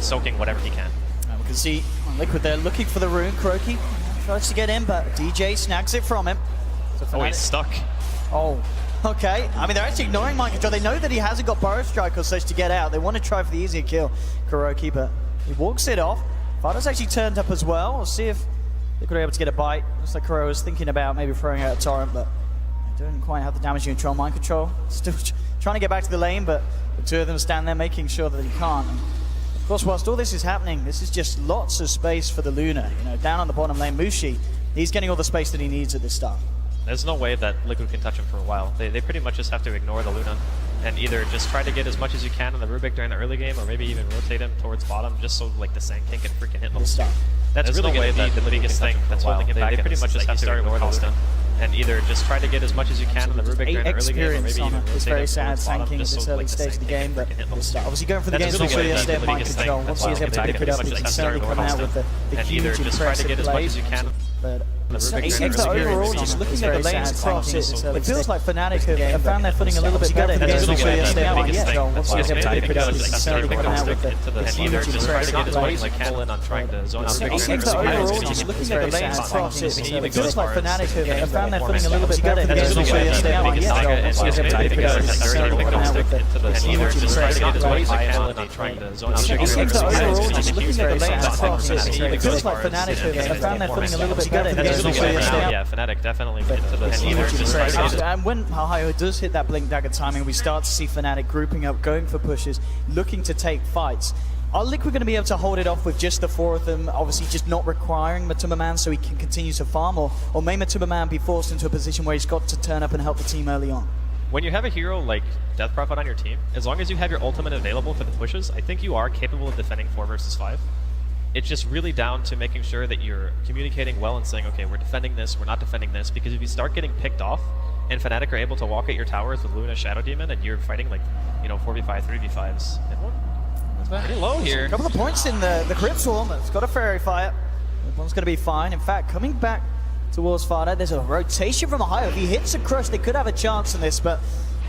soaking whatever he can. We can see on Liquid there looking for the rune. Kuroki tries to get in, but DJ snags it from him. So oh, he's stuck. Oh, okay. I mean, they're actually ignoring mind control. They know that he hasn't got Burrow Strike or such to get out. They want to try for the easier kill, Kuroki, but he walks it off. Fada's actually turned up as well. We'll see if Liquid are able to get a bite. Looks like Kuro was thinking about maybe throwing out a torrent, but they don't quite have the damage control. Mind control still trying to get back to the lane, but the two of them stand there making sure that he can't. And of course, whilst all this is happening, this is just lots of space for the Luna. You know, down on the bottom lane, Mushi, he's getting all the space that he needs at this start. There's no way that Liquid can touch him for a while. They pretty much just have to ignore the Luna and either just try to get as much as you can on the Rubik during the early game, or maybe even rotate him towards bottom just so like the Sand King can freaking hit level 2. That's really going to be the biggest thing that's holding him back. They pretty much just have to ignore the Luna and either just try to get as much as you can on the Rubik during the early game, or maybe even rotate it's very sad, Sand King at this early stage of the game, but obviously going for the game is really a step mind control. Once he is able to pick it up, he can certainly come out with the huge impressive play. But overall, just looking at the lanes across it, it feels like Fnatic have found their footing a little bit better. That's really a step mind control. Once he is able to pick it up, he can certainly come out with the huge impressive play. Overall, just looking at the lanes across it, it feels like Fnatic have found their footing a little bit better. That's really a step mind control. Once he is able to pick it up, he can certainly come out with the huge impressive play. Overall, just looking at the lanes across it, it feels like Fnatic have found their footing a little bit better. Yeah, Fnatic definitely get into the and when Ohio does hit that Blink Dagger timing, we start to see Fnatic grouping up, going for pushes, looking to take fights. Are Liquid going to be able to hold it off with just the 4 of them, obviously just not requiring Matuma Man so he can continue to farm, or may Matuma Man be forced into a position where he's got to turn up and help the team early on? When you have a hero like Death Prophet on your team, as long as you have your ultimate available for the pushes, I think you are capable of defending 4 versus 5. It's just really down to making sure that you're communicating well and saying, okay, we're defending this, we're not defending this, because if you start getting picked off and Fnatic are able to walk at your towers with Luna Shadow Demon and you're fighting like, you know, 4v5, 3v5s, it's pretty low here. A couple of points in the Crypt Swarm. It's got a Fairy Fire. One's going to be fine. In fact, coming back towards Fada, there's a rotation from Ohio. If he hits a crush, they could have a chance in this, but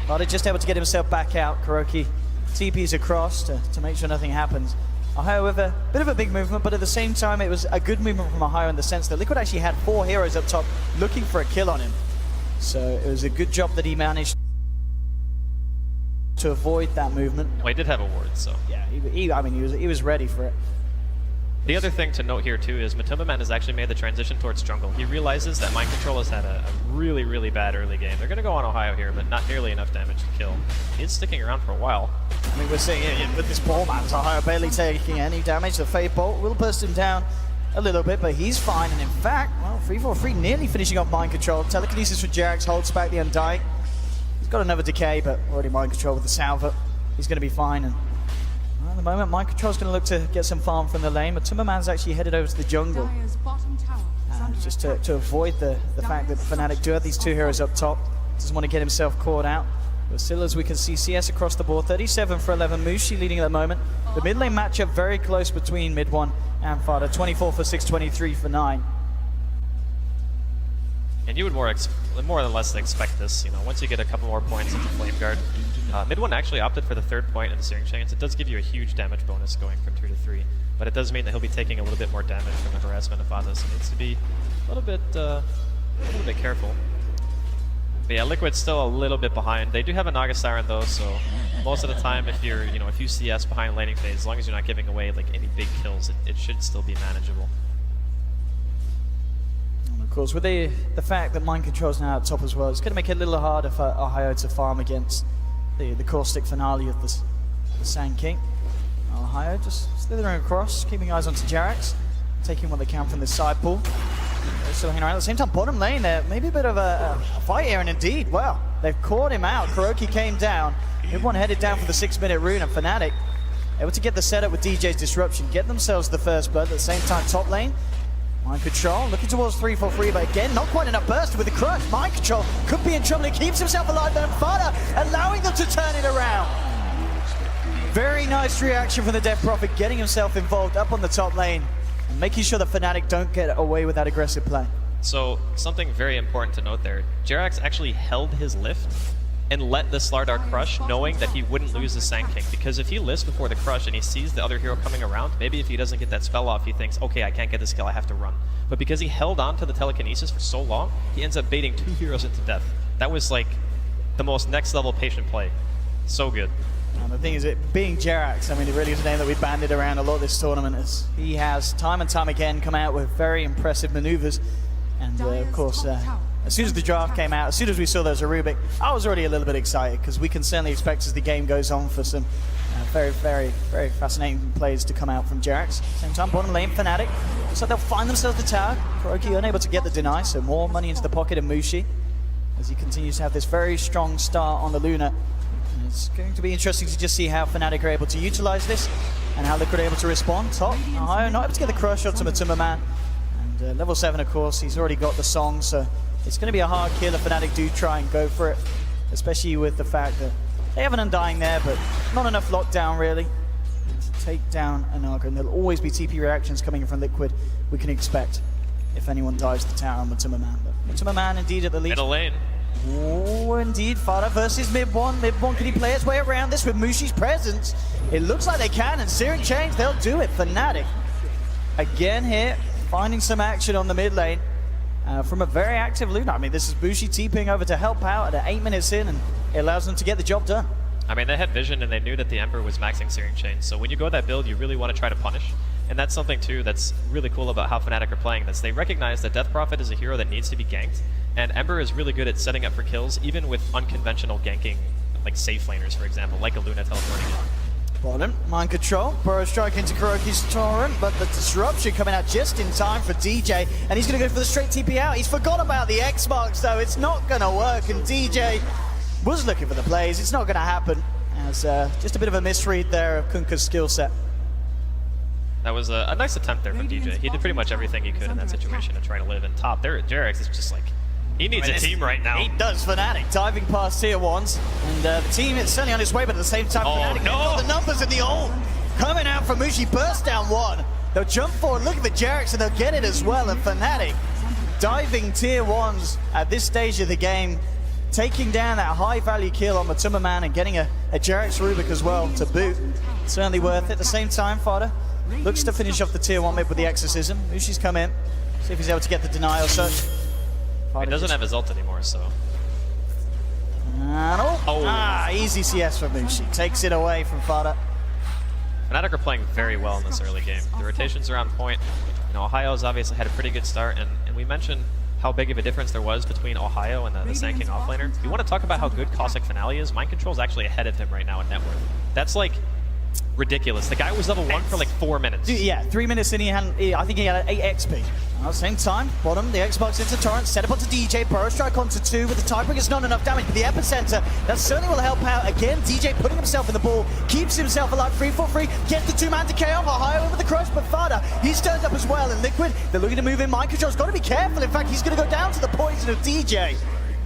Fada just able to get himself back out. Kuroki TPs across to make sure nothing happens. Ohio with a bit of a big movement, but at the same time it was a good movement from Ohio in the sense that Liquid actually had 4 heroes up top looking for a kill on him. So it was a good job that he managed to avoid that movement. Well, he did have a ward, so... Yeah, he was ready for it. The other thing to note here too is Matuma Man has actually made the transition towards jungle. He realizes that Mind Control has had a really, really bad early game. They're going to go on Ohio here, but not nearly enough damage to kill. He's sticking around for a while. I mean, we're seeing it with this ball man, Ohio barely taking any damage. The Fade Bolt will burst him down a little bit, but he's fine. And in fact, well, 3-4-3 nearly finishing off Mind Control. Telekinesis for Jax holds back the Undying. He's got another decay, but already Mind Control with the Salva. He's going to be fine. And at the moment, Mind Control's going to look to get some farm from the lane, but Timberman's actually headed over to the jungle. Just to avoid the fact that Fnatic do have these 2 heroes up top. Doesn't want to get himself caught out. But still, as we can see, CS across the board, 37 for 11. Mushi leading at the moment. The mid lane matchup very close between mid 1 and Fada. 24 for 6, 23 for 9. And you would more than less expect this, you know, once you get a couple more points into Flame Guard. Mid 1 actually opted for the 3rd point in the Searing Chains. It does give you a huge damage bonus going from 2 to 3, but it does mean that he'll be taking a little bit more damage from the harassment of Fada, so he needs to be a little bit careful. But yeah, Liquid's still a little bit behind. They do have a Naga Siren though, so most of the time if you're, you know, if you CS behind laning phase, as long as you're not giving away like any big kills, it should still be manageable. Of course, with the fact that Mind Control's now at top as well, it's going to make it a little harder for Ohio to farm against the caustic finale of the Sand King. Ohio just slithering across, keeping eyes onto Jarax, taking what they can from the side pool. They're still hanging around. At the same time, bottom lane there, maybe a bit of a fight here, and indeed, well, they've caught him out. Kuroki came down. Everyone headed down for the 6-minute rune, and Fnatic able to get the setup with DJ's disruption, get themselves the first blood. At the same time, top lane, Mind Control looking towards 3-4-3, but again, not quite enough burst with the crush. Mind Control could be in trouble. He keeps himself alive, though. Fada allowing them to turn it around. Very nice reaction from the Death Prophet, getting himself involved up on the top lane and making sure that Fnatic don't get away with that aggressive play. So, something very important to note there. Jerax actually held his lift and let the Slardar crush, knowing that he wouldn't lose the Sand King. Because if he lives before the crush and he sees the other hero coming around, maybe if he doesn't get that spell off, he thinks, okay, I can't get this kill, I have to run. But because he held on to the telekinesis for so long, he ends up baiting 2 heroes into death. That was like the most next level patient play. So good. And the thing is, it being Jerax, I mean, it really is a name that we've banded around a lot this tournament. As he has time and time again come out with very impressive maneuvers. And of course, as soon as the draft came out, as soon as we saw those Arubic, I was already a little bit excited, because we can certainly expect as the game goes on for some very, very, very fascinating plays to come out from Jerax. Same time, bottom lane, Fnatic. Looks like they'll find themselves the tower. KuroKy unable to get the deny, so more money into the pocket of Mushi as he continues to have this very strong start on the Luna. And it's going to be interesting to just see how Fnatic are able to utilize this and how Liquid are able to respond. Top, Ohio not able to get the crush onto Matuma Man. And level 7, of course, he's already got the song, so it's going to be a hard kill if Fnatic do try and go for it, especially with the fact that they have an Undying there, but not enough lockdown really to take down an Naga. And there'll always be TP reactions coming in from Liquid we can expect if anyone dives the tower on Matuma Man. But Matuma Man indeed at the lead. Middle lane. Oh, indeed, Fada versus Mid One. Mid One, can he play his way around this with Mushi's presence? It looks like they can, and Searing Chains, they'll do it. Fnatic again here, finding some action on the mid lane from a very active Luna. I mean, this is Bushi TPing over to help out at 8 minutes in, and it allows them to get the job done. I mean, they had vision and they knew that the Ember was maxing Searing Chains, so when you go that build, you really want to try to punish. And that's something, too, that's really cool about how Fnatic are playing this. They recognize that Death Prophet is a hero that needs to be ganked, and Ember is really good at setting up for kills, even with unconventional ganking, like safe laners, for example, like a Luna teleporting in. Bottom, mind control, Burrow strike into KuroKy's torrent, but the disruption coming out just in time for DJ, and he's going to go for the straight TP out. He's forgot about the X-Marks, though. It's not going to work, and DJ was looking for the plays. It's not going to happen, as just a bit of a misread there of Kunkka's skill set. That was a nice attempt there from DJ. He did pretty much everything he could in that situation to try to live in top. There, Jerax is just like, he needs a team right now. He does. Fnatic diving past tier 1s, and the team is certainly on its way, but at the same time, Fnatic, they've got the numbers in the ult. Coming out from Mushi, burst down 1. They'll jump forward, look for Jerax, and they'll get it as well. And Fnatic diving tier 1s at this stage of the game, taking down that high-value kill on Matuma Man and getting a Jerax Rubik as well to boot. Certainly worth it. At the same time, Fada looks to finish off the tier 1 mid with the Exorcism. Mushi's come in, see if he's able to get the deny or such. He doesn't have his ult anymore, so. And easy CS for Mushi. Takes it away from Fada. Fnatic are playing very well in this early game. The rotations are on point. You know, Ohio's obviously had a pretty good start, and we mentioned how big of a difference there was between Ohio and the Sand King offlaner. If you want to talk about how good Cossack Finale is, Mind Control's actually ahead of him right now in net worth. That's like ridiculous. The guy was level 1 for like 4 minutes. Yeah, 3 minutes in, I think he had 8 XP. At the same time, bottom, the Xbox into Torrent, set up onto DJ, Burrow strike onto 2 with the Tiebreaker. It's not enough damage, but the Epicenter, that certainly will help out. Again, DJ putting himself in the ball, keeps himself alive, 3-4-3, gets the 2-man decay off, Ohio over the crush, but Fada, he's turned up as well, and Liquid, they're looking to move in. Mind Control's got to be careful, in fact, he's going to go down to the poison of DJ.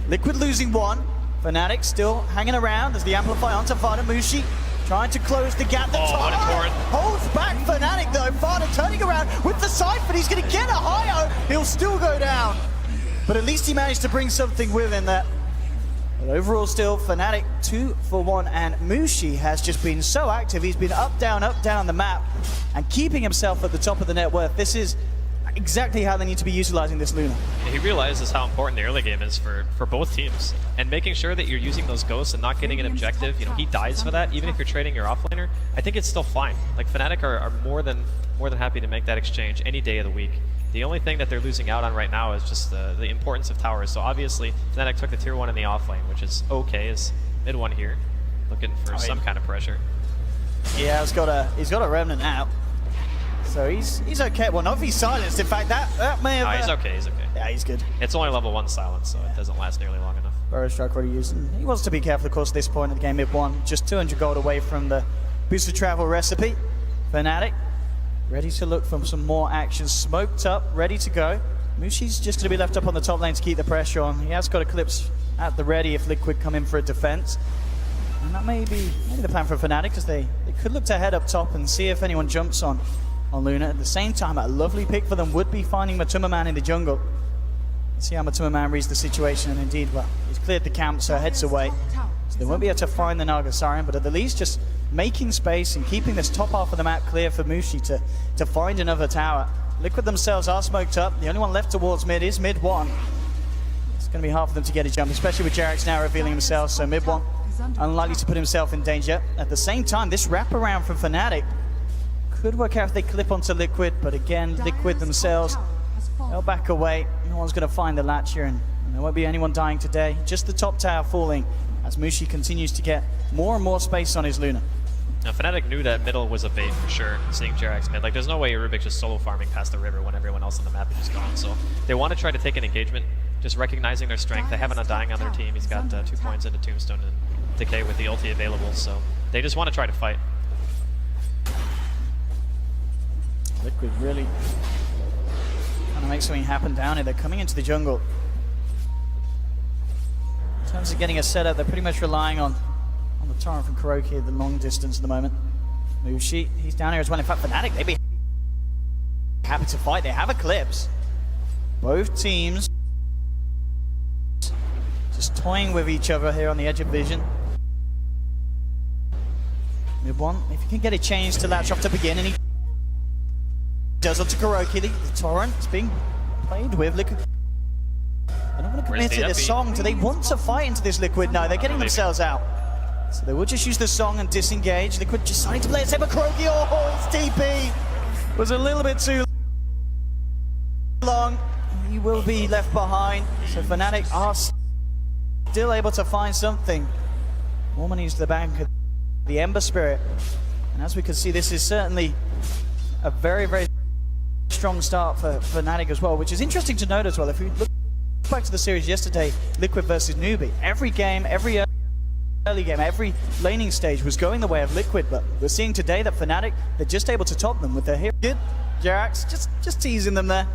Liquid losing 1, Fnatic still hanging around as the Amplify onto Fada. Mushi trying to close the gap. The what a torrent. Holds back Fnatic though. Fada turning around with the Cypher. He's going to get a higher. He'll still go down. But at least he managed to bring something with him there. But overall still, Fnatic 2 for 1. And Mushi has just been so active. He's been up, down the map. And keeping himself at the top of the net worth. This is exactly how they need to be utilizing this Luna. He realizes how important the early game is for both teams, and making sure that you're using those ghosts and not getting an objective. You know, he dies for that. Even if you're trading your offlaner, I think it's still fine. Like, Fnatic are more than happy to make that exchange any day of the week. The only thing that they're losing out on right now is just the importance of towers. So obviously, Fnatic took the tier 1 in the offlane, which is okay. Is mid 1 here, looking for some kind of pressure. Yeah, he's got a remnant out. So he's okay. Well, not if he's silenced. In fact, that may have... he's okay, he's okay. Yeah, he's good. It's only level 1 silence, so it doesn't last nearly long enough. Burrow strike already used. He wants to be careful, of course, at this point of the game. Mid 1, just 200 gold away from the boosted travel recipe. Fnatic, ready to look for some more action. Smoked up, ready to go. Mushi's just going to be left up on the top lane to keep the pressure on. He has got Eclipse at the ready if Liquid come in for a defense. And that may be the plan for Fnatic, because they could look to head up top and see if anyone jumps on Luna. At the same time, a lovely pick for them would be finding Matuma Man in the jungle. Let's see how Matuma Man reads the situation, and indeed, well, he's cleared the camp, so heads away. So they won't be able to find the Nagasarian, but at the least just making space and keeping this top half of the map clear for Mushi to find another tower. Liquid themselves are smoked up. The only one left towards mid is mid one. It's going to be hard for them to get a jump, especially with Jerax now revealing himself, so mid one unlikely to put himself in danger. At the same time, this wraparound from Fnatic could work out if they clip onto Liquid, but again, Liquid themselves, they'll back away. No one's going to find the latch here, and there won't be anyone dying today. Just the top tower falling as Mushi continues to get more and more space on his Luna. Now, Fnatic knew that middle was a bait for sure, seeing Jerax mid. Like, there's no way Rubik just solo farming past the river when everyone else on the map is just gone. So they want to try to take an engagement, just recognizing their strength. They have an Undying on their team. He's got 2 points into Tombstone and Decay with the ulti available, so they just want to try to fight. Liquid really trying to make something happen down here. They're coming into the jungle. In terms of getting a setup, they're pretty much relying on the torrent from Kuroki at the long distance at the moment. Mushi, he's down here as well. In fact, Fnatic, they'd be happy to fight. They have Eclipse. Both teams just toying with each other here on the edge of vision. Mid one, if you can get a change to latch off to begin, and he does onto Kuroki. The torrent is being played with. Liquid. They're not going to commit to this song. Do they want to fight into this Liquid? No, they're getting themselves out. So they will just use the song and disengage. Liquid just starting to play it safe, but Kuroki, oh, his TP was a little bit too long. He will be left behind. So Fnatic are still able to find something. More money into the bank of the Ember Spirit. And as we can see, this is certainly a very, very strong start for Fnatic as well, which is interesting to note as well. If we look back to the series yesterday, Liquid versus Newbie, every game, every early game, every laning stage was going the way of Liquid, but we're seeing today that Fnatic, they're just able to top them with their hero. Good, Jerax, just teasing them there.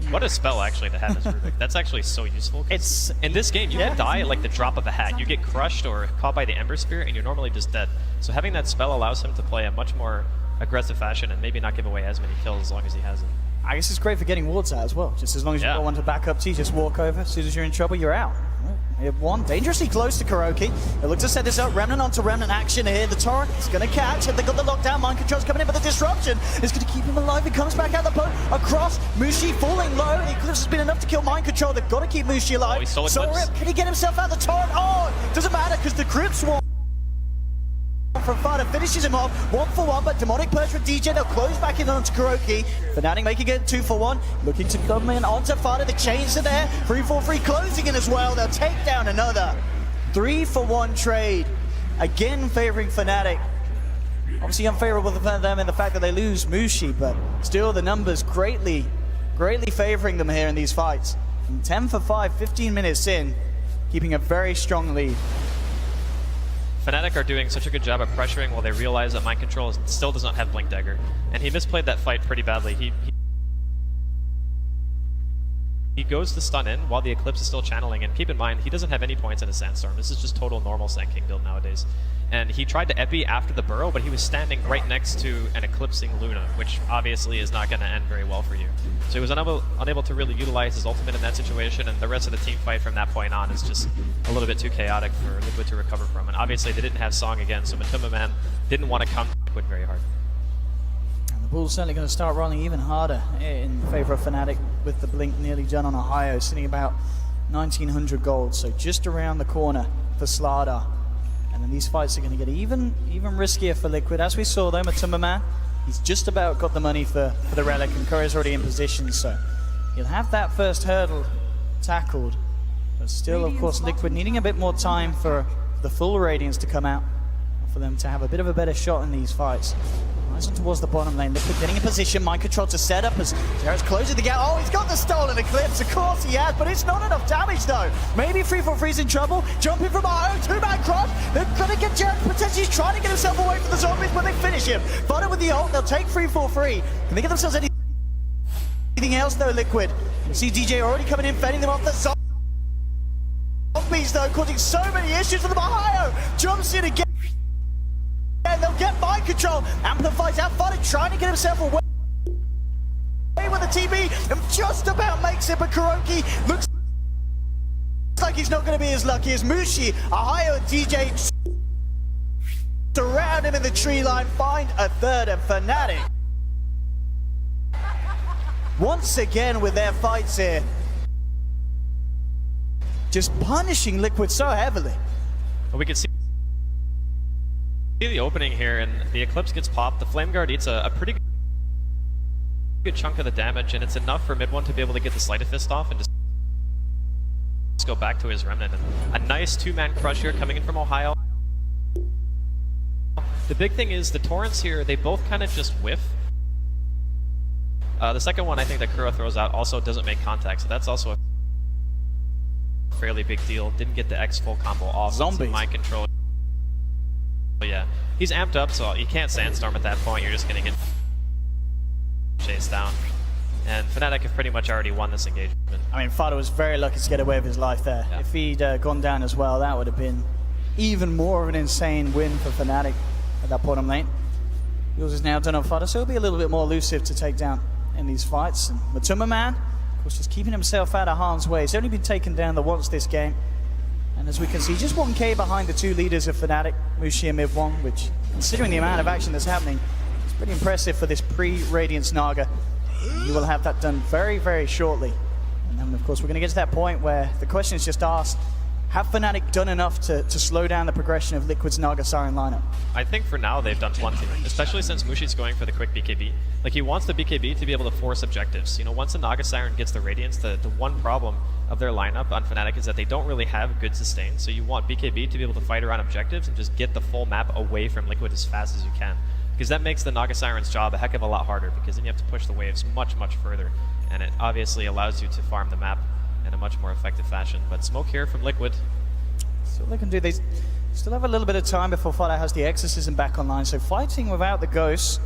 What a spell actually to have as Rubik. That's actually so useful. It's in this game, you can die at like the drop of a hat. You get crushed or caught by the Ember Spirit and you're normally just dead. So having that spell allows him to play a much more aggressive fashion and maybe not give away as many kills as long as he has it. I guess it's great for getting wards out as well. Just as long as you've got one to back up to, you just walk over. As soon as you're in trouble, you're out. We have one dangerously close to Kuroki. It looks to set this up. Remnant onto Remnant action here. The torrent is going to catch. They got the lockdown. Mind control's coming in, but the disruption is going to keep him alive. He comes back out the boat across. Mushi falling low. The Eclipse has been enough to kill Mind Control. They've got to keep Mushi alive. Oh, he stole So Eclipse. can he get himself out of the torrent? Oh, doesn't matter because the Crypt Swarm from Fada finishes him off 1-for-1, but Demonic Purge from DJ, they'll close back in onto Kuroki. Fnatic making it 2-for-1, looking to come in onto Fada, the chains are there, 3-4-3 closing in as well, they'll take down another 3-for-1 trade, again favouring Fnatic. Obviously unfavourable for them in the fact that they lose Mushi, but still the numbers greatly favouring them here in these fights. From 10-for-5, 15 minutes in, keeping a very strong lead. Fnatic are doing such a good job at pressuring while they realize that Mind Control still does not have Blink Dagger. And he misplayed that fight pretty badly. He goes to stun in while the Eclipse is still channeling, and keep in mind, he doesn't have any points in a Sandstorm. This is just total normal Sand King build nowadays. And he tried to epi after the burrow, but he was standing right next to an Eclipsing Luna, which obviously is not going to end very well for you. So he was unable to really utilize his ultimate in that situation, and the rest of the team fight from that point on is just a little bit too chaotic for Liquid to recover from. And obviously they didn't have Song again, so Matuma Man didn't want to come to Liquid very hard. And the ball's certainly going to start rolling even harder in favour of Fnatic with the blink nearly done on Ohio, sitting about 1900 gold, so just around the corner for Slardar. And then these fights are going to get even riskier for Liquid. As we saw though, Matuma Man, he's just about got the money for the Relic, and Korea's already in position, so he'll have that first hurdle tackled. But still, of course, Liquid needing a bit more time for the full Radiance to come out, for them to have a bit of a better shot in these fights. Rising towards the bottom lane, Liquid getting in position, Mind Control to set up as Jared's closing the gap. Oh, he's got the stolen Eclipse, of course he has, but it's not enough damage though. Maybe 3-4-3's in trouble, jumping from Ohio, 2-man crush. They're gonna get Jared, potentially he's trying to get himself away from the zombies, but they finish him. Butter with the ult, they'll take 3-4-3. Can they get themselves anything else though, Liquid? You see DJ already coming in, fending them off the zombies though, causing so many issues for them. Ohio jumps in again. And they'll get Mind Control. Amplifies out Fada, trying to get himself away with the TB, and just about makes it, but Kuroki looks like like he's not going to be as lucky as Mushi. Ohio and DJ surround him in the tree line, find a third, and Fnatic once again with their fights here, just punishing Liquid so heavily. Well, we can see the opening here, and the Eclipse gets popped. The Flame Guard eats a pretty good chunk of the damage, and it's enough for mid one to be able to get the Sleight of Fist off and just go back to his Remnant. And a nice two-man crush here coming in from Ohio. The big thing is the Torrents here, they both kind of just whiff. The second one I think that Kuro throws out also doesn't make contact, so that's also a fairly big deal. Didn't get the X full combo off. Zombies. Mind control. But yeah, he's amped up, so you can't Sandstorm at that point. You're just going to get chased down. And Fnatic have pretty much already won this engagement. I mean, Fado was very lucky to get away with his life there. Yeah. If he'd gone down as well, that would have been even more of an insane win for Fnatic at that bottom lane. Yours is now done on Fado, so he'll be a little bit more elusive to take down in these fights. And Matuma Man, of course, just keeping himself out of harm's way. He's only been taken down the once this game. And as we can see, just 1k behind the two leaders of Fnatic, Mushi and Mid1, which, considering the amount of action that's happening, is pretty impressive for this pre-Radiance Naga. You will have that done very, very shortly. And then, of course, we're going to get to that point where the question is just asked, have Fnatic done enough to slow down the progression of Liquid's Naga Siren lineup? I think for now they've done plenty, especially since Mushi's going for the quick BKB. Like, he wants the BKB to be able to force objectives. You know, once a Naga Siren gets the Radiance, the one problem of their lineup on Fnatic is that they don't really have good sustain. So you want BKB to be able to fight around objectives and just get the full map away from Liquid as fast as you can. Because that makes the Naga Siren's job a heck of a lot harder, because then you have to push the waves much, much further. And it obviously allows you to farm the map in a much more effective fashion. But smoke here from Liquid. So what they can do, they still have a little bit of time before Fado has the Exorcism back online. So fighting without the Ghosts.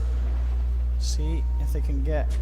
See if they can get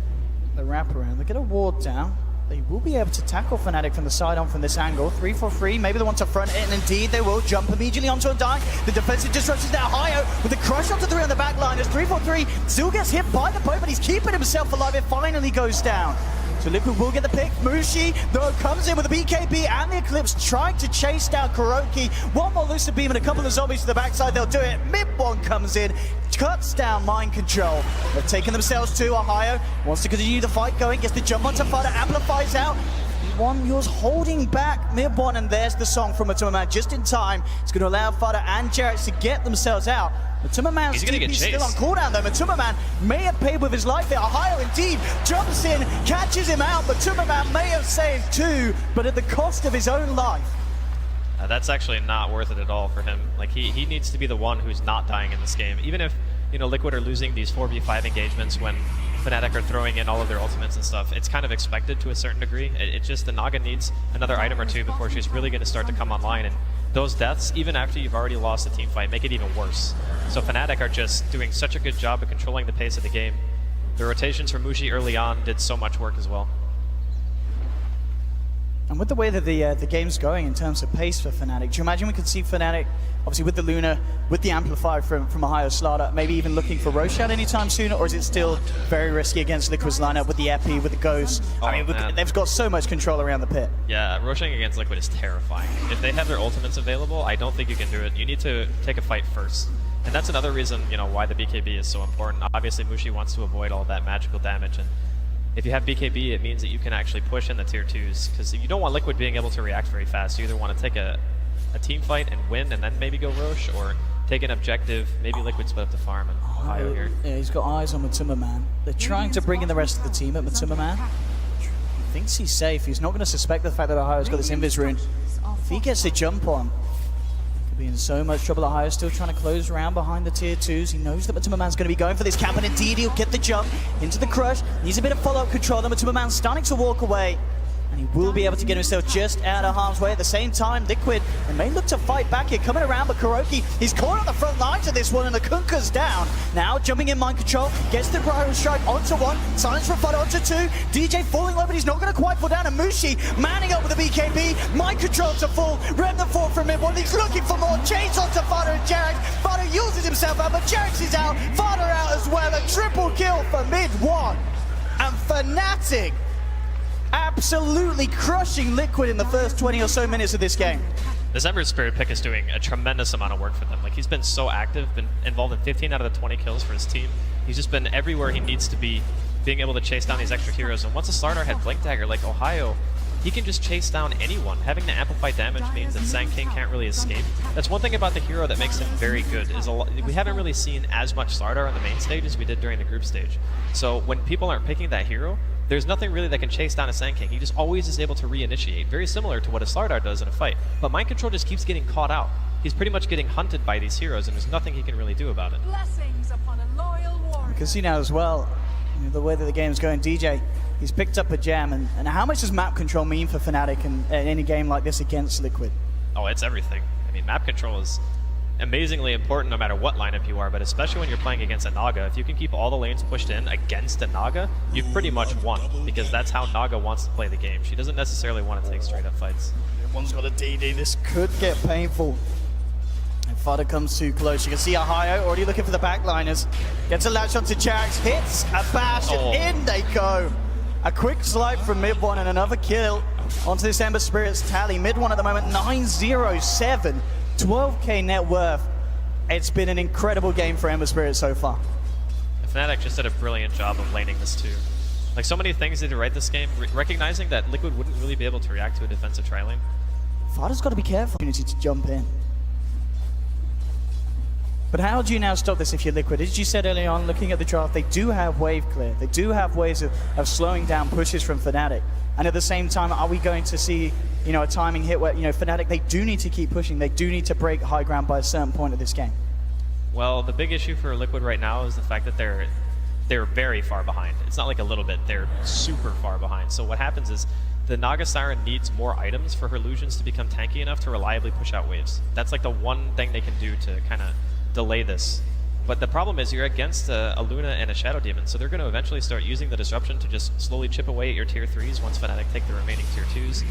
the wraparound. They get a ward down. They will be able to tackle Fnatic from the side on from this angle. 3-4-3, maybe they want to front it, and indeed they will jump immediately onto a die. The defensive disruption is now Ohio with the crush onto 3 on the back line as 3-4-3 still gets hit by the boat, but he's keeping himself alive. It finally goes down. So Liquid will get the pick. Mushi, though, comes in with the BKB and the Eclipse, trying to chase down Kuroki. One more Lucid Beam and a couple of zombies to the backside. They'll do it. Mid1 comes in, cuts down Mind Control. They've taken themselves to Ohio. Wants to continue the fight going, gets the jump onto Fado, amplifies out. One, yours holding back Mid1, and there's the song from Matuma Man just in time. It's going to allow Fado and Jarrett to get themselves out. Matuma Man's TP still on cooldown though. Matuma Man may have paid with his life there. Ohio indeed jumps in, catches him out. Matuma Man may have saved 2, but at the cost of his own life. That's actually not worth it at all for him. Like, he needs to be the one who's not dying in this game. Even if, you know, Liquid are losing these 4v5 engagements when Fnatic are throwing in all of their ultimates and stuff, it's kind of expected to a certain degree. It's just the Naga needs another item or two before she's really going to start to come online. And those deaths, even after you've already lost a team fight, make it even worse. So Fnatic are just doing such a good job of controlling the pace of the game. The rotations from Mushi early on did so much work as well. And with the way that the game's going in terms of pace for Fnatic, do you imagine we could see Fnatic, obviously with the Luna, with the Amplifier from Ohio Slaughter, maybe even looking for Roshan anytime sooner, or is it still very risky against Liquid's lineup with the Epi, with the Ghost? Oh, I mean, they've got so much control around the pit. Yeah, Roshan against Liquid is terrifying. If they have their ultimates available, I don't think you can do it. You need to take a fight first. And that's another reason, you know, why the BKB is so important. Obviously, Mushi wants to avoid all that magical damage, and if you have BKB, it means that you can actually push in the tier 2s, because you don't want Liquid being able to react very fast. You either want to take a team fight and win, and then maybe go Roche, or take an objective, maybe Liquid split up the farm, and Ohio here. Yeah, he's got eyes on Matuma Man. They're trying to bring in the rest of the team at Matuma Man. He thinks he's safe. He's not going to suspect the fact that Ohio's got this Invis rune. If he gets a jump on, could be in so much trouble. Ohio's still trying to close around behind the tier 2s. He knows that Matuma Man's going to be going for this camp, and indeed he'll get the jump into the crush. Needs a bit of follow-up control. Then Matuma Man's starting to walk away, and he will be able to get himself just out of harm's way. At the same time, Liquid, they may look to fight back here, coming around, but Kuroki, he's caught on the front lines of this one, and the Kunka's down. Now, jumping in Mind Control, gets the Iron Strike onto 1, silence from Fado onto 2, DJ falling low, but he's not going to quite fall down, and Mushi manning up with the BKB, Mind Control to full, Remnant 4 from Mid1, he's looking for more, chains onto Fado and Jarek. Fado uses himself out, but Jarek is out, Fado out as well, a triple kill for Mid1, and Fnatic absolutely crushing Liquid in the first 20 or so minutes of this game. This Ember Spirit pick is doing a tremendous amount of work for them. Like, he's been so active, been involved in 15 out of the 20 kills for his team. He's just been everywhere he needs to be, being able to chase down these extra heroes. And once a Slardar had Blink Dagger like Ohio, he can just chase down anyone. Having to amplify damage means that Sand King can't really escape. That's one thing about the hero that makes him very good, is we haven't really seen as much Slardar on the main stage as we did during the group stage. So when people aren't picking that hero, there's nothing really that can chase down a Sand King. He just always is able to reinitiate, very similar to what a Slardar does in a fight. But Mind Control just keeps getting caught out. He's pretty much getting hunted by these heroes, and there's nothing he can really do about it. Blessings upon a loyal warrior. You can see now as well, you know, the way that the game's going. DJ, he's picked up a gem, and how much does map control mean for Fnatic in any game like this against Liquid? Oh, it's everything. I mean, map control is amazingly important no matter what lineup you are, but especially when you're playing against a Naga. If you can keep all the lanes pushed in against a Naga, you've pretty much won, because that's how Naga wants to play the game. She doesn't necessarily want to take straight up fights. Everyone's got a DD. This could get painful. If Fada comes too close, you can see Ohio already looking for the backliners. Gets a latch onto Jax, hits a bash, and in they go. A quick swipe from mid one and another kill onto this Ember Spirit's tally. Mid one at the moment, 907. 12k net worth. It's been an incredible game for Ember Spirit so far. Fnatic just did a brilliant job of laning this too. Like, so many things they did right this game, recognizing that Liquid wouldn't really be able to react to a defensive tri-lane. Fada's got to be careful. Opportunity to jump in. But how do you now stop this if you're Liquid? As you said earlier on, looking at the draft, they do have wave clear. They do have ways of slowing down pushes from Fnatic. And at the same time, are we going to see, you know, a timing hit where, you know, Fnatic, they do need to keep pushing. They do need to break high ground by a certain point of this game. Well, the big issue for Liquid right now is the fact that they're very far behind. It's not like a little bit, they're super far behind. So what happens is the Naga Siren needs more items for her illusions to become tanky enough to reliably push out waves. That's like the one thing they can do to kind of delay this. But the problem is you're against a Luna and a Shadow Demon, so they're going to eventually start using the disruption to just slowly chip away at your tier 3s once Fnatic take the remaining tier 2s.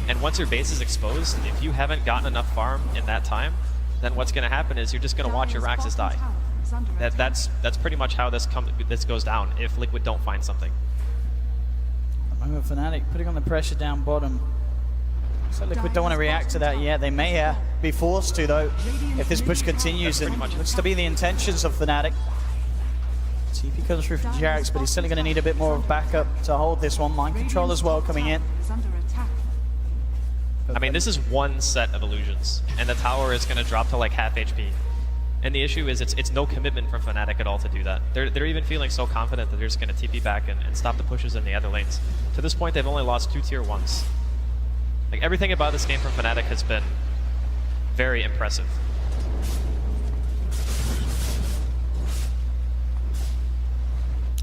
And once your base is exposed, if you haven't gotten enough farm in that time, then what's going to happen is you're just going to watch your Raxus die. That's pretty much how this goes down if Liquid don't find something. At the moment, Fnatic putting on the pressure down bottom. So Liquid don't want to react to that yet. They may be forced to, though, if this push continues. And looks to be the intentions of Fnatic. TP comes through for Jax, but he's still going to need a bit more of backup to hold this one. Mind control as well coming in. I mean, this is one set of illusions, and the tower is going to drop to like half HP. And the issue is it's no commitment from Fnatic at all to do that. They're even feeling so confident that they're just going to TP back and stop the pushes in the other lanes. To this point, they've only lost 2 tier 1s. Like, everything about this game from Fnatic has been very impressive.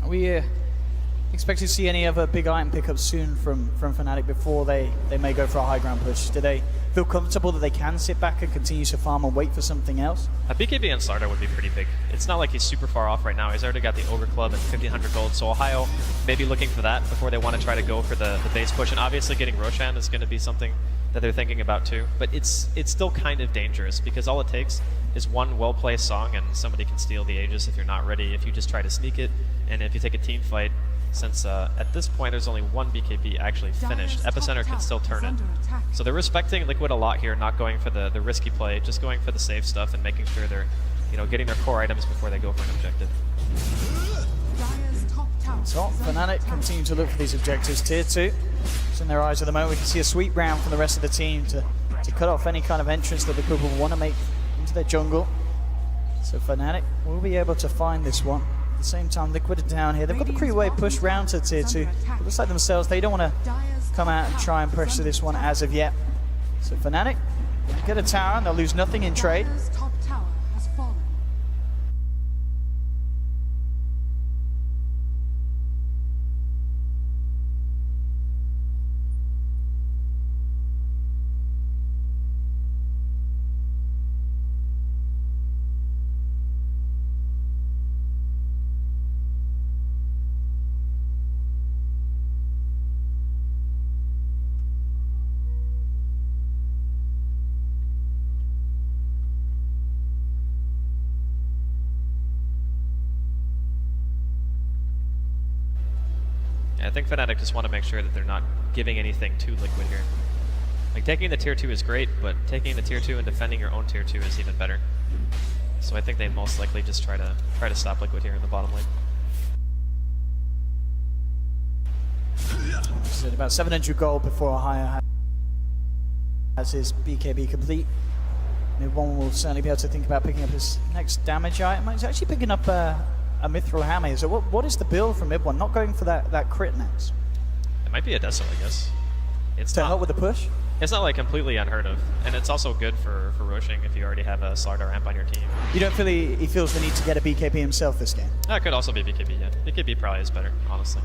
Are we expect to see any other big item pickups soon from Fnatic before they may go for a high ground push? Do they feel comfortable that they can sit back and continue to farm and wait for something else? A BKB and Slardar would be pretty big. It's not like he's super far off right now. He's already got the Ogre Club and 1,500 gold, so Ohio may be looking for that before they want to try to go for the base push. And obviously getting Roshan is going to be something that they're thinking about too. But it's still kind of dangerous, because all it takes is one well-placed song and somebody can steal the Aegis if you're not ready, if you just try to sneak it, and if you take a team fight. Since at this point there's only one BKB actually finished, Epicenter can still turn it. So they're respecting Liquid a lot here, not going for the risky play, just going for the safe stuff and making sure they're, you know, getting their core items before they go for an objective. So Fnatic continue to look for these objectives. Tier 2, it's in their eyes at the moment. We can see a sweep round from the rest of the team to cut off any kind of entrance that Liquid will want to make into their jungle. So Fnatic will be able to find this one. At the same time, Liquid are down here. They've got the creep wave push round to tier 2. It looks like themselves, they don't want to come out and try and pressure this one as of yet. So Fnatic get a tower and they'll lose nothing in trade. think Fnatic just want to make sure that they're not giving anything to Liquid here. Like, taking the tier 2 is great, but taking the tier 2 and defending your own tier 2 is even better. So I think they most likely just try to stop Liquid here in the bottom lane. This is about 700 gold before Ohio has his BKB complete. Mid one will certainly be able to think about picking up his next damage item. He's actually picking up a Mithril Hammer. So what is the build from mid one? Not going for that crit next. It might be a Deso, I guess. It's To not, help with the push? It's not like completely unheard of, and it's also good for Roshing if you already have a Slardar ramp on your team. You don't feel he feels the need to get a BKB himself this game? That could also be BKB, yeah. BKB probably is better, honestly.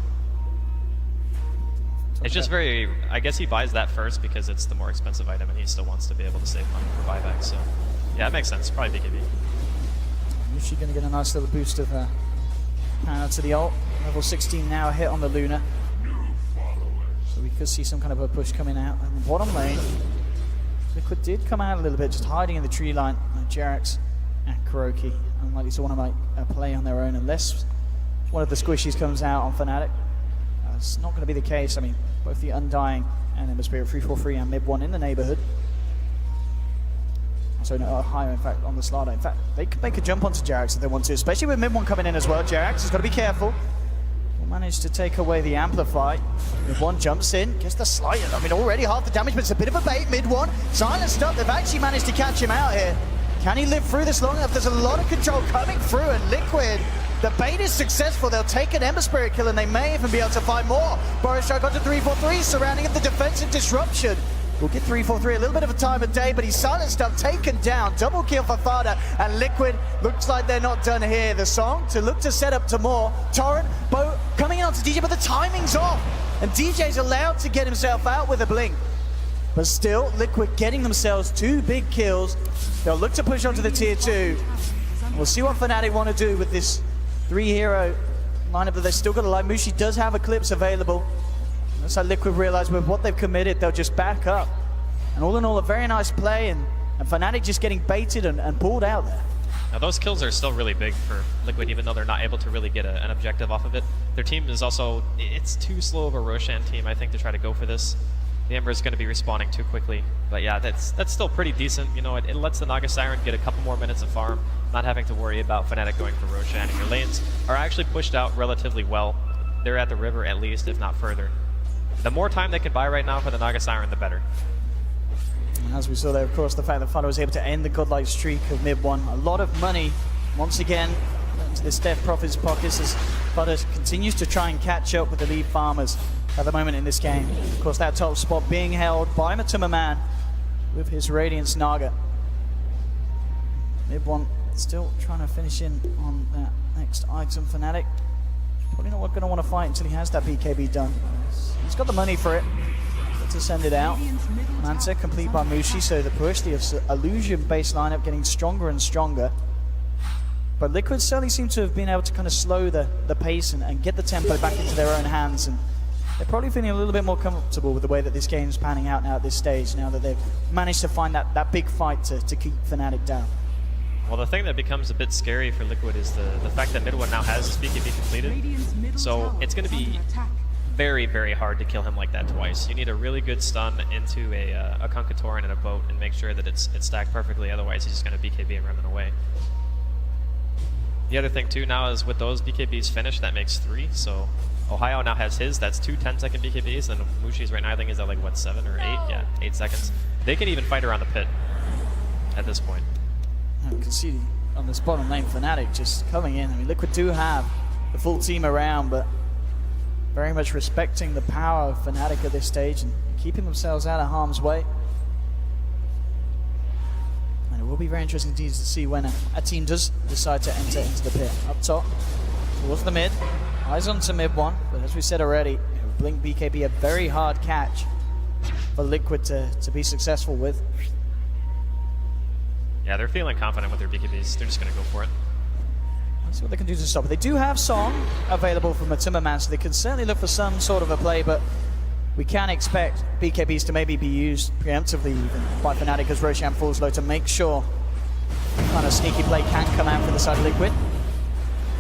It's just very, I guess he buys that first because it's the more expensive item and he still wants to be able to save money for buyback, so yeah, it makes sense, probably BKB. Usually going to get a nice little boost of power to the ult. Level 16 now, hit on the Luna. So we could see some kind of a push coming out. And the bottom lane, Liquid did come out a little bit, just hiding in the tree line. Jerax and Kuroki unlikely to want to make a play on their own unless one of the squishies comes out on Fnatic. It's not going to be the case. I mean, both the Undying and Ember Spirit 343 and mid one in the neighborhood. So no, Ohio, in fact, on the Slardar. In fact, they could make a jump onto Jerax if they want to, especially with mid one coming in as well. Jerax has got to be careful. Will manage to take away the Amplify. Mid one jumps in, gets the slide. I mean, already half the damage, but it's a bit of a bait. Mid one, silenced up. They've actually managed to catch him out here. Can he live through this long enough? There's a lot of control coming through, and Liquid, the bait is successful. They'll take an Ember Spirit kill, and they may even be able to find more. Boris got to 3-4-3, surrounding the defensive disruption. We'll get 3-4-3, a little bit of a time of day, but he's silenced up, taken down. Double kill for Fada, and Liquid looks like they're not done here. The song to look to set up to more. Torrent, Bo coming in onto DJ, but the timing's off, and DJ's allowed to get himself out with a blink. But still, Liquid getting themselves 2 big kills. They'll look to push onto the tier 2. We'll see what Fnatic want to do with this 3-hero lineup that they've still got to like. Mushi does have Eclipse available. That's how Liquid realize with what they've committed, they'll just back up. And all in all, a very nice play, and Fnatic just getting baited and pulled out there. Now those kills are still really big for Liquid, even though they're not able to really get an objective off of it. Their team is also, it's too slow of a Roshan team, I think, to try to go for this. The Ember is going to be respawning too quickly. But yeah, that's still pretty decent. You know, it lets the Naga Siren get a couple more minutes of farm, not having to worry about Fnatic going for Roshan. And your lanes are actually pushed out relatively well. They're at the river at least, if not further. The more time they can buy right now for the Naga Siren, the better. And as we saw there, of course, the fact that Fada was able to end the godlike streak of mid one. A lot of money, once again, into the Steph Prophet's pockets as Fada continues to try and catch up with the lead farmers at the moment in this game. Of course, that top spot being held by Matuma Man with his Radiance Naga. Mid one still trying to finish in on that next item. Fnatic probably not going to want to fight until he has that BKB done. He's got the money for it. To send it out. Manta complete by Mushi, so the push, the illusion based lineup getting stronger and stronger. But Liquid certainly seem to have been able to kind of slow the pace and get the tempo back into their own hands, and they're probably feeling a little bit more comfortable with the way that this game's panning out now at this stage, now that they've managed to find that big fight to keep Fnatic down. Well, the thing that becomes a bit scary for Liquid is the fact that mid one now has his BKB completed, so it's going to be very, very hard to kill him like that twice. You need a really good stun into a Kunkatoran and a boat and make sure that it's stacked perfectly, otherwise he's just going to BKB and run away. The other thing too now is with those BKBs finished, that makes 3, so Ohio now has his, that's 2 10-second BKBs, and Mushi's right now I think is at like, what, 7 or 8? Yeah, 8 seconds. They can even fight around the pit at this point. And we can see on this bottom lane Fnatic just coming in. I mean, Liquid do have the full team around, but very much respecting the power of Fnatic at this stage and keeping themselves out of harm's way. And it will be very interesting to see when a team does decide to enter into the pit. Up top, towards the mid, eyes onto mid one, but as we said already, Blink BKB a very hard catch for Liquid to be successful with. Yeah, they're feeling confident with their BKBs, they're just going to go for it. See what they can do to stop it. They do have Song available from Matuma Man, so they can certainly look for some sort of a play, but we can expect BKBs to maybe be used preemptively even by Fnatic as Roshan falls low to make sure kind of sneaky play can come out for the side of Liquid.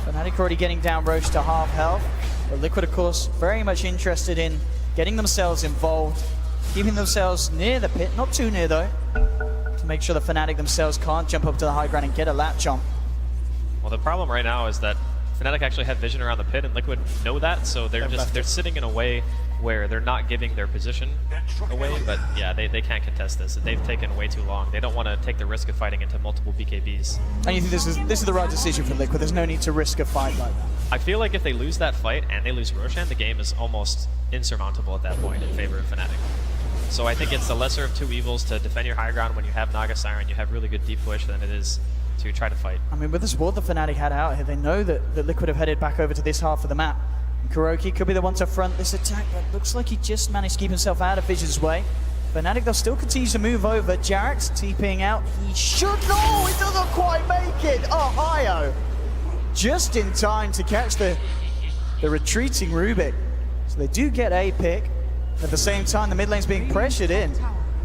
Fnatic already getting down Roche to half health. But Liquid, of course, very much interested in getting themselves involved, keeping themselves near the pit, not too near though, to make sure the Fnatic themselves can't jump up to the high ground and get a lap jump. Well, the problem right now is that Fnatic actually have vision around the pit, and Liquid know that, so they're sitting in a way where they're not giving their position away. But yeah, they can't contest this. They've taken way too long. They don't want to take the risk of fighting into multiple BKBs. And you think this is the right decision for Liquid? There's no need to risk a fight like that. I feel like if they lose that fight and they lose Roshan, the game is almost insurmountable at that point in favor of Fnatic. So I think it's the lesser of two evils to defend your high ground when you have Naga Siren, you have really good deep push, than it is to try to fight. I mean, with the support the Fnatic had out here, they know that Liquid have headed back over to this half of the map. And Kuroki could be the one to front this attack, but looks like he just managed to keep himself out of Vision's way. Fnatic, they'll still continue to move over. Jarrett's TPing out. He should... No, he doesn't quite make it! Ohio! Just in time to catch the retreating Rubik. So they do get a pick. At the same time, the mid lane's being pressured in.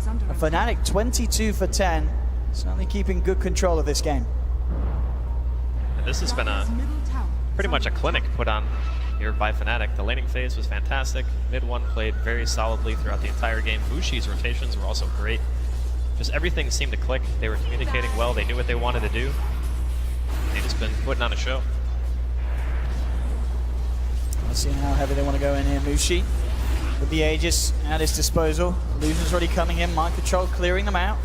And Fnatic 22 for 10. Certainly keeping good control of this game. And this has been pretty much a clinic put on here by Fnatic. The laning phase was fantastic. Mid one played very solidly throughout the entire game. Bushi's rotations were also great. Just everything seemed to click. They were communicating well. They knew what they wanted to do. They've just been putting on a show. Let's see how heavy they want to go in here. Mushi with the Aegis at his disposal. Illusion's already coming in. Mind control clearing them out.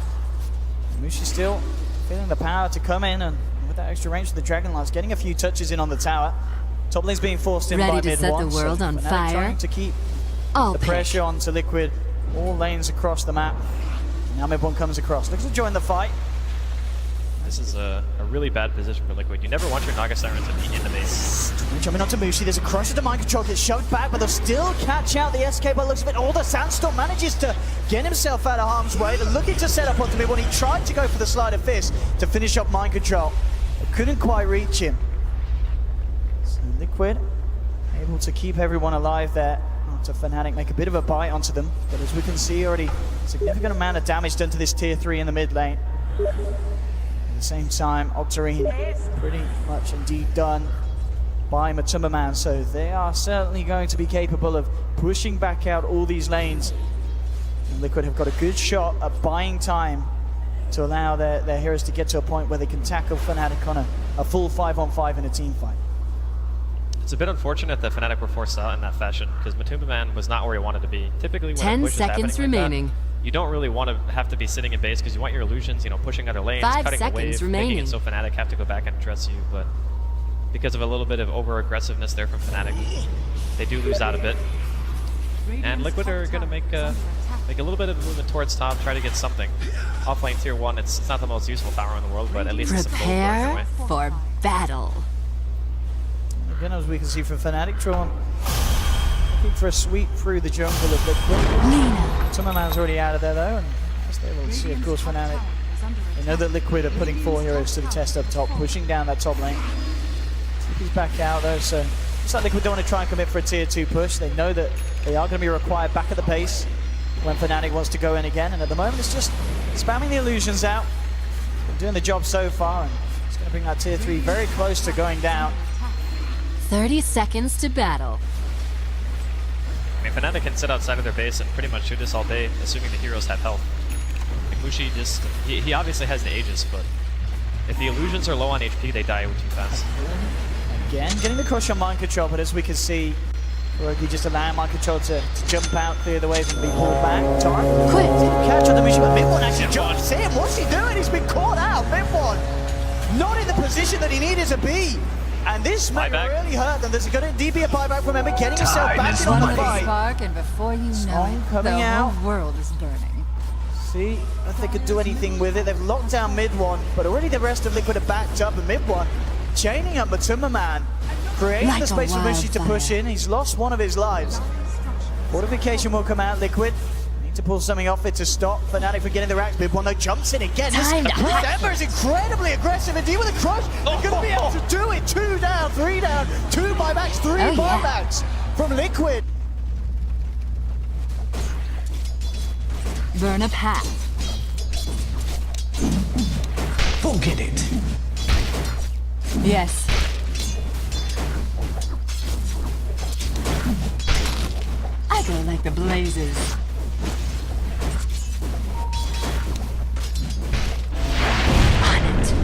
Mushi still feeling the power to come in, and with that extra range for the Dragon Lance, getting a few touches in on the tower. Top lane's being forced in by mid one. Ready to set the world on fire? Trying to keep I'll the pick. pressure onto Liquid. All lanes across the map. Now mid one comes across. Looks to join the fight. This is a really bad position for Liquid. You never want your Naga Siren to be in the base. Jumping onto Mushi, there's a crush to mind control, gets shoved back, but they'll still catch out the SK by the looks of it. All the Sandstorm manages to get himself out of harm's way. They're looking to set up onto mid when he tried to go for the slide of fist to finish up mind control. But couldn't quite reach him. So Liquid able to keep everyone alive there. To Fnatic make a bit of a bite onto them, but as we can see already, significant amount of damage done to this tier 3 in the mid lane. At the same time, Octarine pretty much indeed done by Matuma Man, so they are certainly going to be capable of pushing back out all these lanes. And Liquid have got a good shot at buying time to allow their heroes to get to a point where they can tackle Fnatic on a full 5-on-5 in a team fight. It's a bit unfortunate that Fnatic were forced out in that fashion, because Matuma Man was not where he wanted to be. Typically when 10 a push is seconds happening like remaining. that, you don't really want to have to be sitting in base because you want your illusions, you know, pushing other lanes, 5 cutting the wave, seconds making remaining. it so Fnatic have to go back and address you. But because of a little bit of over-aggressiveness there from Fnatic, they do lose out a bit. And Liquid are going to make a little bit of a movement towards top, try to get something. Offlane tier 1, it's not the most useful tower in the world, but at least it's some gold going their way. Prepare for battle. Again, as we can see from Fnatic, Tron looking for a sweep through the jungle of Liquid. Nina. Matuma Man's already out of there though, and as they will see, of course, Fnatic. They know that Liquid are putting 4 heroes to the test up top, pushing down that top lane. He's back out though, so looks like Liquid don't want to try and commit for a tier 2 push. They know that they are going to be required back at the base when Fnatic wants to go in again, and at the moment it's just spamming the illusions out. They're doing the job so far, and it's going to bring that tier 3 very close to going down. 30 seconds to battle. I mean, Fnatic can sit outside of their base and pretty much do this all day, assuming the heroes have health. Like Mushi just, he obviously has the Aegis, but if the illusions are low on HP, they die too fast. Again, getting the crush on mind control, but as we can see, Kuroki just allowing mind control to jump out, clear the way from being pulled back. Tar, Quick. didn't catch on the Mushi, but Mid-One actually jumps in. What's he doing? He's been caught out. Mid-One not in the position that he needed to be. And this might Buyback. really hurt them. There's going to indeed be a buyback from Emma, getting himself back in on the One fight. spark, and before you know Song it, coming the out. whole world is burning. See if they could do anything with it. They've locked down Mid-One, but already the rest of Liquid are backed up, and Mid-One chaining up Matuma Man, creating Like the space a for Mushi to push wildfire. in. He's lost one of his lives. Fortification will come out, Liquid. Need to pull something off it to stop Fnatic from getting the racks. Mid-One though jumps in again. Time to Broad hack. Ember is incredibly aggressive indeed with a crush. They're going to be able to do it. 2 down, 3 down, 2 buybacks, 3 Oh, yeah. buybacks from Liquid. Burn a path. Forget it. Yes. like the blazes. On it.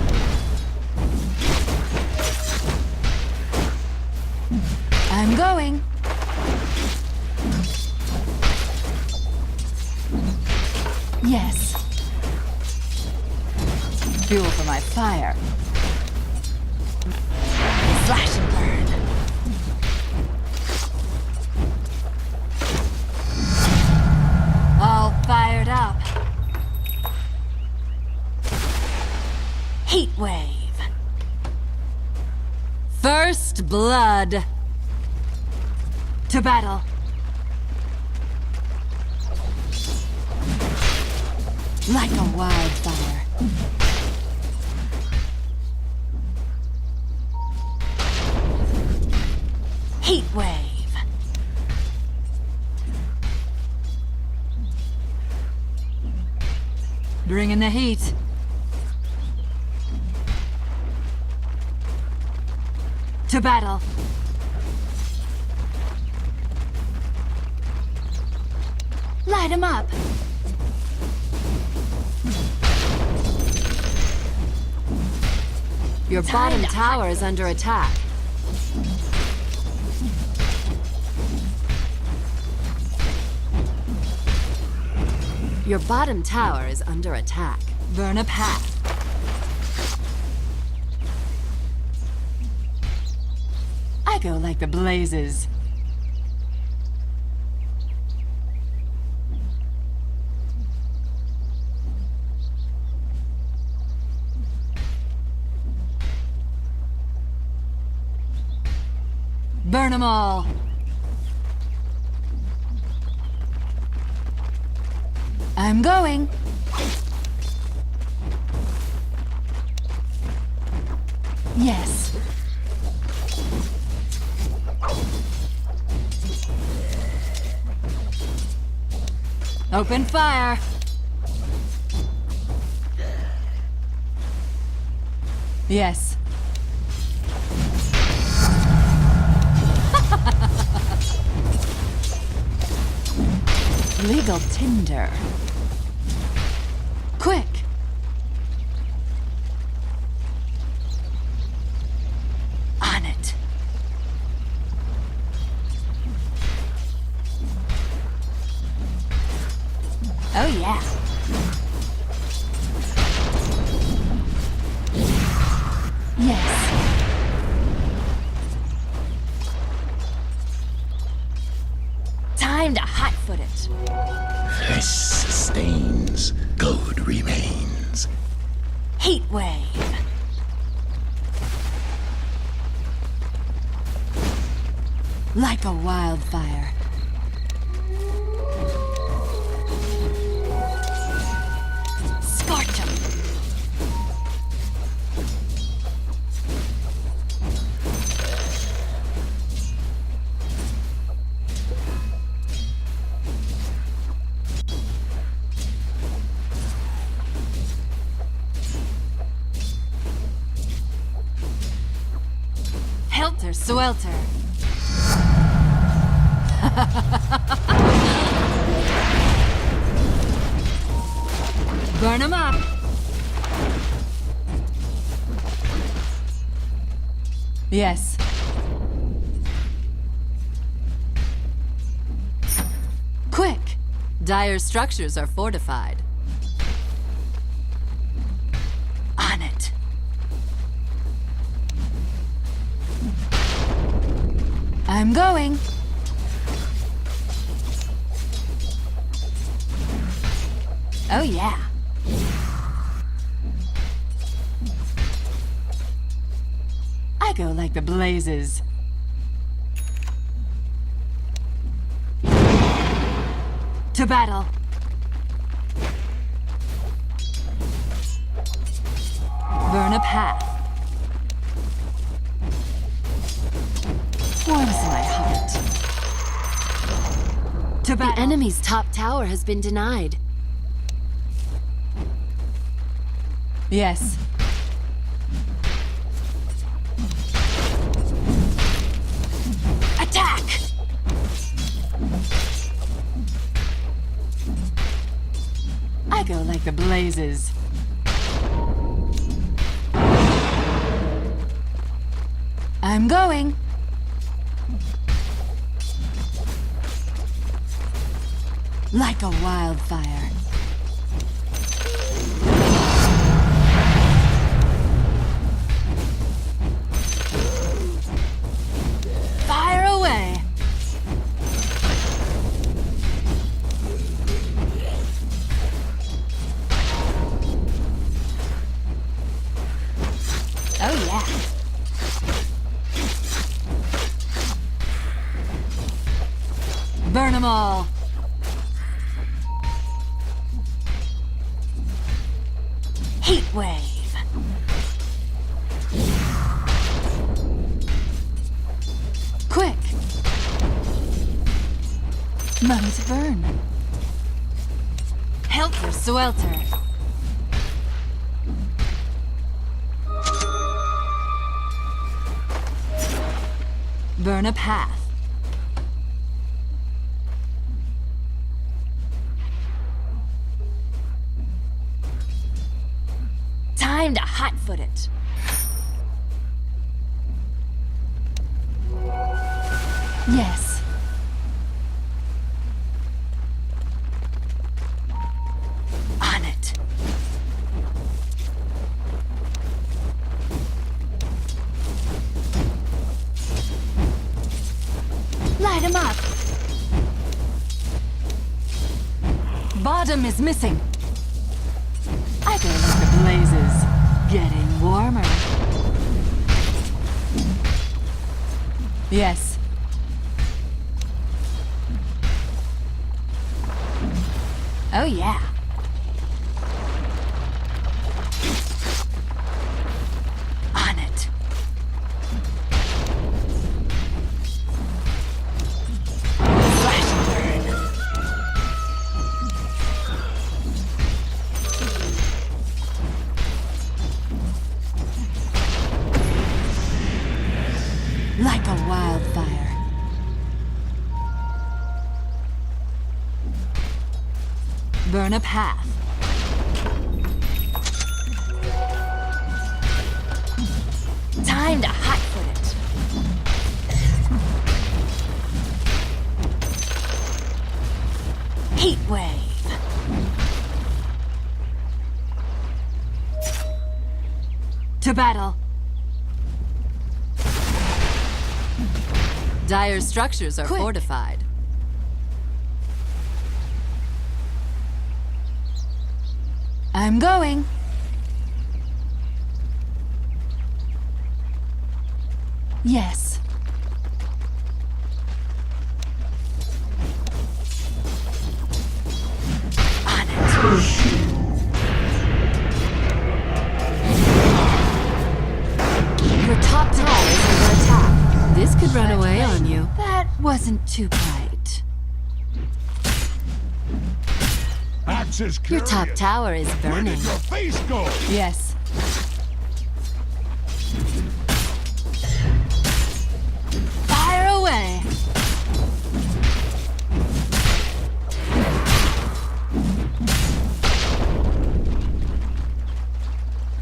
I'm going. Yes. Fuel for my fire. Slash and burn. All fired up. Heat wave. First blood. To battle. Like a wildfire. Heat wave. Bring in the heat. To battle. Light 'em up. Your bottom tower is under attack. Your bottom tower is under attack. Burn a path. I go like the blazes. Burn them all. I'm going. Yes. Open fire. Yes. Legal tinder. Quick. On it. Oh yeah. Yes. Time to hot-foot it. Flesh sustains, gold remains. Heat wave. Like a wildfire. Scorch 'em. Helter swelter. Burn 'em up. Yes. Quick! Dire structures are fortified. On it. I'm going. Oh yeah. I go like the blazes. To battle. Burn a path. Warms my heart. To battle. The enemy's top tower has been denied. Yes. Attack! I go like the blazes. I'm going. Like a wildfire. Fire away. Oh yeah. Burn them all. Heat wave. Quick. Money to burn. Helter Swelter. Burn a path. Time to hotfoot it. Yes. On it. Light him up. Bottom is missing. I go like the blazes. Getting warmer. Yes. Oh yeah. On it. Slash and burn. Like a wildfire. Burn a path. Time to hotfoot it. Heat wave. To battle. Dire structures are fortified. I'm going. Yes. On it. Your top tower is under attack. This could run away on you. That wasn't too bright. Axis Your top curious. tower is Where burning. did your face go? Yes. Fire away.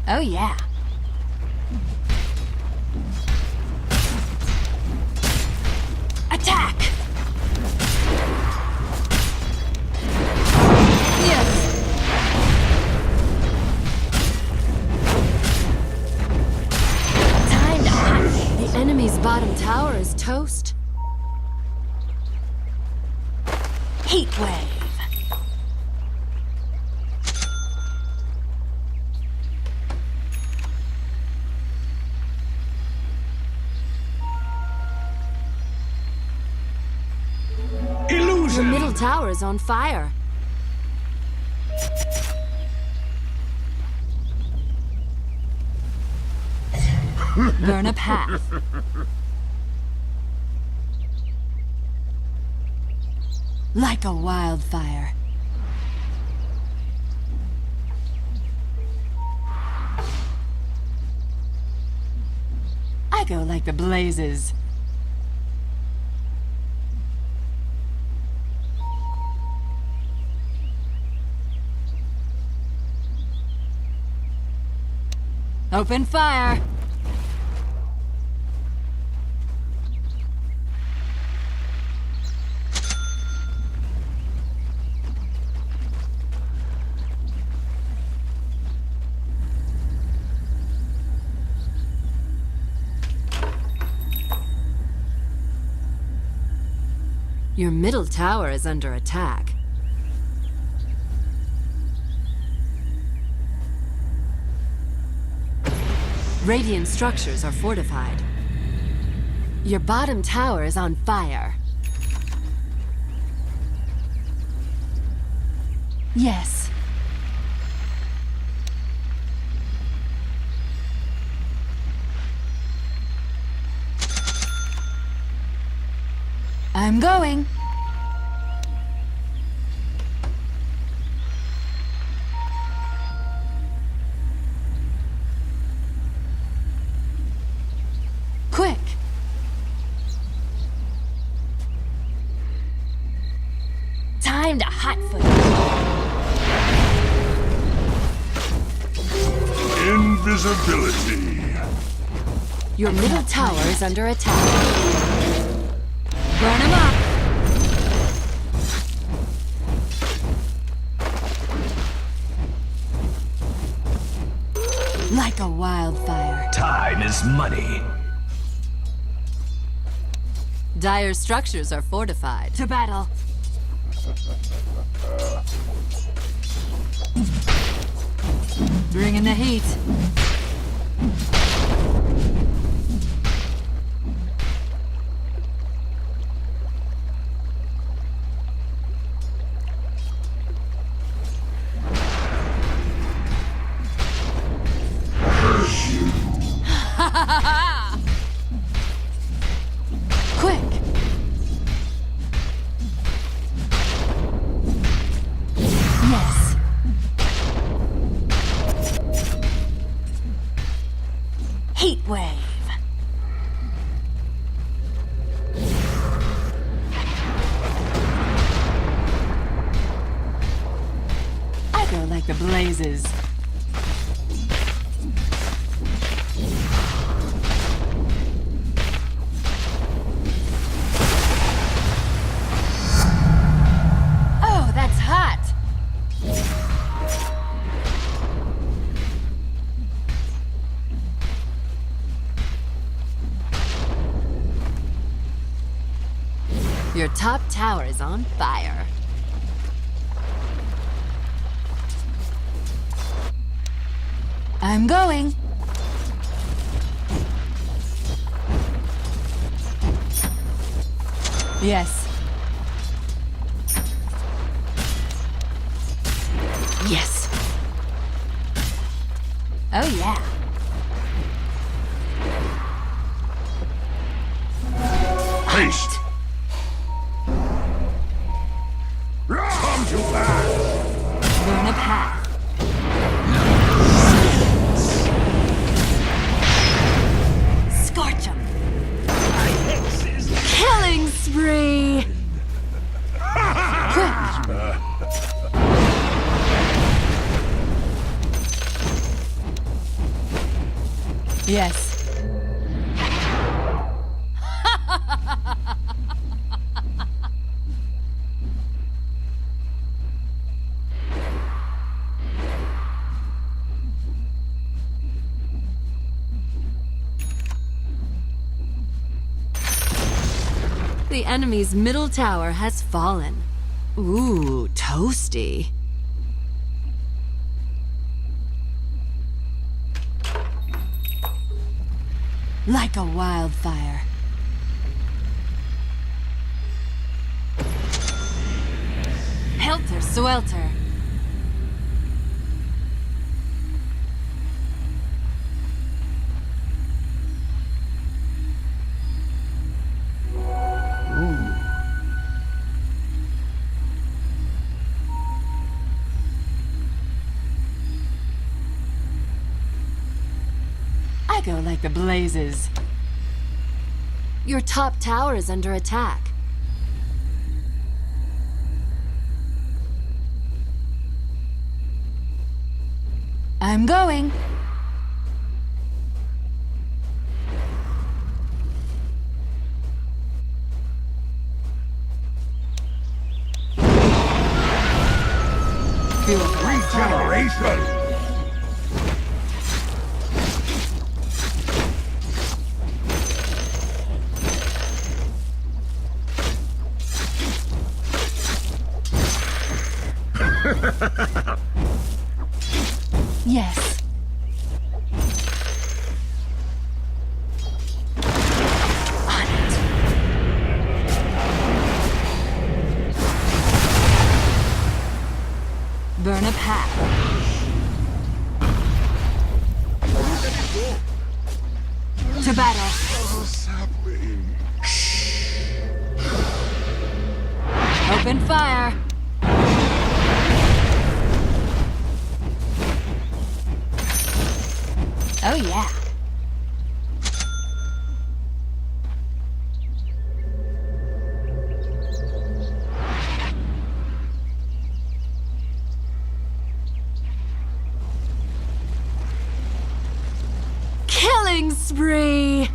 Oh yeah. Attack. Yes. Time to hunt. The enemy's bottom tower is toast. Heat wave. Your middle tower is on fire. Burn a path. Like a wildfire. I go like the blazes. Open fire! Your middle tower is under attack. Radiant structures are fortified. Your bottom tower is on fire. Yes. I'm going. Quick. Time to hotfoot. Invisibility. Your middle tower is under attack. Burn him up. Like a wildfire. Time is money. Dire structures are fortified. To battle. Bring in the heat. Quick! Yes. Heat wave. I go like the blazes. Oh, that's hot. Your top tower is on fire. I'm going. Yes. Yes. Oh, yeah. Haste. Come to pass. Burn a path. Scorch 'em. Killing spree. Quick. Yes. The enemy's middle tower has fallen. Ooh, toasty. Like a wildfire. Helter swelter. I go like the blazes. Your top tower is under attack. I'm going. Regeneration! Yes. On it. Burn a path. To battle. Sapling. Open fire. Oh yeah. Killing spree.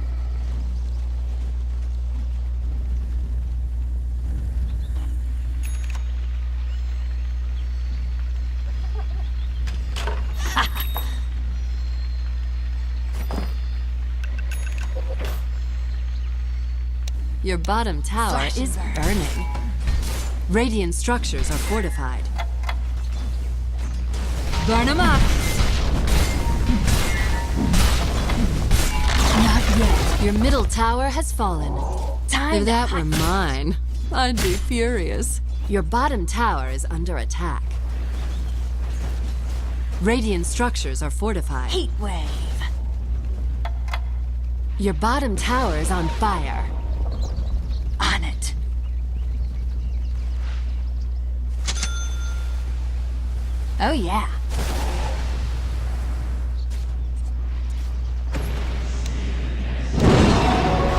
Your bottom tower is burning. Radiant structures are fortified. Burn them up! Not yet. Your middle tower has fallen. If that were mine, I'd be furious. Your bottom tower is under attack. Radiant structures are fortified. Heat wave. Your bottom tower is on fire. On it. Oh yeah.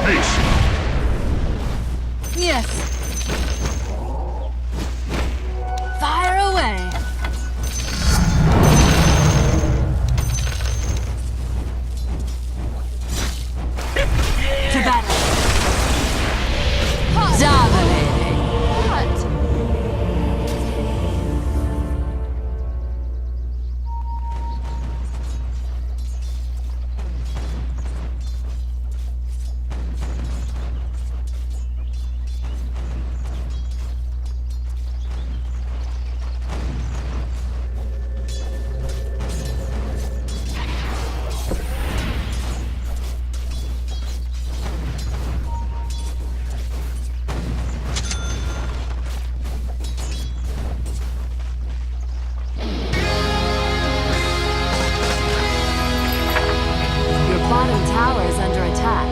Haste! Yes. Fire away. To battle. Dominating. What? Bottom tower is under attack.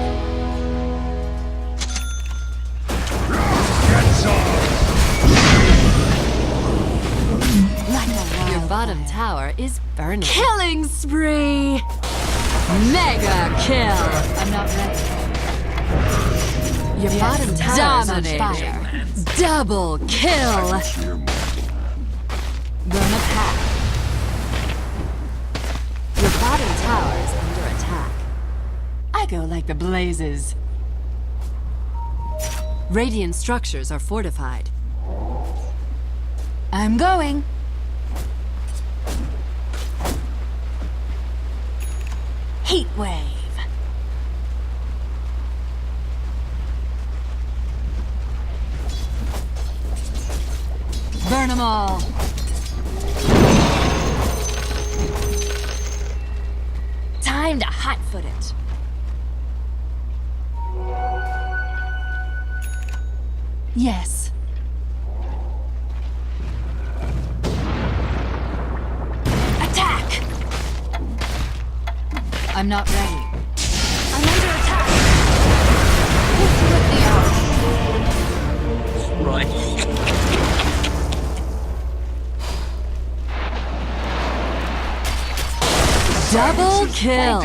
Get some! Your bottom tower is burning. Killing spree! Mega kill! I'm not ready. Your bottom tower is on fire. Double kill! Burn a path. Your bottom tower is under attack. I go like the blazes. Radiant structures are fortified. I'm going. Heat wave. Burn them all. Time to hot-foot it. Yes. Attack! I'm not ready. I'm under attack! With the arrow. Right. Double kill!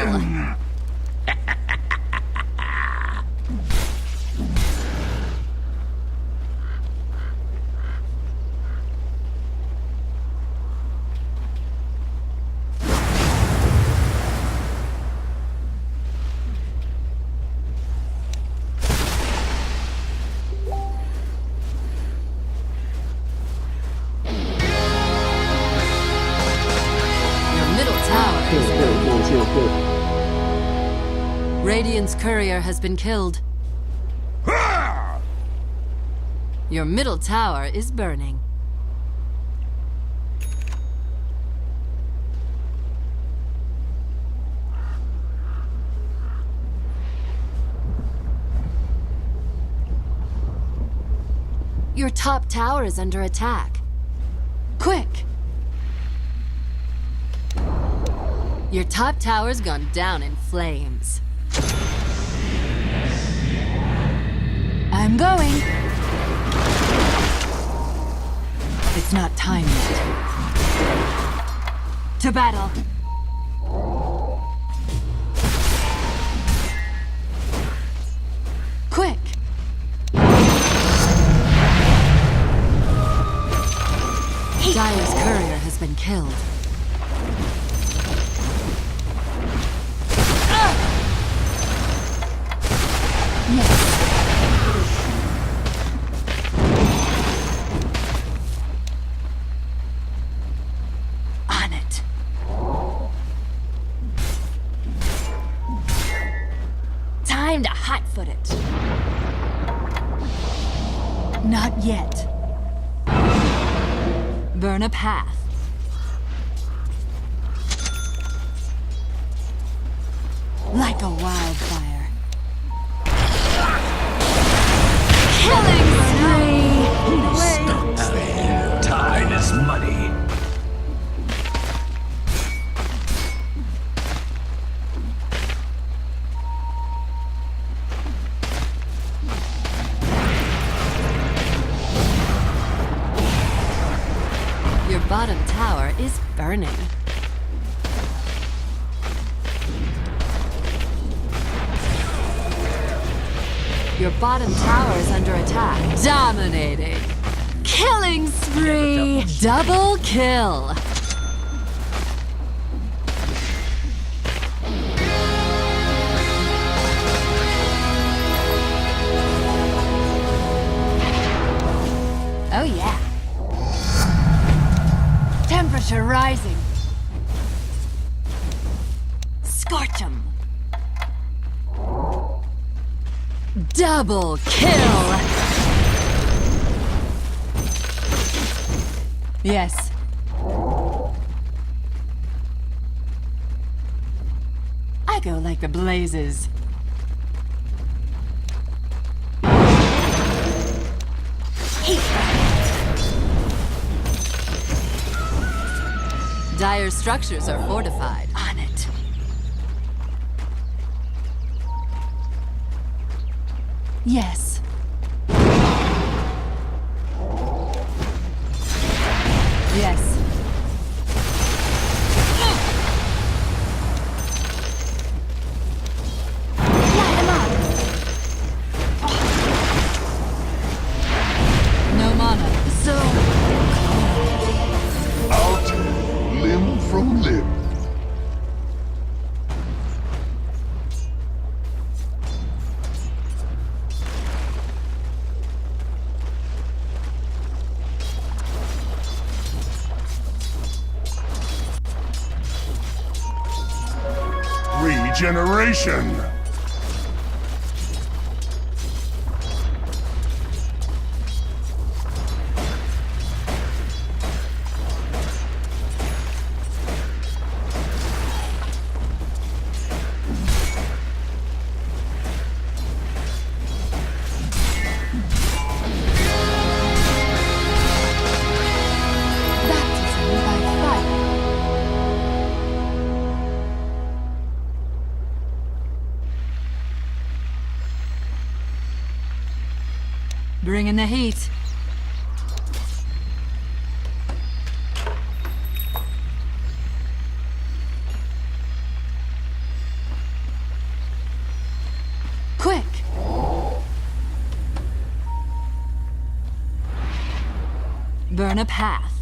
Radiant's courier has been killed. Your middle tower is burning. Your top tower is under attack. Quick! Your top tower's gone down in flames. I'm going. It's not time yet. To battle. Quick! Dire's courier has been killed. On it. Time to hotfoot it. Not yet. Burn a path. Like a wildfire. Killing spree! Stops there. Time is money. Your bottom tower is burning. Your bottom tower is under attack. Dominating. Killing spree! Double kill. Oh yeah. Temperature rising. Scorch 'em. Double kill! Yes. I go like the blazes. Dire's structures are fortified. On it. Yes. Yes. Light 'em up. No mana. So Out limb from limb. Regeneration! baptism by fire. Bring in the heat. Quick! Burn a path.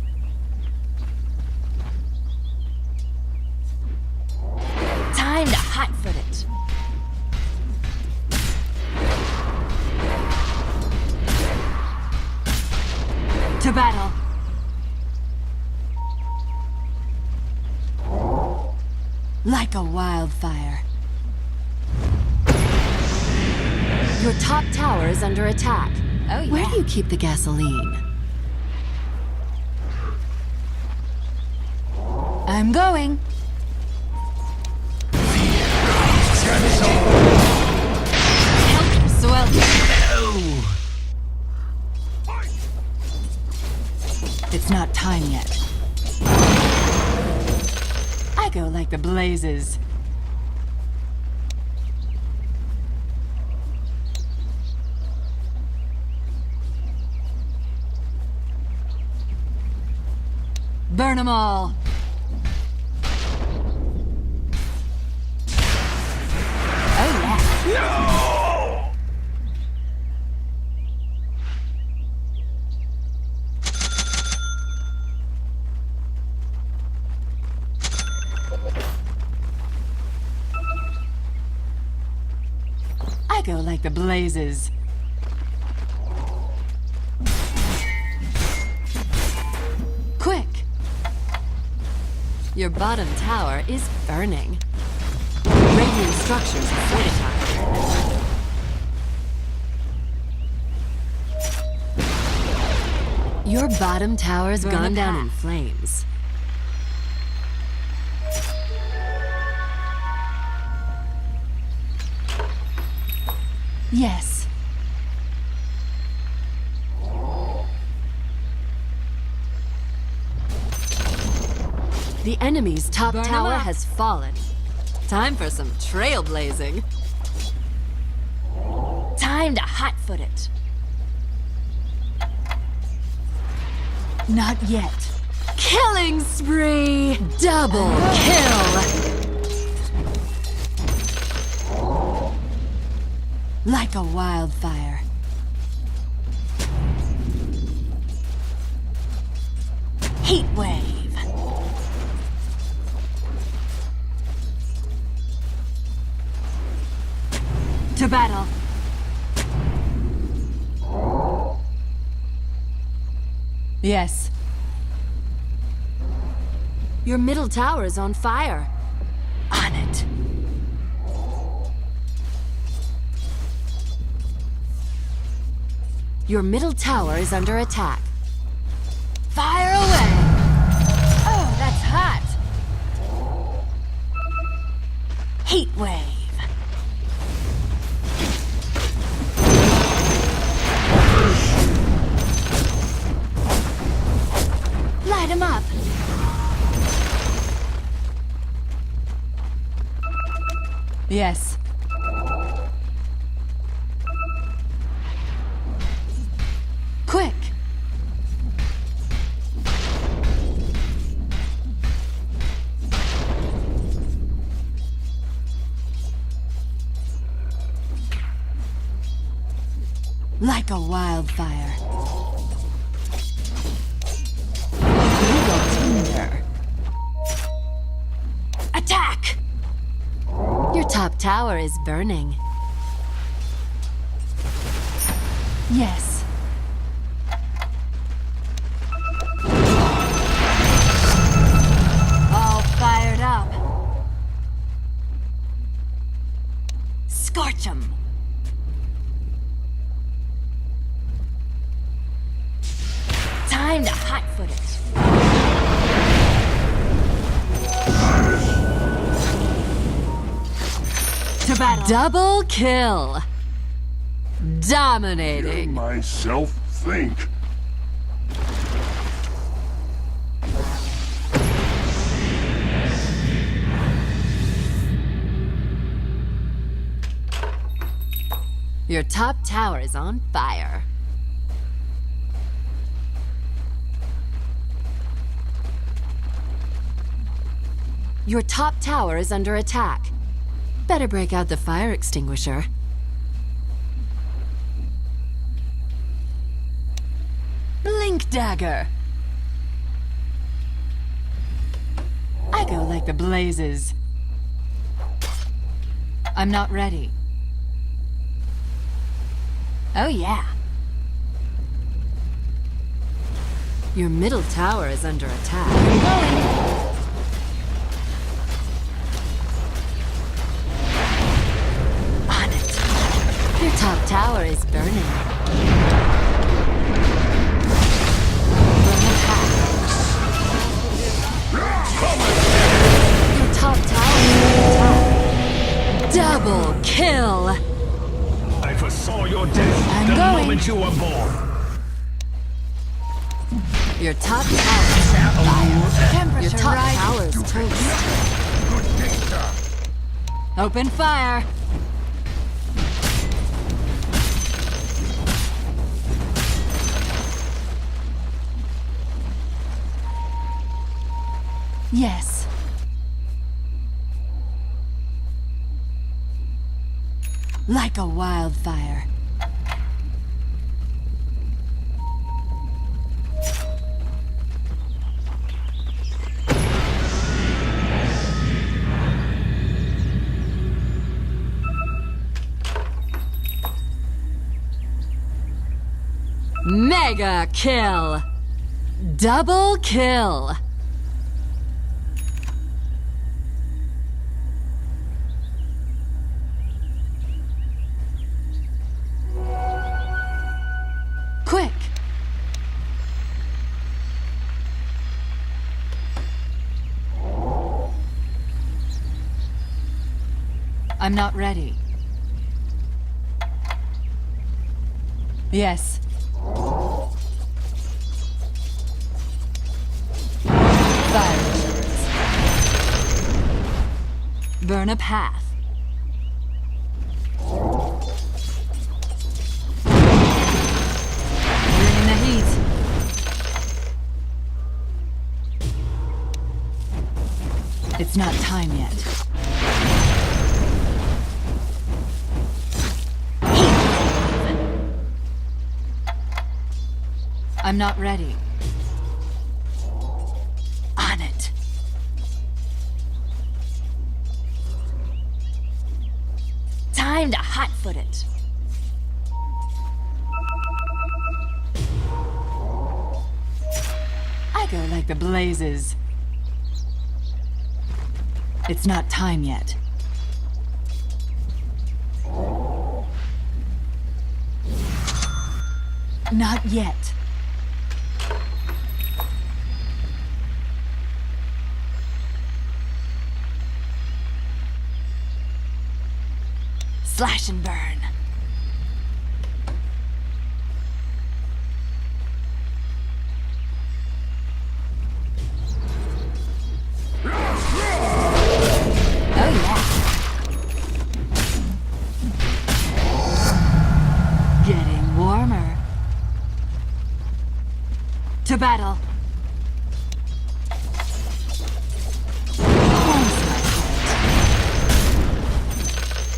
Time to hotfoot it. To battle. Like a wildfire. Your top tower is under attack. Oh, yeah. Where do you keep the gasoline? I'm going. Help swelter. It's not time yet. I go like the blazes. Burn them all. Oh yeah. I go like the blazes. Quick! Your bottom tower is burning. Radiant structures are fortified. Your bottom tower's Burn gone the down path. in flames. Yes. The enemy's top Burn 'em tower up. has fallen. Time for some trailblazing. Time to hotfoot it. Not yet. Killing spree! Double kill! Like a wildfire. Heat wave. To battle. Yes. Your middle tower is on fire. On it. Your middle tower is under attack. Fire away! Oh, that's hot! Heat wave. Light 'em up. Yes. Quick! Like a wildfire. Legal tinder. Attack! Your top tower is burning. Yes. All fired up. Scorch 'em. Time to hotfoot it. To battle. Double kill! Hear Dominating! myself think. Your top tower is on fire. Your top tower is under attack. Better break out the fire extinguisher. Blink dagger. I go like the blazes. I'm not ready. Oh yeah. Your middle tower is under attack. On it. Your top tower is burning. Burn a path. Your top tower is under attack. Double kill! I foresaw your death I'm the going. moment you were born. Your top tower is on fire. Your top tower is toast. Open fire! Yes. Like a wildfire. Mega kill! Double kill! Quick! I'm not ready. Yes. Fire insurance. Burn a path. Bring in the heat. It's not time yet. I'm not ready. On it. Time to hotfoot it. I go like the blazes. It's not time yet. Not yet. Slash and burn. Oh yeah. Getting warmer. To battle.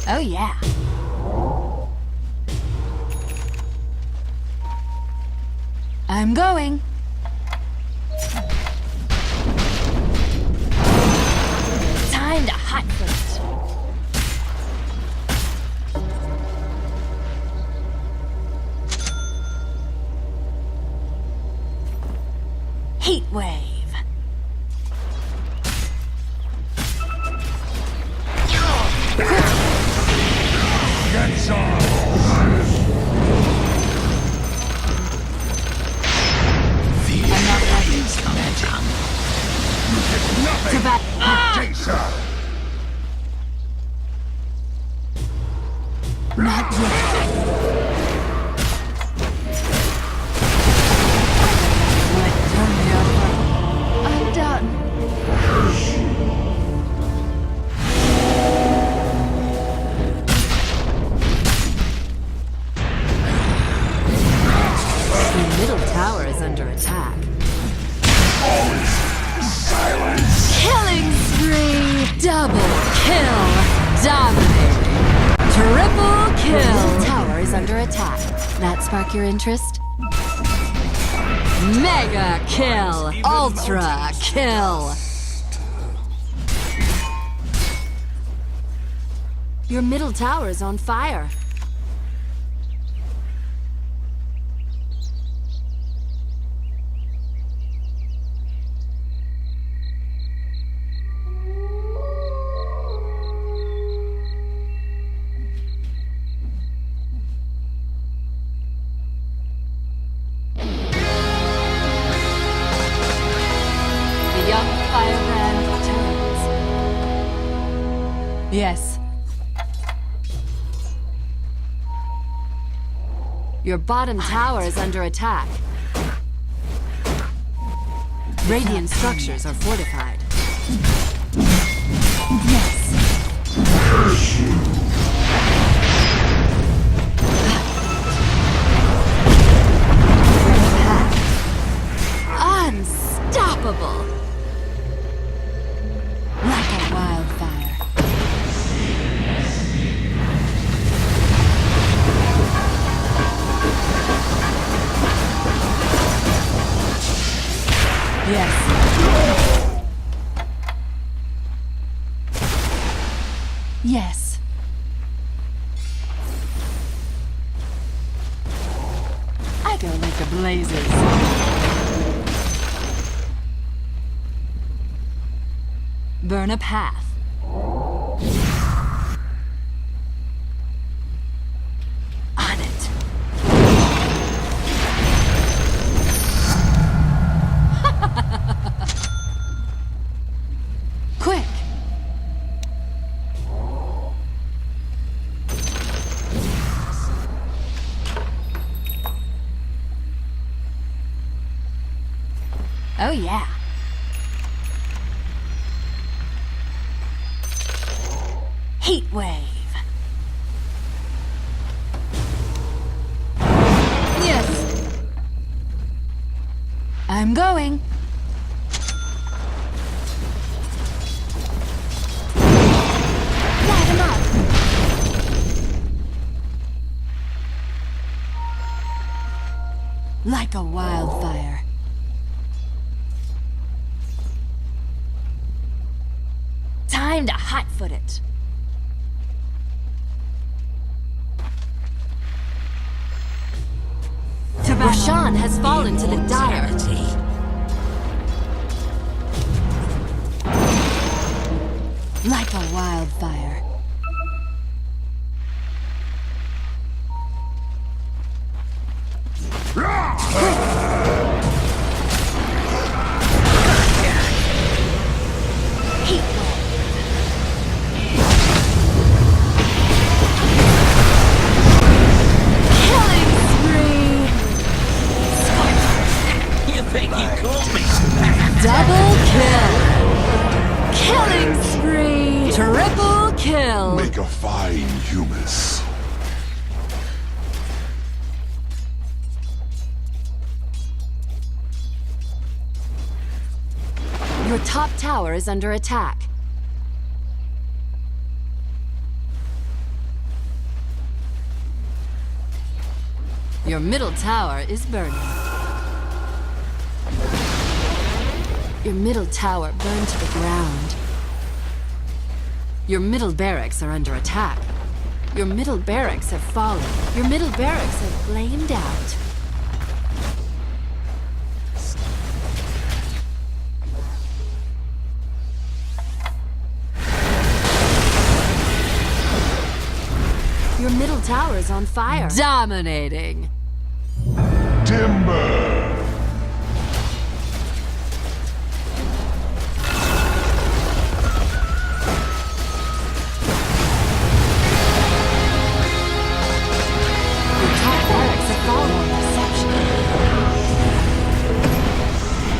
Oh yeah. I'm going. Time to hotfoot it. Heat wave. Get some! I'm not ready. To bat. Jason! Not yet. Turn me over. I'm done. Your middle tower is under attack. Silence! Killing spree! Double kill! Dominating! Triple kill! Your middle tower is under attack. That spark your interest? Mega kill! Ultra kill! Your middle tower is on fire. Yes. Your bottom tower is under attack. Radiant structures are fortified. Unstoppable! Like a wildfire. Yes. Yes. I go like the blazes. Burn a path. On it. Quick. Oh yeah. Heat wave. Yes. I'm going. Light 'em up. Like a wildfire. Time to hotfoot it. Roshan has fallen to the dire. Like a wildfire. Heat wave. Killing spree. You think you caught me? Double kill. Killing spree. Triple kill. Make a fine humus. Your top tower is under attack. Your middle tower is burning. Your middle tower burned to the ground. Your middle barracks are under attack. Your middle barracks have fallen. Your middle barracks have flamed out. Your middle tower is on fire. Dominating. Timber! Your top barracks have fallen. Reception.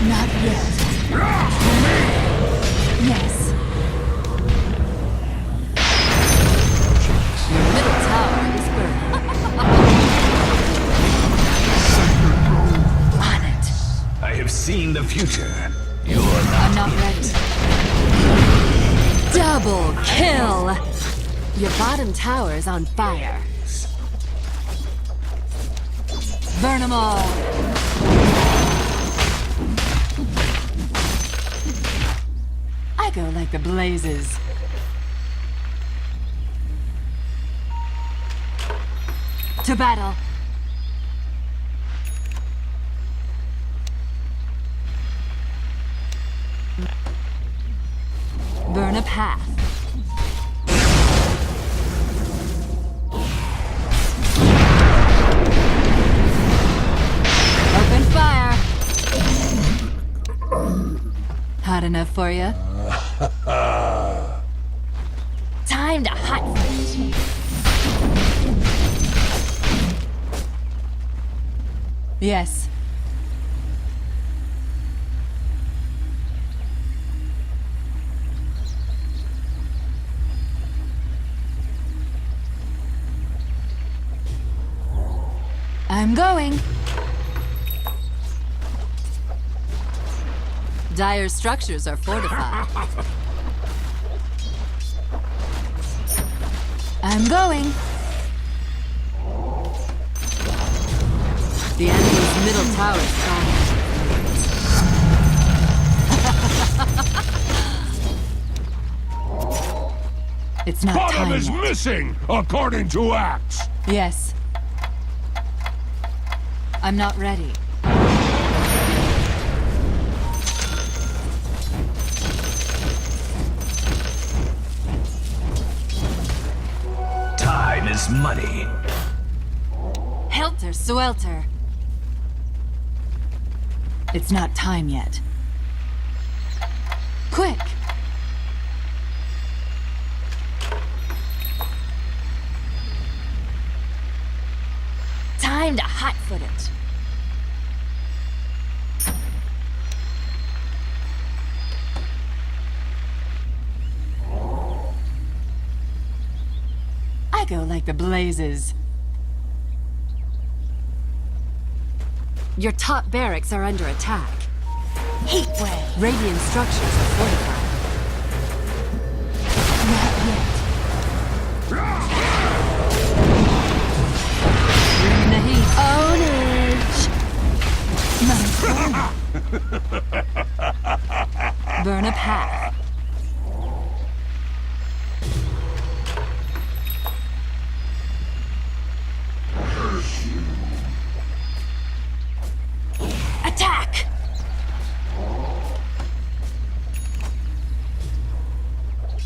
Not yet. Yes. Your middle tower is burning. On it. I have seen the future. I'm not ready. Double kill! Your bottom tower is on fire. Burn them all. I go like the blazes. To battle. Burn a path. Open fire. Hot enough for you? Time Yes. I'm going. Dire structures are fortified. I'm going. The enemy's middle tower is falling. It's not Bottom time is yet. missing, according to Acts. Yes. I'm not ready. Time is money. Helter Swelter. It's not time yet. Quick! Time to hotfoot it. I go like the blazes. Your top barracks are under attack. Heat wave. Radiant structures are fortified. Not yet. Bring the heat. Ownage. Burn a path. Attack!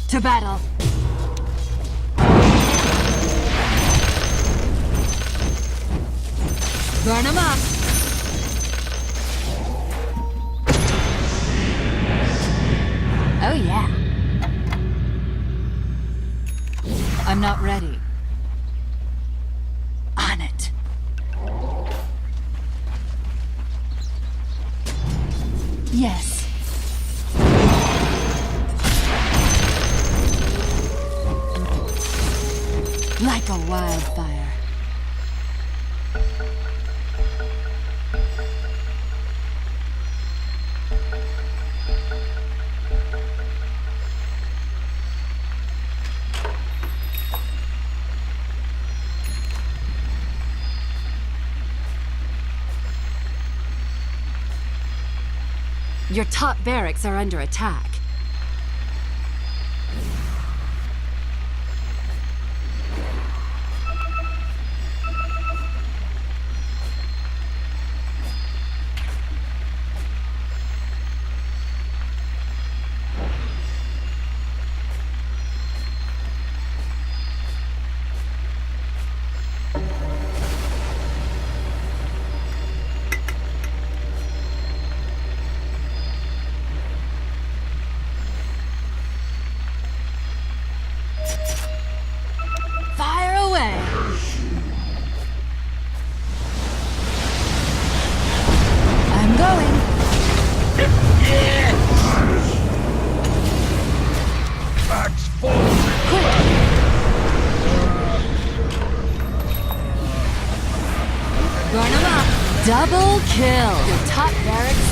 To battle. Burn them up. Oh yeah. I'm not ready. On it. Yes. Like a wildfire. Your top barracks are under attack. Fire away! I'm going. Acts forward. Burn 'em up. Double kill. Your top barracks.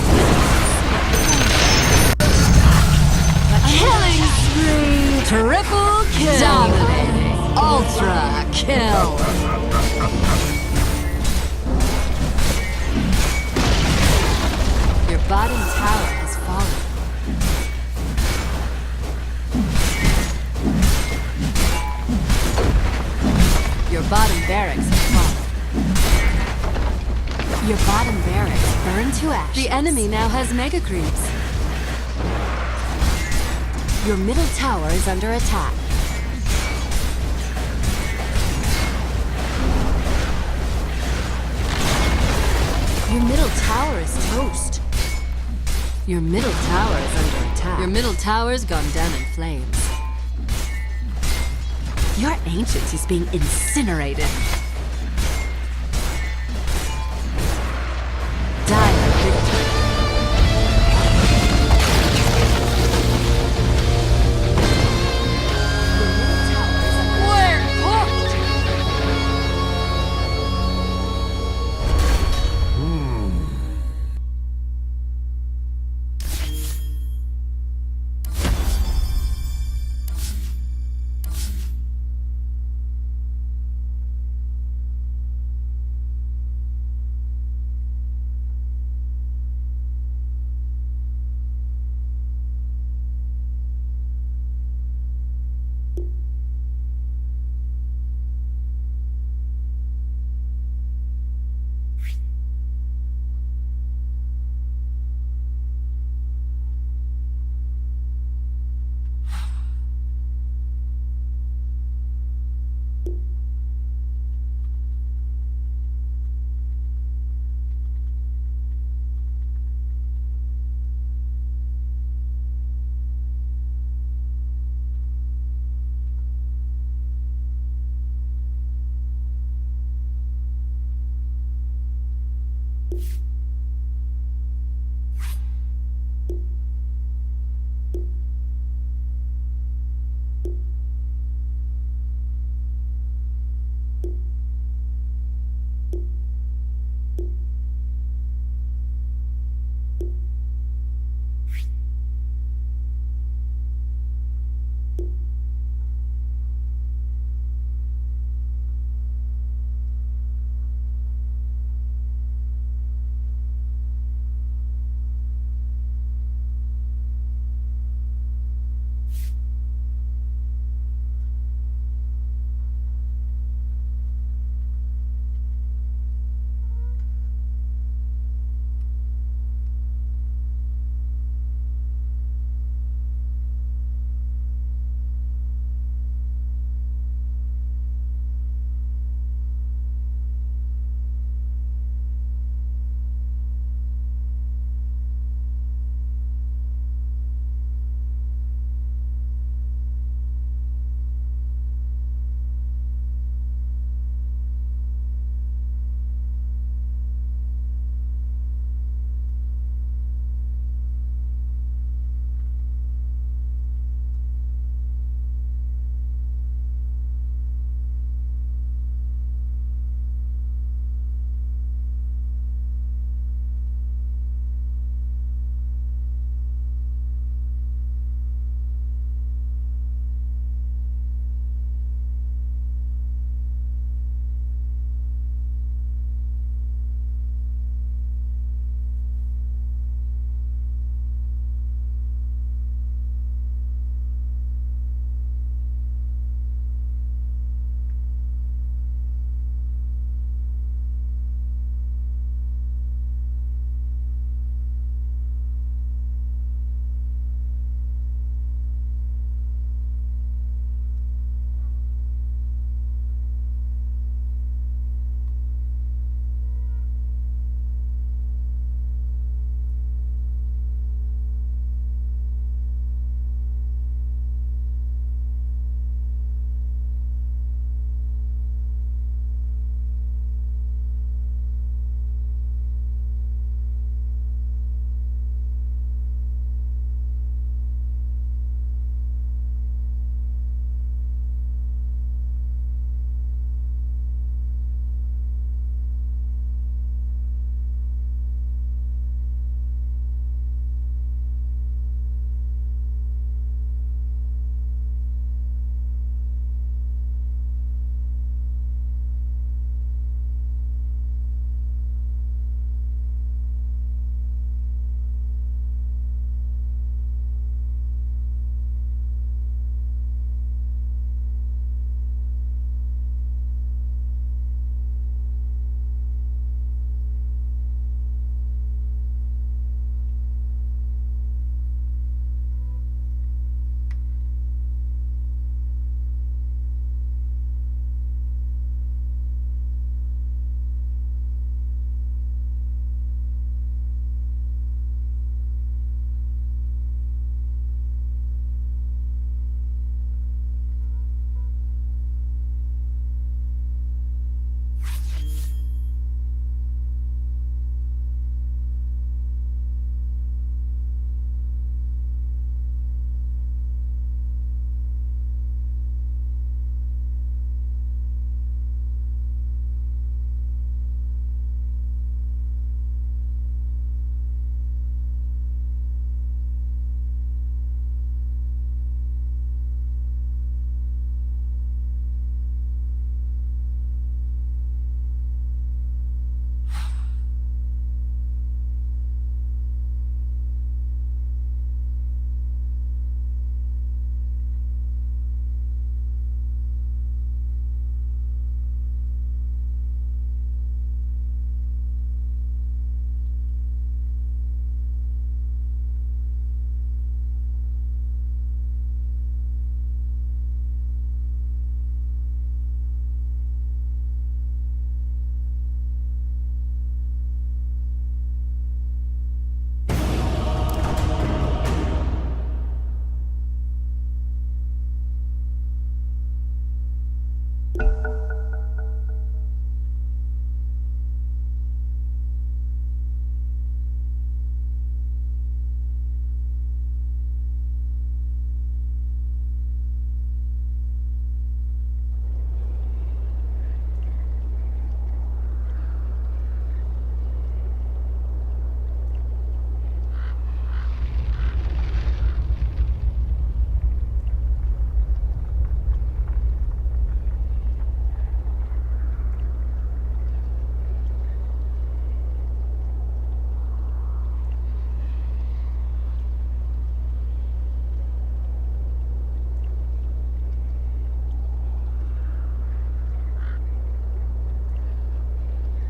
Killing spree. Triple kill. Dominating. Ultra kill. Your bottom tower has fallen. Your bottom barracks have fallen. Your bottom barracks burn to ash. The enemy now has mega creeps. Your middle tower is under attack. Your middle tower is toast. Your middle tower is under attack. Your middle tower's gone down in flames. Your ancient is being incinerated.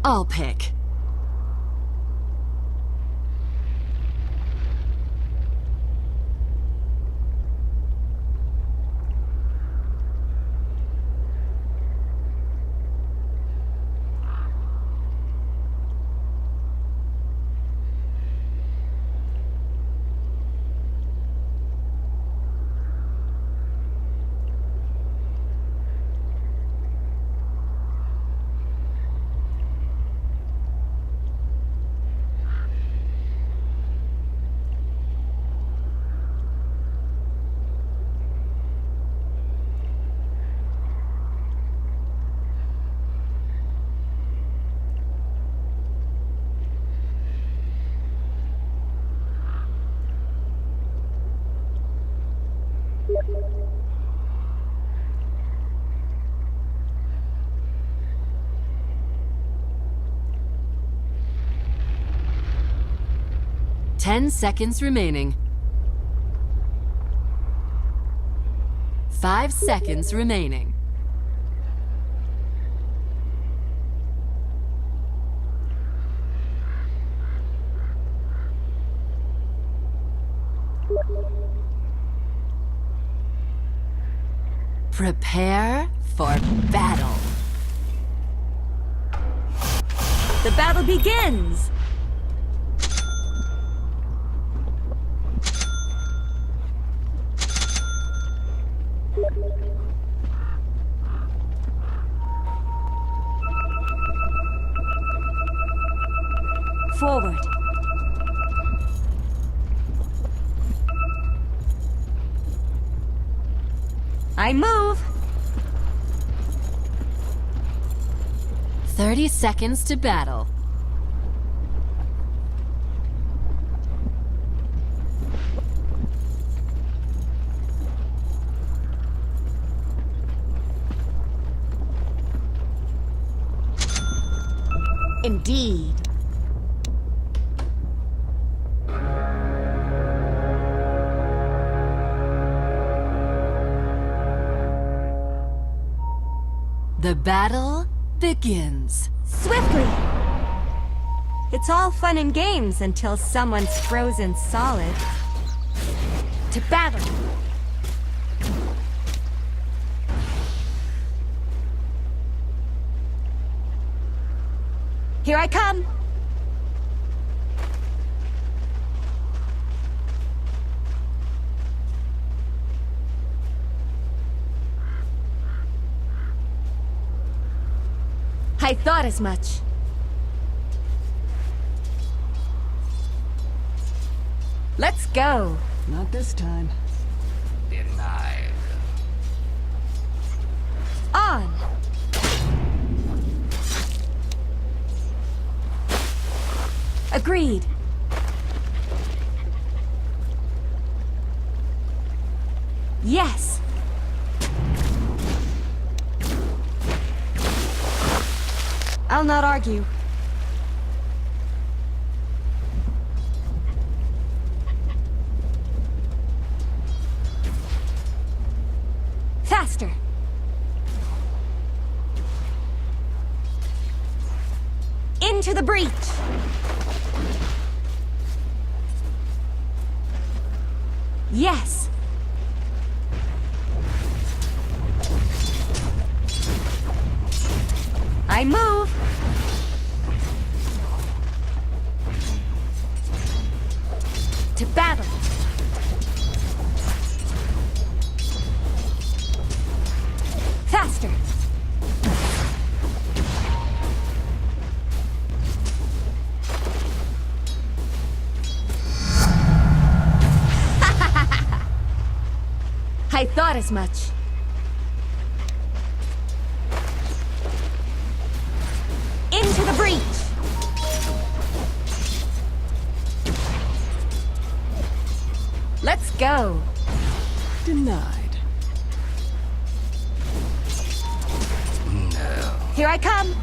I'll pick. Ten seconds remaining. 5 seconds remaining. Prepare for battle. The battle begins! Forward. I move. 30 seconds to battle. Indeed. The battle begins. Swiftly! It's all fun and games until someone's frozen solid. To battle! Here I come! I thought as much. Let's go. Not this time. Denied. On. Agreed. Yes. I'll not argue. Faster. Into the breach. Yes. I move. To battle. Faster. I thought as much. Into the breach. Let's go. Denied. No. Here I come.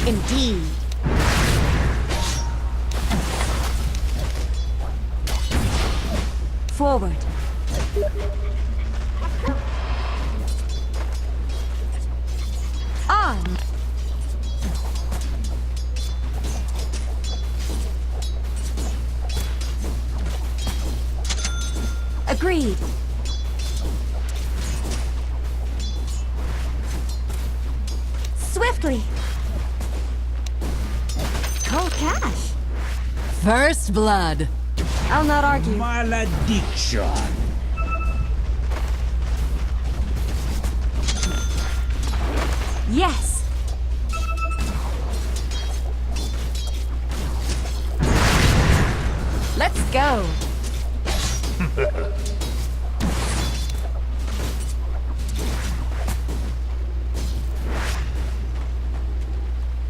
Indeed. Forward. On! Agreed. Swiftly. Cold cash. First blood. I'll not argue. Malediction. Yes. Let's go.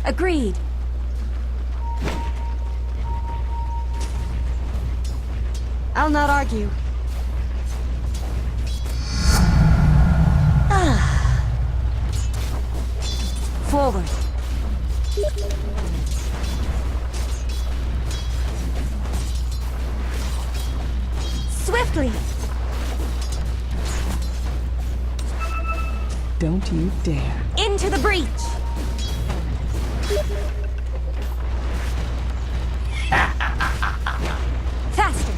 Agreed. I'll not argue. Forward. Swiftly. Don't you dare. Into the breach. Faster.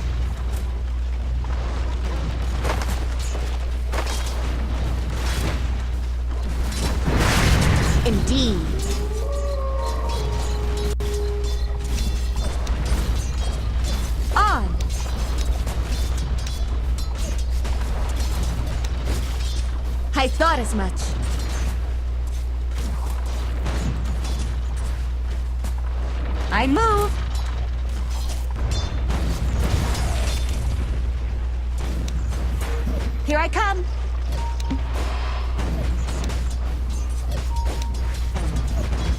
Indeed. On. I thought as much. I move. Here I come.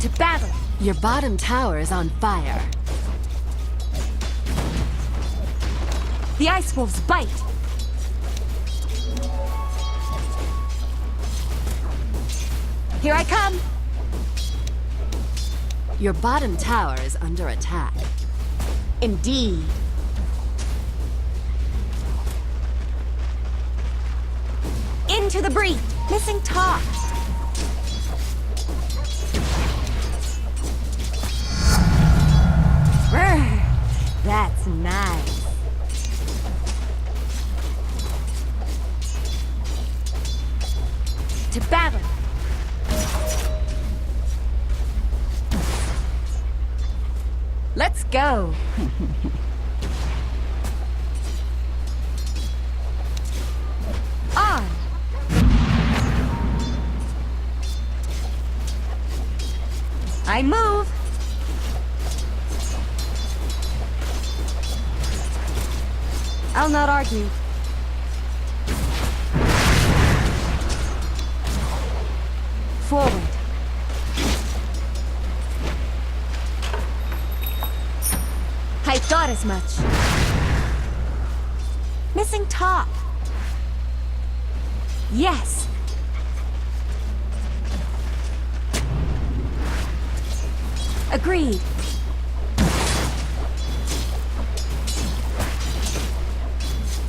To battle. Your bottom tower is on fire. The ice wolves bite. Here I come. Your bottom tower is under attack. Indeed. Into the breach. Missing top. Brr, that's nice. To battle. Let's go. On. I move. I'll not argue. Forward. I thought as much. Missing top. Yes. Agreed.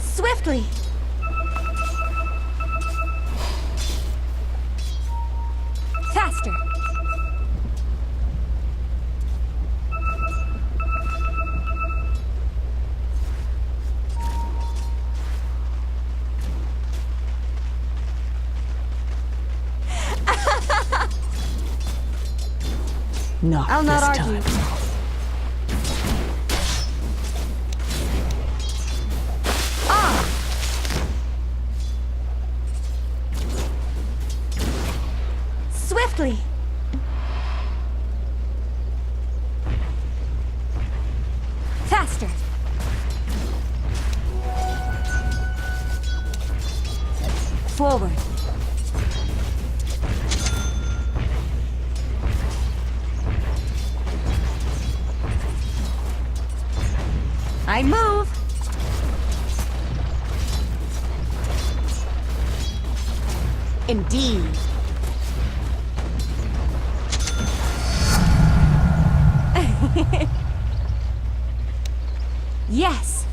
Swiftly. Faster. Not I'll not this argue. time. On. Swiftly. Faster. Forward. I move. Indeed. Yes.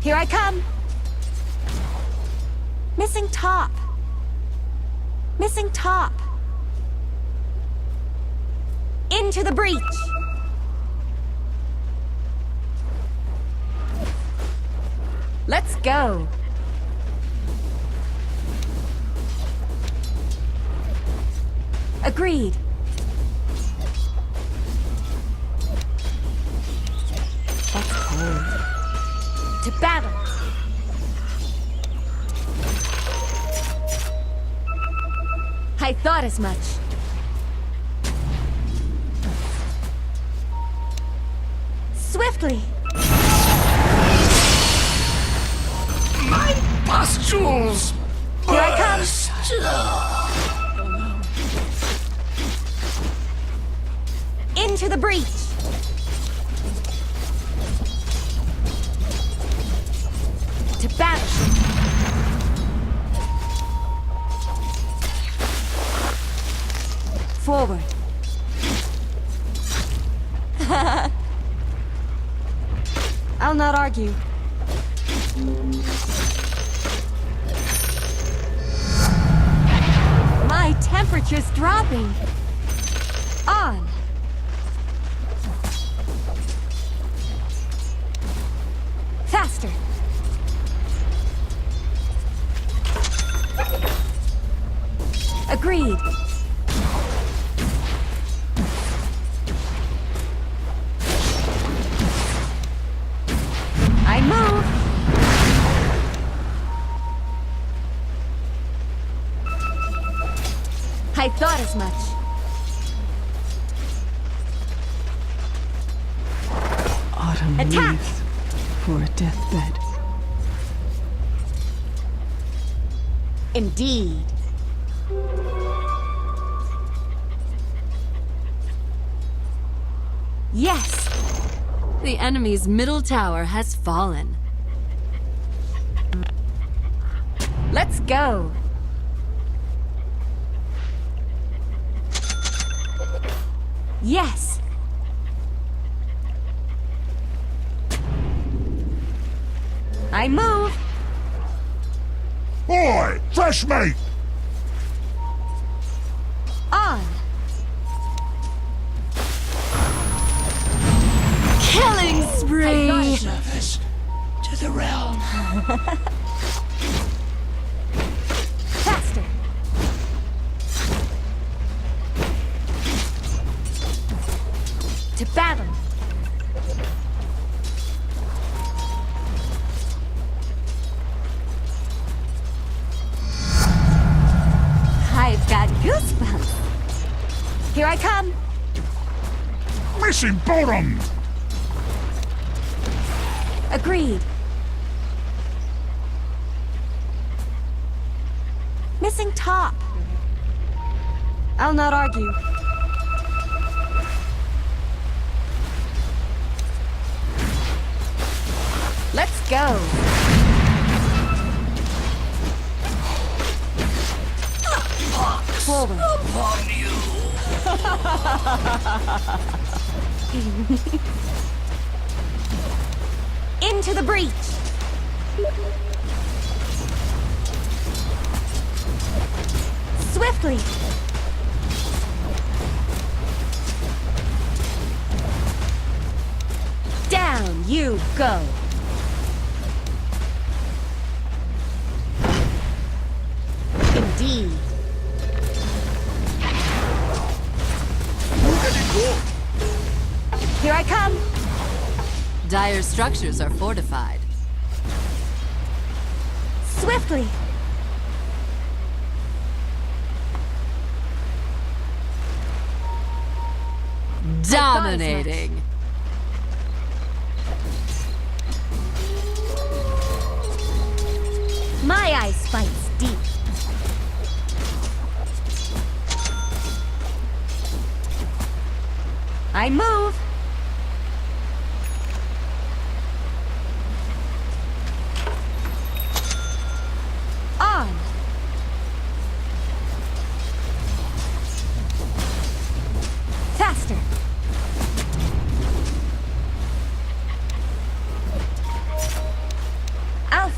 Here I come. Missing top. Missing top. Into the breach. Let's go. Agreed. That's cold. To battle. I thought as much. Swiftly. My pustules! Here I come. Into the breach. To battle. Forward. I'll not argue. My temperature's dropping. On. Faster. Agreed. I move. I thought as much. Autumn Attack! leaves for a deathbed. Indeed. Yes. The enemy's middle tower has fallen. Let's go. Yes. I move. Boy, fresh mate! On. Killing spree! Service to the realm. Faster. To battle. I've got goosebumps. Here I come. Missing bottom! Agreed. Missing top. I'll not argue. Let's go. Forward. Upon you! Into the breach. Swiftly. Down you go. Indeed. Here I come. Dire structures are fortified. Swiftly. Dominating. My eye spikes deep. I move. On. Faster.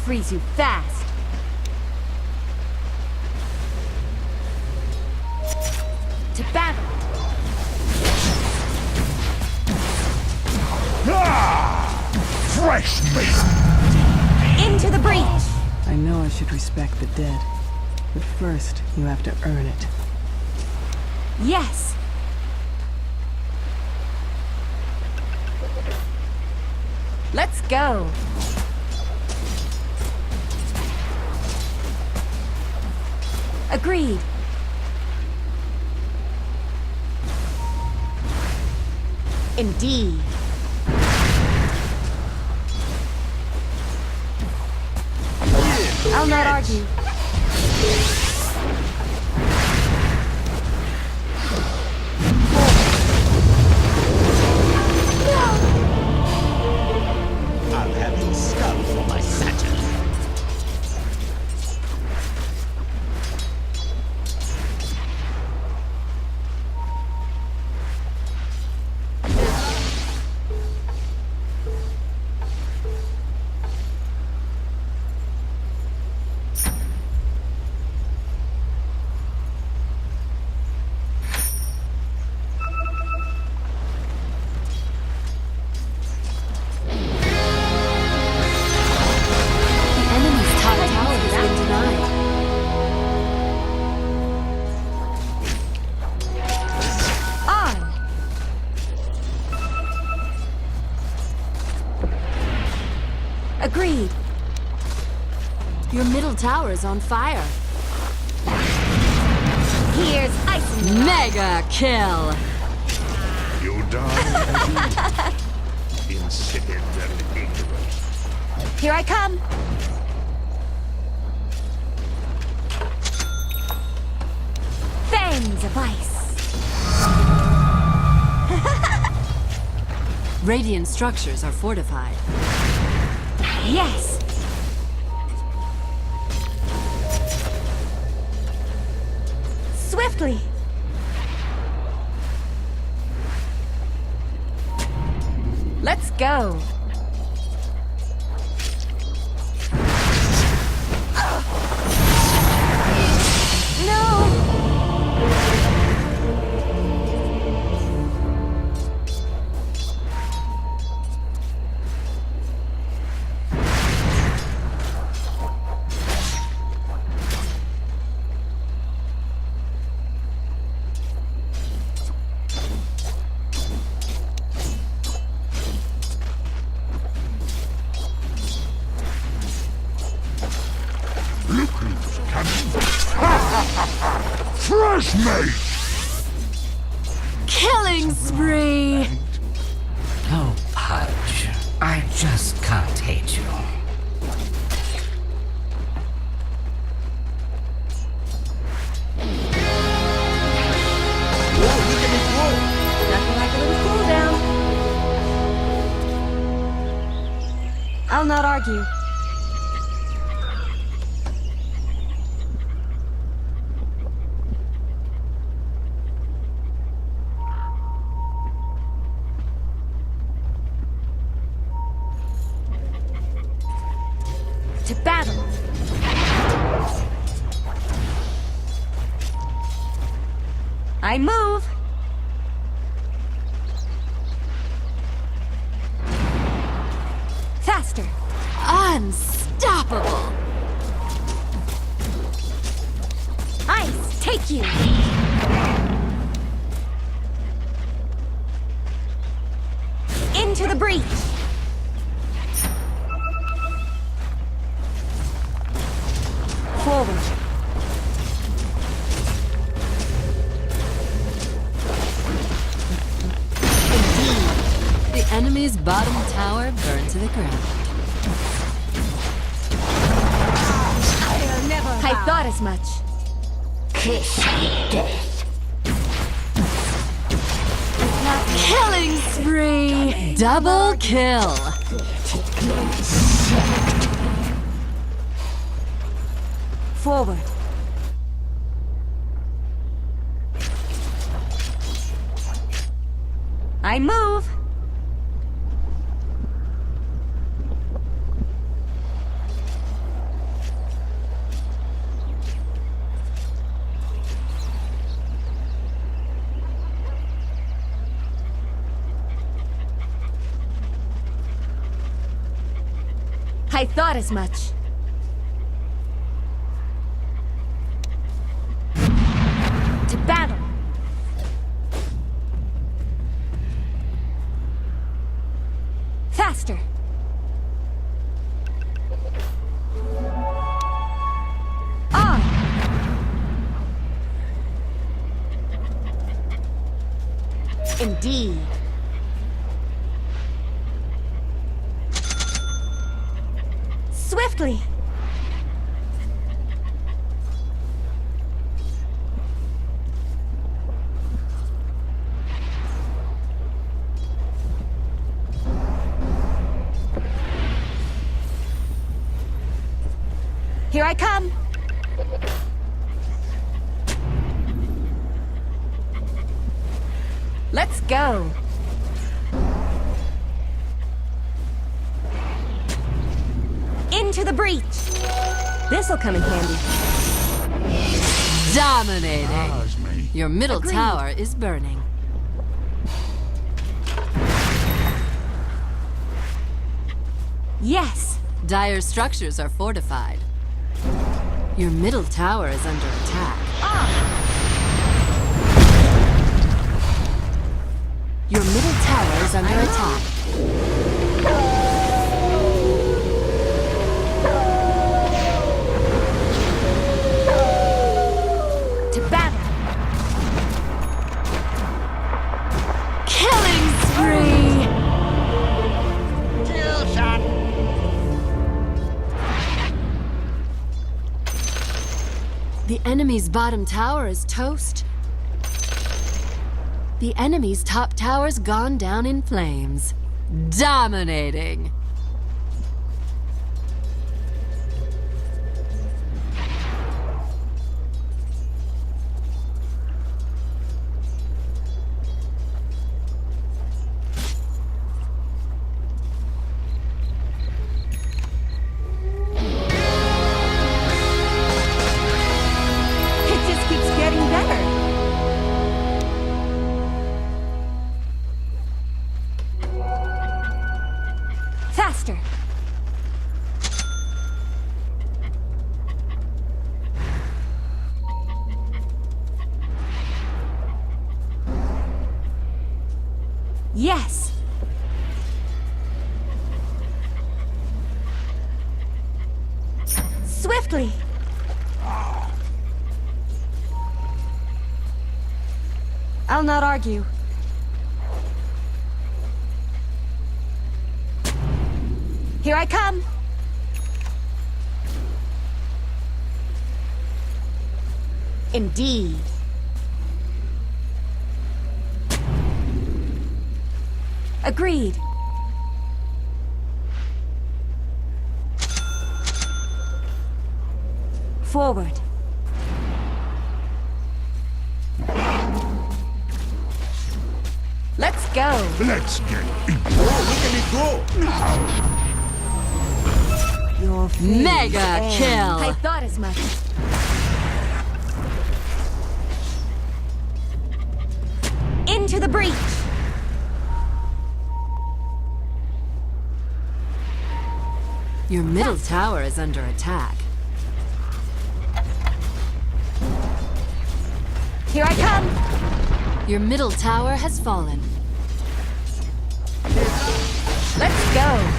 freeze you fast. To battle. Fresh meat! Into the breach. I know I should respect the dead, but first you have to earn it. Yes. Let's go. Agreed. Indeed. I'll not argue. I'll have your skull for my satchel. The enemy's top tower has been denied. On. Agreed. Your middle tower is on fire. Here's icing. Mega kill! You die as you insipid and ignorant. Here I come. Fangs of ice. Radiant structures are fortified. Yes. Swiftly. Let's go. No. Look who's coming! Fresh meat! Killing spree! Oh, Pudge. I just can't hate you. Nothing like a little cool down. I'll not argue. To battle. I move. Faster. Unstoppable! Ice, take you. Into the breach. Forward. The enemy's bottom tower burned to the ground. I thought as much. Killing spree! Double kill! Forward. I move. I thought as much. To battle! Faster! On! Indeed. Swiftly! Here I come! Let's go! Into the breach! This'll come in handy. Dominating. Cosme. Your middle Agreed. tower is burning. Yes! Dire structures are fortified. Your middle tower is under attack. Your middle tower is under attack. To battle! Killing spree! Kill shot. The enemy's bottom tower is toast. The enemy's top tower's gone down in flames. Dominating. It just keeps getting better. Faster! Yes! Swiftly! I'll not argue. Here I come! Indeed. Agreed. Forward. Let's go. Let's get into it. Look at me go. Your Mega I kill! thought as much. Into the breach. Your middle tower is under attack. Here I come. Your middle tower has fallen. Let's go.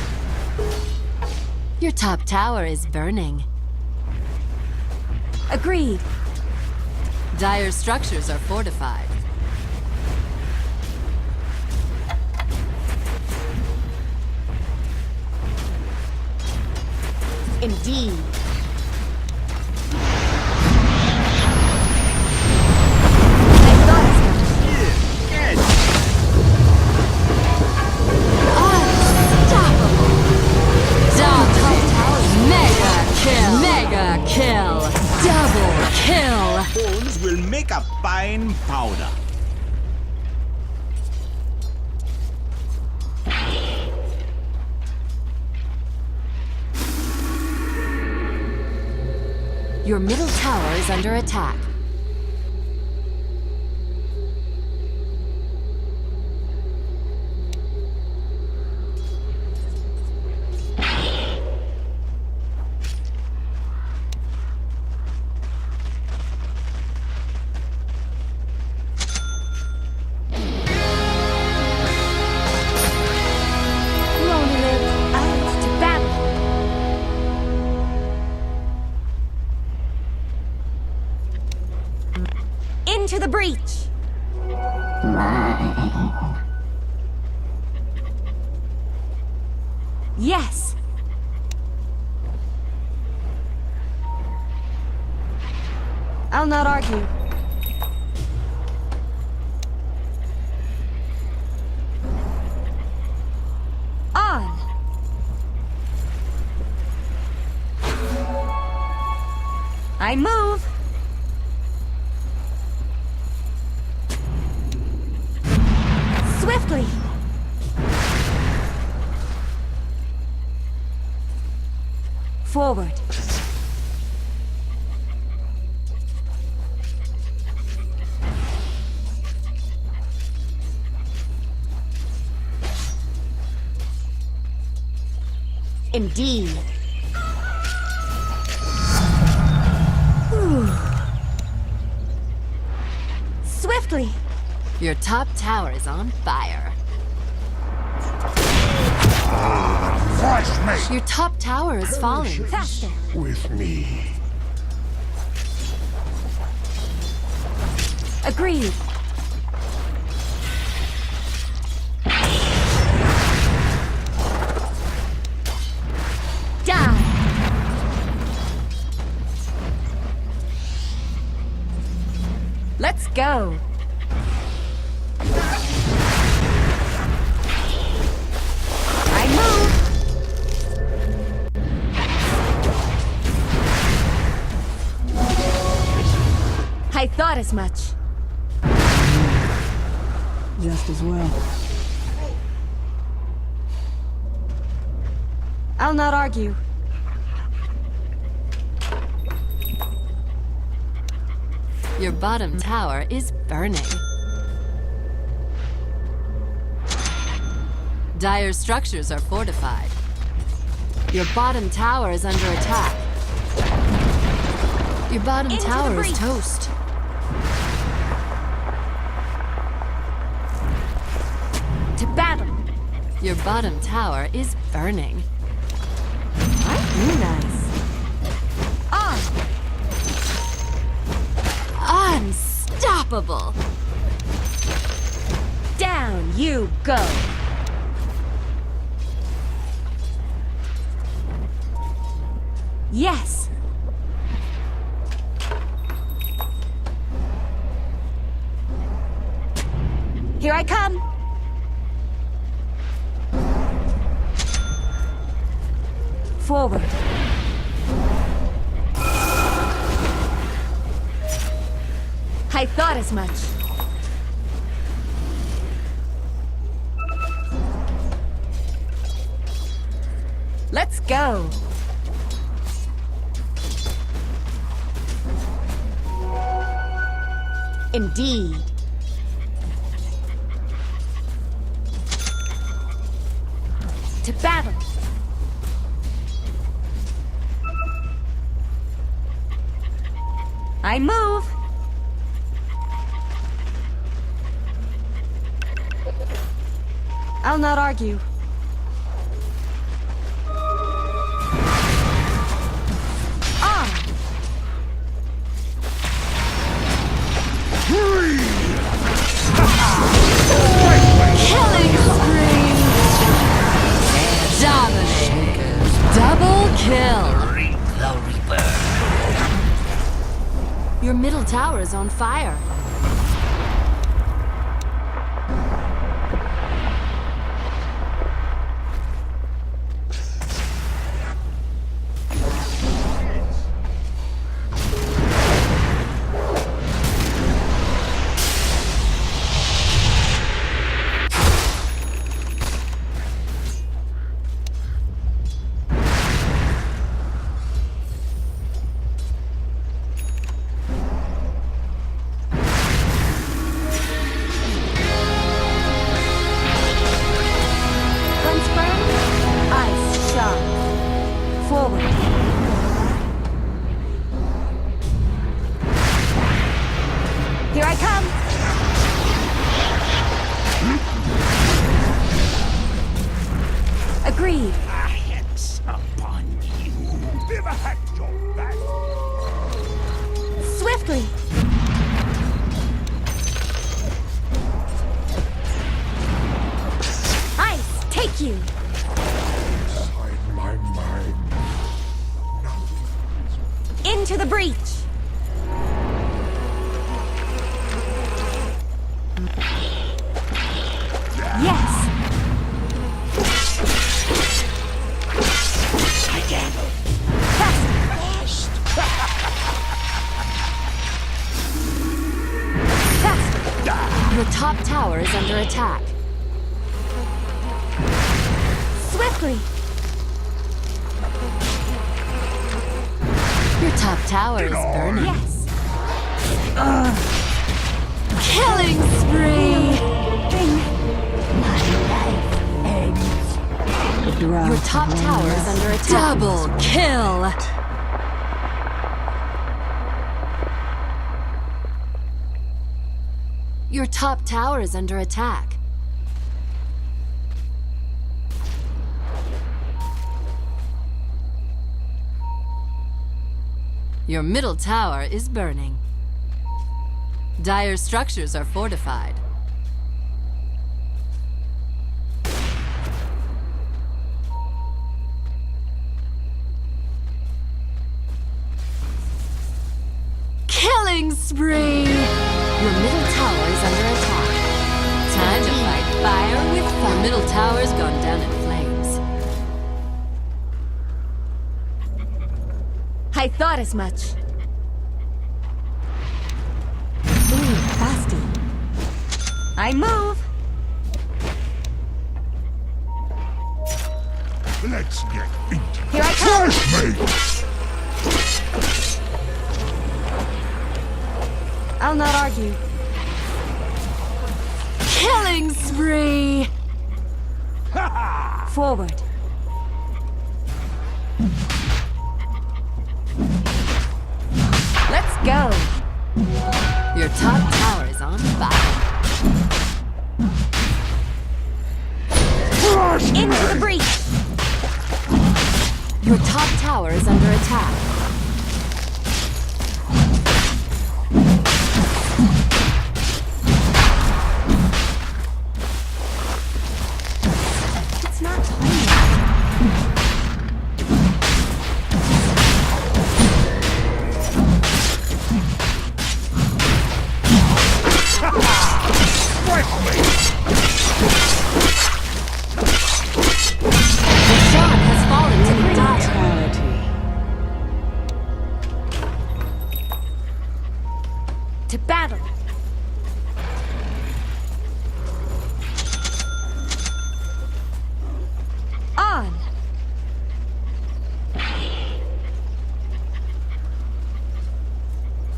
Your top tower is burning. Agreed. Dire structures are fortified. Indeed. I thought as much. Unstoppable! Mega kill! Double kill! Bones will make a fine powder. Your middle tower is under attack. the breach! Yes! I'll not argue. On! I move! Swiftly! Forward. Indeed. Whew. Swiftly. Your top tower is on fire. Fresh meat Your top tower is falling. Faster. with me. Agreed. Die. Let's go. I move. I thought as much. Just as well. I'll not argue. Your bottom tower is burning. Dire structures are fortified. Your bottom tower is under attack. Your bottom Into the tower is breach. toast. To battle. Your bottom tower is burning. Nice. On. Unstoppable! Down you go. Yes. Here I come. Forward. I thought as much. Let's go. Indeed. To battle. I move. I'll not argue. On. Killing spree! Dominate! Double kill! Reap the Reaper. Your middle tower is on fire. Here I come! Agreed. A hex upon you. Never had your back. Swiftly! Into the breach! Yes! Your top tower is under attack. Swiftly! Your top tower is burning. Yes! Killing spree! The drought Your top tower is under attack. Double kill! Your top tower is under attack. Your middle tower is burning. Dire structures are fortified. Killing spree! Your middle tower is under attack. Time to fight fire with fire. Your middle tower's gone down in flames. I thought as much. Ooh, fasty. I move. Let's get into it. Here I come. I'll not argue. Killing spree! Forward. Let's go. Your top tower is on fire. Into the breach. Your top tower is under attack. It's not time. The shot has fallen to the dire. To battle. On.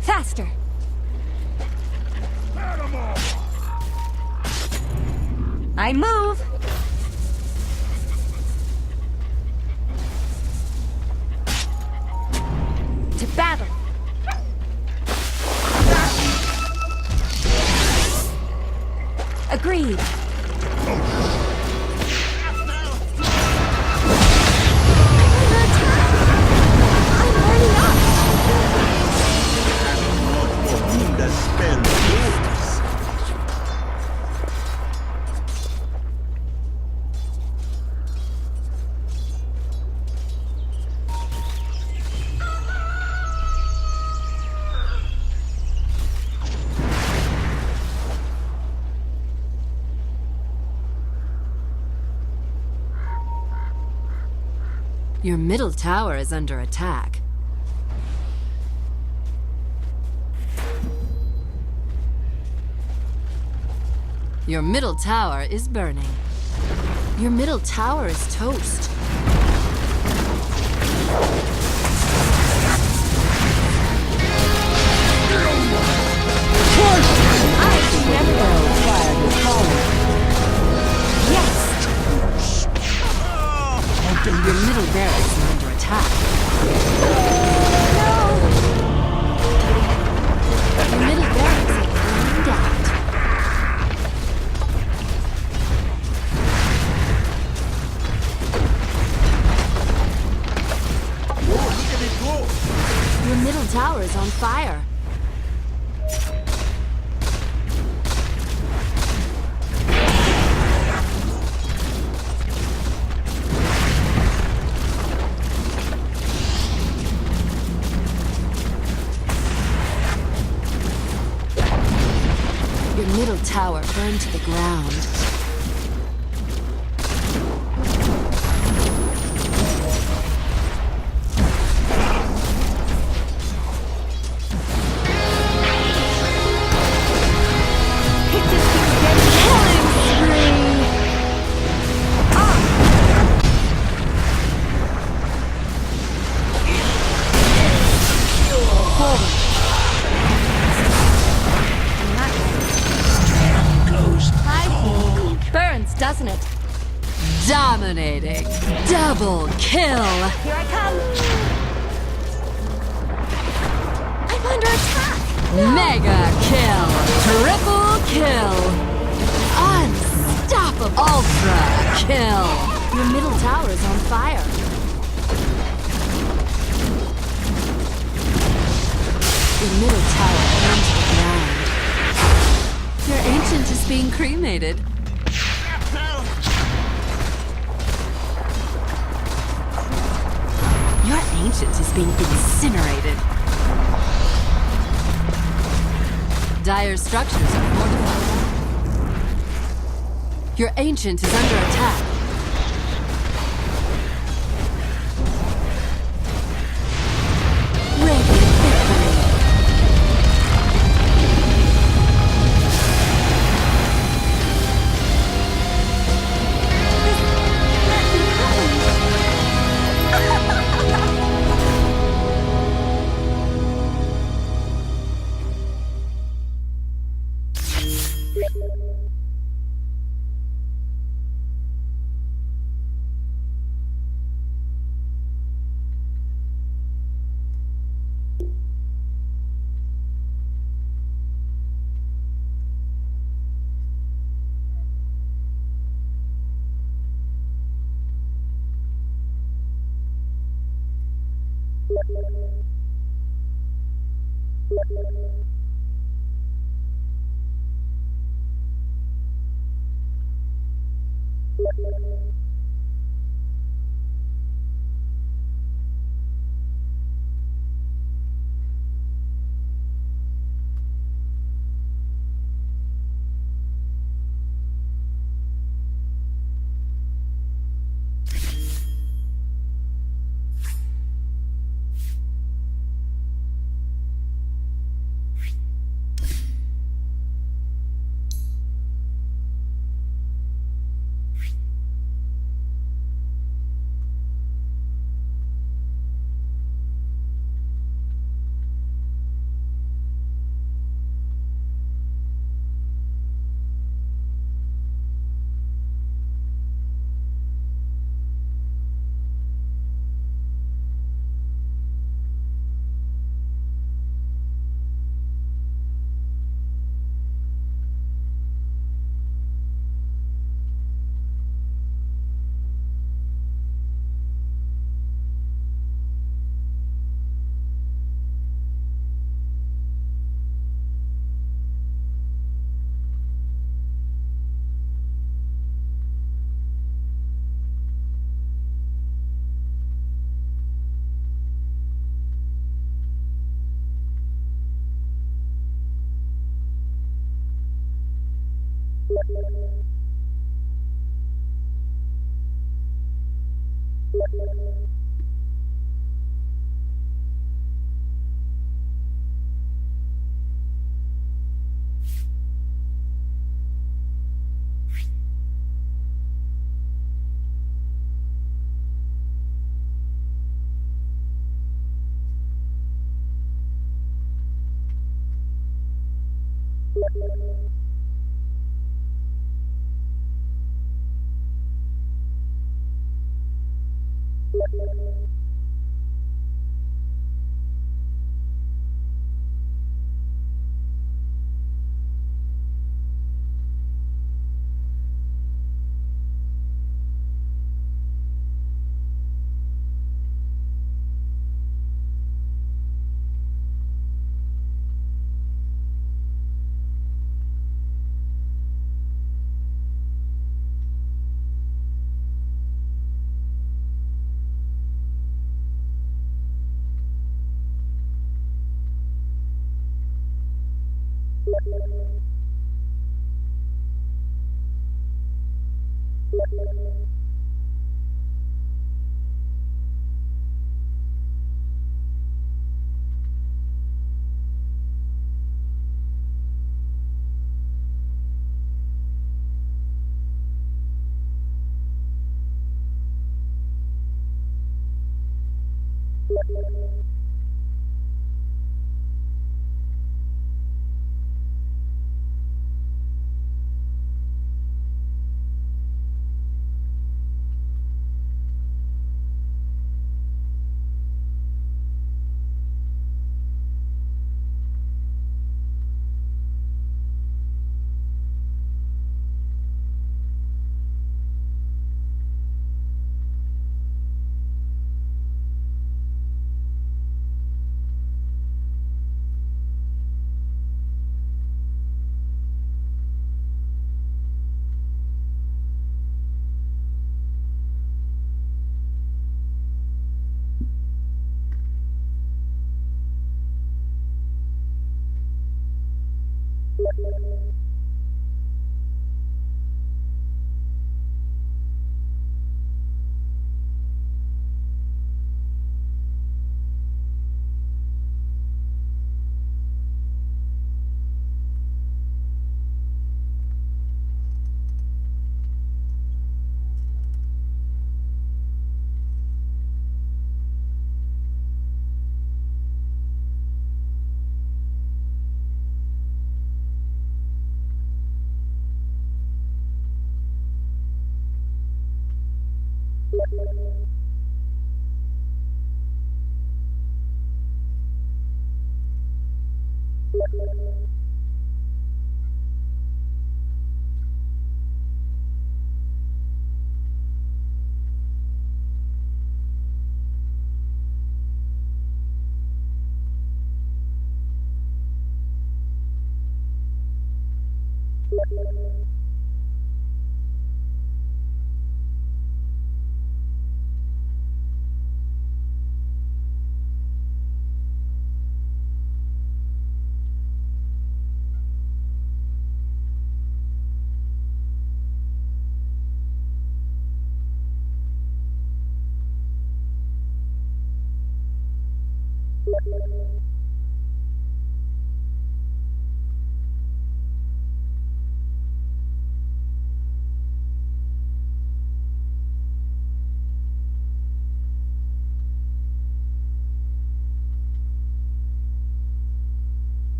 Faster. I move. To battle. Agreed. I'm already up. The spell moves. Your middle tower is under attack. Your middle tower is burning. Your middle tower is toast. I remember. Yes. Your middle barracks is under attack. No. Your middle barracks are burned out. Your middle tower is on fire. burn to the ground. Burns, doesn't it? Dominating. Double kill. Here I come. I'm under attack. Mega kill. Triple kill. Unstoppable. Ultra kill. Your middle tower is on fire. Your middle tower burned to the ground. Your ancient is being cremated. Your ancient is being incinerated. Dire structures are fortified. Your ancient is under attack. Radiant victory.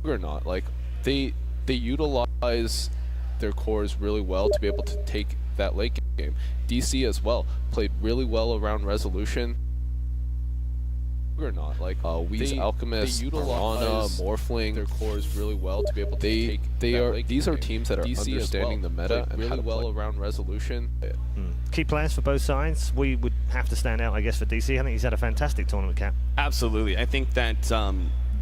Or not, like they utilize their cores really well to be able to take that late game. DC as well played really well around resolution. Or not, like Weeze, Alchemist, Piranha, Morphling, their cores really well to be able to take these are teams that are DC understanding the meta and really well around resolution. Key players for both sides. We would have to stand out, I guess, for DC. I think he's had a fantastic tournament, Cap. Absolutely. I think that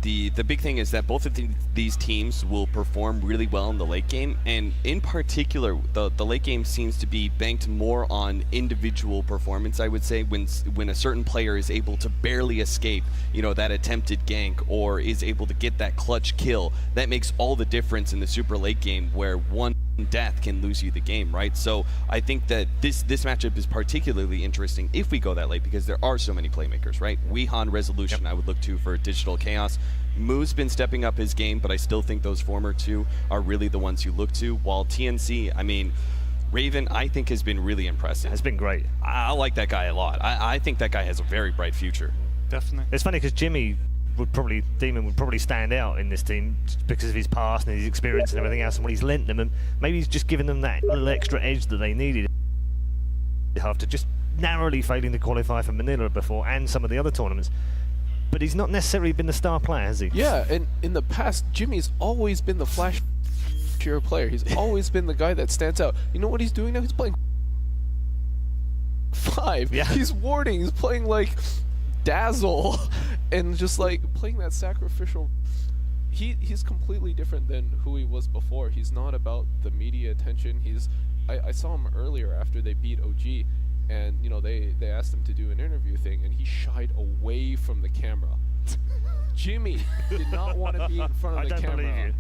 the big thing is that both of these teams will perform really well in the late game, and in particular, the late game seems to be banked more on individual performance. I would say when a certain player is able to barely escape, you know, that attempted gank or is able to get that clutch kill, that makes all the difference in the super late game, where one death can lose you the game, right? So I think that this matchup is particularly interesting if we go that late, because there are so many playmakers, right? Weehan, Resolution, I would look to for Digital Chaos. Moo's been stepping up his game, but I still think those former two are really the ones you look to, while TNC, I mean, Raven, I think, has been really impressive. Has been great. I like that guy a lot. I think that guy has a very bright future. Definitely. It's funny because Demon would probably stand out in this team just because of his past and his experience and everything else and what he's lent them, and maybe he's just given them that little extra edge that they needed after just narrowly failing to qualify for Manila before and some of the other tournaments. but he's not necessarily been the star player, has he? Yeah, and in the past, Jimmy's always been the flashier player. He's always been the guy that stands out. You know what he's doing now? He's playing 5. Yeah. He's warding. He's playing like Dazzle, and just like playing that sacrificial. He's completely different than who he was before. He's not about the media attention. I saw him earlier after they beat OG, and you know they asked him to do an interview thing, and he shied away from the camera. Jimmy did not want to be in front of the camera. I don't believe you.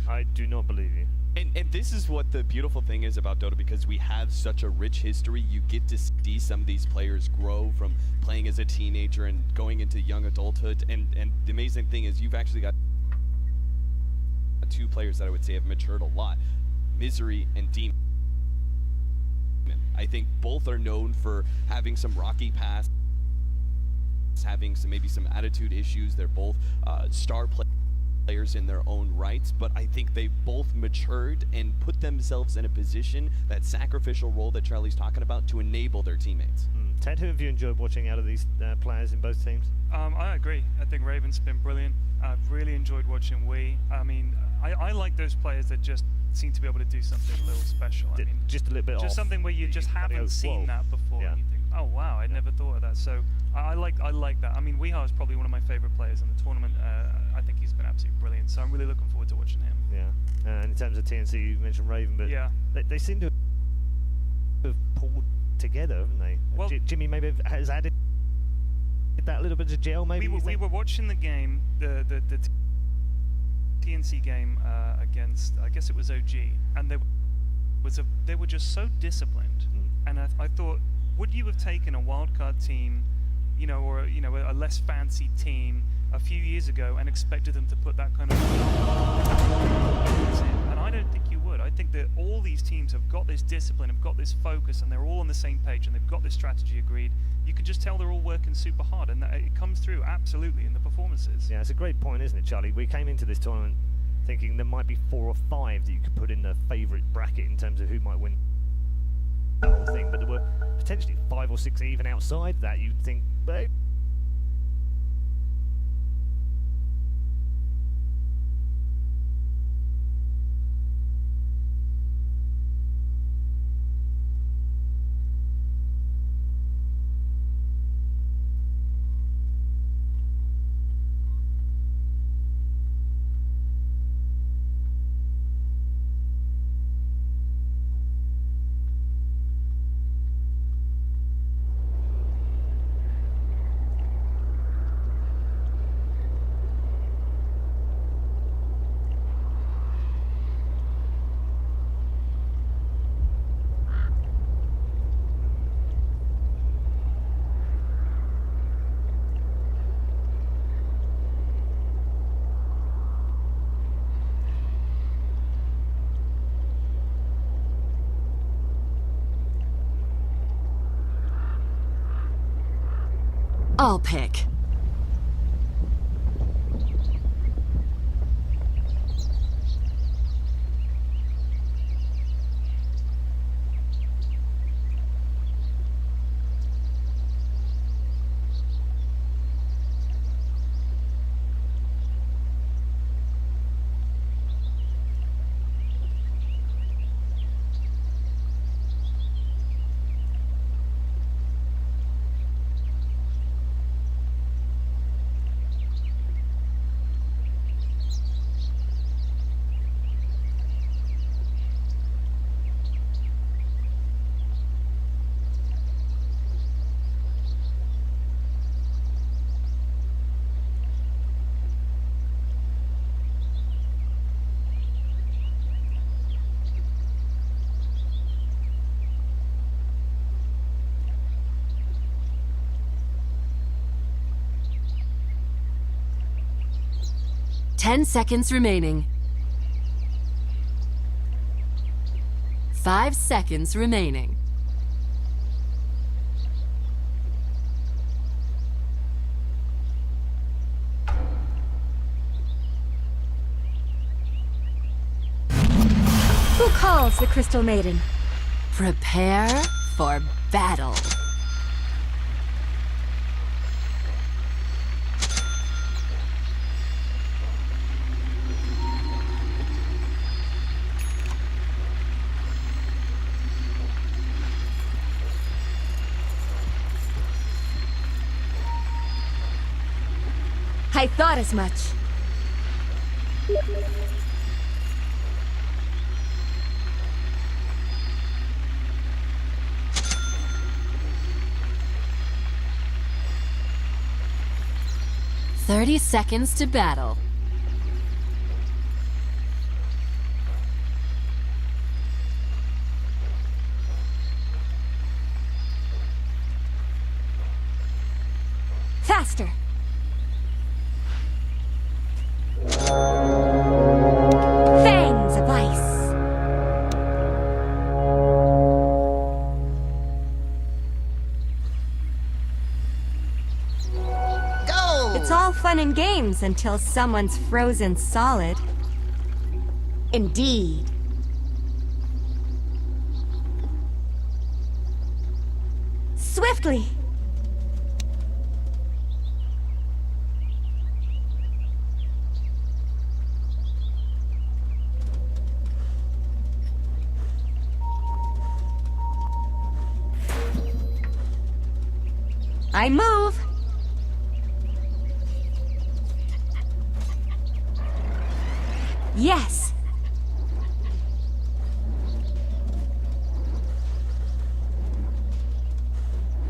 I do not believe you. And this is what the beautiful thing is about Dota, because we have such a rich history. You get to see some of these players grow from playing as a teenager and going into young adulthood. And the amazing thing is you've actually got 2 players that I would say have matured a lot, Misery and Demon. I think both are known for having some rocky past, having maybe some attitude issues. They're both star players in their own rights, but I think they both matured and put themselves in a position, that sacrificial role that Charlie's talking about, to enable their teammates. Ted, who have you enjoyed watching out of these players in both teams? I agree. I think Raven's been brilliant. I've really enjoyed watching Wii. I mean, I like those players that just seem to be able to do something a little special. I mean, just a little bit just off. something where you just haven't seen that before. Yeah. And you think, oh wow, I'd never thought of that. So I like that. I mean, Weeha is probably one of my favorite players in the tournament. I think he's been absolutely brilliant. So I'm really looking forward to watching him. Yeah. And in terms of TNC, you mentioned Raven, but yeah, they seem to have pulled together, haven't they? Well, Jimmy maybe has added that little bit of gel. Maybe we were watching the game, the TNC game against, I guess it was OG, and they were just so disciplined. And I thought, would you have taken a wildcard team, you know, or you know, a less fancy team a few years ago and expected them to put that kind of in? And I don't think you would. I think that all these teams have got this discipline, have got this focus, and they're all on the same page, and they've got this strategy agreed. You can just tell they're all working super hard, and it comes through absolutely in the performances. Yeah, it's a great point, isn't it, Charlie? We came into this tournament thinking there might be 4 or 5 that you could put in the favourite bracket in terms of who might win the whole thing, but there were potentially 5 or 6 even outside that you'd think, well, I'll pick. Ten seconds remaining. 5 seconds remaining. Who calls the Crystal Maiden? Prepare for battle. I thought as much. "30 seconds to battle." Faster! Fangs of ice! Go! It's all fun and games until someone's frozen solid. Indeed. Swiftly! I move! Yes!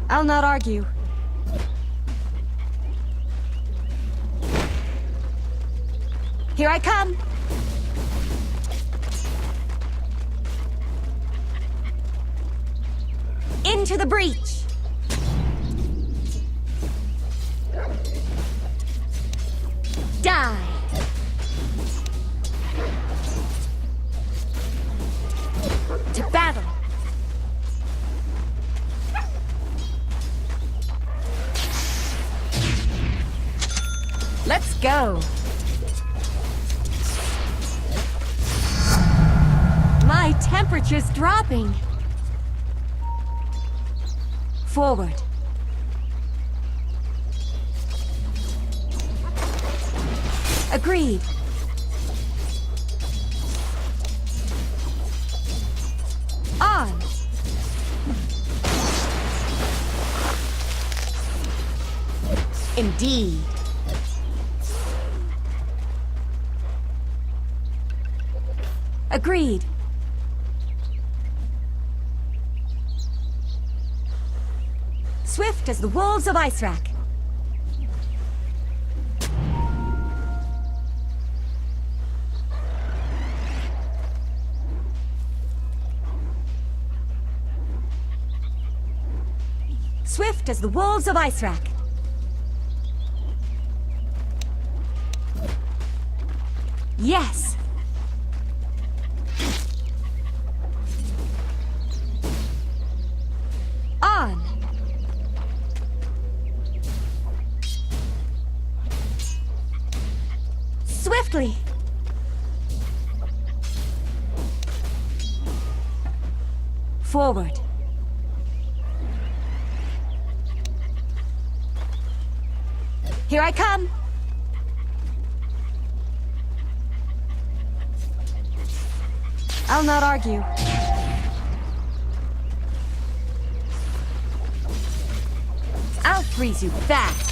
I'll not argue. Here I come! Into the breach! Die! To battle! Let's go! My temperature's dropping! Forward! Agreed! On! Indeed. Agreed! Swift as the wolves of Ice Rack. Swift as the wolves of Ice Rack. Yes! On! Swiftly! Forward! Here I come! I'll not argue. I'll freeze you fast.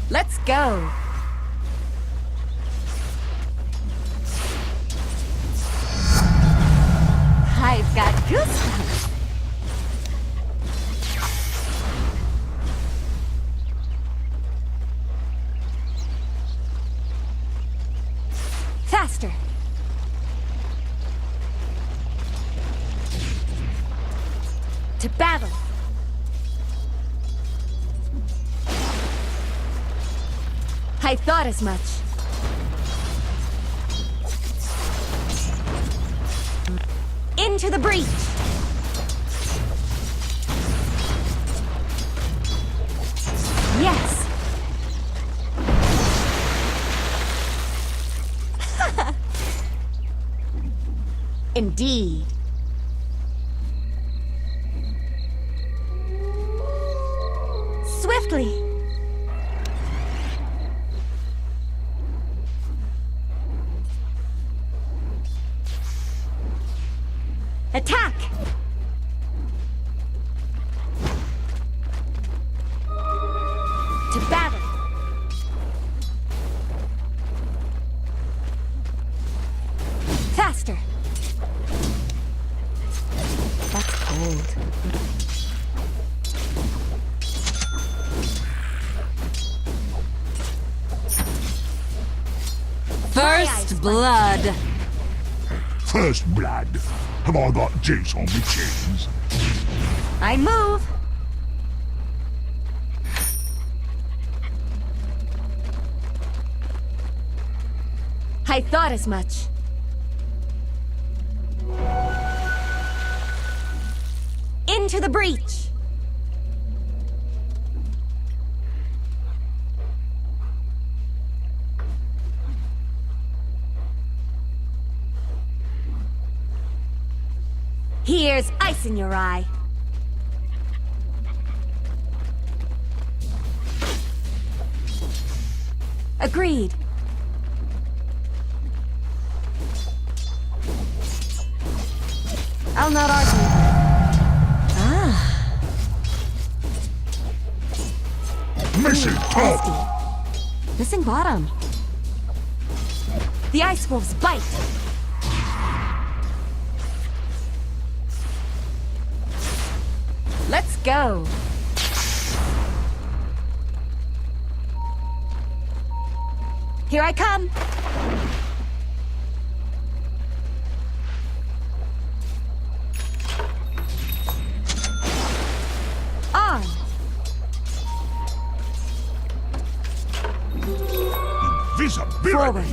Let's go. I've got goosebumps. Faster. To battle. I thought as much. Into the breach. Yes. Indeed. Swiftly. Attack! To battle! Faster! That's cold. First blood! First blood. Have I got juice on my chains? I move. I thought as much. Into the breach. Here's ice in your eye. Agreed. I'll not argue. Ah. Missing top. Missing bottom. The ice wolves bite. Let's go. Here I come. On. Invisibility. Forward.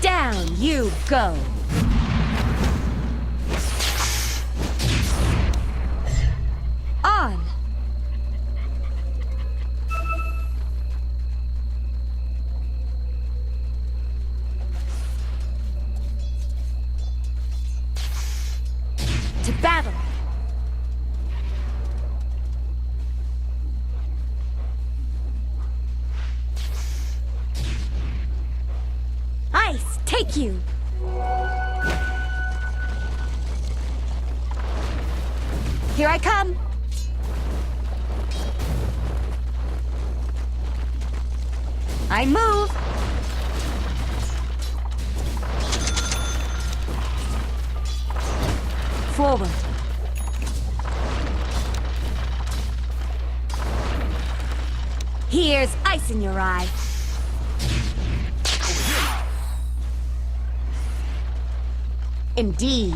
Down you go. On. To battle. Ice, take you! Here I come! I move! Forward. Here's ice in your eye. Indeed.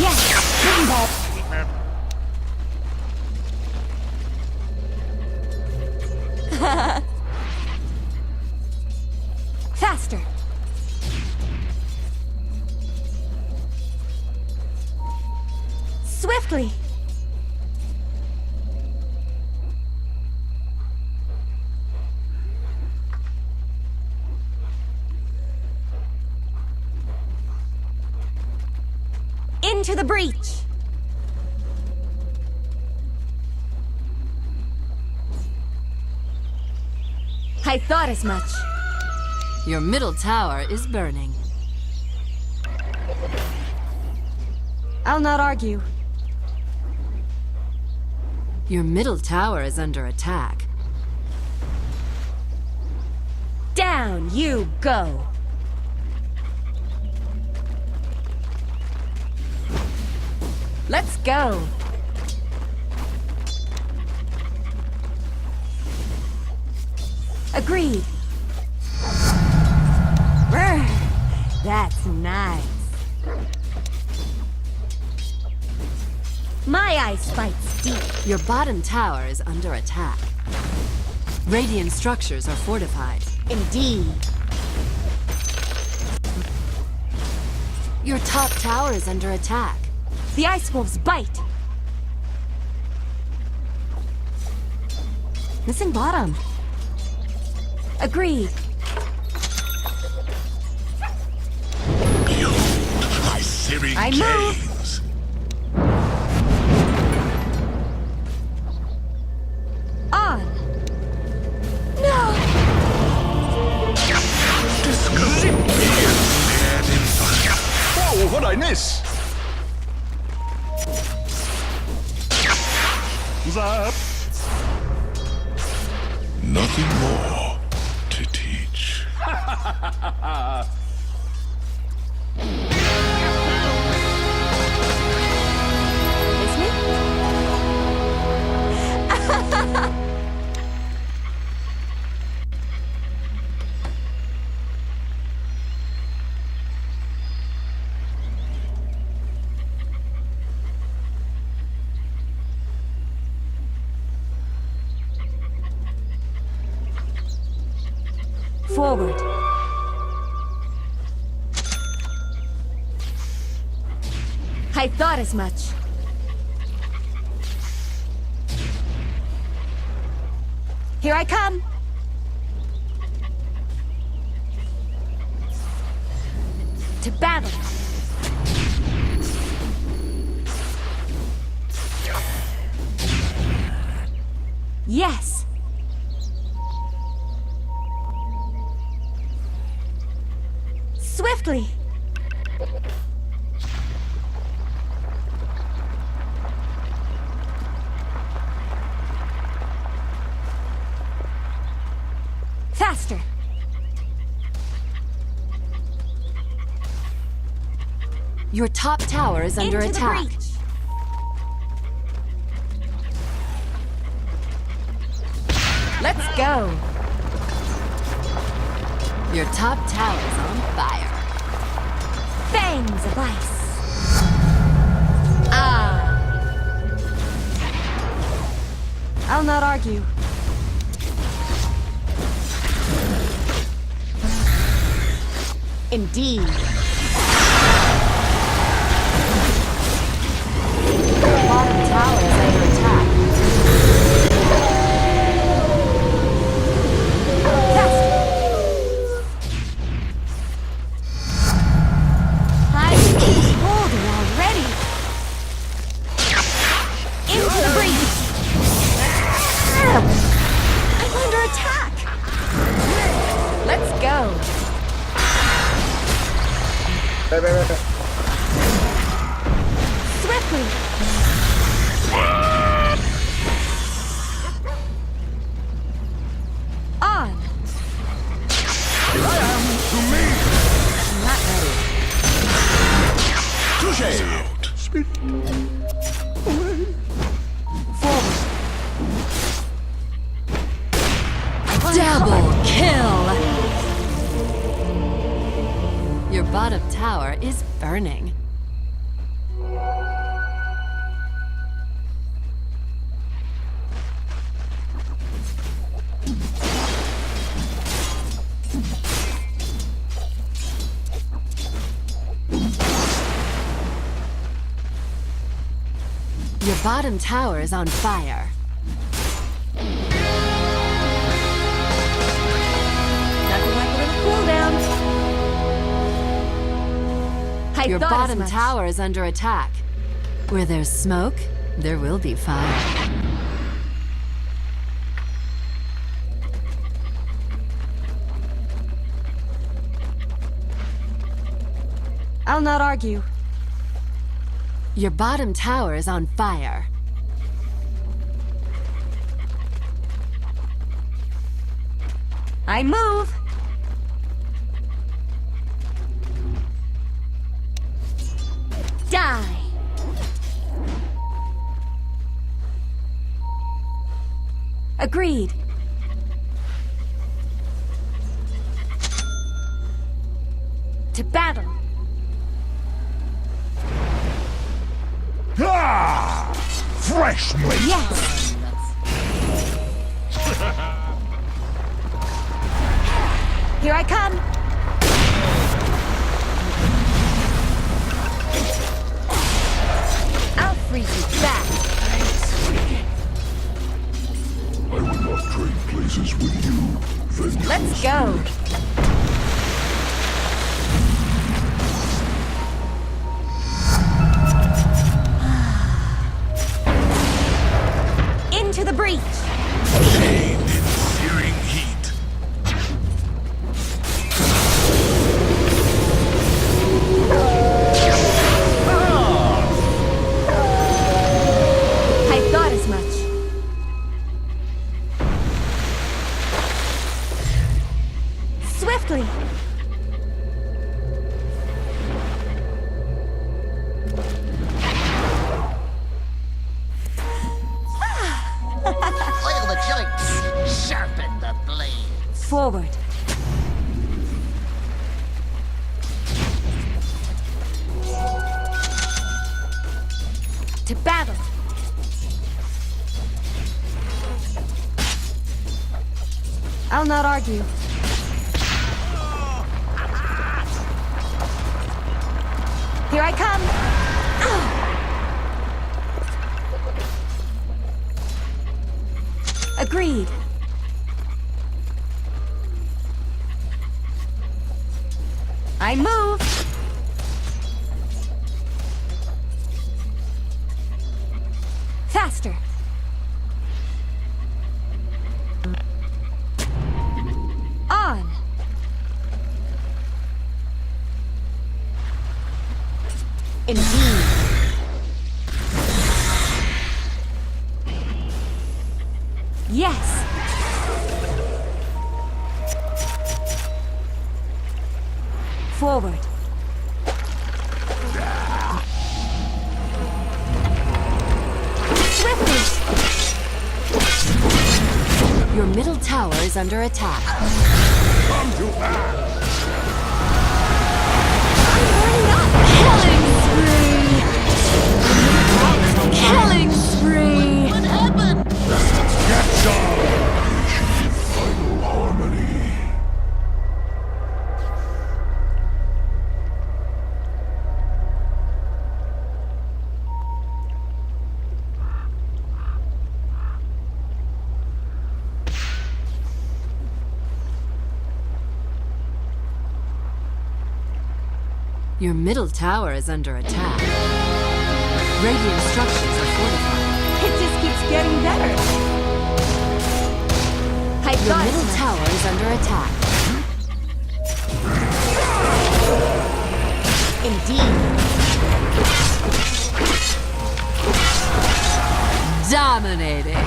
Yes, bring that. Faster. Swiftly. Into the breach. I thought as much. Your middle tower is burning. I'll not argue. Your middle tower is under attack. Down you go! Let's go! Agreed. Brr, that's nice. My ice fights deep. Your bottom tower is under attack. Radiant structures are fortified. Indeed. Your top tower is under attack. The ice wolves bite. Missing bottom. Agreed. I move. On. No. this? What's up? Nothing more to teach. It's me? Forward. I thought as much. Here I come. To battle. Yes. Swiftly. Faster. Your top tower is under Into the attack. breach. Let's go. Your top tower is on fire. Fangs of ice. Ah. I'll not argue. Indeed. Your bottom tower is under attack. Older already. Into the breach. I'm under attack. Let's go. Swiftly. On. To me! I'm not ready. Touche! Spit. Forward. Double kill! Your bottom tower is burning. Your bottom tower is on fire. Nothing like a little cooldown. I Your thought as bottom much. tower is under attack. Where there's smoke, there will be fire. I'll not argue. Your bottom tower is on fire. I move. Die. Agreed. To battle. Ah! Fresh meat! Yes. Here I come. I'll freeze you back. I would not trade places with you, Vengeance. Let's go. Into the breach. Pain in searing heat. To battle! I'll not argue. Here I come! Agreed. I move! Faster! On! Indeed. Yes! Forward. Swiftly! Your middle tower is under attack. Come to pass. Killing spree! What happened? Get some. Final harmony. Your middle tower is under attack. Radiant structures are fortified. It just keeps getting better. Your middle tower is under attack. Indeed. Dominating.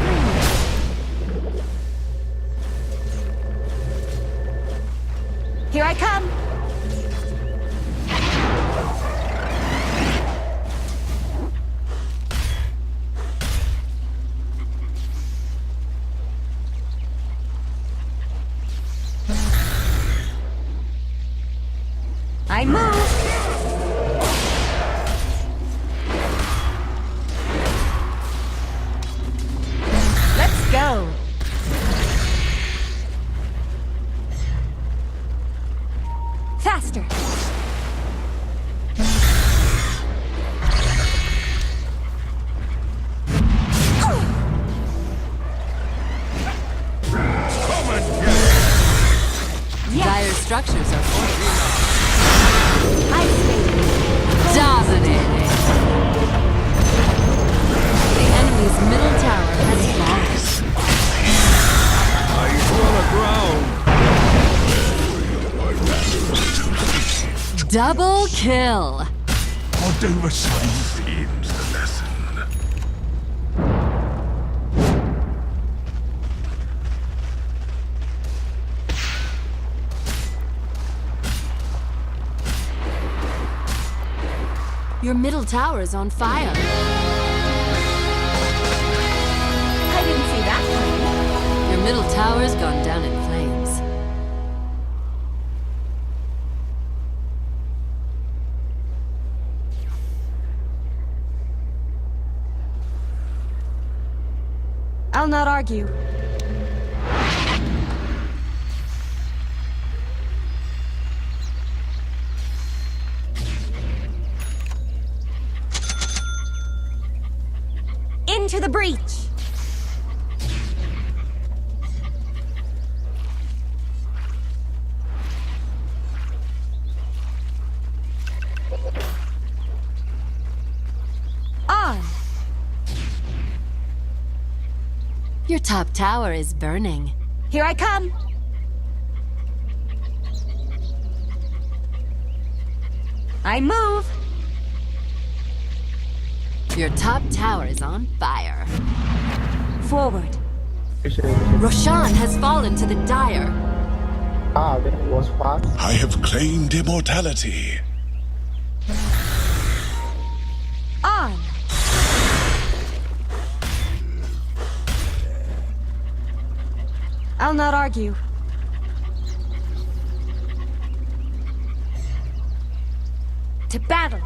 Here I come. I move. Let's go. Faster. Dire structures are fortified. I Dominating. The enemy's middle tower has fallen. Double kill. I'll do the same themes the lesson. Your middle tower is on fire. I didn't see that coming. Your middle tower's gone down in flames. I'll not argue. Into the breach! On! Your top tower is burning. Here I come! I move! Your top tower is on fire. Forward. Roshan has fallen to the Dire. I have claimed immortality. On! I'll not argue. To battle!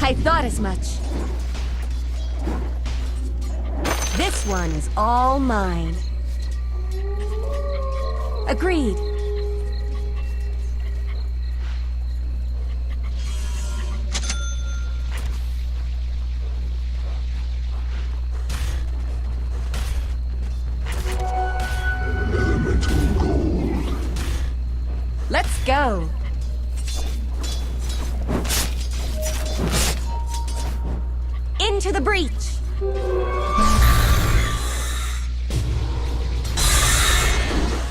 I thought as much. This one is all mine. Agreed. Elemental gold. Let's go. Into the breach.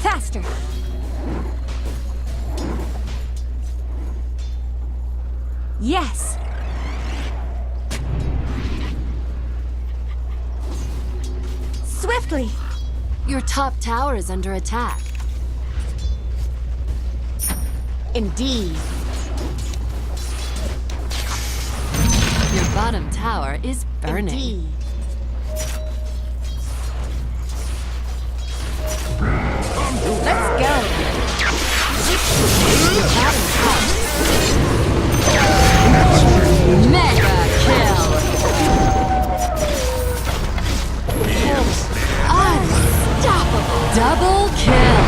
Faster. Yes. Swiftly. Your top tower is under attack. Indeed. Your bottom tower is burning. Indeed. Let's go. Mega kill! Unstoppable! Double kill!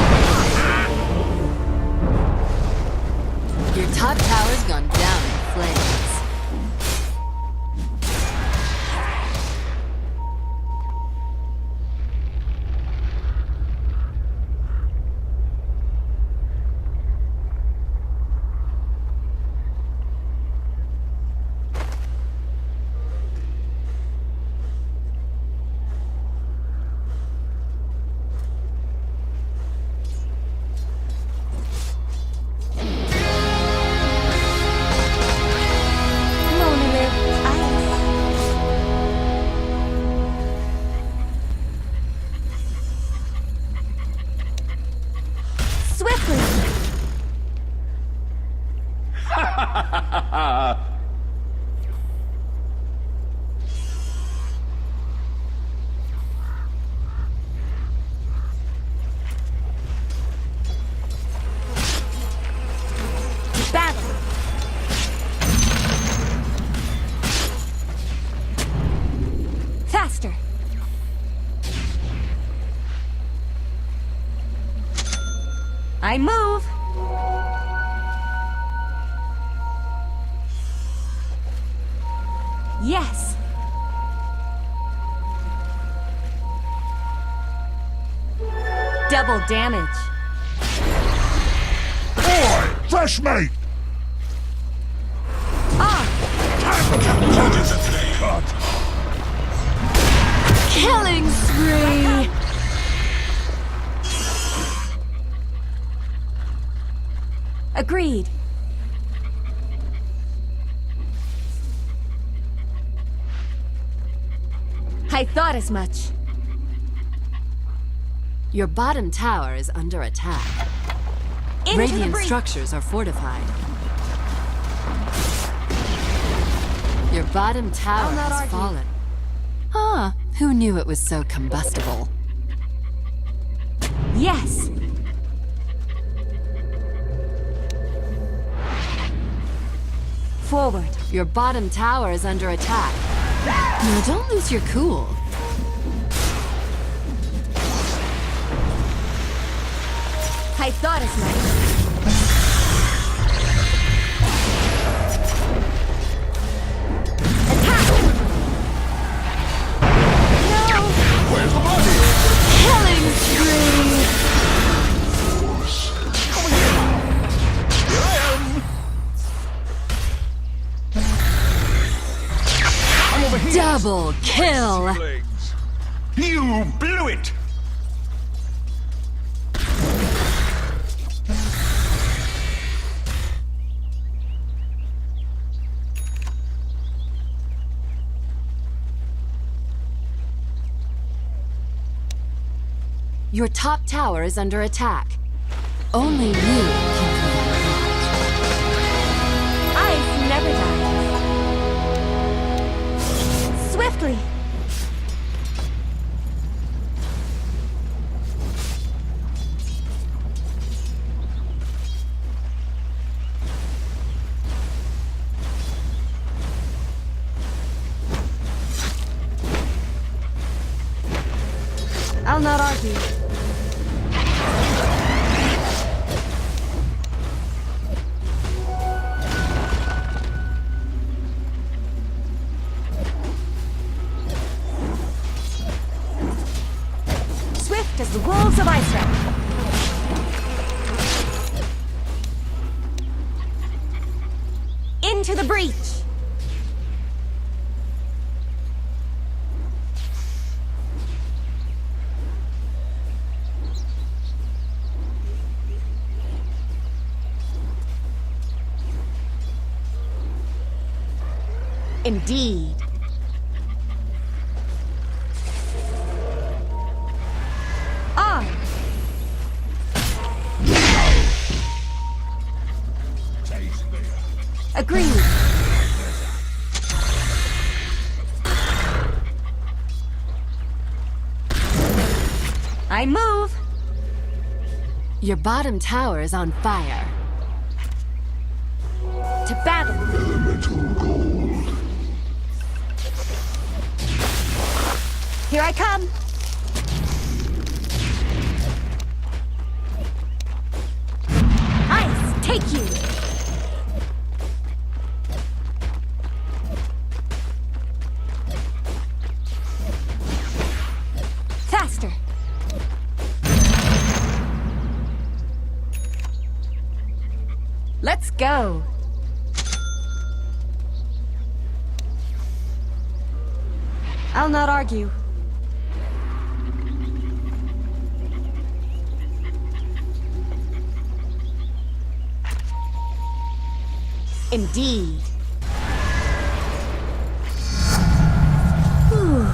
Your top tower's gone down in flames. Faster. I move. Yes. Double damage. Oi! Fresh meat! Killing spree! Agreed. I thought as much. Your bottom tower is under attack. Into Radiant the breach. structures are fortified. Your bottom tower I'll not has argue. fallen. Ah, who knew it was so combustible? Yes. Forward. Your bottom tower is under attack. Now don't lose your cool. I thought as much. Attack! No! Where's the body? Killing spree! Here I am! I'm over here! Double kill! Legs. You blew it! Your top tower is under attack. Only you can prevent Ice never dies. Swiftly. I'll not argue. Swift as the wolves of Iceland. Into the breach! Indeed. On! Agreed. I move. Your bottom tower is on fire. To battle. Here I come. Ice, take you. Faster. Let's go. I'll not argue. Indeed. Whew.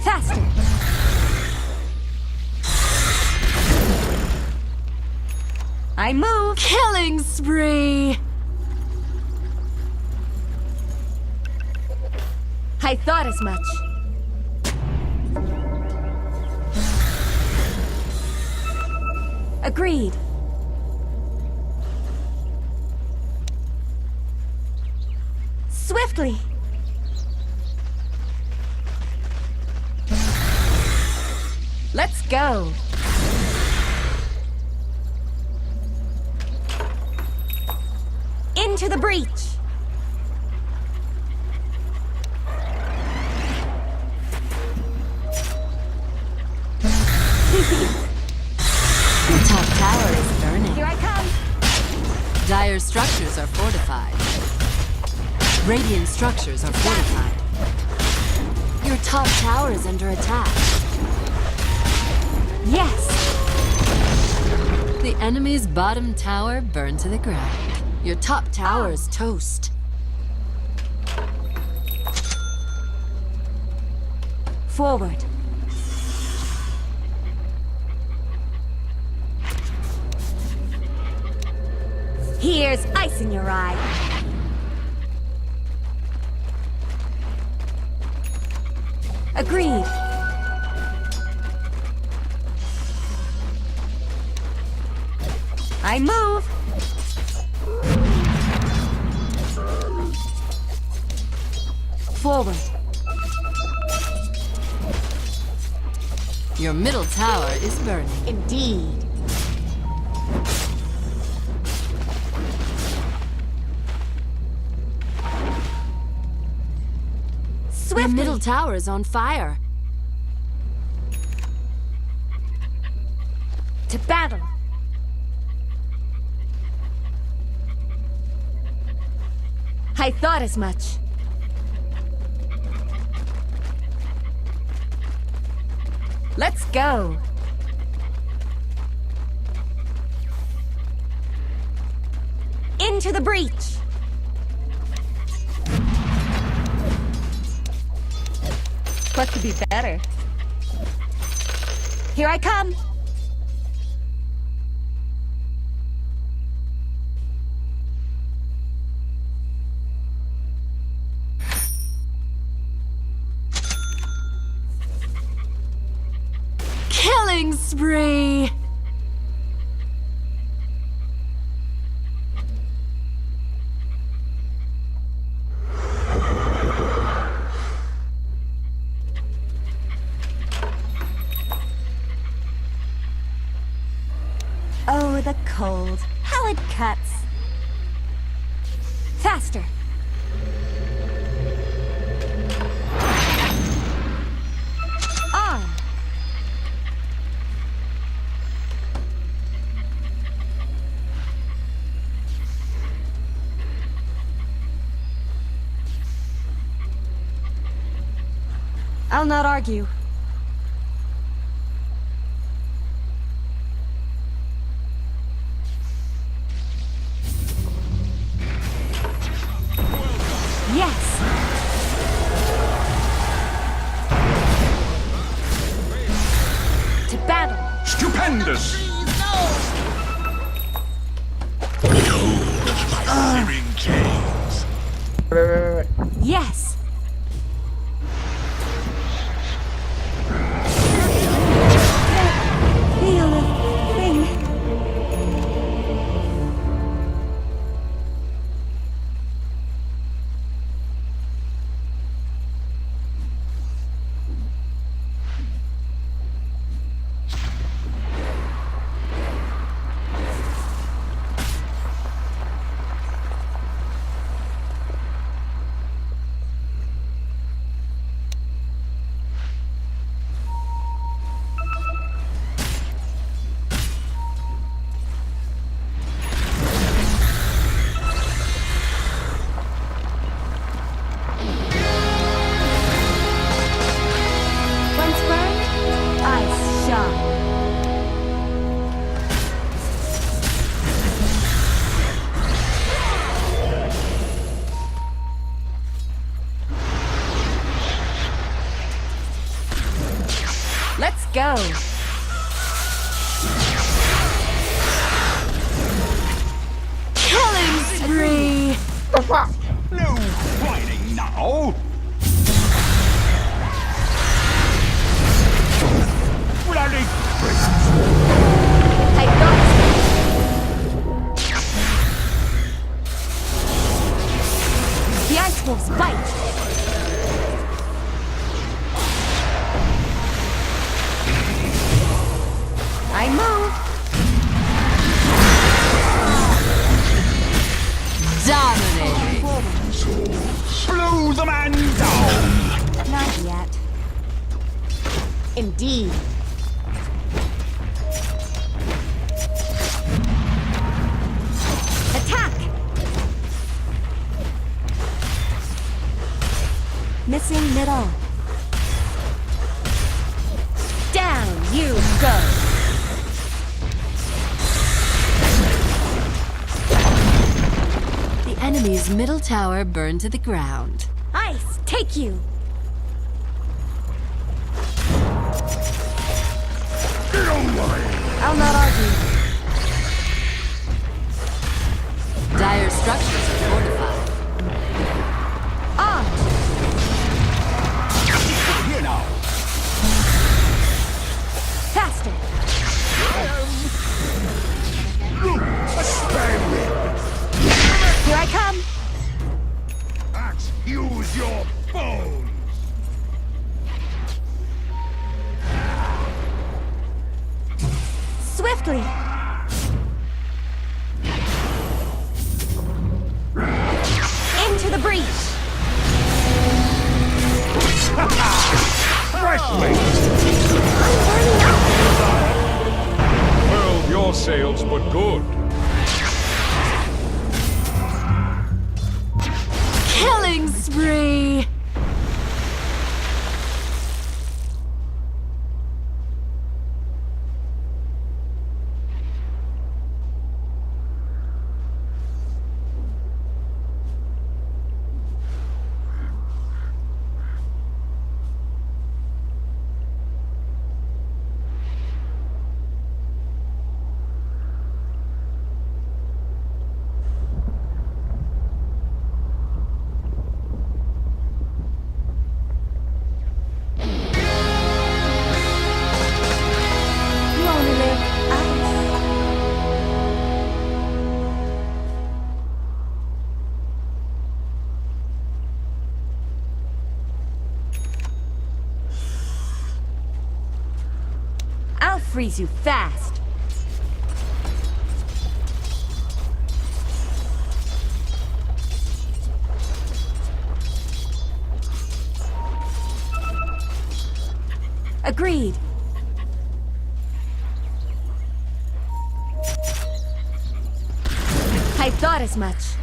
Faster. I move. Killing spree! I thought as much. Agreed. Swiftly. Let's go. Into the breach. Your top tower is burning. Here I come. Dire structures are fortified. Radiant structures are fortified. Your top tower is under attack. Yes. The enemy's bottom tower burned to the ground. Your top tower is toast. Forward. Here's ice in your eye. Agreed. I move. Forward. Your middle tower is burning. Indeed. Your middle tower is on fire. To battle. I thought as much. Let's go. Into the breach. What could be better? Here I come. Killing spree! Oh, the cold. How it cuts. Faster. On. I'll not argue. Yes! To battle! Stupendous! Searing chains. Yes! Feel the thing. Once burned, ice shine. Let's go. Killing spree. No whining now! Bloody I got you. The ice wolves bite. I move. Dominating. blew the man down! Not yet. Indeed. Attack! Missing middle. Down you go. The enemy's middle tower burned to the ground. Ice, take you. Get away! I'll not argue. Dire structures are fortified. On. Here now! Faster. Spare me! Here I come. Axe, use your bones! Swiftly. Into the breach. Freshly! I'm burning up. Well, your sails were good. Killing spree! You only live ice. I'll freeze you fast. Agreed. I thought as much.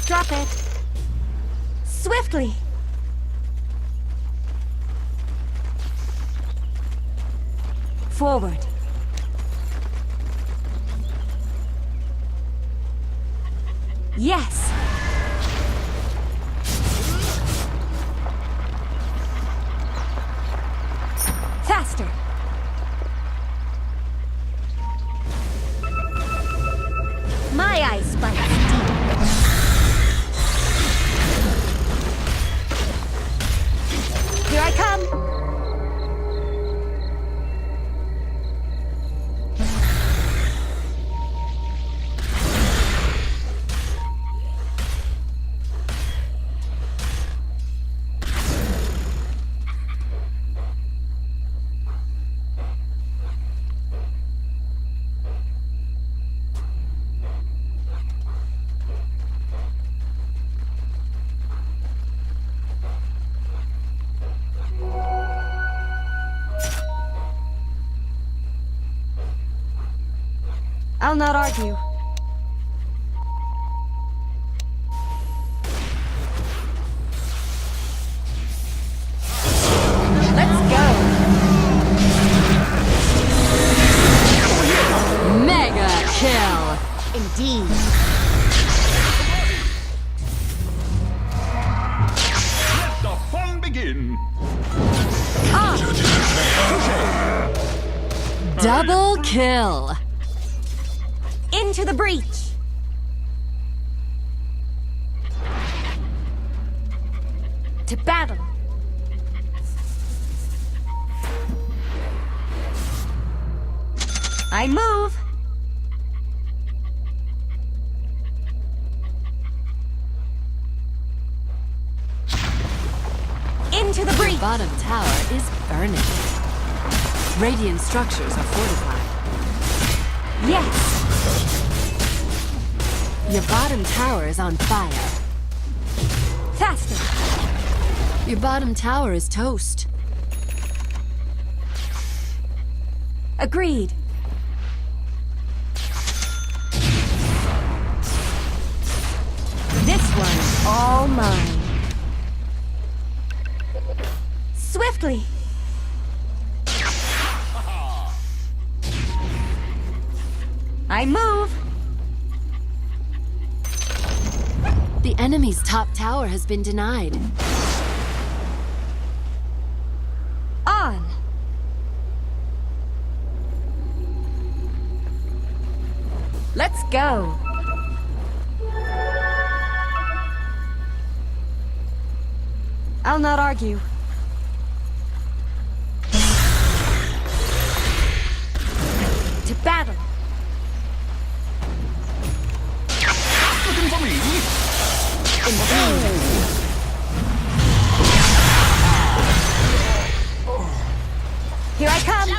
Drop it. Swiftly. Forward. Yes. Faster. My eyes spike deep. Here I come. I'll not argue. Let's go. Mega kill. Indeed. Let the fun begin. Double kill. Into the breach. To battle. I move. Into the breach. Bottom tower is burning. Radiant structures are fortified. Yes. Your bottom tower is on fire. Faster. Your bottom tower is toast. Agreed. This one's all mine. Swiftly. I move. The enemy's top tower has been denied. On. Let's go. I'll not argue. To battle. Looking for me? Here I come.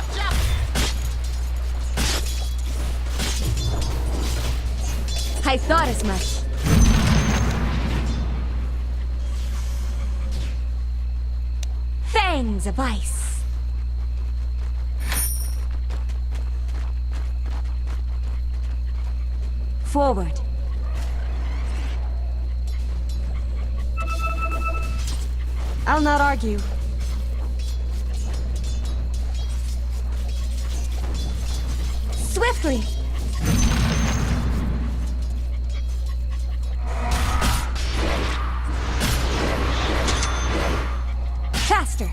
I thought as much. Fangs of ice. Forward. I'll not argue. Swiftly. Faster.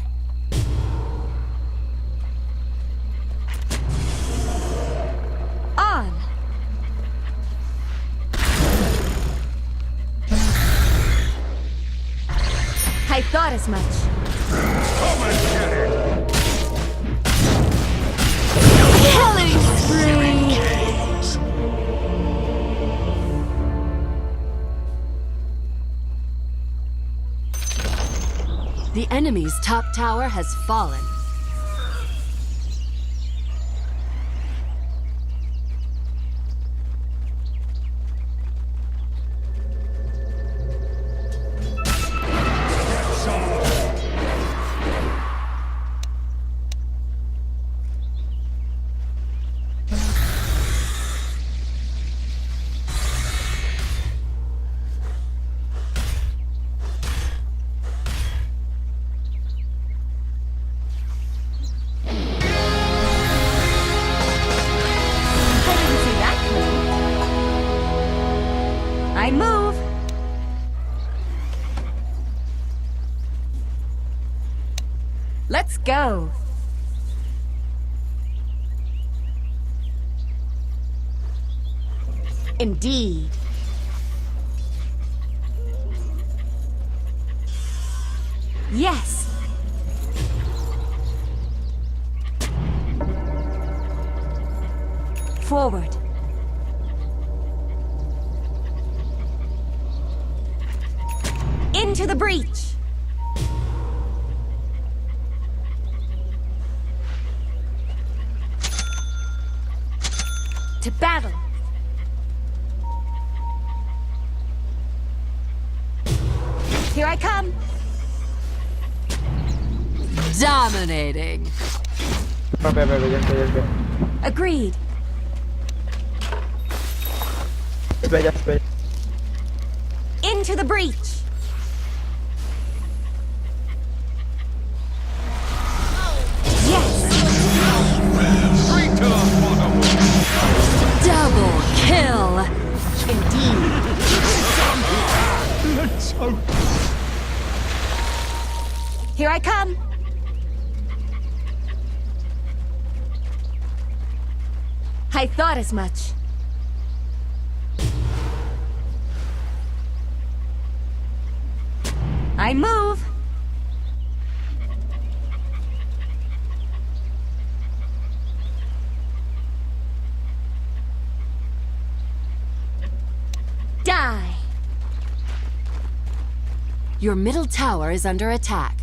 On. I thought as much. Come and get it. Killing spree! The enemy's top tower has fallen. Let's go. Indeed. Yes. Forward. Into the breach. To battle. Here I come. Dominating. Agreed. Into the breach. Yes. Double kill. Indeed. Let's hope. Here I come. I thought as much. I move. Die. Your middle tower is under attack.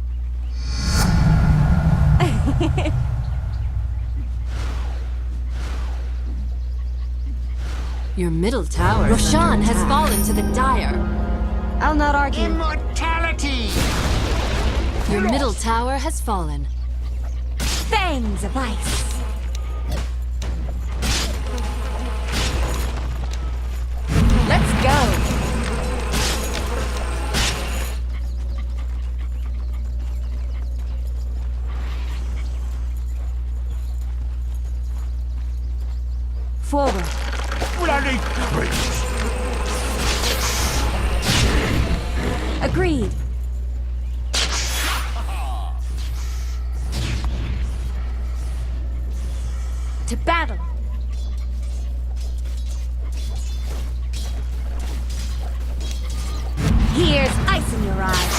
Your middle tower. Roshan has fallen to the Dire. I'll not argue. Immortality! Your middle tower has fallen. Fangs of ice. Let's go. Forward. Bloody creeps. Agreed. To battle. Here's ice in your eyes.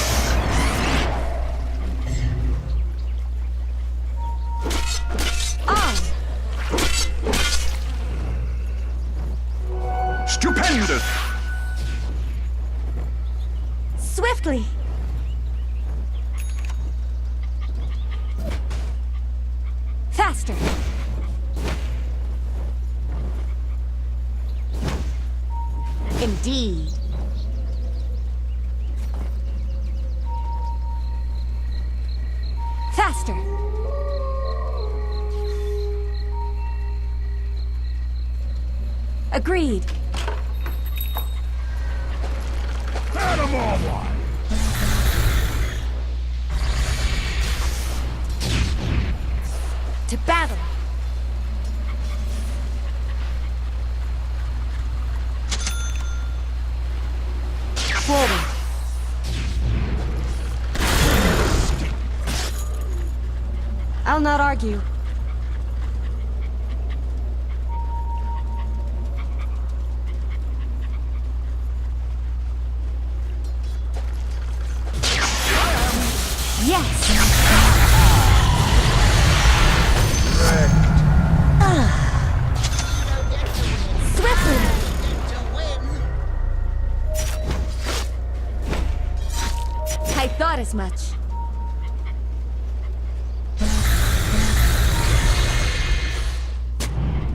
On. Stupendous. Swiftly. Faster. Indeed. Faster. Agreed. Animal one. To battle. Forward. I'll not argue. Yes. Swiftly. I thought as much.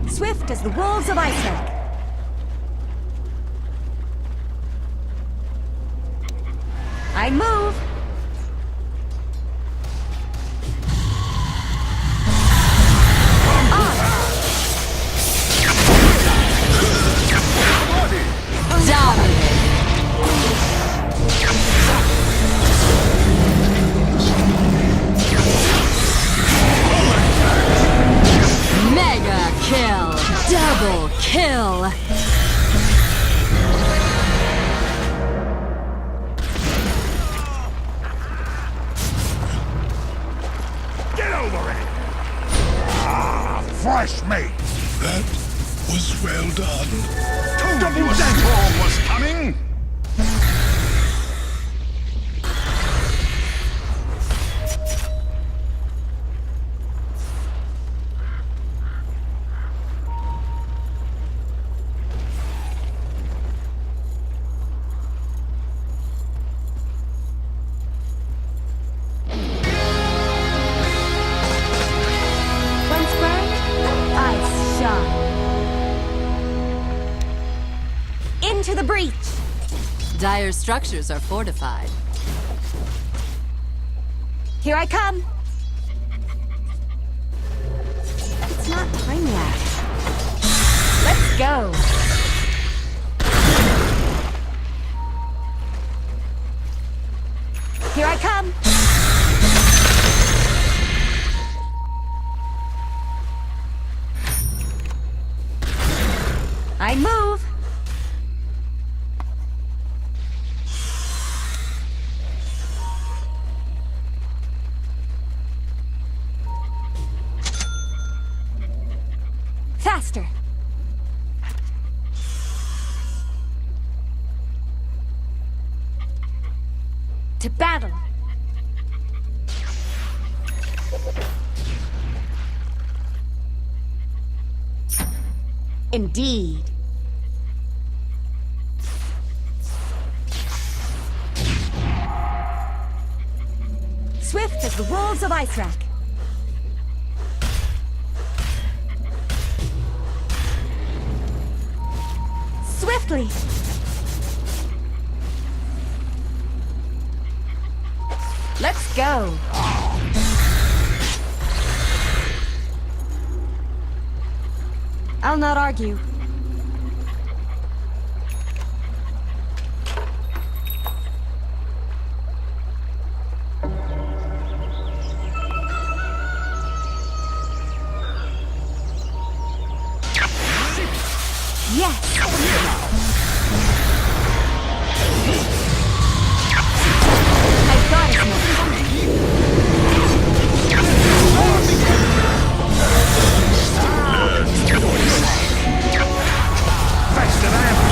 Swift as the wolves of Iceland. I move. Mega kill. Double kill. fresh meat. That was well done. Double a storm was coming. Once burned, ice shine. Into the breach. Dire structures are fortified. Here I come. It's not time yet. Let's go. Here I come. I move. Faster. To battle. Indeed. Swift as the wolves of Ice Rack. Swiftly. Let's go. I'll not argue. Yes. I've got it.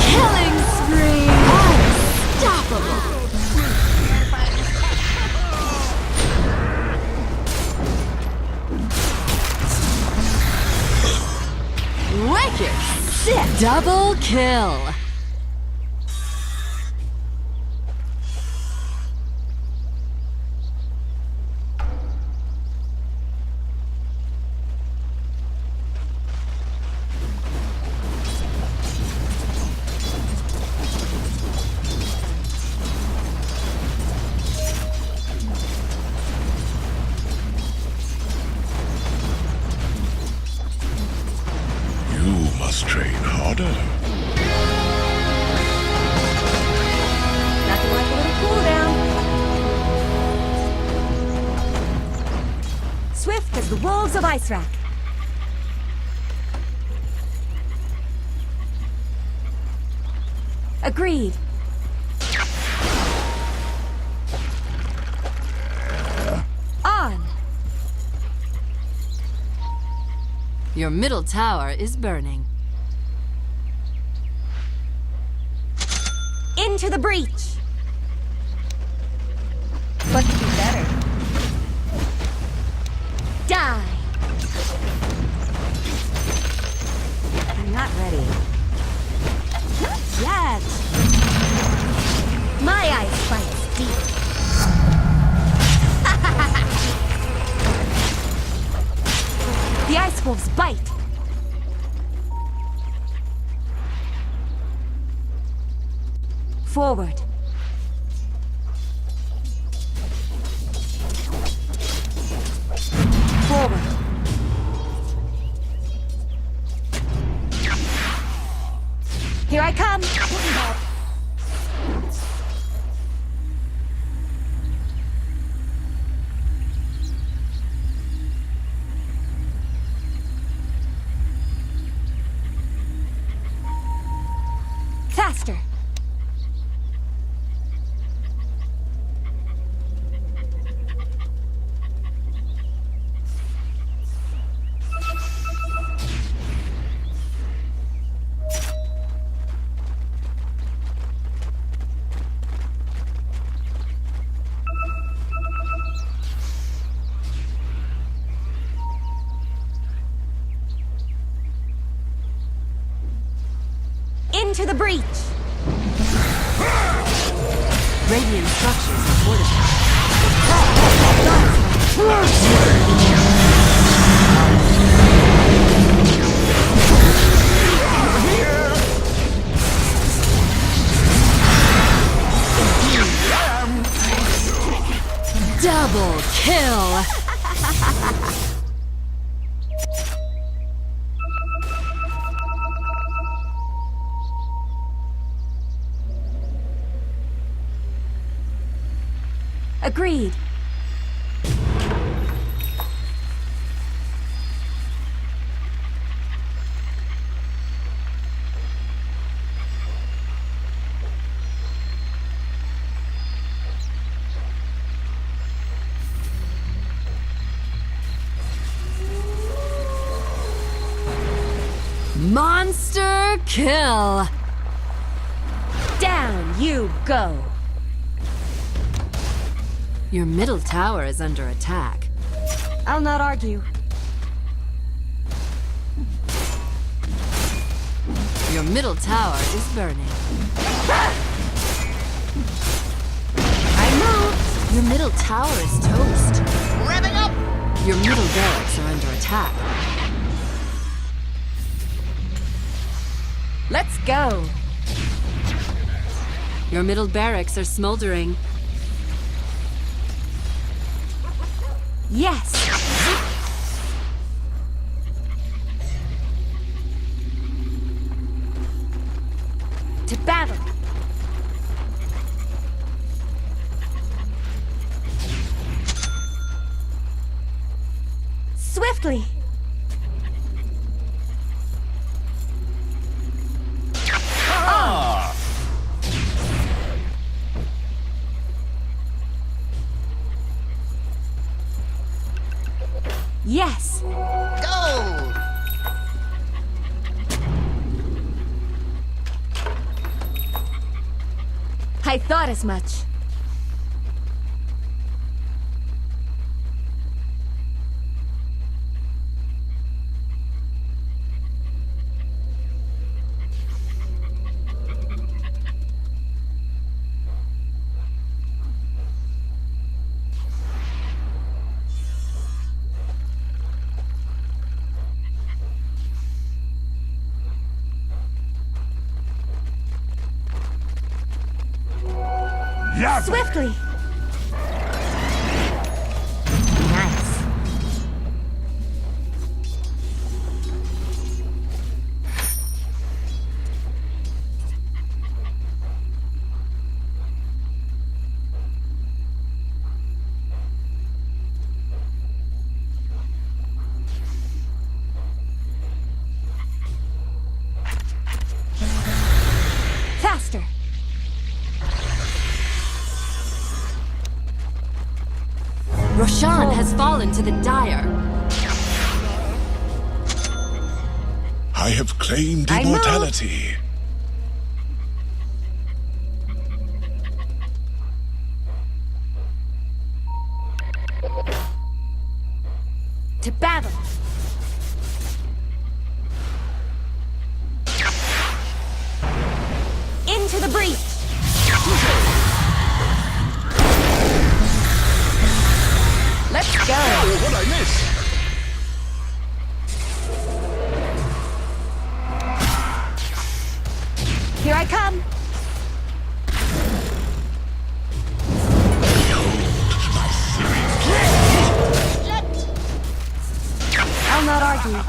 Killing spree! Unstoppable! Wicked sick! Double kill! You must train harder. Nothing like a little cool down. Swift as the wolves of Ice Rack. Agreed. On. Your middle tower is burning. Into the breach. What could be better? Die. I'm not ready. Not yet. My ice bites deep. The ice wolves bite. Forward. Forward. Here I come. Faster. Into the breach! Radiant structures are fortified. Double kill! Agreed. Monster kill! Down you go! Your middle tower is under attack. I'll not argue. Your middle tower is burning. I move! Your middle tower is toast. Revving up! Your middle barracks are under attack. Let's go! Your middle barracks are smoldering. Yes! To battle! Swiftly! Yes! Go! I thought as much. Swiftly! Nice. Faster! Roshan has fallen to the Dire. I have claimed I immortality. To battle! Into the breach! Let's go! What'd I miss? Here I come! I'll not argue.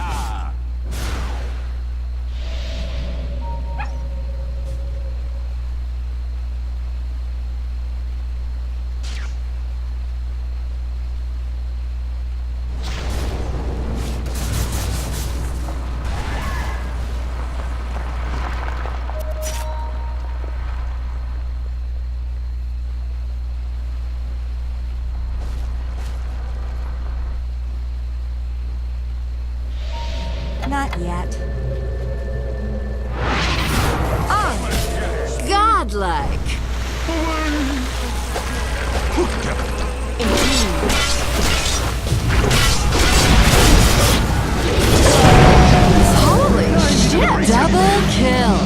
Not yet. On! Godlike! Holy shit! Double kill!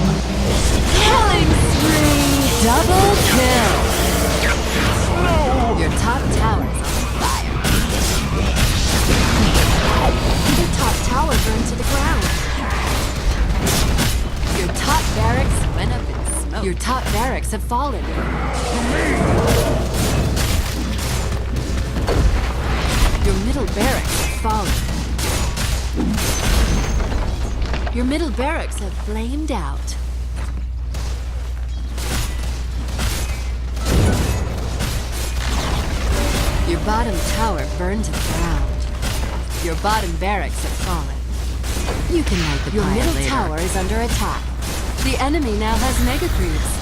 top barracks have fallen. Your middle barracks have fallen. Your middle barracks have flamed out. Your bottom tower burned to the ground. Your bottom barracks have fallen. You can light the Your pile middle later. tower is under attack. The enemy now has mega creeps.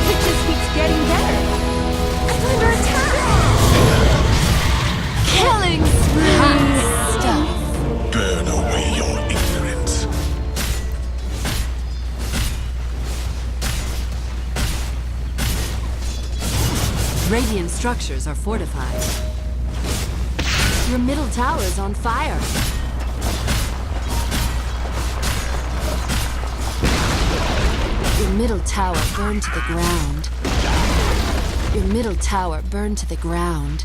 It just keeps getting better. I'm under attack. Killing spree stuff. Burn away your ignorance. Radiant structures are fortified. Your middle tower is on fire. Your middle tower burned to the ground. Your middle tower burned to the ground.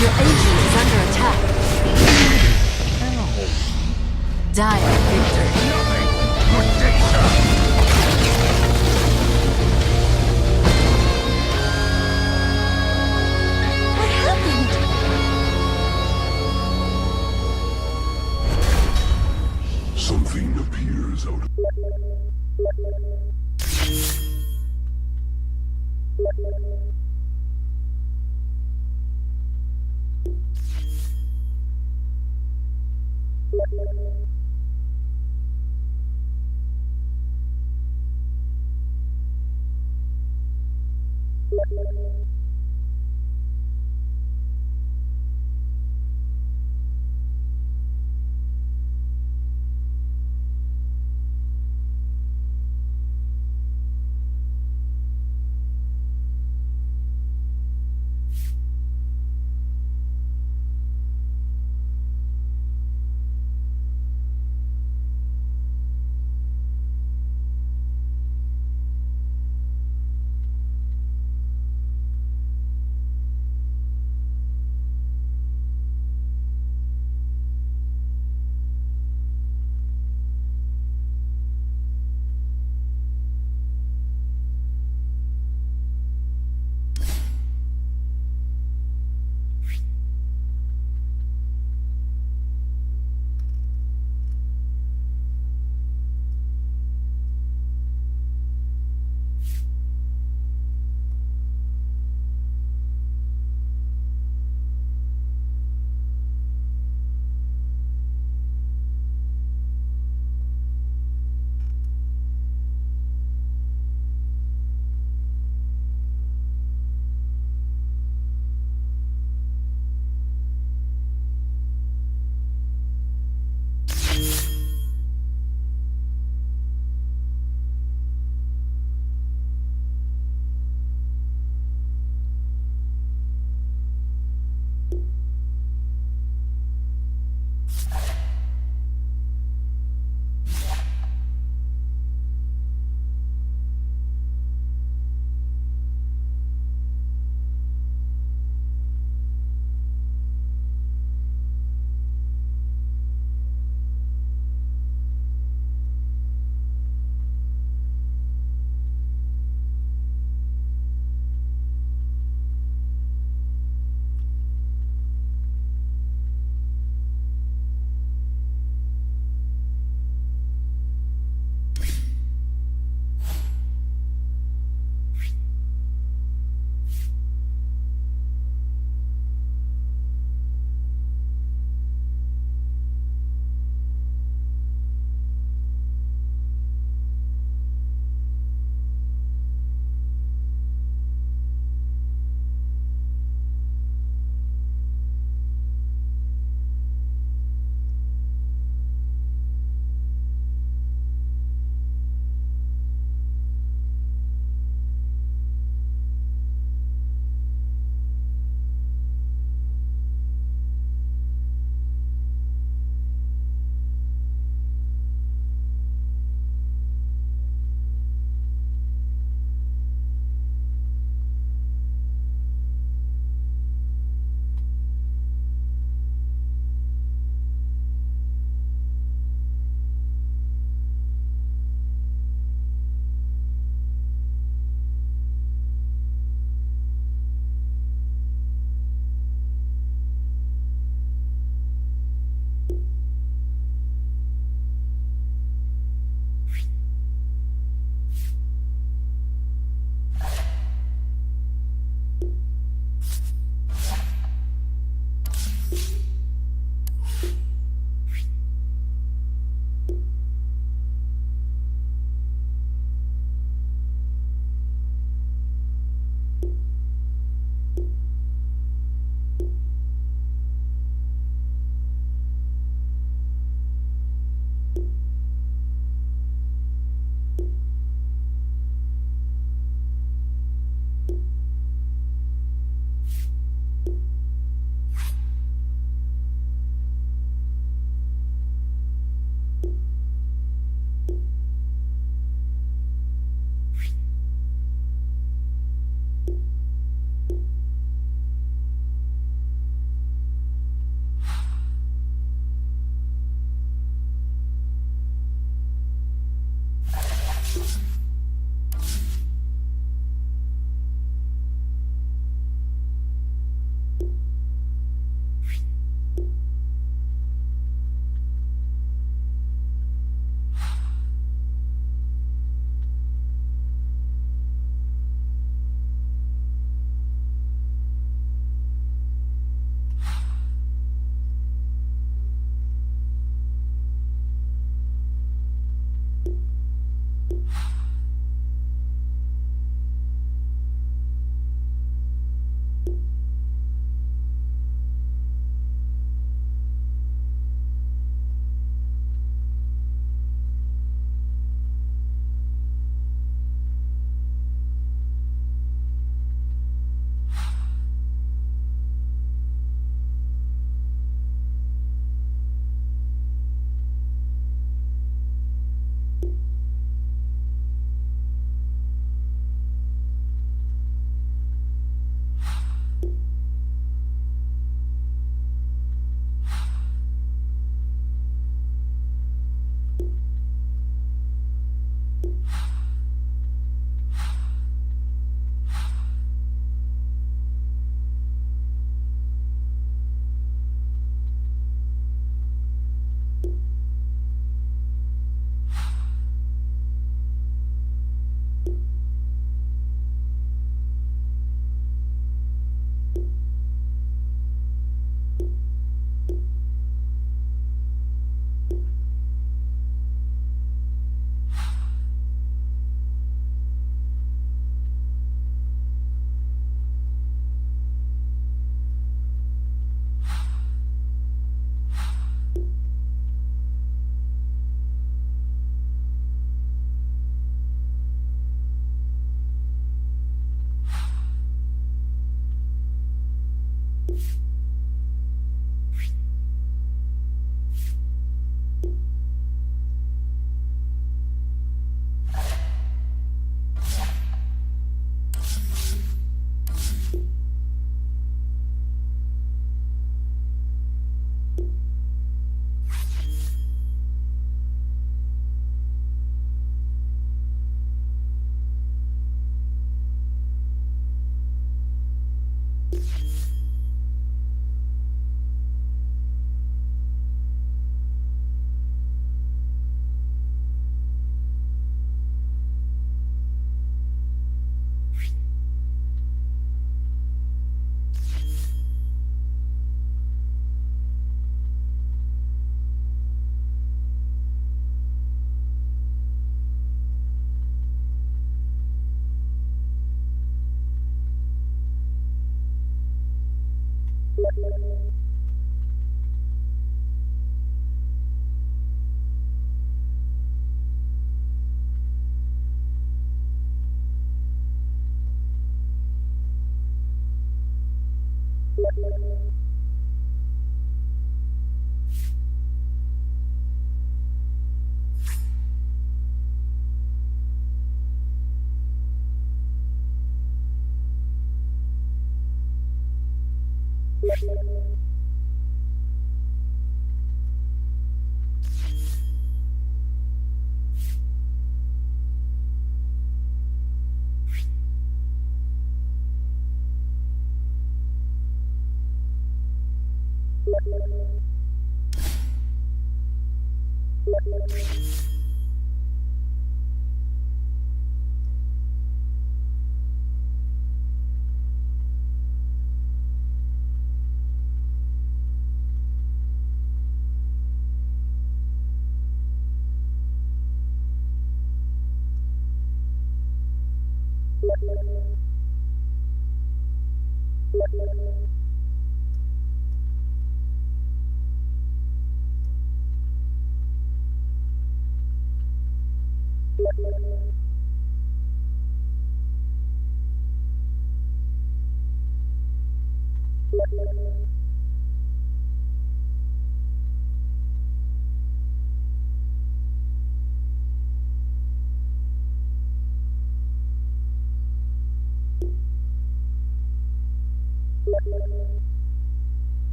Your agent is under attack. Dire victory. What happened? Something appears out of...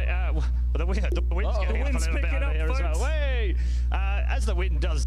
Right, well, the wind's getting the up wind's a little bit picking over up, here as well. folks. Way! As the wind does.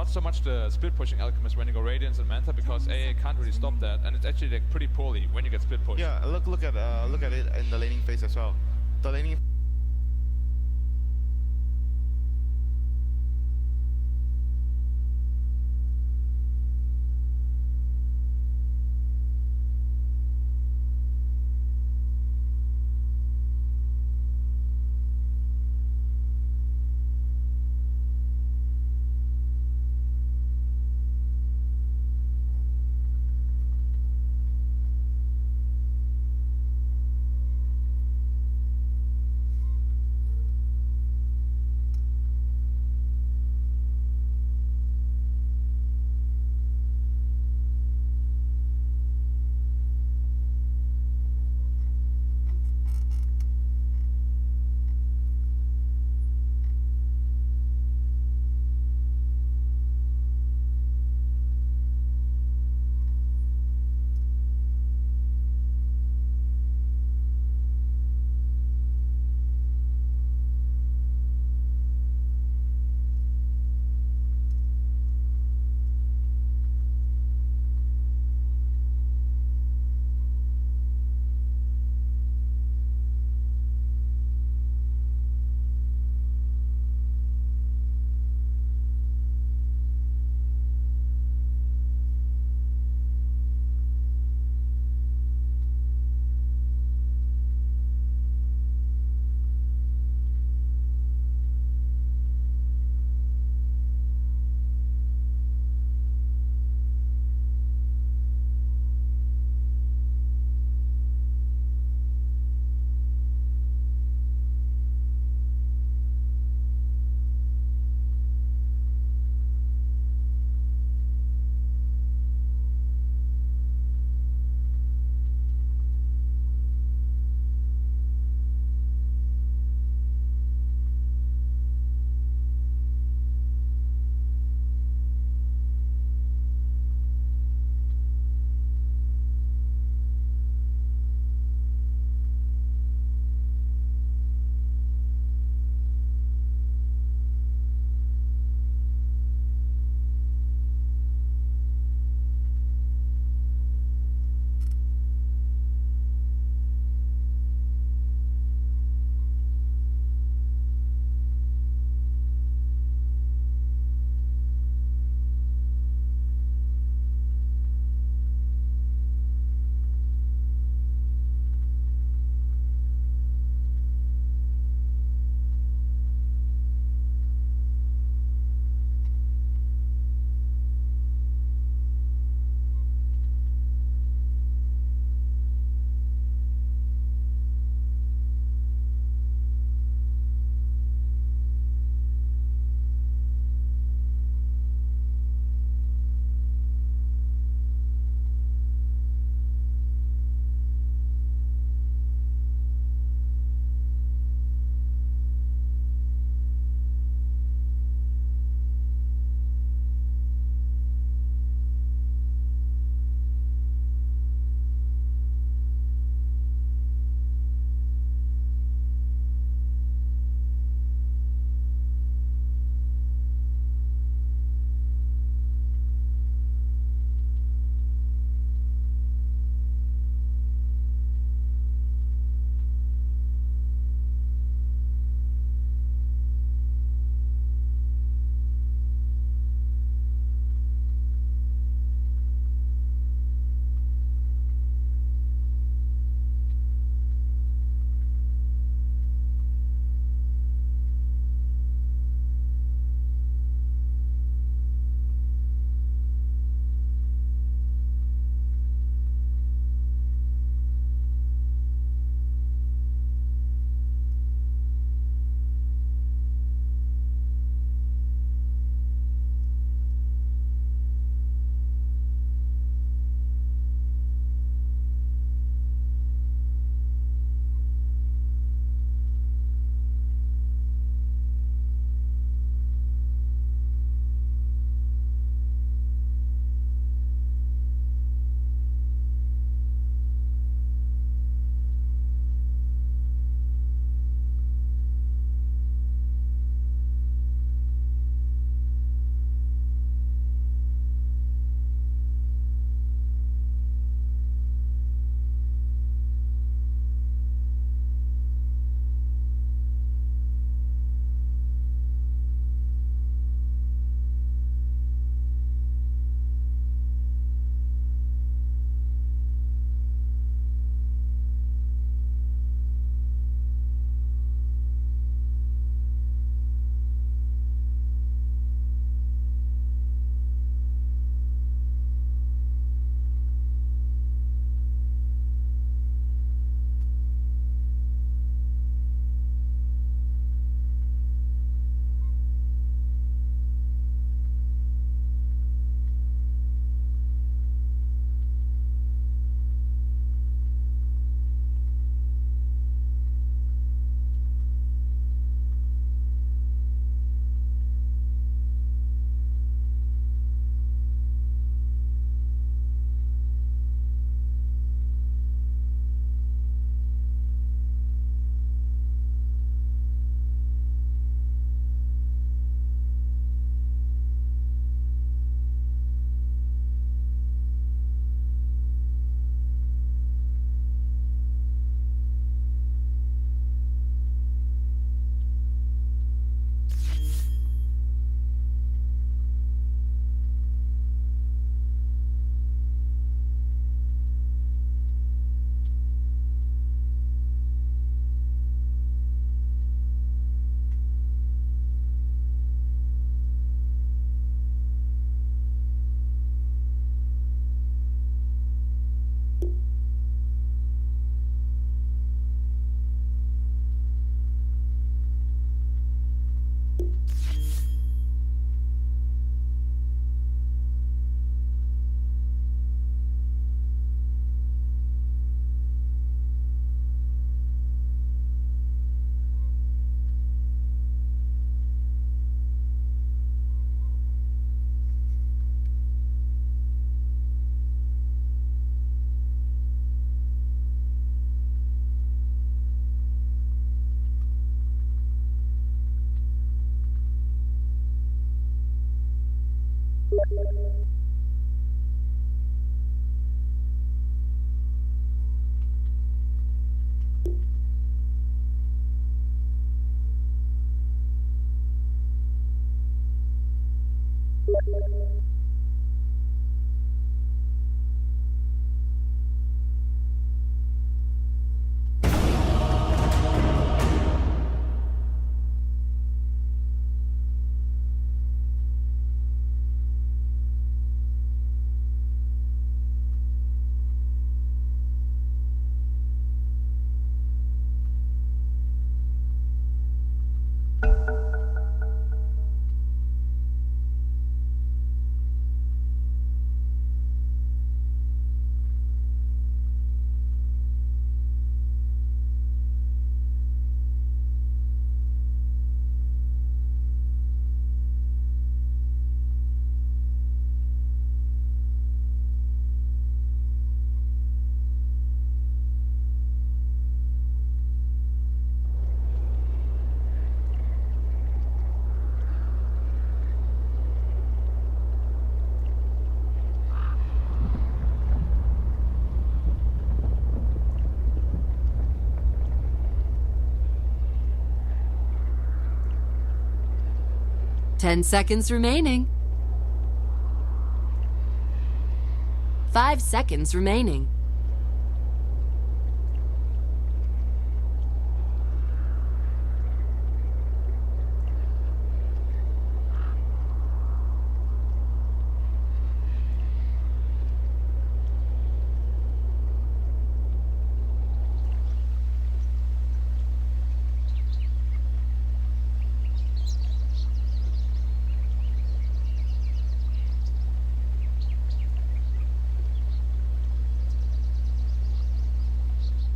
not so much the split pushing Alchemist when you go Radiance and Manta, because AA can't really stop that, and it's actually like pretty poorly when you get split pushed. Yeah, look at it in the laning phase as well. The laning 10 seconds remaining. 5 seconds remaining.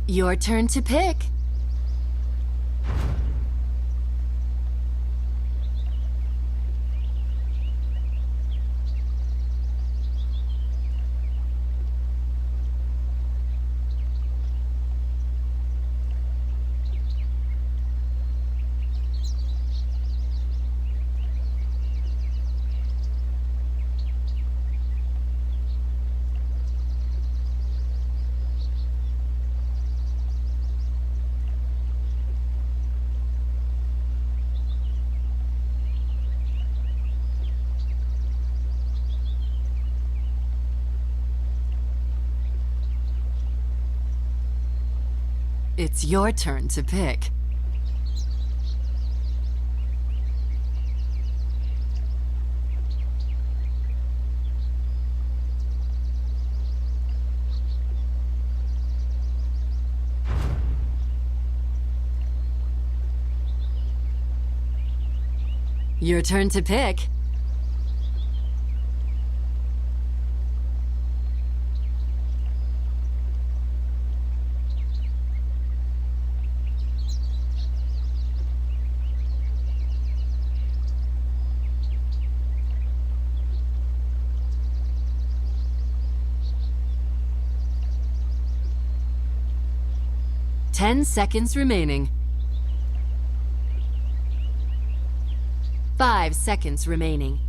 Your turn to pick. It's your turn to pick. Your turn to pick. Ten seconds remaining. 5 seconds remaining.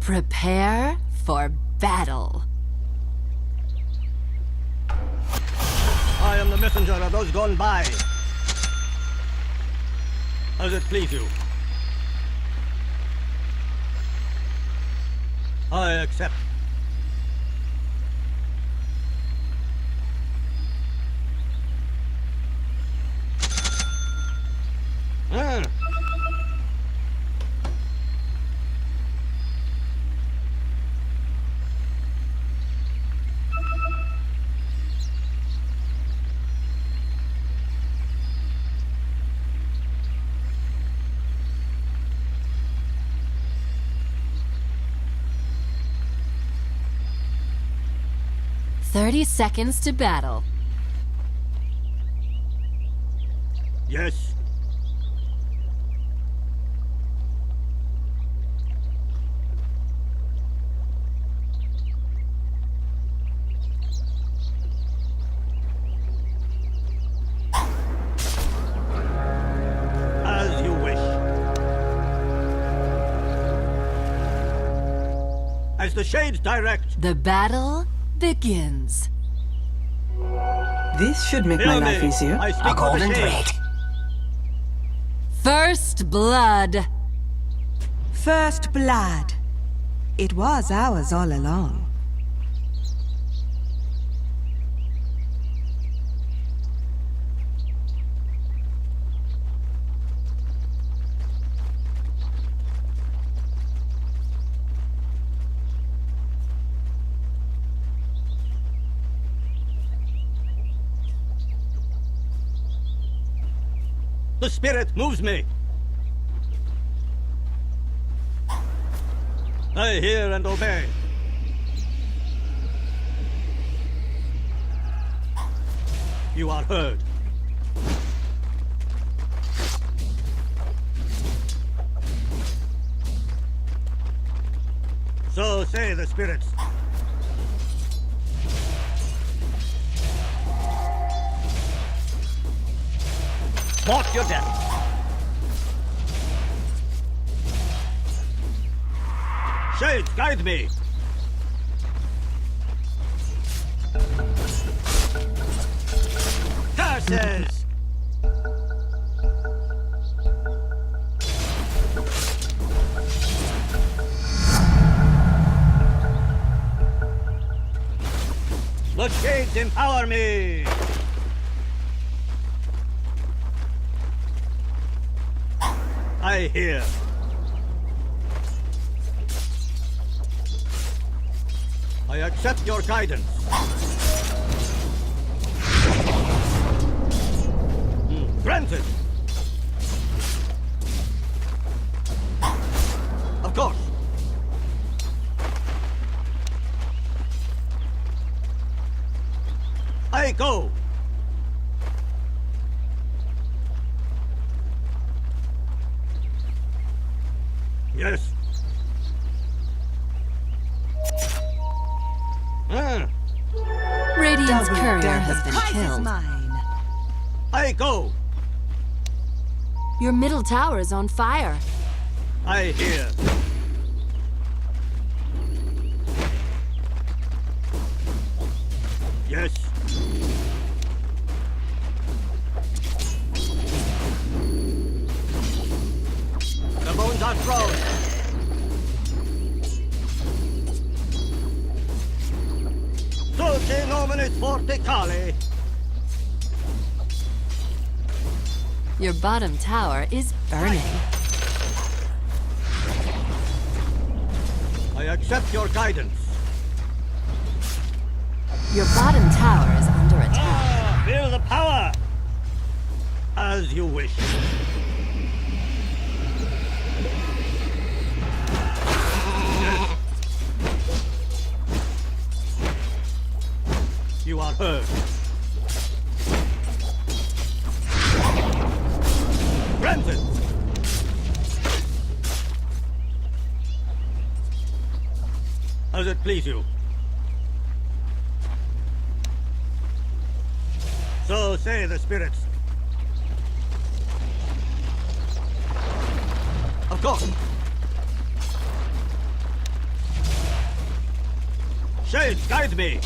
Prepare for battle. I am the messenger of those gone by. As it please you. I accept. Ah. 30 seconds to battle. Yes. As you wish. As the shades direct. The battle begins. This should make my life easier. I speak for the shades. First blood. First blood. It was ours all along. The spirit moves me. I hear and obey. You are heard. So say the spirits. Mark your death. Shades, guide me. Curses! The shades empower me. I hear. I accept your guidance. Granted. Of course. I go. Yes. Radiant's courier has been killed. I go. Your middle tower is on fire. I hear. Yes. The bones are thrown. Dulce nominis forticale. Your bottom tower is burning. I accept your guidance. Your bottom tower is under attack. Feel the power. As you wish. You are heard. Granted. As it please you. So say the spirits. Of course. Shades, guide me!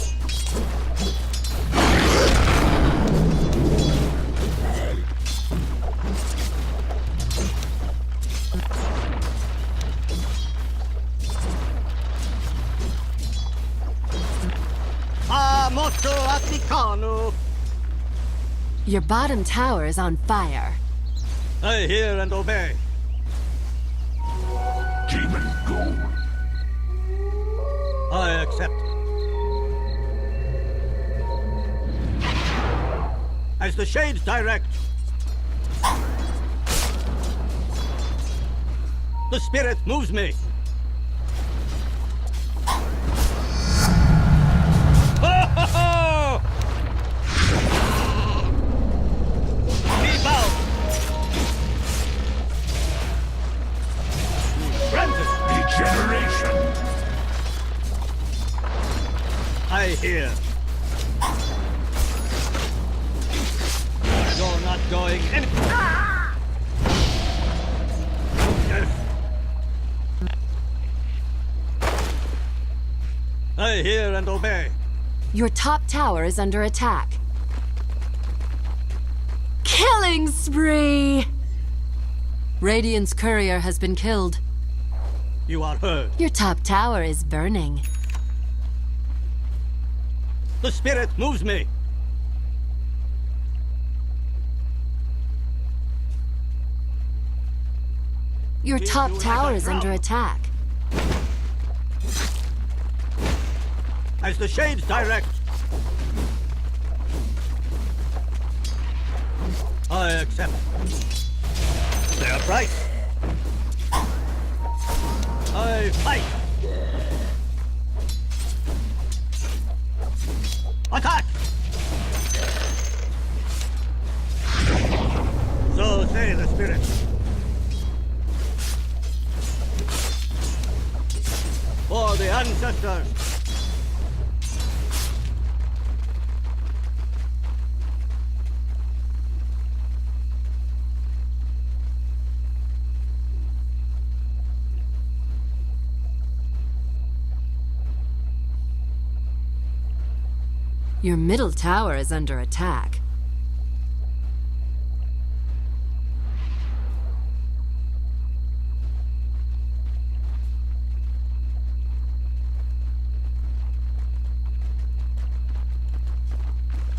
Motto Atticano! Your bottom tower is on fire. I hear and obey. Demon gold. I accept. As the shades direct. The spirit moves me. Degeneration. I hear. You're not going any. Yes. I hear and obey. Your top tower is under attack. Killing spree! Radiant's courier has been killed. You are heard. Your top tower is burning. The spirit moves me. Your top tower is under attack. As the shades direct. I accept. They are bright. I fight. Attack! So say the spirits. For the ancestors. Your middle tower is under attack.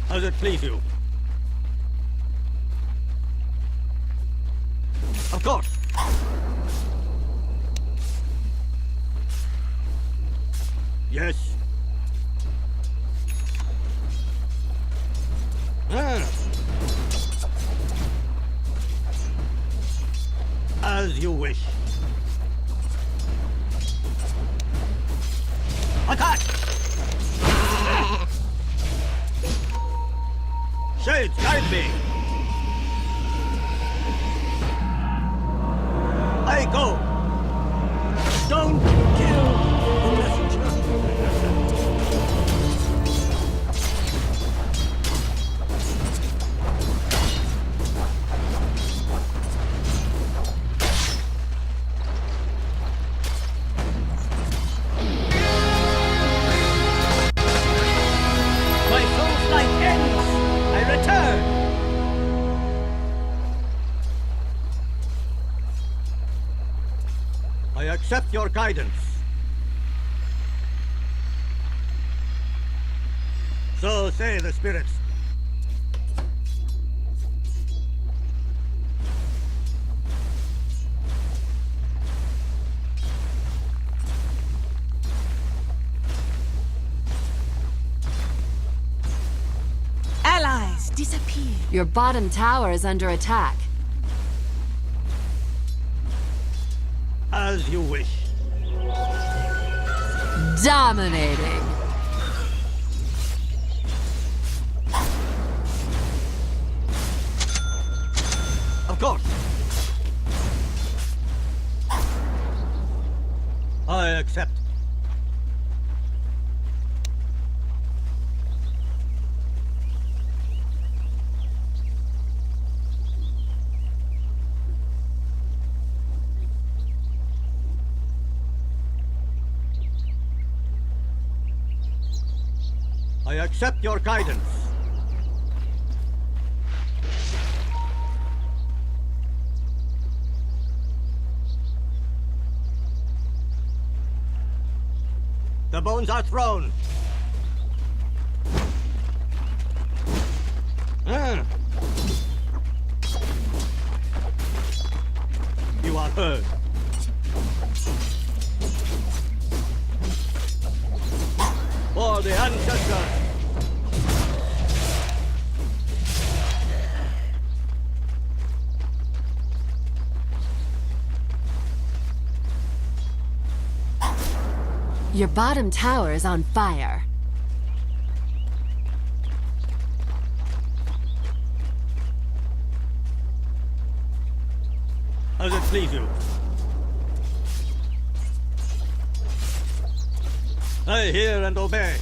How does it please you? Of course. Yes. As you wish. Attack! Shades, guide me! I go! Don't kill the messenger! My soul's light ends! I return! I accept your guidance. So say the spirits. Allies disappear. Your bottom tower is under attack. As you wish. Dominating. Of course. I accept. I accept your guidance. The bones are thrown. You are heard. For the ancestors. Your bottom tower is on fire. As it please you. I hear and obey.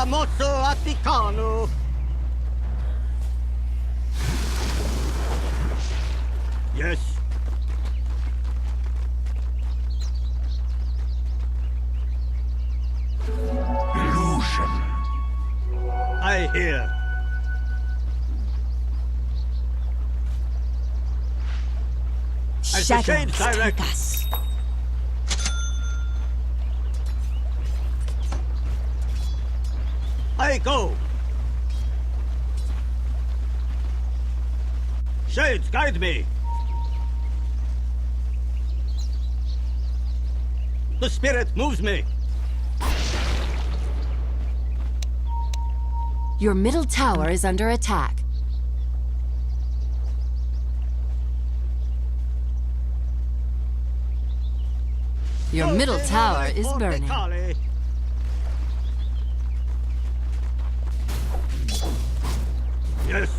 Mozzo Atticano. Yes. Illusion. I hear. As the shades direct us. I go. Shades, guide me. The spirit moves me. Your middle tower is under attack. Your middle tower is burning. Yes.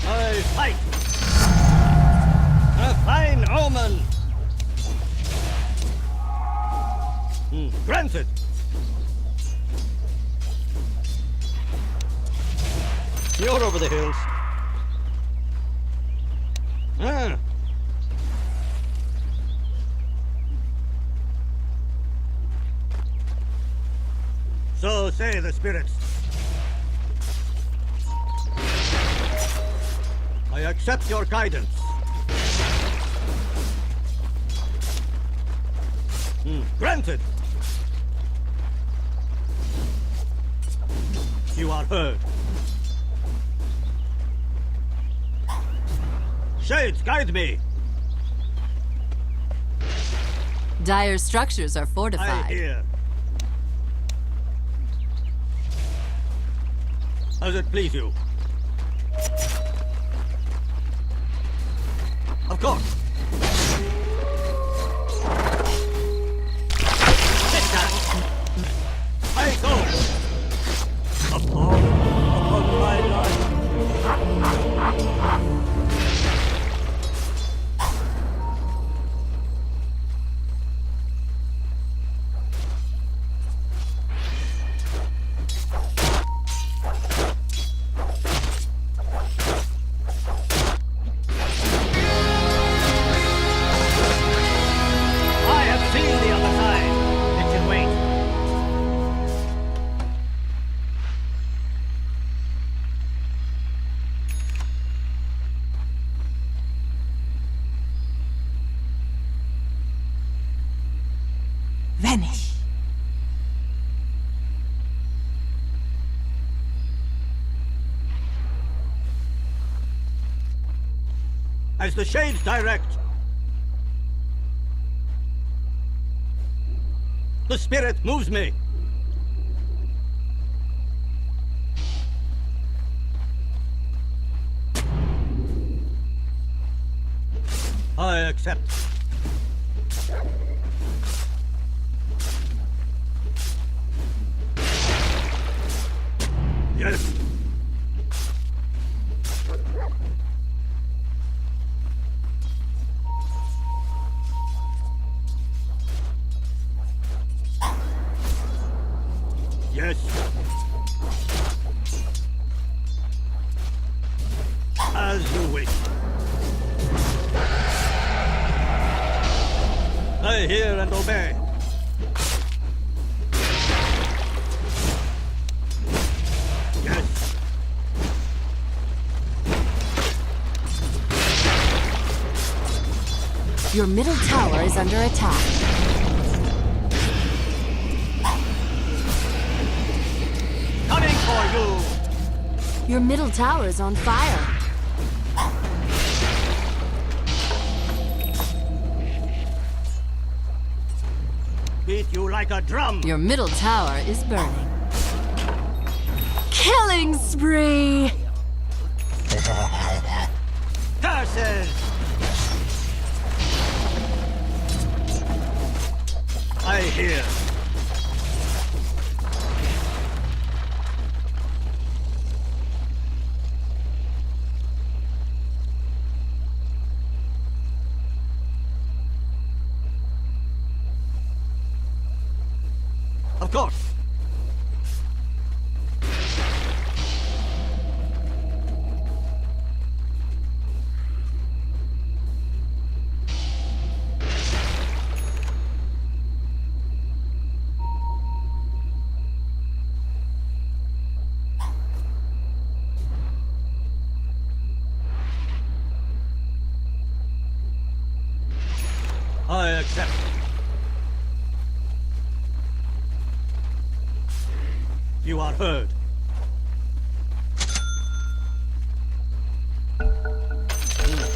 I fight. A fine omen. Granted. You're over the hills. So say the spirits. I accept your guidance. Granted. You are heard. Shades, guide me. Dire structures are fortified. I hear. As it please you. Of course. Take that. I go. Upon my life. Vanish. As the shades direct. The spirit moves me. I accept. Yes. Yes. As you wish. I hear and obey. Yes. Your middle tower is under attack. Coming for you! Your middle tower is on fire. Beat you like a drum! Your middle tower is burning. Killing spree! Curses! I hear. Of course. I accept. You are heard.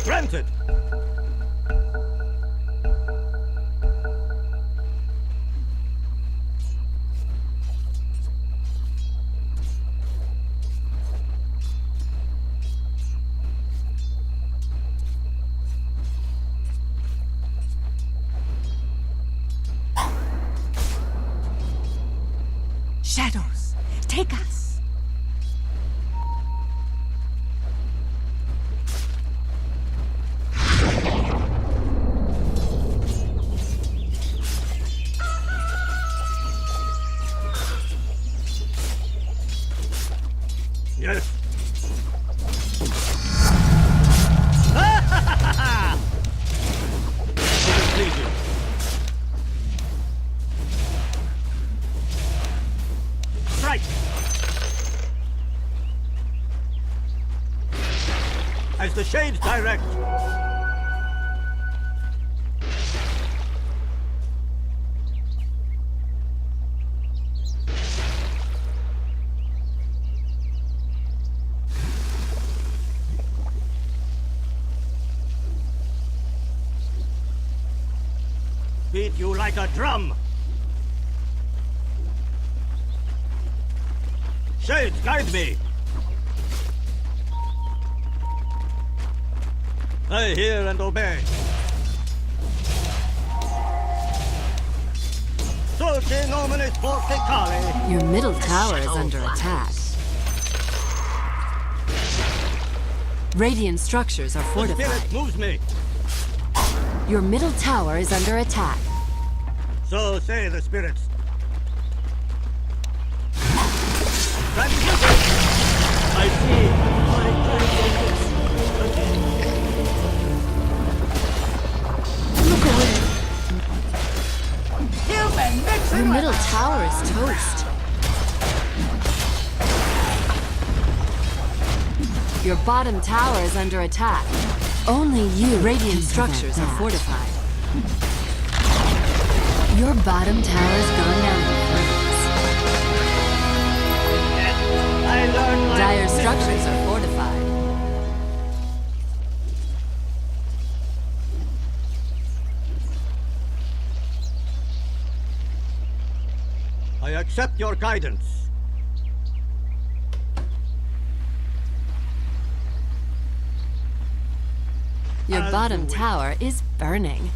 Granted. Shadows, take us. Yes. Strike. As the shades direct. Beat you like a drum. Shades, guide me. I hear and obey. Sote nominis forticale. Your middle tower is under attack. Radiant structures are The spirit fortified. moves me. Your middle tower is under attack. So say the spirits. I see. Look away. Human, mix Your middle tower is toast. Your bottom tower is under attack. Only you radiant structures are fortified. Your bottom tower's gone down in flames. I learned my Dire structures are fortified. I accept your guidance. Your As bottom you wish. tower is burning.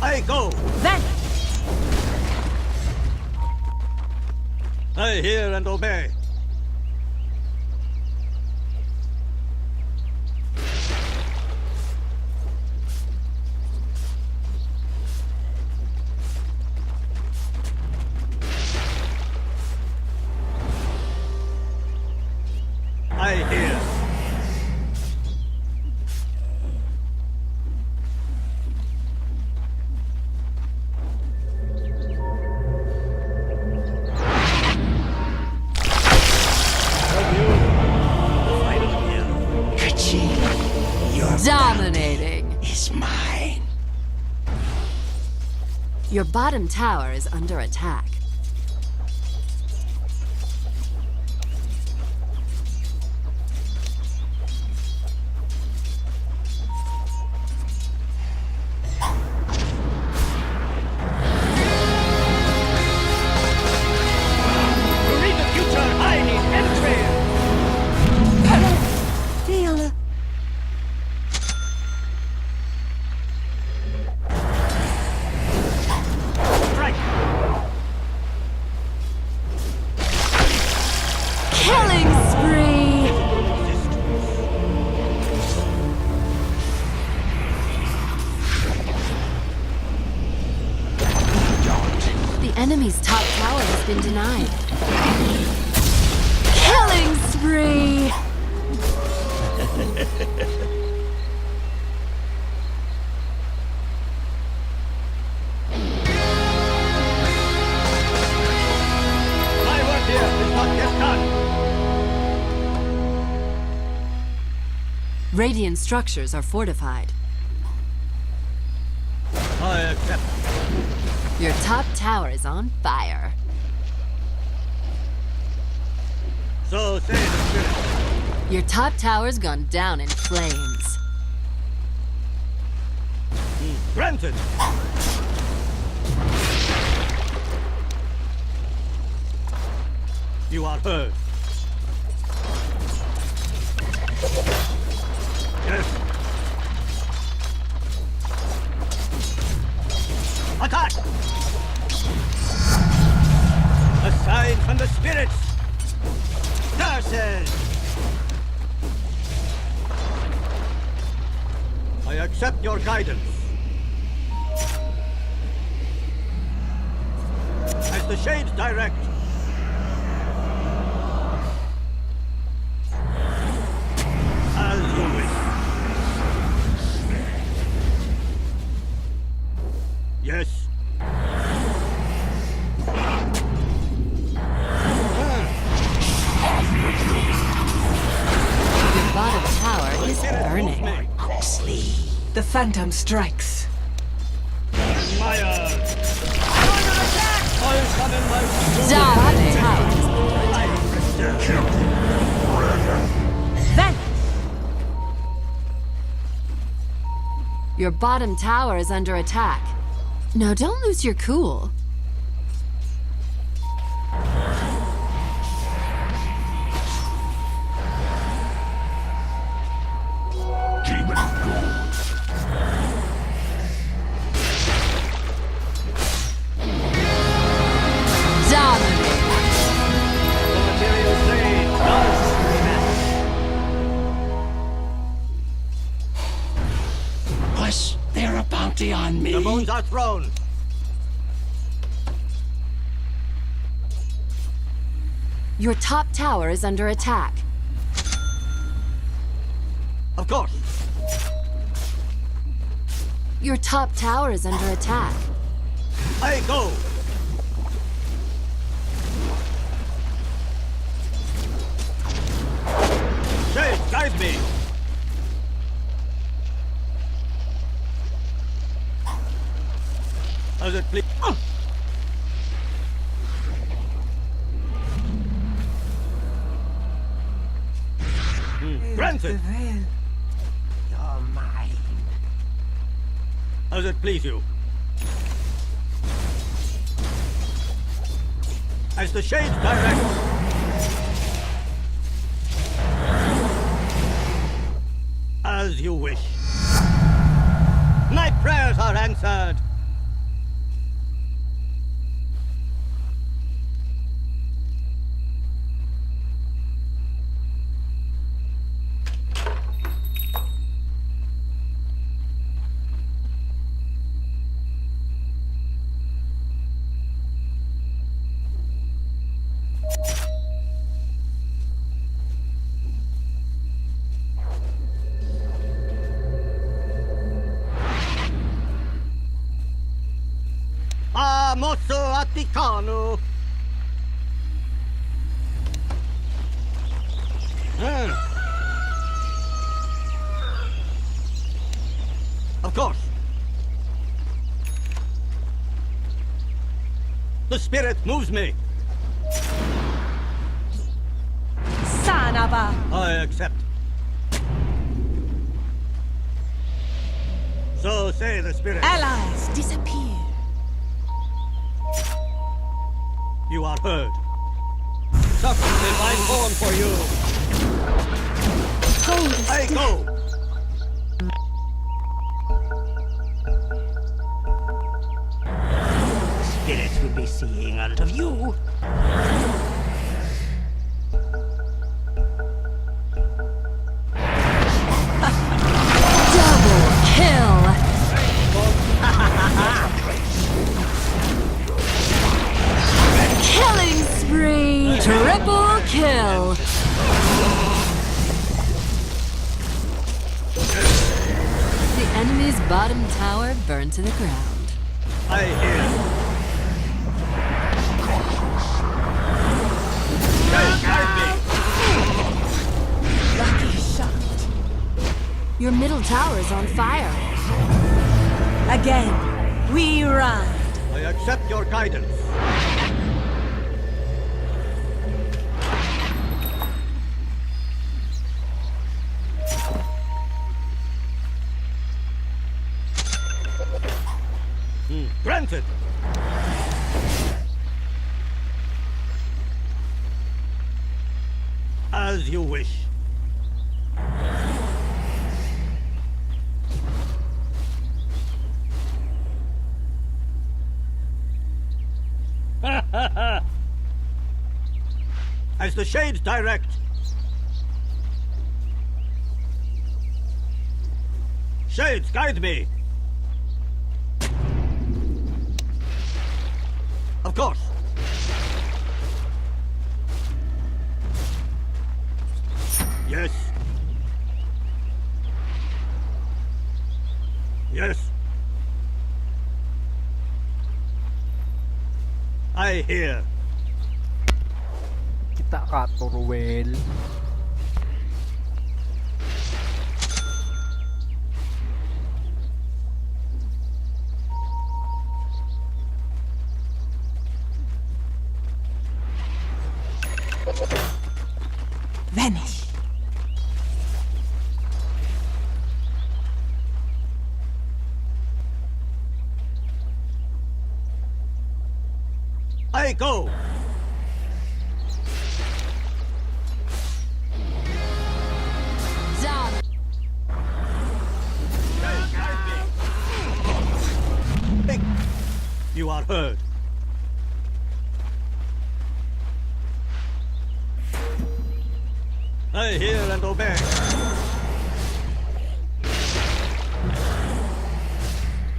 I go. Then I hear and obey. die here. Dominating. Is mine. Your bottom tower is under attack. To read the future, I need entry. Deal. Strike. Killing spree! The enemy's top tower has been denied. Killing spree! My work here is not yet done. Radiant structures are fortified. I accept. Your top tower is on fire. So say the spirit. Your top tower's gone down in flames. Granted. You are heard. Yes. Attack! A sign from the spirits! Nurses! I accept your guidance. As the shades direct. As you wish. Yes. Your bottom tower is burning. The Phantom strikes. Maya! Dominating. Tower is Vanish! Your bottom tower is under attack. No, don't lose your cool. Demon gold. Dominating. The material blade does remain. Was there a bounty on me? The bones are thrown. Your top tower is under attack. Of course. Your top tower is under attack. I go. Shade, guide me. As it please. Granted. You're mine. As it please you. As the shades direct. As you wish. My prayers are answered. Vaticano. Of course. The spirit moves me. Son of a... I accept. So say the spirit. Allies disappear. You are heard. Suffering in my form for you. I go. Spirits will be seeing a lot of you. Double kill! Killing spree! Triple kill! The enemy's bottom tower burned to the ground. I hear. Lucky shot. Your middle tower is on fire. Again, we ride. I accept your guidance. Granted. As you wish. As the shades direct. Shades, guide me. Of course. Yes. Yes. I hear. Kita ka, Torwell. Vanish. I go. Done. You are heard. I hear and obey.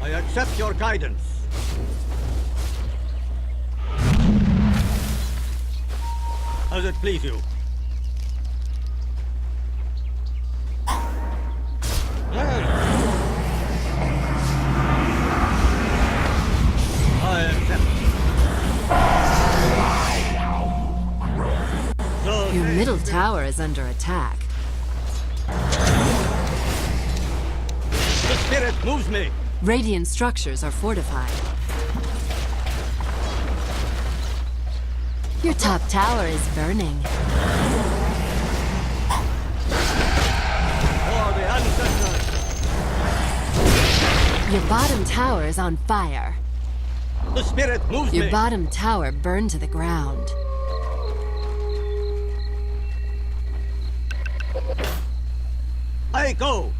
I accept your guidance. As it please you. I accept. Your middle tower is under attack. The spirit moves me. Radiant structures are fortified. Your top tower is burning. For the ancestors. Your bottom tower is on fire. The spirit moves Your me. bottom tower burned to the ground. I go.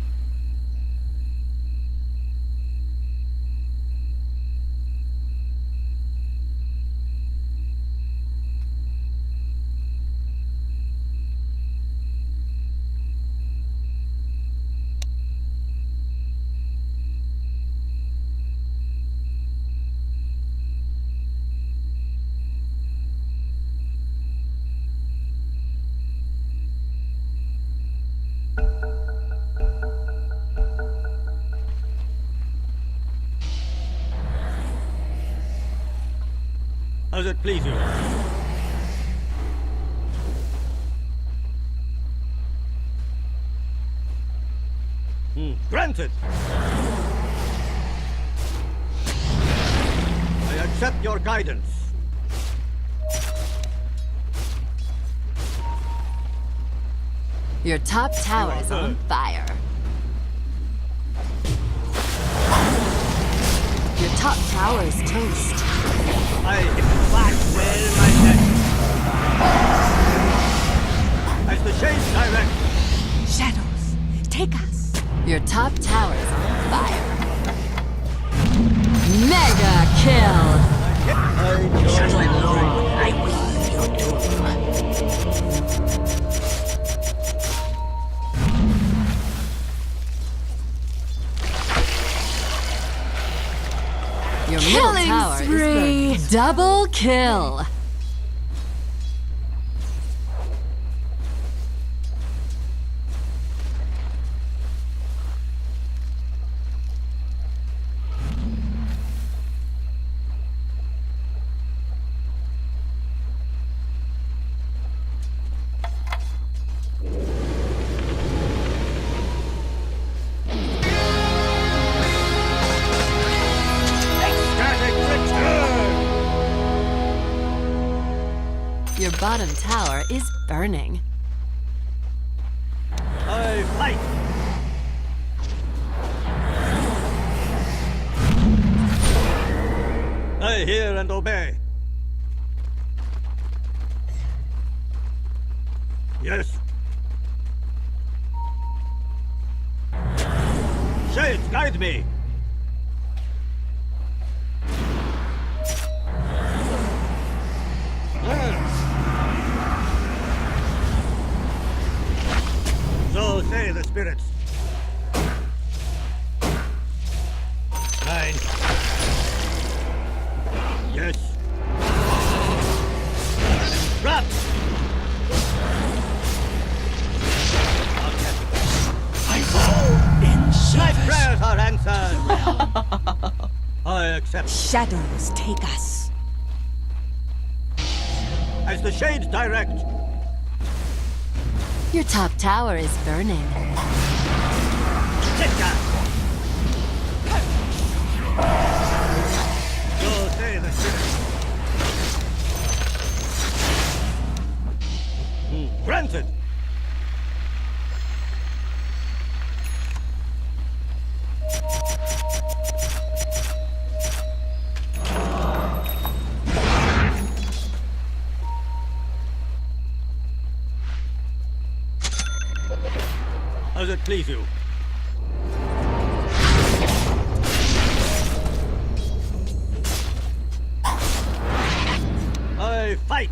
please you? Granted. I accept your guidance. Your top tower is on fire. Your top tower is toast. I fight well, my friend. As the shades direct. Shadows, take us. Your top tower is on fire. Mega kill! I will your doom. Your middle tower is burning. Double kill! Your bottom tower is burning. I fight. I hear and obey. Yes. Shades, guide me. So say the spirits. Nine. Yes. Drop! I fall in My service. prayers are answered. I accept. Shadows, take us. As the shades direct. Your top tower is burning. Take that! So say the spirits. Granted. Does it please you? I fight!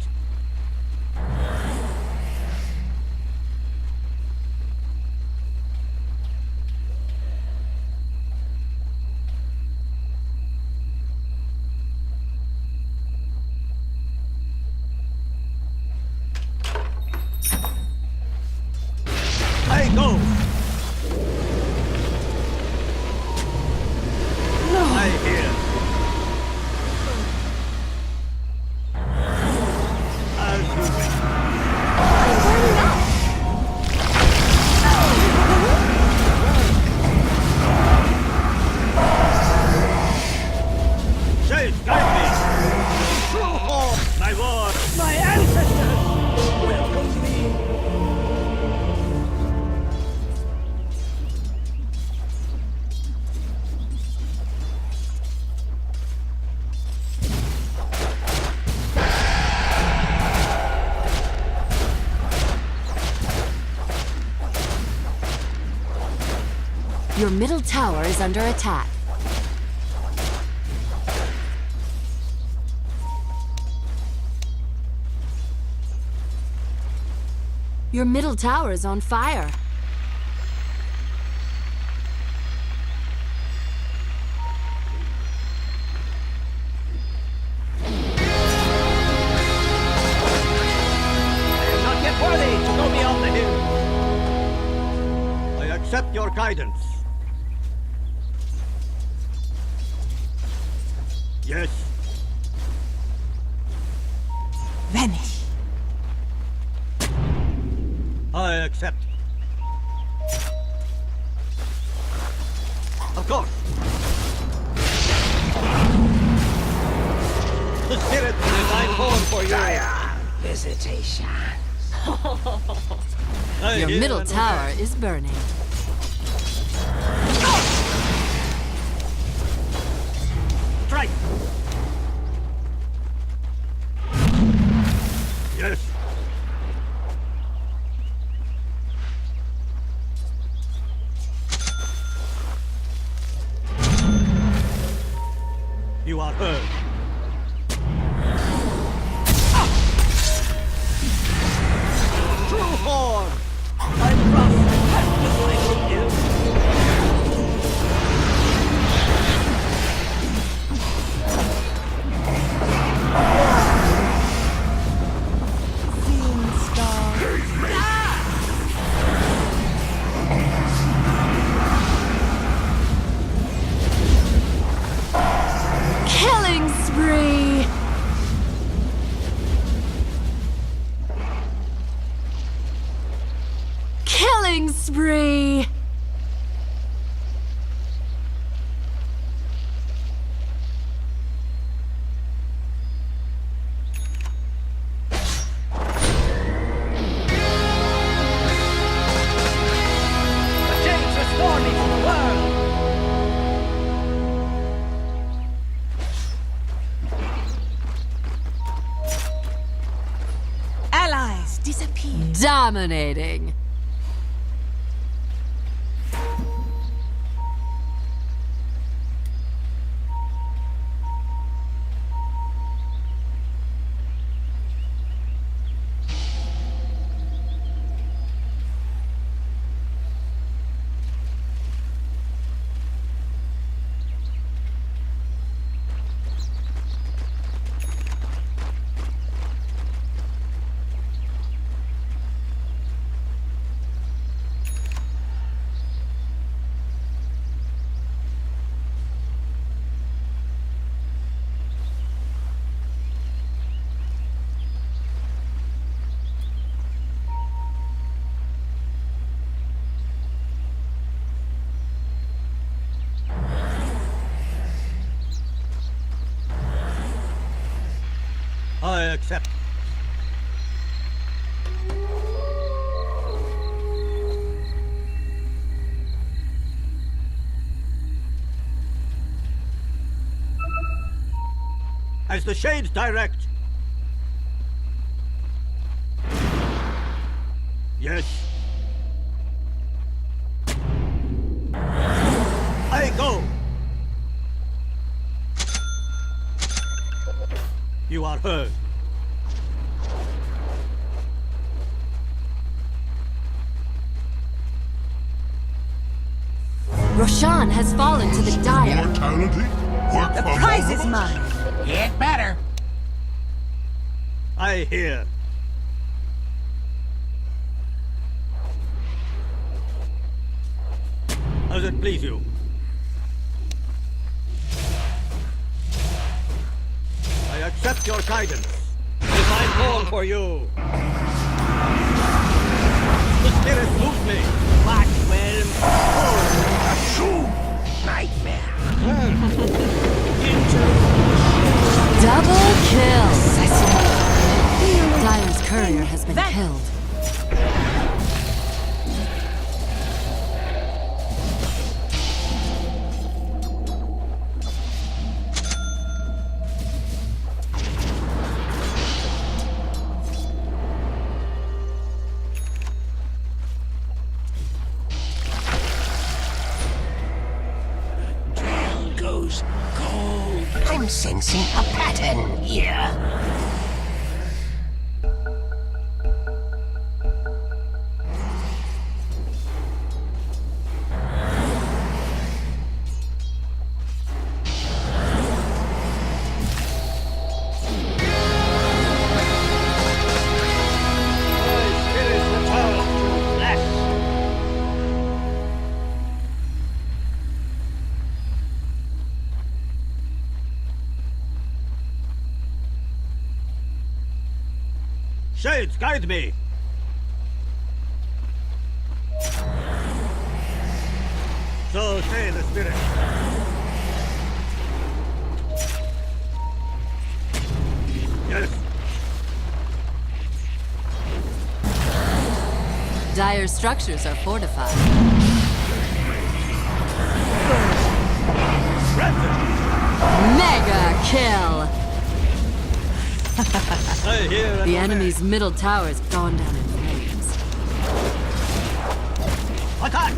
I go! I hear. As you wish. Shades, guide me! Oh, my lord! My ancestors! Welcome me! Your middle tower is under attack. Your middle tower is on fire. I am not yet worthy to go beyond the hill. I accept your guidance. Yes. vanish. I accept. Of course. The spirit is I born for you. Visitation. Your middle tower is burning. Strike. Yes. You are heard. True form. I trust. I forgive. Seeing stars. Killing spree! Killing spree! The change restore me to the world. Allies disappear. Dominating. I accept. As the shades direct. Yes. I go. You are heard. Roshan has fallen to the dire. Mortality? Work The for prize both is of us? mine. Get better. I hear. As it please you. I accept your guidance. Divine call for you. The spirit moves me. Watch well. Nightmare. Double kill. Dire's courier has been killed. Trail goes cold. I'm sensing a pattern here. Shades, guide me! So say the spirit. Yes. Dire structures are fortified. Mega kill! The enemy's middle tower's gone down in flames. Attack!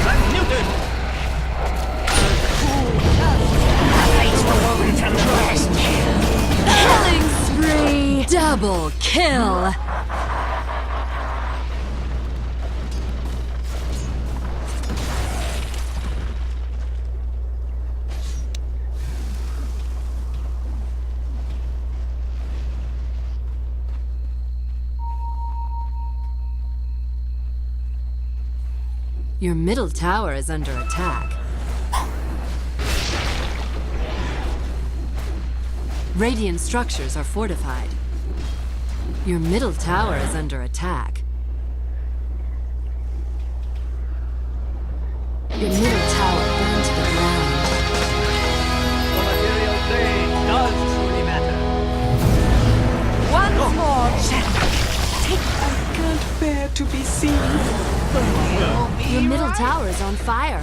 Transmuted! Killing spree! Double kill! Your middle tower is under attack. Radiant structures are fortified. Your middle tower is under attack. Your middle tower burned to the ground. The material plane does truly matter. Once more, I can't bear to be seen. Your middle tower is on fire.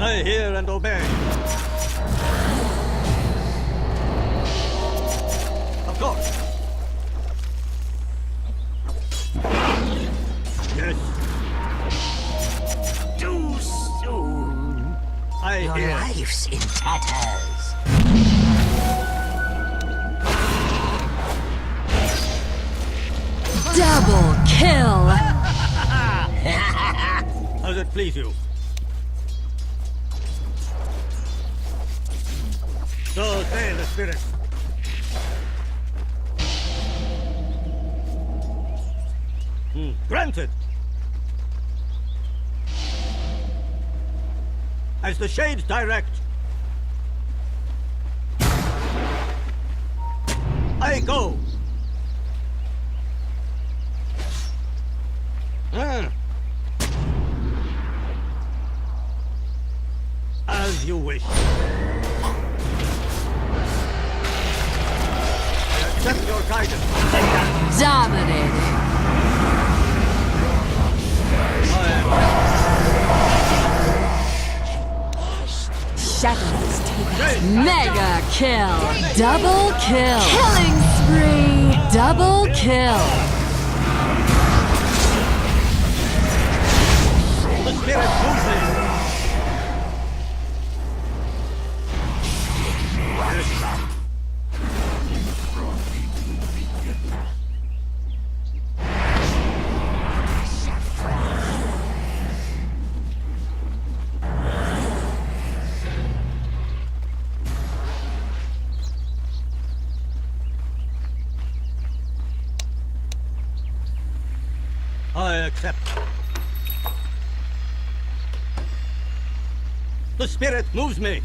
I hear and obey. Of course. Yes. Too soon. I Your hear. life's in tatters. Double kill! How does it please you? So say the spirit. Granted. As the shades direct, I go. As you wish. I accept your guidance. Dominating. shadows take us. Mega kill! Double kill! Killing spree! Double kill! The spirit moves I accept. The spirit moves me.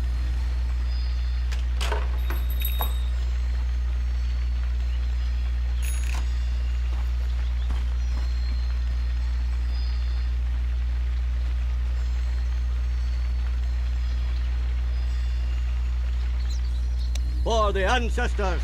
For the ancestors.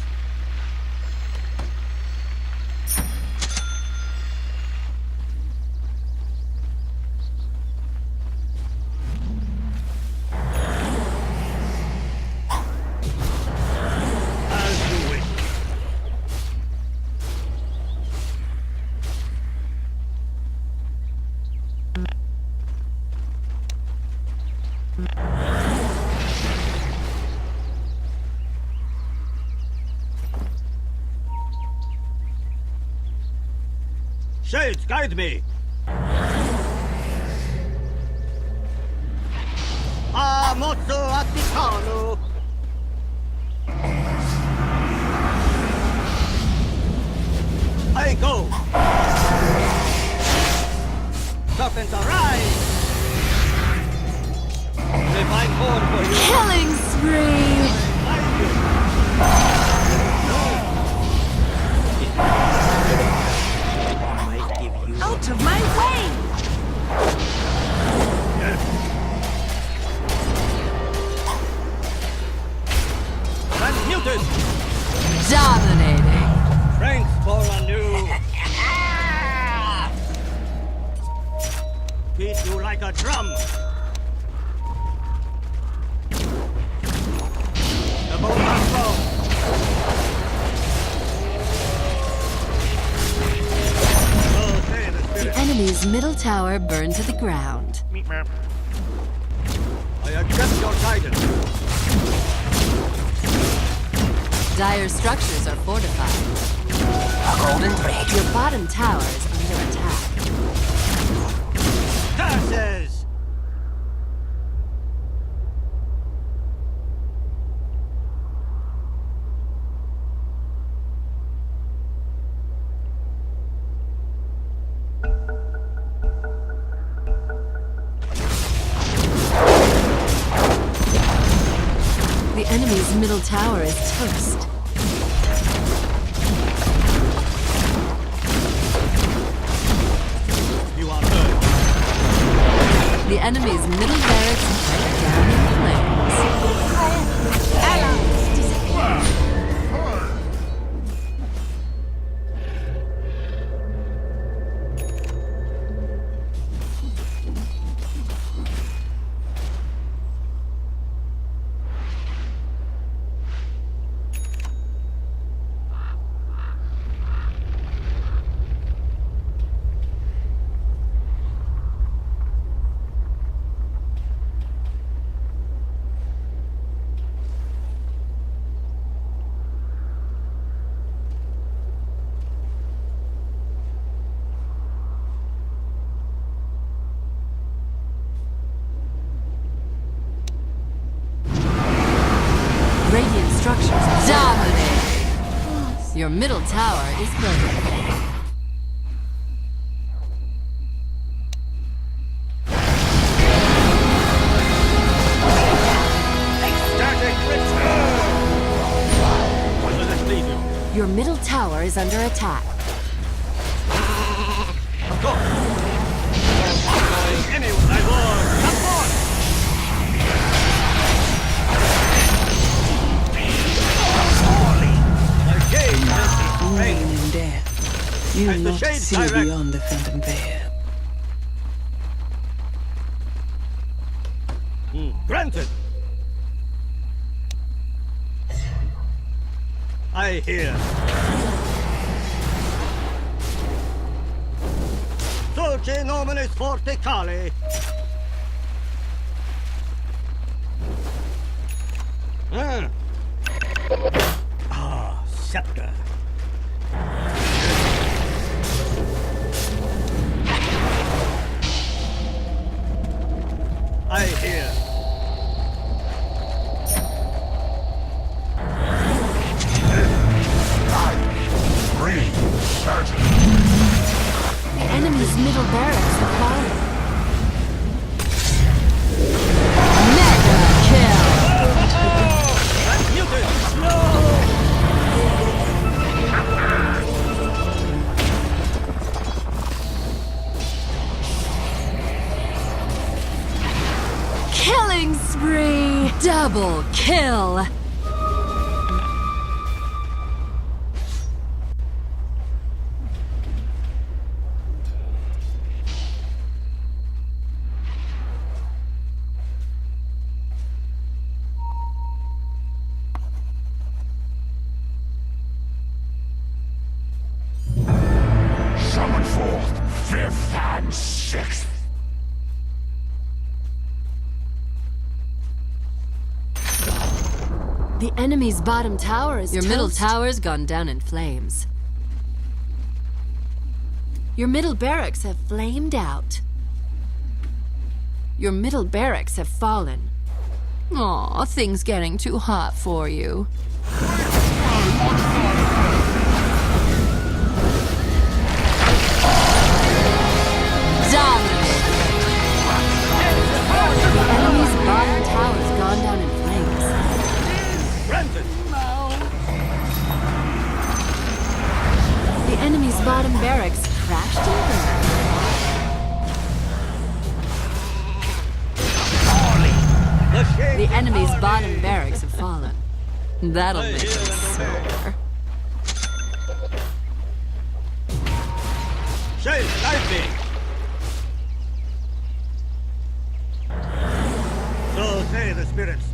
Shades, guide me! mozzo atticano! I go! Serpents arise! Divine horn for you! Killing spree! Out of my way! Transmuted! Dominating! Strength for anew! Beat you like a drum! The bow has The enemy's middle tower burned to the ground. I accept your guidance. Dire structures are fortified. Golden thread. Your bottom tower is under attack. Curses! The enemy's middle tower is toast. You are heard. The enemy's middle barracks burnt down in flames. Allies disappear. Radiant structures dominate. Your middle tower is burning. Ecstatic return! Will this lead you? Your middle tower is under attack. Of course! Anyone I want! Come on! Only in death. You And the not shades see direct. beyond the phantom veil. Granted! I hear. Dulce nominis forticale. Ah, scepter. I hear. The enemy's middle barracks have fallen. Mega kill! Muted! No! Killing spree! Double kill! Summon forth fifth and sixth. The enemy's bottom tower is Your middle tower's gone down in flames. Your middle barracks have flamed out. Your middle barracks have fallen. Aw, things getting too hot for you. Dominated. The enemy's bottom tower's gone down in flames. The enemy's bottom barracks crashed and burned. The enemy's bottom barracks have fallen. That'll make them sore. Shade, lightning! So say the spirits.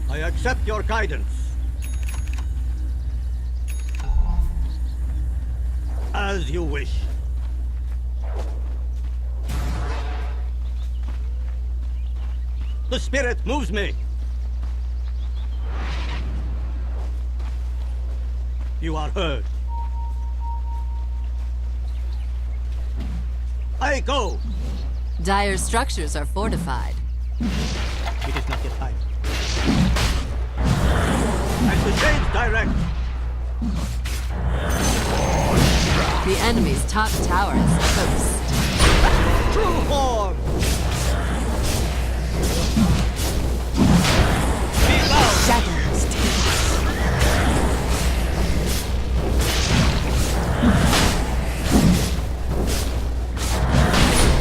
I accept your guidance. As you wish. The spirit moves me. You are heard. I go. Dire's structures are fortified. It is not yet time. And the shades direct. The enemy's top tower is toast. True form. Shadows take us.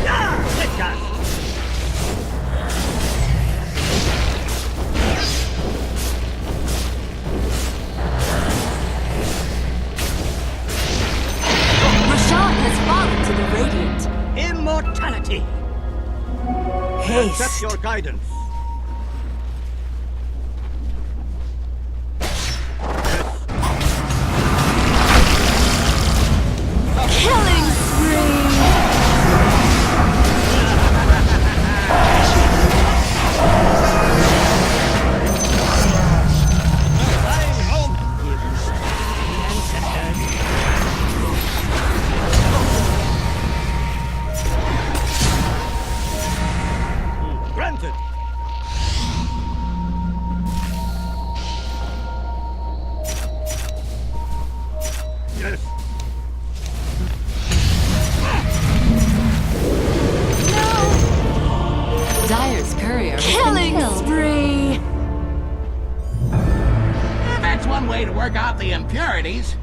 Yeah, take us. Rashad has fallen to the Radiant. Immortality. Haste. Accept your guidance. Killing spree! Granted. Yes. Dire's courier has been Killing killed. spree! That's one way to work out the impurities.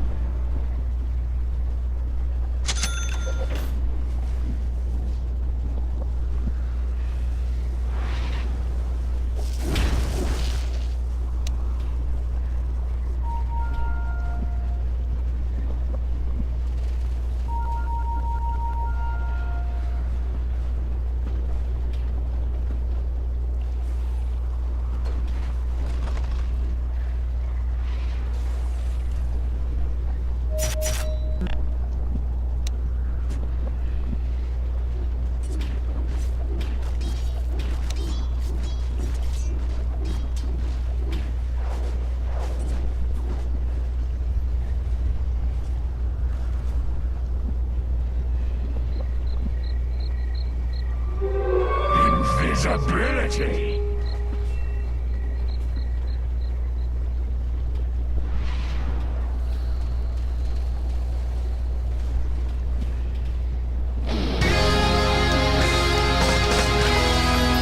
Invisibility.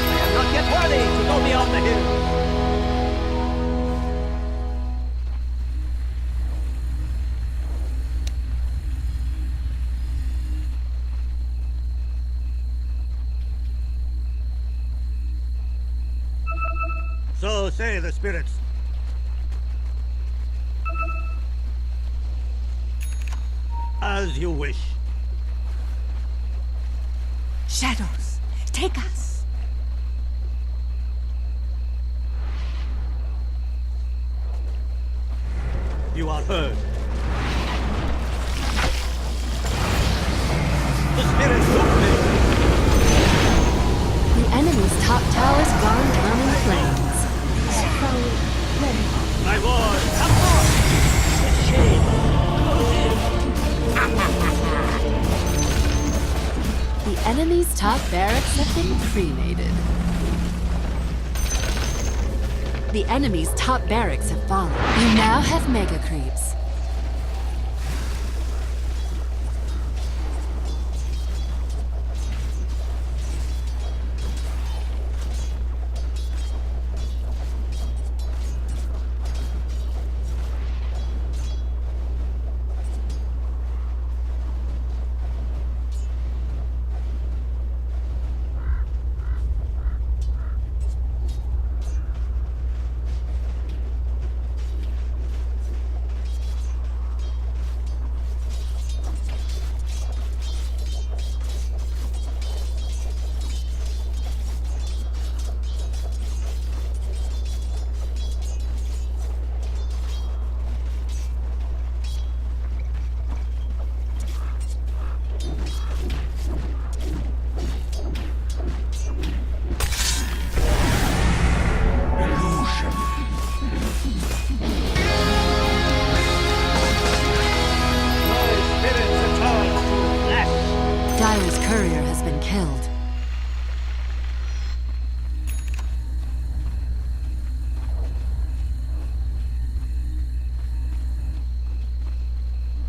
I am not yet worthy to go beyond the hill. So say the spirits. As you wish. Shadows, take us. You are heard. The spirits move me. The enemy's top tower's gone down in flames. My lord, come on! The shade The enemy's top barracks have been cremated. The enemy's top barracks have fallen. You now have mega creeps. Dire's courier has been killed.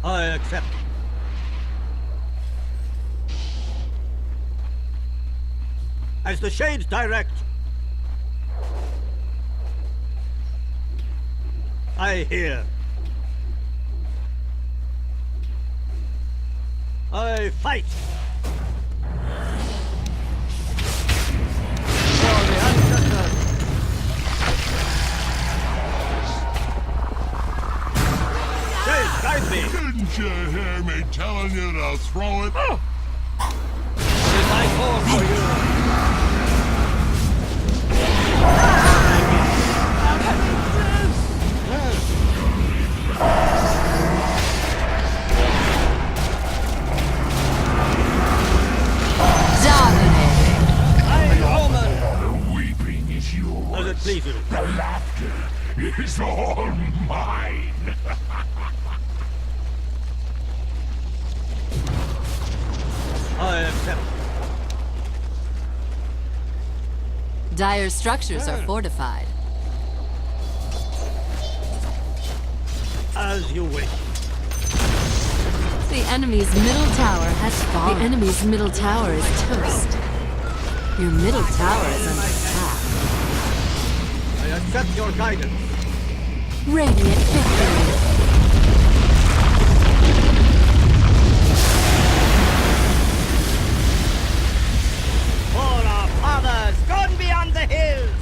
I accept. As the shades direct, I hear. I fight. For the ancestors. Shades, guide me. Didn't you hear me telling you to throw it? Is I call for you? As it pleases. The laughter is all mine. I accept. Dire's structures are fortified. As you wish. The enemy's middle tower has fallen. The enemy's middle tower is toast. Your middle tower is under attack. I accept your guidance. Radiant victory. For our fathers gone beyond the hills.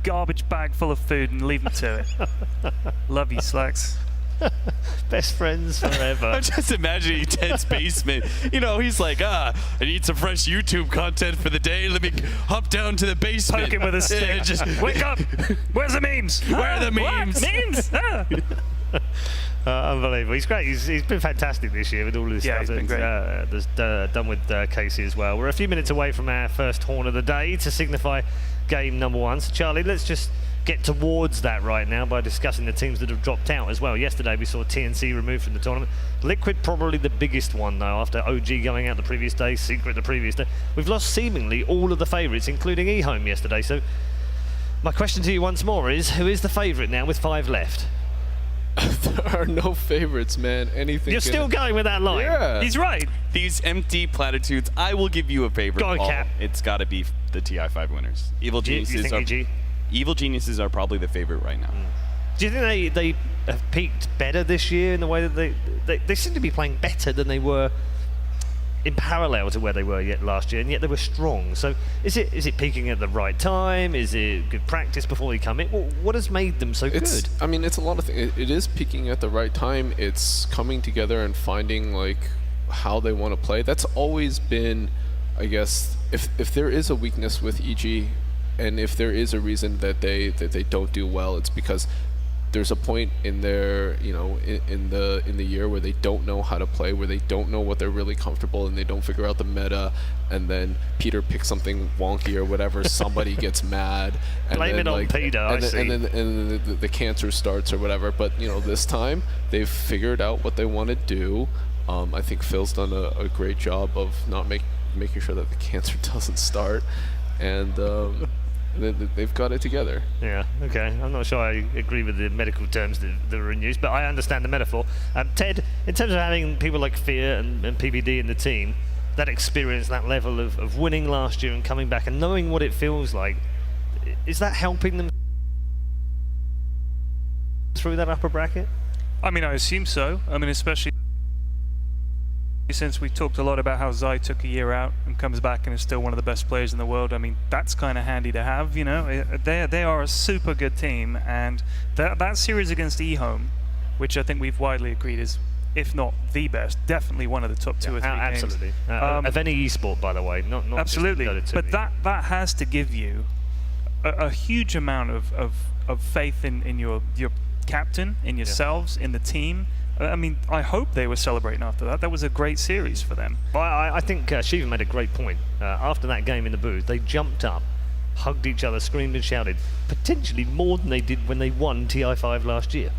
garbage bag full of food and leave me to it. Love you, Slacks. Best friends forever. I'm just imagining Ted's basement. You know, he's like, I need some fresh YouTube content for the day. Let me hop down to the basement. Poke him with a stick. Just wake up. Where's the memes? Where are the memes? What? Memes? Unbelievable. He's great. He's been fantastic this year with all of this stuff. He's been great. Done with Casey as well. We're a few minutes away from our first horn of the day to signify game number 1. So Charlie, let's just get towards that right now by discussing the teams that have dropped out as well. Yesterday we saw TNC removed from the tournament. Liquid probably the biggest one though, after OG going out the previous day, Secret the previous day. We've lost seemingly all of the favourites, including eHome yesterday. So my question to you once more is, who is the favourite now with 5 left? There are no favorites, man. Anything. You're still going with that line. Yeah. He's right. These empty platitudes. I will give you a favorite. Go on, Paul. Cap. It's got to be the TI5 winners. Evil Geniuses are probably the favorite right now. Do you think they have peaked better this year in the way that they seem to be playing better than they were in parallel to where they were yet last year, and yet they were strong? So is it peaking at the right time? Is it good practice before they come in? What has made them so good? I mean, it's a lot of things. It is peaking at the right time. It's coming together and finding like how they want to play. That's always been, I guess, if there is a weakness with EG, and if there is a reason that they don't do well, it's because there's a point in their, in the year where they don't know how to play, where they don't know what they're really comfortable, and they don't figure out the meta, and then Peter picks something wonky or whatever, somebody gets mad, and blame then, it on Peter. and then the cancer starts or whatever. But this time they've figured out what they want to do. I think Phil's done a great job of not making sure that the cancer doesn't start, and they've got it together. Yeah, okay. I'm not sure I agree with the medical terms that are in use, but I understand the metaphor. Ted, in terms of having people like Fear and PBD in the team, that experience, that level of winning last year and coming back and knowing what it feels like, is that helping them through that upper bracket? I mean, I assume so. I mean, especially since we talked a lot about how Zai took a year out and comes back and is still one of the best players in the world. I mean, that's kind of handy to have, They are a super good team, and that series against eHome, which I think we've widely agreed is, if not the best, definitely one of the top 2 or 3 games. Absolutely. Of any esport, by the way, not absolutely. Just but that has to give you a huge amount of faith in your captain, in yourselves, in the team. I mean, I hope they were celebrating after that. That was a great series for them. Well, I think Shiva made a great point. After that game in the booth, they jumped up, hugged each other, screamed and shouted, potentially more than they did when they won TI5 last year.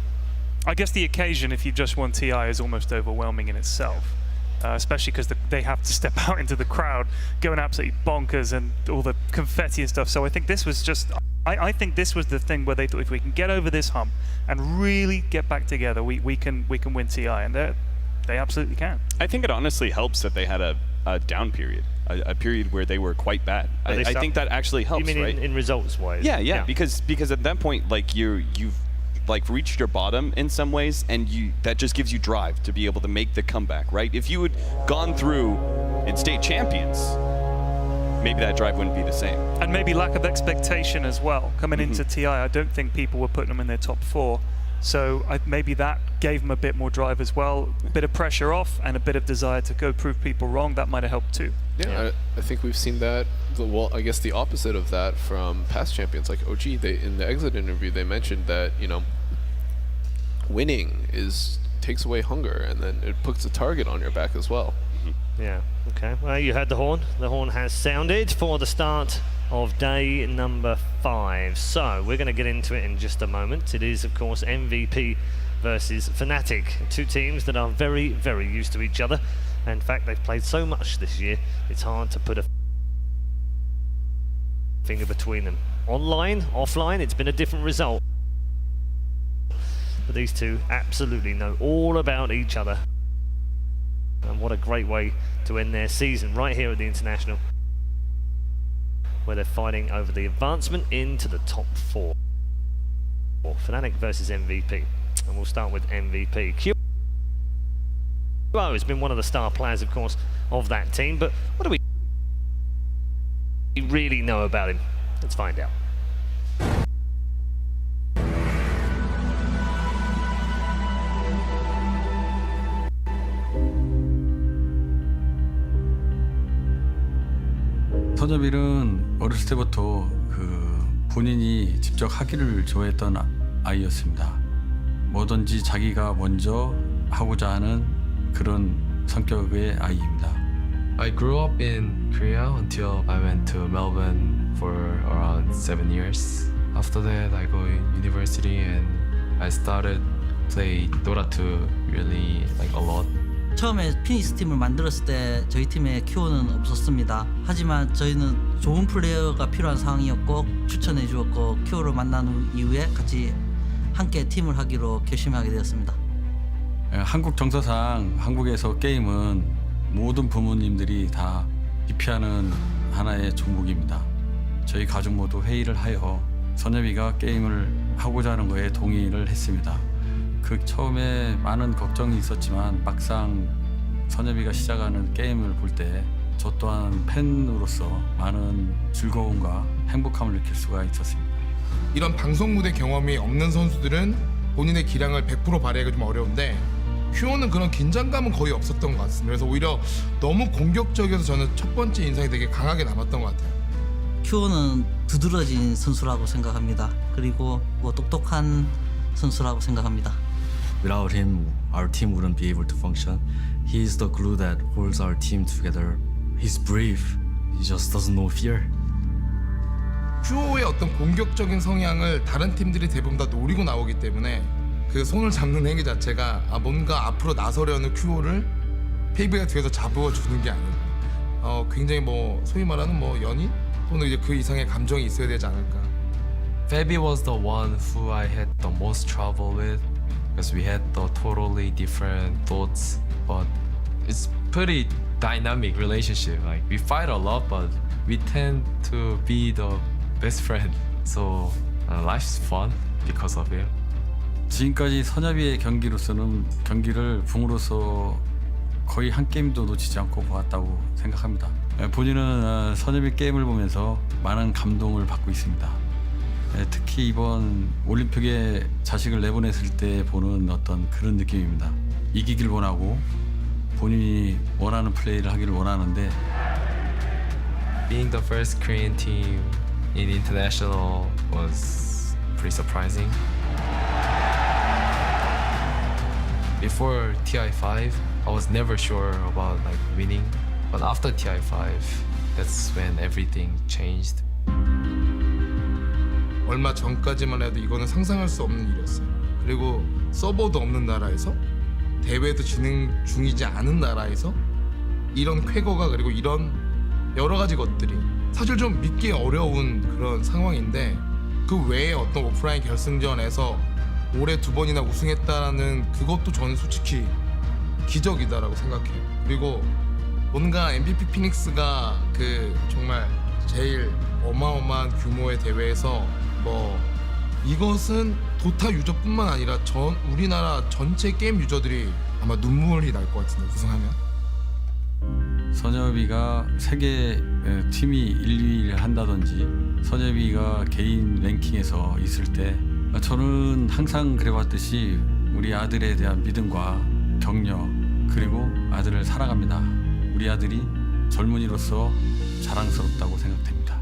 I guess the occasion, if you just won TI, is almost overwhelming in itself. Especially because they have to step out into the crowd, going absolutely bonkers and all the confetti and stuff. So I think this was just... I think this was the thing where they thought, if we can get over this hump and really get back together, we can win TI, and they absolutely can. I think it honestly helps that they had a down period, a period where they were quite bad. I think that actually helps. You mean right? in results wise? Yeah. Because at that point, like you've like reached your bottom in some ways, and that just gives you drive to be able to make the comeback, right? If you had gone through and stayed champions, maybe that drive wouldn't be the same. And maybe lack of expectation as well. Coming into TI, I don't think people were putting them in their top 4. So maybe that gave them a bit more drive as well. A bit of pressure off and a bit of desire to go prove people wrong. That might have helped too. Yeah, I think we've seen that. Well, I guess the opposite of that from past champions like OG. In the exit interview, they mentioned that, winning takes away hunger, and then it puts a target on your back as well. Yeah, okay. Well, you heard the horn. The horn has sounded for the start of day number 5. So we're going to get into it in just a moment. It is, of course, MVP versus Fnatic. 2 teams that are very, very used to each other. In fact, they've played so much this year, it's hard to put a finger between them. Online, offline, it's been a different result. But these 2 absolutely know all about each other. And what a great way to end their season right here at the International, where they're fighting over the advancement into the top 4. Fnatic versus MVP. And we'll start with MVP. QO has been one of the star players, of course, of that team. But what do we really know about him? Let's find out. 선엽이는 어렸을 때부터 본인이 직접 하기를 좋아했던 아이였습니다. 뭐든지 자기가 먼저 하고자 하는 그런 성격의 아이입니다. I grew up in Korea until I went to Melbourne for around 7 years. After that, I go to university and I started play Dota 2 really like a lot. 처음에 피닉스 팀을 만들었을 때 저희 팀에 큐어는 없었습니다. 하지만 저희는 좋은 플레이어가 필요한 상황이었고 추천해 주었고 큐어를 만난 이후에 같이 함께 팀을 하기로 결심하게 되었습니다. 한국 정서상 한국에서 게임은 모든 부모님들이 다 기피하는 하나의 종목입니다. 저희 가족 모두 회의를 하여 선엽이가 게임을 하고자 하는 거에 동의를 했습니다. 그 처음에 많은 걱정이 있었지만 막상 선엽이가 시작하는 게임을 볼 때 저 또한 팬으로서 많은 즐거움과 행복함을 느낄 수가 있었습니다. 이런 방송 무대 경험이 없는 선수들은 본인의 기량을 100% 발휘하기가 좀 어려운데 큐어는 그런 긴장감은 거의 없었던 것 같습니다. 그래서 오히려 너무 공격적이어서 저는 첫 번째 인상이 되게 강하게 남았던 것 같아요. 큐어는 두드러진 선수라고 생각합니다. 그리고 똑똑한 선수라고 생각합니다. Without him, our team wouldn't be able to function. He is the glue that holds our team together. He's brave. He just doesn't know fear. 큐어의 어떤 공격적인 성향을 다른 팀들이 대부분 다 노리고 나오기 때문에 그 손을 잡는 행위 자체가 뭔가 앞으로 나서려는 큐어를 페이비가 뒤에서 잡아주는 게 아닐까. 굉장히 소위 말하는 연인 또는 이제 그 이상의 감정이 있어야 되지 않을까. Fabi was the one who I had the most trouble with because we had the totally different thoughts, but it's pretty dynamic relationship. Like we fight a lot, but we tend to be the best friend. So life's fun because of him. 지금까지 선엽이의 경기를 붕으로서 거의 한 게임도 놓치지 않고 보았다고 생각합니다. 본인은 선엽이 게임을 보면서 많은 감동을 받고 있습니다. 특히 이번 올림픽에 자식을 내보냈을 때 보는 어떤 그런 느낌입니다. 이기길 원하고 본인이 원하는 플레이를 하기를 원하는데 Being the first Korean team in international was pretty surprising. Before TI5, I was never sure about winning, but after TI5, that's when everything changed. 얼마 전까지만 해도 이거는 상상할 수 없는 일이었어요. 그리고 서버도 없는 나라에서 대회도 진행 중이지 않은 나라에서 이런 쾌거가 그리고 이런 여러 가지 것들이 사실 좀 믿기 어려운 그런 상황인데 그 외에 어떤 오프라인 결승전에서 올해 2번이나 우승했다는 그것도 저는 솔직히 기적이다라고 생각해요. 그리고 뭔가 MVP 피닉스가 정말 제일 어마어마한 규모의 대회에서 이것은 도타 유저뿐만 아니라 우리나라 전체 게임 유저들이 아마 눈물이 날 것 같은데 우승하면. 선엽이가 세계 팀이 1, 2위를 한다든지 선엽이가 개인 랭킹에서 있을 때 저는 항상 그래왔듯이 우리 아들에 대한 믿음과 격려 그리고 아들을 사랑합니다. 우리 아들이 젊은이로서 자랑스럽다고 생각됩니다.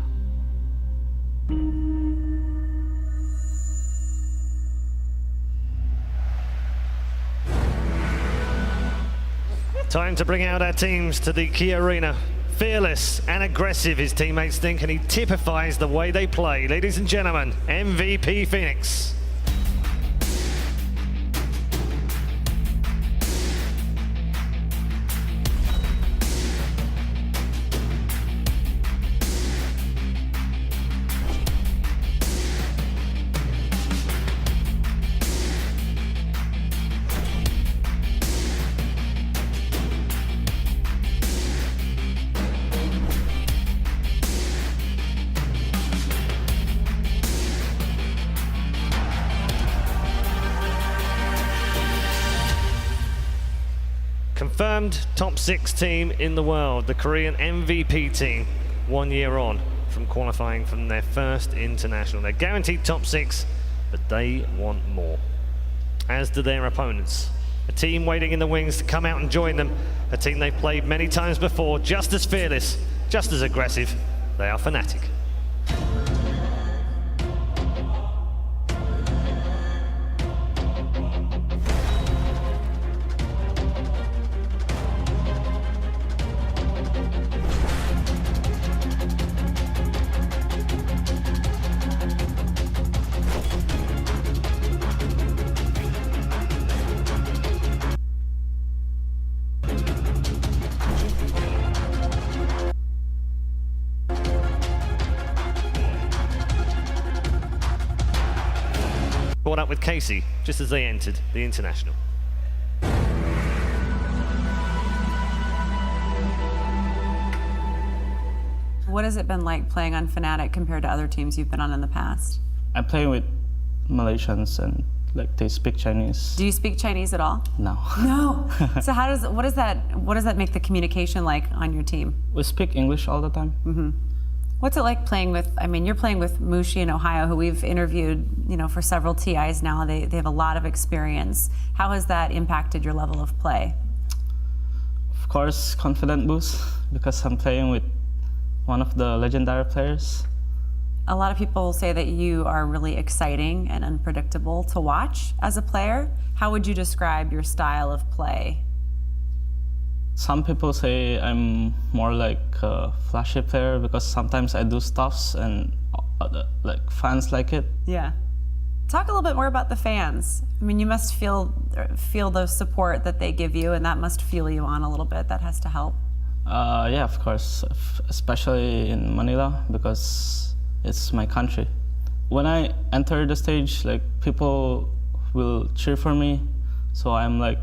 Time to bring out our teams to the key arena. Fearless and aggressive, his teammates think, and he typifies the way they play. Ladies and gentlemen, MVP Phoenix. Confirmed top 6 team in the world, the Korean MVP team, 1 year on from qualifying from their first international. They're guaranteed top 6, but they want more, as do their opponents. A team waiting in the wings to come out and join them, a team they've played many times before, just as fearless, just as aggressive, They are Fnatic. Caught up with Casey just as they entered the International. What has it been like playing on Fnatic compared to other teams you've been on in the past? I play with Malaysians and like they speak Chinese. Do you speak Chinese at all? No. No. So what does that make the communication like on your team? We speak English all the time. Mm-hmm. What's it like playing with, I mean, you're playing with Mushi in Ohio, who we've interviewed, for several TIs now. They have a lot of experience. How has that impacted your level of play? Of course, confident boost, because I'm playing with one of the legendary players. A lot of people say that you are really exciting and unpredictable to watch as a player. How would you describe your style of play? Some people say I'm more like a flashy player because sometimes I do stuffs and like fans like it. Yeah. Talk a little bit more about the fans. I mean, you must feel the support that they give you, and that must fuel you on a little bit. That has to help. Yeah, of course, especially in Manila because it's my country. When I enter the stage, like people will cheer for me, so I'm like,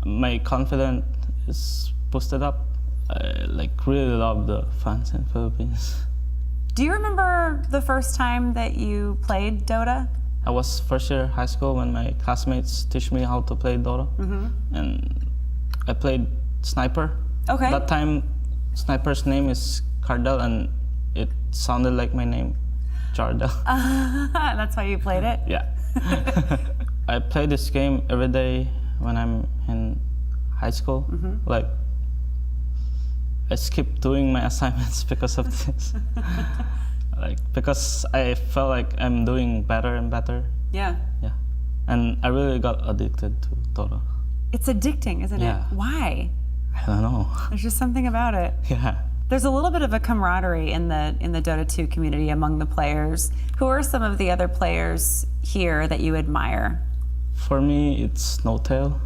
my confidence is boosted up. I like really love the fans in Philippines. Do you remember the first time that you played Dota? I was first year high school when my classmates teach me how to play Dota, and I played Sniper. Okay. That time, Sniper's name is Cardell, and it sounded like my name, Jardel. That's why you played it? Yeah. I play this game every day when I'm in high school. Like, I skip doing my assignments because of this. Like, because I felt like I'm doing better and better. Yeah. Yeah. And I really got addicted to Dota. It's addicting, isn't it? Why? I don't know. There's just something about it. Yeah. There's a little bit of a camaraderie in the Dota 2 community among the players. Who are some of the other players here that you admire? For me, it's NoTail.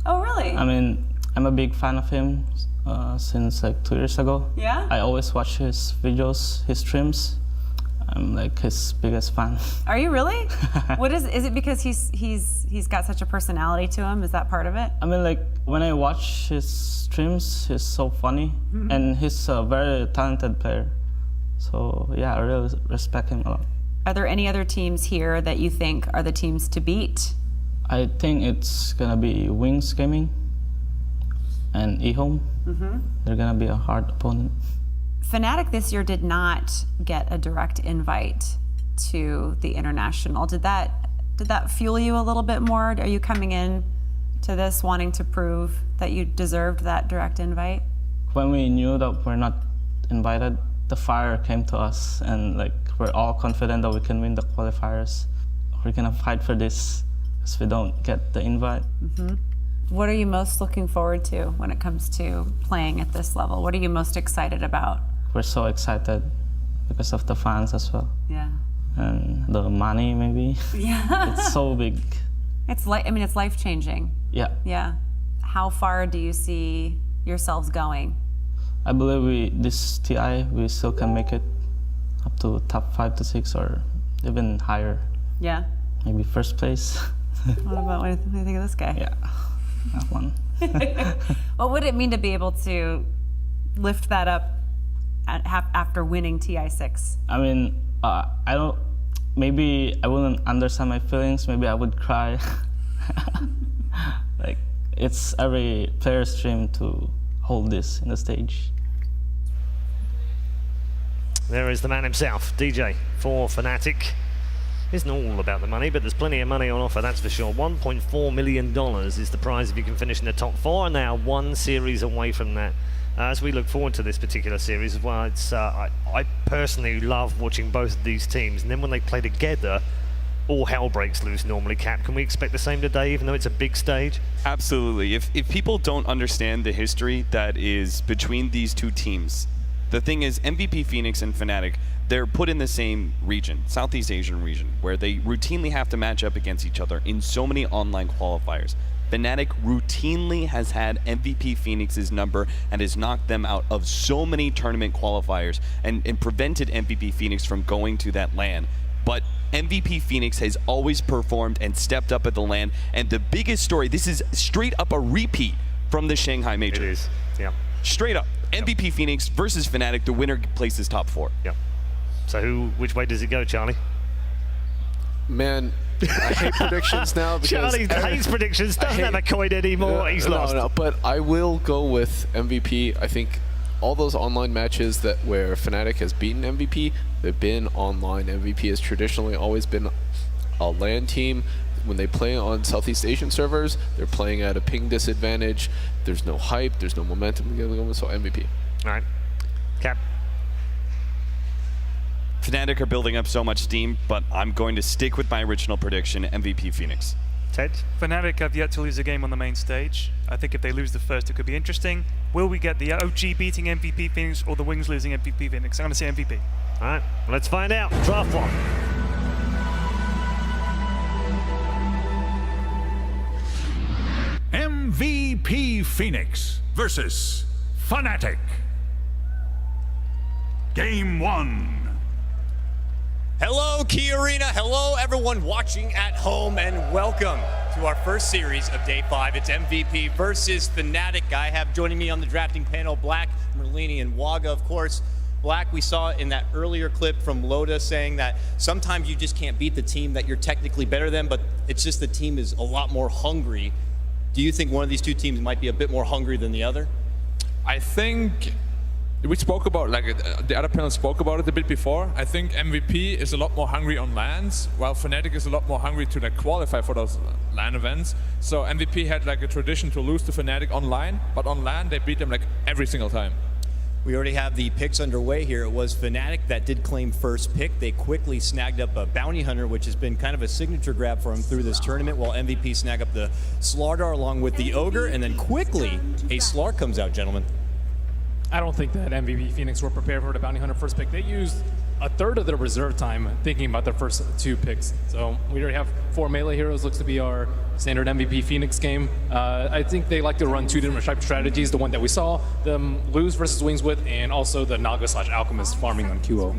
Oh, really? I mean, I'm a big fan of him since like 2 years ago. Yeah? I always watch his videos, his streams. I'm like his biggest fan. Are you really? Is it because he's got such a personality to him? Is that part of it? I mean, like when I watch his streams, he's so funny, and he's a very talented player. So yeah, I really respect him a lot. Are there any other teams here that you think are the teams to beat? I think it's gonna be Wings Gaming and eHome. They're gonna be a hard opponent. Fnatic this year did not get a direct invite to the International. Did that fuel you a little bit more? Are you coming in to this wanting to prove that you deserved that direct invite? When we knew that we're not invited, the fire came to us, and like we're all confident that we can win the qualifiers. We're gonna fight for this because we don't get the invite. What are you most looking forward to when it comes to playing at this level? What are you most excited about? We're so excited because of the fans as well. Yeah. And the money, maybe. Yeah. It's so big. It's life-changing. Yeah. Yeah. How far do you see yourselves going? I believe this TI, we still can make it up to top 5 to 6 or even higher. Yeah. Maybe first place. What do you think of this guy? Yeah, that one. What would it mean to be able to lift that up after winning TI6? I mean, maybe I wouldn't understand my feelings. Maybe I would cry. Like, it's every player's dream to hold this in the stage. There is the man himself, DJ for Fnatic. Isn't all about the money, but there's plenty of money on offer, that's for sure. $1.4 million is the prize if you can finish in the top 4, and they are one series away from that as we look forward to this particular series as well. It's I personally love watching both of these teams, and then when they play together, all hell breaks loose normally. Cap, can we expect the same today, even though it's a big stage? Absolutely. If people don't understand the history that is between these two teams, the thing is, MVP Phoenix and Fnatic, they're put in the same region, Southeast Asian region, where they routinely have to match up against each other in so many online qualifiers. Fnatic routinely has had MVP Phoenix's number and has knocked them out of so many tournament qualifiers and prevented MVP Phoenix from going to that LAN. But MVP Phoenix has always performed and stepped up at the LAN. And the biggest story, this is straight up a repeat from the Shanghai Major. It is, yeah. Straight up. MVP Phoenix versus Fnatic, the winner places top 4. Yeah. So which way does it go, Charlie? Man, I hate predictions now because Charlie hates predictions, doesn't have a coin anymore. He's lost. No, but I will go with MVP. I think all those online matches where Fnatic has beaten MVP, they've been online. MVP has traditionally always been a LAN team. When they play on Southeast Asian servers, they're playing at a ping disadvantage. There's no hype, there's no momentum, so MVP. All right. Cap. Fnatic are building up so much steam, but I'm going to stick with my original prediction, MVP Phoenix. Ted? Fnatic have yet to lose a game on the main stage. I think if they lose the first, it could be interesting. Will we get the OG beating MVP Phoenix or the Wings losing MVP Phoenix? I'm going to say MVP. All right, let's find out. Draft 1. MVP Phoenix versus Fnatic. Game 1. Hello, Key Arena. Hello, everyone watching at home, and welcome to our first series of Day 5. It's MVP versus Fnatic. I have joining me on the drafting panel Black, Merlini, and Waga, of course. Black, we saw in that earlier clip from Loda saying that sometimes you just can't beat the team that you're technically better than, but it's just the team is a lot more hungry. Do you think one of these two teams might be a bit more hungry than the other? I think we spoke about, the other panel spoke about it a bit before. I think MVP is a lot more hungry on LANs, while Fnatic is a lot more hungry to qualify for those LAN events. So MVP had a tradition to lose to Fnatic online, but on LAN they beat them every single time. We already have the picks underway here. It was Fnatic that did claim first pick. They quickly snagged up a Bounty Hunter, which has been kind of a signature grab for him through this tournament, while MVP snagged up the Slardar along with the Ogre, and then quickly a Slar comes out, gentlemen. I don't think that MVP Phoenix were prepared for the Bounty Hunter first pick. They used a third of their reserve time thinking about their first 2 picks. So we already have 4 melee heroes, looks to be our standard MVP Phoenix game. I think they like to run 2 different type strategies, the one that we saw them lose versus Wings with, and also the Naga/Alchemist farming on QO.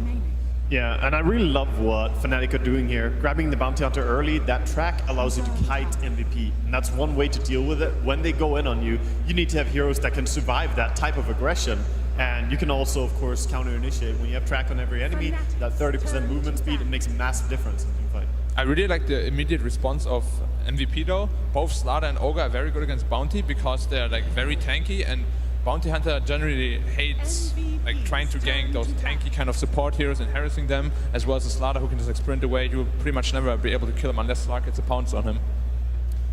Yeah, and I really love what Fnatic are doing here. Grabbing the Bounty Hunter early, that track allows you to kite MVP. And that's one way to deal with it. When they go in on you, you need to have heroes that can survive that type of aggression. And you can also, of course, counter-initiate. When you have track on every enemy, that 30% movement speed, it makes a massive difference in team fight. I really like the immediate response of MVP though. Both Slardar and Ogre are very good against Bounty because they're very tanky, and Bounty Hunter generally hates trying to gank those tanky kind of support heroes and harassing them, as well as a Slardar who can just sprint away. You will pretty much never be able to kill him unless Slardar gets a pounce on him.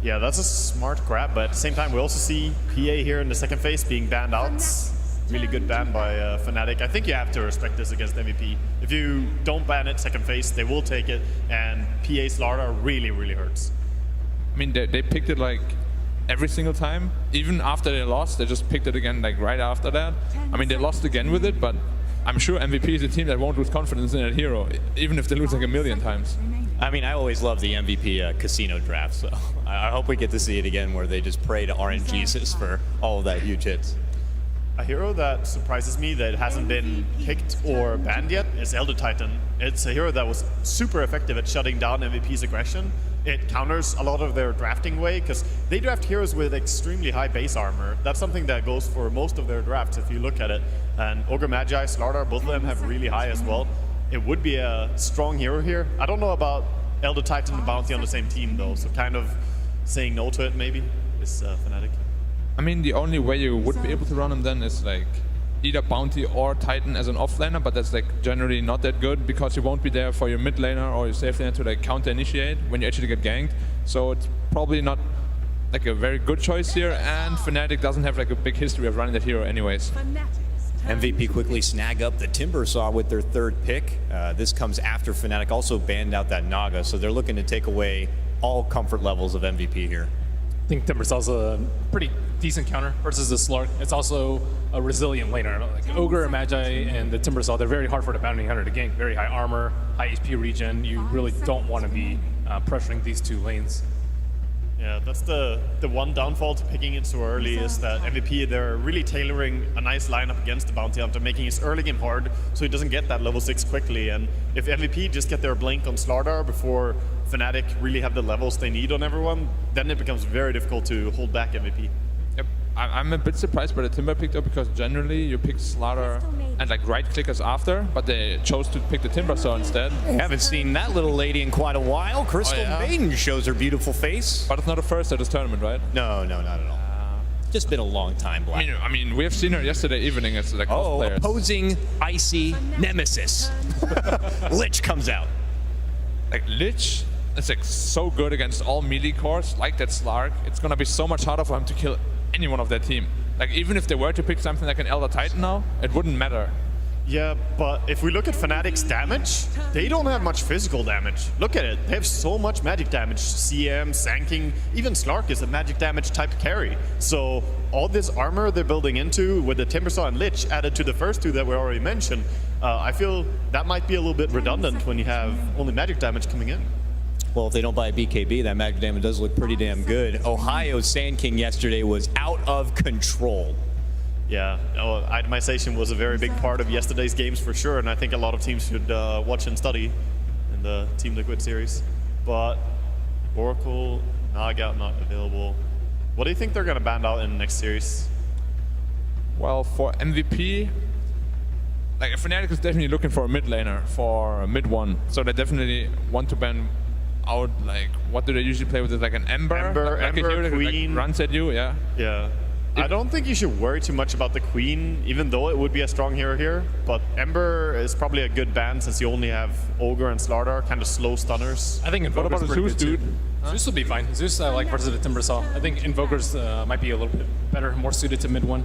Yeah, that's a smart grab, but at the same time we also see PA here in the second phase being banned out. Really good ban by Fnatic. I think you have to respect this against MVP. If you don't ban it second phase, they will take it, and PA Slardar really, really hurts. I mean, they picked it every single time. Even after they lost, they just picked it again right after that. I mean, they lost again with it, but I'm sure MVP is a team that won't lose confidence in that hero, even if they lose a million times. I mean, I always love the MVP casino draft, so I hope we get to see it again where they just pray to RNGesus for all of that huge hits. A hero that surprises me that hasn't been picked or banned yet is Elder Titan. It's a hero that was super effective at shutting down MVP's aggression. It counters a lot of their drafting way because they draft heroes with extremely high base armor. That's something that goes for most of their drafts if you look at it. And Ogre Magi, Slardar, both of them have really high as well. It would be a strong hero here. I don't know about Elder Titan and Bounty on the same team though, so kind of saying no to it maybe is Fnatic. I mean, the only way you would be able to run him then is either Bounty or Titan as an offlaner, but that's generally not that good because you won't be there for your mid laner or your safe laner to counter initiate when you actually get ganked. So it's probably not like a very good choice here, and Fnatic doesn't have like a big history of running that hero anyways. MVP quickly snag up the Timber Saw with their third pick. This comes after Fnatic also banned out that Naga, so they're looking to take away all comfort levels of MVP here. I think Timber Saw's a pretty decent counter versus the Slark. It's also a resilient laner. Like Ogre, Magi, and the Timber Saw, they're very hard for the Bounty Hunter to gank. Very high armor, high HP regen. You really don't want to be pressuring these two lanes. Yeah, that's the one downfall to picking it so early is that MVP, they're really tailoring a nice lineup against the Bounty Hunter, making his early game hard so he doesn't get that level 6 quickly. And if MVP just get their blink on Slardar before Fnatic really have the levels they need on everyone, then it becomes very difficult to hold back MVP. Yep. I'm a bit surprised by the Timber pick though, because generally you pick Slaughter and like right clickers after, but they chose to pick the Timber Saw instead. I haven't seen that little lady in quite a while. Crystal Maiden shows her beautiful face. But it's not a first at this tournament, right? No, not at all. Just been a long time, Black. I mean, we have seen her yesterday evening as like cosplayers. Opposing Icy Nemesis. Lich comes out. Like Lich is like so good against all melee cores, like that Slark. It's gonna be so much harder for him to kill anyone of their team. Like even if they were to pick something like an Elder Titan now, it wouldn't matter. Yeah, but if we look at Fnatic's damage, they don't have much physical damage. Look at it, they have so much magic damage. CM, Sanking, even Slark is a magic damage type carry. So all this armor they're building into with the Timbersaw and Lich added to the first two that we already mentioned, I feel that might be a little bit redundant when you have only magic damage coming in. Well, if they don't buy a BKB, that magic damage does look pretty damn good. Ohio's Sand King yesterday was out of control. Yeah, itemization was a very big part of yesterday's games for sure, and I think a lot of teams should watch and study in the Team Liquid series. But Oracle, Naga not available. What do you think they're going to ban out in the next series? Well, for MVP, like Fnatic is definitely looking for a mid laner, for a mid one. So they definitely want to ban out, like, what do they usually play with? It like an Ember? Like Ember, a hero that, Queen. Like, runs at you, yeah. Yeah. I don't think you should worry too much about the Queen, even though it would be a strong hero here. But Ember is probably a good ban since you only have Ogre and Slardar, kind of slow stunners. I think Invoker's pretty good too. Zeus will be fine. Zeus I like versus the Timber Saw. I think Invokers might be a little bit better, more suited to mid one.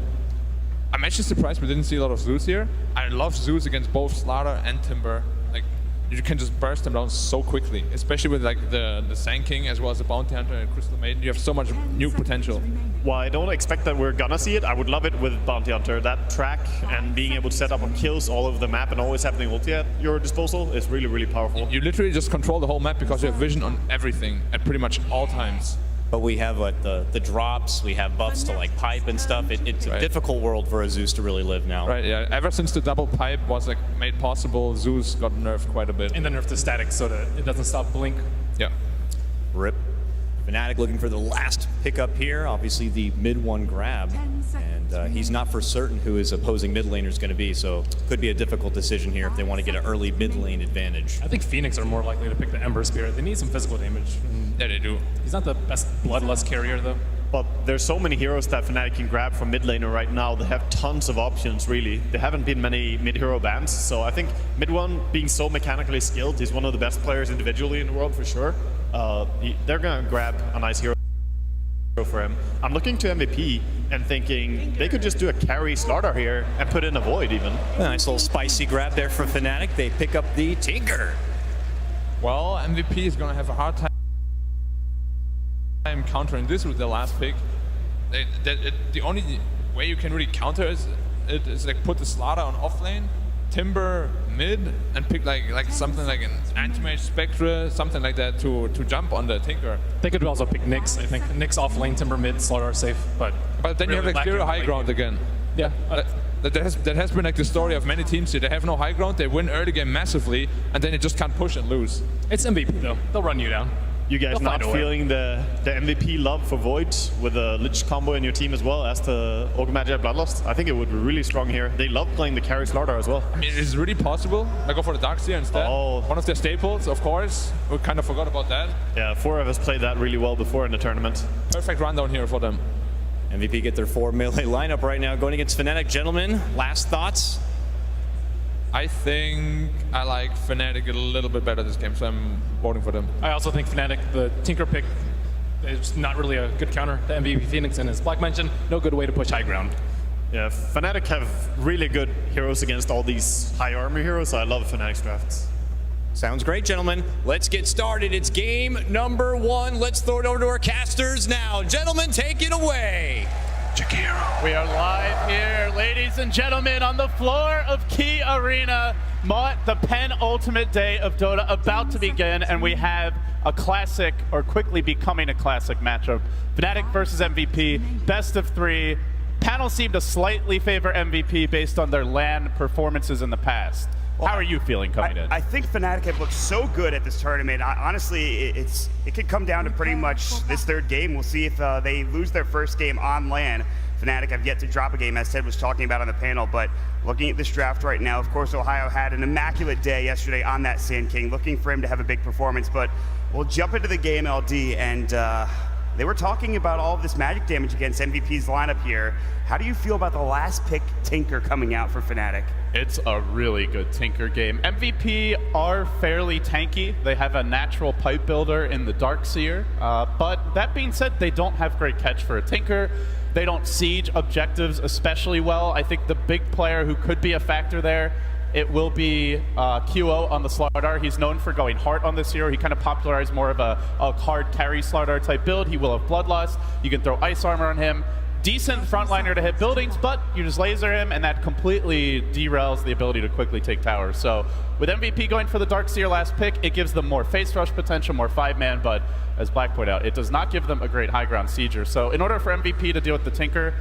I'm actually surprised we didn't see a lot of Zeus here. I love Zeus against both Slardar and Timber. Like, you can just burst them down so quickly, especially with like the Sand King as well as the Bounty Hunter and Crystal Maiden. You have so much new potential. Well, I don't expect that we're gonna see it. I would love it with Bounty Hunter. That track and being able to set up on kills all over the map and always having ulti at your disposal is really, really powerful. You literally just control the whole map because you have vision on everything at pretty much all times. But we have like the drops, we have buffs to like pipe and stuff. It's a difficult world for a Zeus to really live now. Right, yeah. Ever since the double pipe was like made possible, Zeus got nerfed quite a bit. And then nerfed to static so that it doesn't stop blink. Yeah. Rip. Fnatic looking for the last pickup here. Obviously the mid one grab. And he's not for certain who his opposing mid laner is going to be, so could be a difficult decision here if they want to get an early mid lane advantage. I think Phoenix are more likely to pick the Ember Spirit. They need some physical damage. Yeah, they do. He's not the best bloodlust carrier though. But there's so many heroes that Fnatic can grab from mid laner right now. They have tons of options, really. There haven't been many mid-hero bans, so I think mid one, being so mechanically skilled, he's one of the best players individually in the world for sure. They're going to grab a nice hero for him. I'm looking to MVP and thinking they could just do a carry Slardar here and put in a Void even. Nice little spicy grab there from Fnatic. They pick up the Tinker. Well, MVP is going to have a hard time countering this with the last pick. The only way you can really counter is like put the Slardar on offlane, Timber mid, and pick like something like an Anti-Mage Spectre, something like that to jump on the Tinker. They could also pick Nyx, I think. Nyx offlane, Timber mid, Slardar safe, but then really you have like zero high ground again. Yeah. That has been like the story of many teams here. They have no high ground, they win early game massively, and then you just can't push and lose. It's MVP though. They'll run you down. You guys not feeling the MVP love for Void with a Lich combo in your team as well as the Ogre Magi Bloodlust? I think it would be really strong here. They love playing the carry Slardar as well. I mean, it's really possible. I go for the Darkseer instead. Oh. One of their staples, of course. We kind of forgot about that. Yeah, 4 of us played that really well before in the tournament. Perfect rundown here for them. MVP get their 4 melee lineup right now going against Fnatic. Gentlemen, last thoughts? I think I like Fnatic a little bit better this game, so I'm voting for them. I also think Fnatic, the Tinker pick, It's not really a good counter to MVP Phoenix, and as Black mentioned, no good way to push high ground. Yeah, Fnatic have really good heroes against all these high armor heroes. I love Fnatic's drafts. Sounds great, gentlemen. Let's get started. It's game number 1. Let's throw it over to our casters now. Gentlemen, take it away. We are live here, ladies and gentlemen, on the floor of Key Arena. The penultimate day of Dota about to begin, and we have a classic, or quickly becoming a classic matchup. Fnatic versus MVP, best of 3. Panel seemed to slightly favor MVP based on their LAN performances in the past. How are you feeling coming in? I think Fnatic have looked so good at this tournament. Honestly, it could come down to pretty much this third game. We'll see if they lose their first game on LAN. Fnatic have yet to drop a game, as Ted was talking about on the panel, but looking at this draft right now, of course, Ohio had an immaculate day yesterday on that Sand King, looking for him to have a big performance, but we'll jump into the game, LD, and they were talking about all of this magic damage against MVP's lineup here. How do you feel about the last pick Tinker coming out for Fnatic? It's a really good Tinker game. MVP are fairly tanky. They have a natural pipe builder in the Darkseer, but that being said, they don't have great catch for a Tinker. They don't siege objectives especially well. I think the big player who could be a factor there, it will be QO on the Slardar. He's known for going hard on this hero. He kind of popularized more of a hard carry Slardar type build. He will have Bloodlust. You can throw Ice Armor on him. Decent frontliner to hit buildings, but you just laser him, and that completely derails the ability to quickly take towers. So with MVP going for the Darkseer last pick, it gives them more face rush potential, more 5-man, but as Black pointed out, it does not give them a great high ground sieger. So in order for MVP to deal with the Tinker,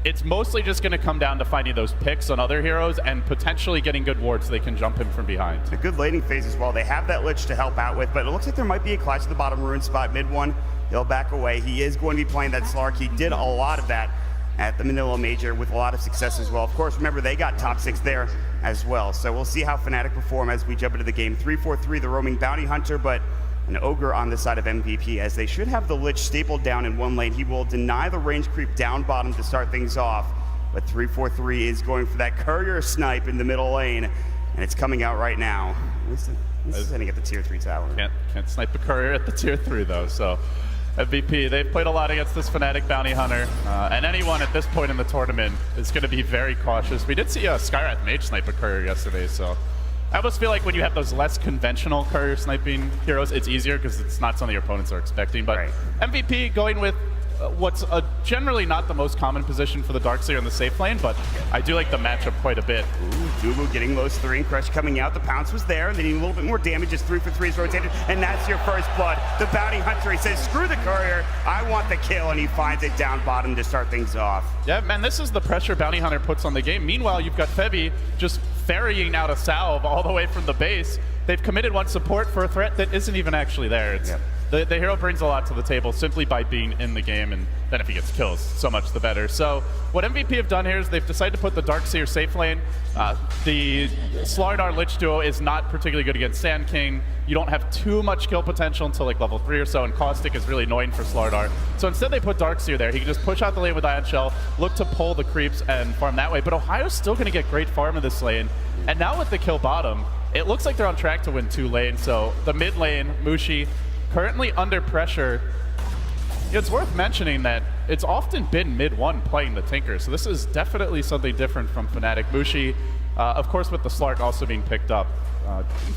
it's mostly just going to come down to finding those picks on other heroes and potentially getting good wards so they can jump him from behind. A good laning phase as well. They have that Lich to help out with, but it looks like there might be a clash at the bottom rune spot. Mid one, he'll back away. He is going to be playing that Slark. He did a lot of that at the Manila Major with a lot of success as well. Of course, remember, they got top 6 there as well. So we'll see how Fnatic perform as we jump into the game. 3-4-3, the roaming bounty hunter, but an ogre on the side of MVP, as they should have the Lich stapled down in one lane. He will deny the range creep down bottom to start things off, but 3-4-3 is going for that courier snipe in the middle lane, and it's coming out right now. This is hitting at the tier 3 tower. Can't snipe a courier at the tier 3 though, so MVP, they've played a lot against this Fnatic bounty hunter, and anyone at this point in the tournament is going to be very cautious. We did see a Skywrath Mage snipe a courier yesterday, so I almost feel like when you have those less conventional courier sniping heroes, it's easier because it's not something your opponents are expecting. But right. MVP going with what's generally not the most common position for the Darkseer in the safe lane, but I do like the matchup quite a bit. Ooh, Dubu getting Los 3 and Crush coming out. The pounce was there, and they need a little bit more damage as 3-for-3 is rotated, and that's your first blood. The bounty hunter, he says, screw the courier, I want the kill, and he finds it down bottom to start things off. Yeah, man, this is the pressure bounty hunter puts on the game. Meanwhile, you've got Febby just ferrying out a salve all the way from the base. They've committed one support for a threat that isn't even actually there. It's, the hero brings a lot to the table simply by being in the game, and then if he gets kills, so much the better. So what MVP have done here is they've decided to put the Darkseer safe lane. The Slardar Lich duo is not particularly good against Sand King. You don't have too much kill potential until like level 3 or so, and Caustic is really annoying for Slardar. So instead they put Darkseer there. He can just push out the lane with Ion Shell, look to pull the creeps and farm that way. But Ohio's still going to get great farm in this lane. And now with the kill bottom, it looks like they're on track to win 2 lanes. So the mid lane, Mushi, currently under pressure. It's worth mentioning that it's often been mid 1 playing the Tinker, so this is definitely something different from Fnatic. Mushi, of course with the Slark also being picked up,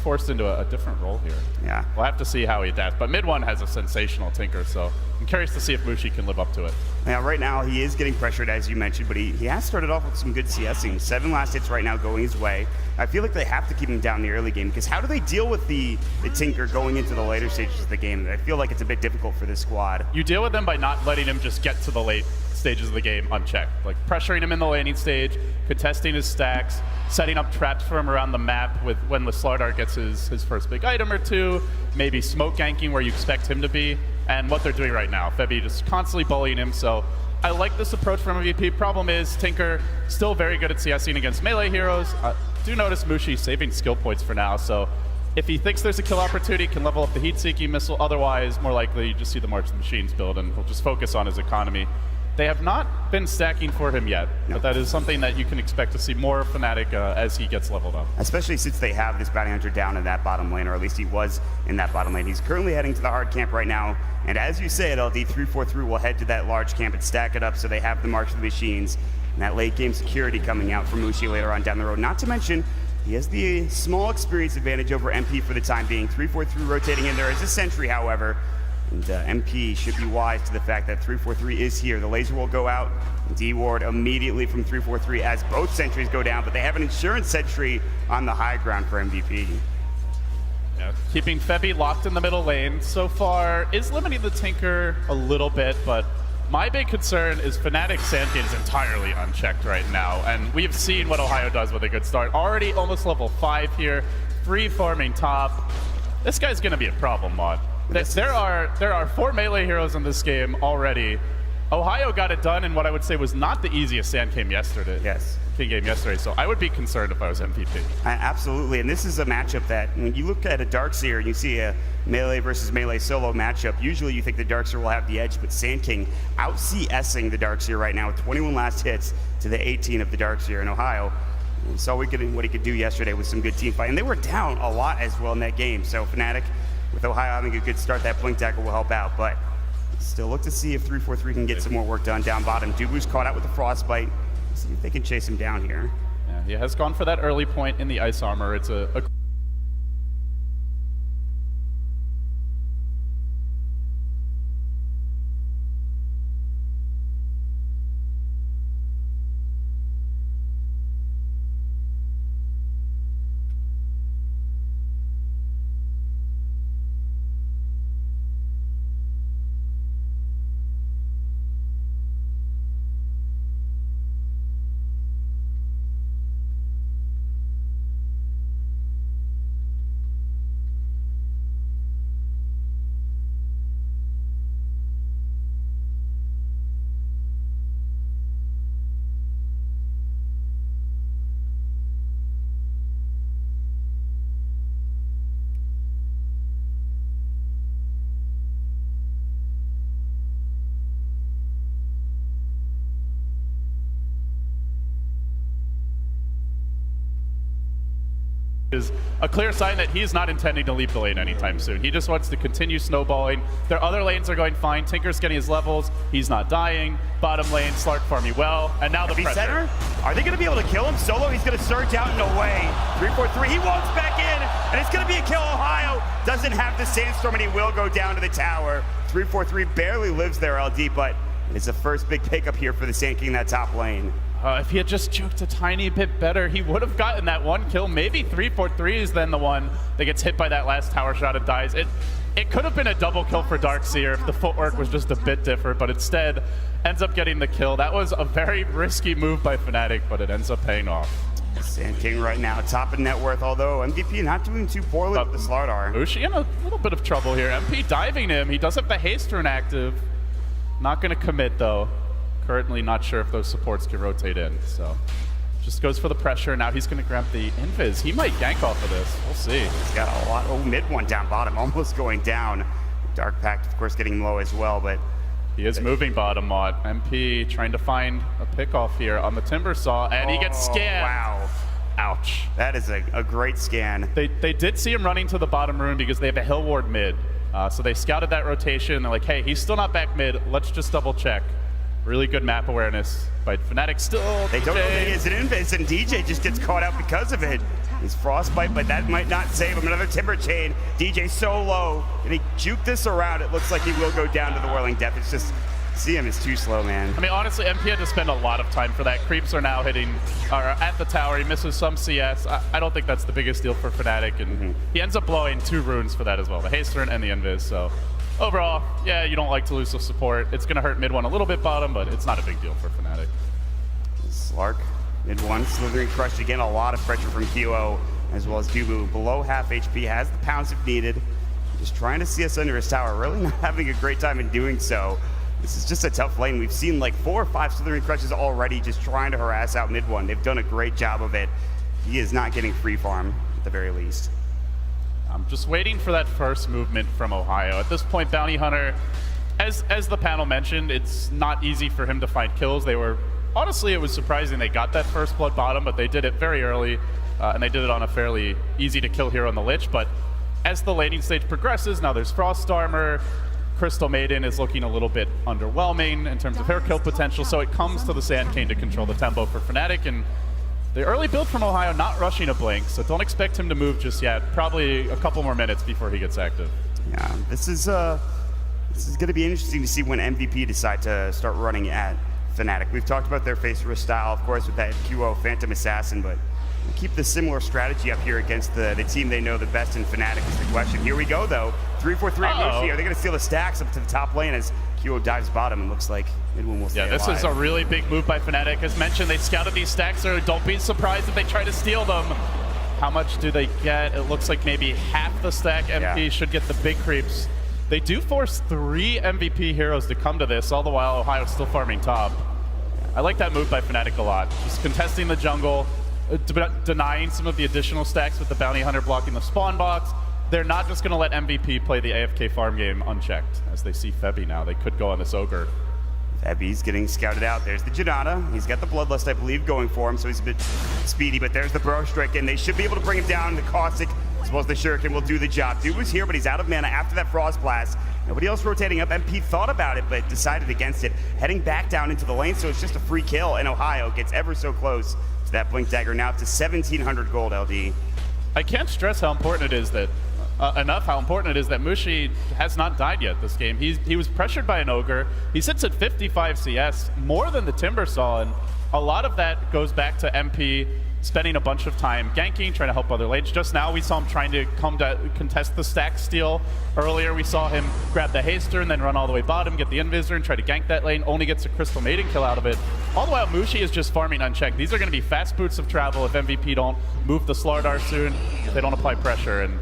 forced into a different role here. Yeah. We'll have to see how he adapts, but mid 1 has a sensational Tinker, so I'm curious to see if Mushi can live up to it. Now, right now, he is getting pressured, as you mentioned, but he has started off with some good CSing. 7 last hits right now going his way. I feel like they have to keep him down in the early game, because how do they deal with the Tinker going into the later stages of the game? I feel like it's a bit difficult for this squad. You deal with them by not letting him just get to the late stages of the game unchecked. Like pressuring him in the laning stage, contesting his stacks, setting up traps for him around the map with when the Slardar gets his first big item or two, maybe smoke ganking where you expect him to be, and what they're doing right now. Febby just constantly bullying him, so I like this approach from MVP. Problem is, Tinker still very good at CSing against melee heroes. Do notice Mushi saving skill points for now, so if he thinks there's a kill opportunity, he can level up the heat-seeking missile. Otherwise, more likely you just see the March of the Machines build, and he'll just focus on his economy. They have not been stacking for him yet, but that is something that you can expect to see more of Fnatic as he gets leveled up. Especially since they have this bounty hunter down in that bottom lane, or at least he was in that bottom lane. He's currently heading to the hard camp right now, and as you said, LD 343 will head to that large camp and stack it up so they have the marks of the machines, and that late game security coming out from Mushi later on down the road. Not to mention, he has the small experience advantage over MP for the time being. 343 rotating in there as a sentry, however. And MP should be wise to the fact that 343 is here. The laser will go out. D-Ward immediately from 343 as both sentries go down, but they have an insurance sentry on the high ground for MVP. Yeah, keeping Febby locked in the middle lane so far is limiting the Tinker a little bit, but my big concern is Fnatic's Sand King is entirely unchecked right now, and we've seen what Ohio does with a good start. Already almost level 5 here, free farming top. This guy's going to be a problem, Mod. There are 4 melee heroes in this game already. Ohio got it done in what I would say was not the easiest Sand King yesterday. Yes. King game yesterday, so I would be concerned if I was MVP. Absolutely, and this is a matchup that when you look at a Darkseer and you see a melee versus melee solo matchup, usually you think the Darkseer will have the edge, but Sand King out CSing the Darkseer right now with 21 last hits to the 18 of the Darkseer in Ohio. We saw what he could do yesterday with some good team fight, and they were down a lot as well in that game, so Fnatic, with Ohio having a good start, that blink tackle will help out, but still look to see if 343 can get some more work done down bottom. Dubu's caught out with the Frostbite. See if they can chase him down here. Yeah, he has gone for that early point in the ice armor. It's a is a clear sign that he's not intending to leave the lane anytime soon. He just wants to continue snowballing. Their other lanes are going fine. Tinker's getting his levels. He's not dying. Bottom lane, Slark farming well. And now the pressure. Center? Are they going to be able to kill him? Solo, he's going to surge out and away. 343, he walks back in, and it's going to be a kill. Ohio doesn't have the Sandstorm, and he will go down to the tower. 343 barely lives there, LD, but it's the first big pickup here for the Sand King in that top lane. If he had just juked a tiny bit better, he would have gotten that one kill. Maybe 343 is then the one that gets hit by that last tower shot and dies. It could have been a double kill for Darkseer if the footwork was just a bit different, but instead ends up getting the kill. That was a very risky move by Fnatic, but it ends up paying off. Sand King right now, top of net worth, although MVP not doing too poorly with the Slardar. Mushi in a little bit of trouble here. MP diving him. He does have the haste rune active. Not going to commit, though. Currently not sure if those supports can rotate in, so just goes for the pressure. Now he's going to grab the invis. He might gank off of this. We'll see. He's got a lot. Oh, mid one down bottom, almost going down. Dark Pact, of course, getting low as well, but he is moving bottom, Mod. MP trying to find a pick off here on the Timber Saw, and he gets scanned. Wow. Ouch. That is a great scan. They did see him running to the bottom rune because they have a Hill Ward mid. So they scouted that rotation. They're like, hey, he's still not back mid. Let's just double check. Really good map awareness by Fnatic still. They don't know that he is an invis, and DJ just gets caught out because of it. He's Frostbite, but that might not save him. Another Timber Chain. DJ so low. Can he juke this around? It looks like he will go down to the Whirling Death. It's just, see him is too slow, man. I mean, honestly, MP had to spend a lot of time for that. Creeps are now hitting at the tower. He misses some CS. I don't think that's the biggest deal for Fnatic, and he ends up blowing 2 runes for that as well, the haste rune and the invis, so. Overall, yeah, you don't like to lose the support. It's going to hurt mid one a little bit bottom, but it's not a big deal for Fnatic. Slark, mid one, Slithering Crush again. A lot of pressure from Kyo as well as Dubu. Below half HP, has the pounds if needed. Just trying to see us under his tower. Really not having a great time in doing so. This is just a tough lane. We've seen like 4 or 5 Slithering Crushes already just trying to harass out mid one. They've done a great job of it. He is not getting free farm at the very least. I'm just waiting for that first movement from Ohio. At this point, Bounty Hunter as the panel mentioned, it's not easy for him to find kills. Honestly, it was surprising they got that first blood bottom, but they did it very early, and they did it on a fairly easy to kill hero on the Lich. But as the laning stage progresses, now there's Frost Armor, Crystal Maiden is looking a little bit underwhelming in terms of her kill potential, so it comes to the Sand King to control the tempo for Fnatic, and the early build from Ohio not rushing a Blink, so don't expect him to move just yet. Probably a couple more minutes before he gets active. Yeah, this is going to be interesting to see when MVP decide to start running at Fnatic. We've talked about their face risk style, of course, with that QO Phantom Assassin, but keep the similar strategy up here against the team they know the best in Fnatic is the question. Here we go, though. 3-4-3 Mushi. Are they going to steal the stacks up to the top lane as QO dives bottom and looks like Midwin will stay alive? This is a really big move by Fnatic. As mentioned, they scouted these stacks, so don't be surprised if they try to steal them. How much do they get? It looks like maybe half the stack MP should get the big creeps. They do force 3 MVP heroes to come to this, all the while Ohio's still farming top. I like that move by Fnatic a lot. Just contesting the jungle, denying some of the additional stacks with the Bounty Hunter blocking the spawn box. They're not just going to let MVP play the AFK farm game unchecked. As they see Febby now, they could go on this Ogre. Febby's getting scouted out. There's the Janata. He's got the Bloodlust, I believe, going for him, so he's a bit speedy, but there's the Burrow Strike, and they should be able to bring him down. The Caustic, I suppose the Shuriken will do the job. Dude was here, but he's out of mana after that Frost Blast. Nobody else rotating up. MP thought about it, but decided against it. Heading back down into the lane, so it's just a free kill, and Ohio gets ever so close to that Blink Dagger, now up to 1,700 gold, LD. I can't stress how important it is that how important it is that Mushi has not died yet this game. He was pressured by an Ogre. He sits at 55 CS, more than the Timbersaw, and a lot of that goes back to MP spending a bunch of time ganking, trying to help other lanes. Just now we saw him trying to come to contest the stack steal. Earlier we saw him grab the Haster and then run all the way bottom, get the Invisor and try to gank that lane, only gets a Crystal Maiden kill out of it. All the while Mushi is just farming unchecked. These are going to be fast boots of travel if MVP don't move the Slardar soon, if they don't apply pressure, and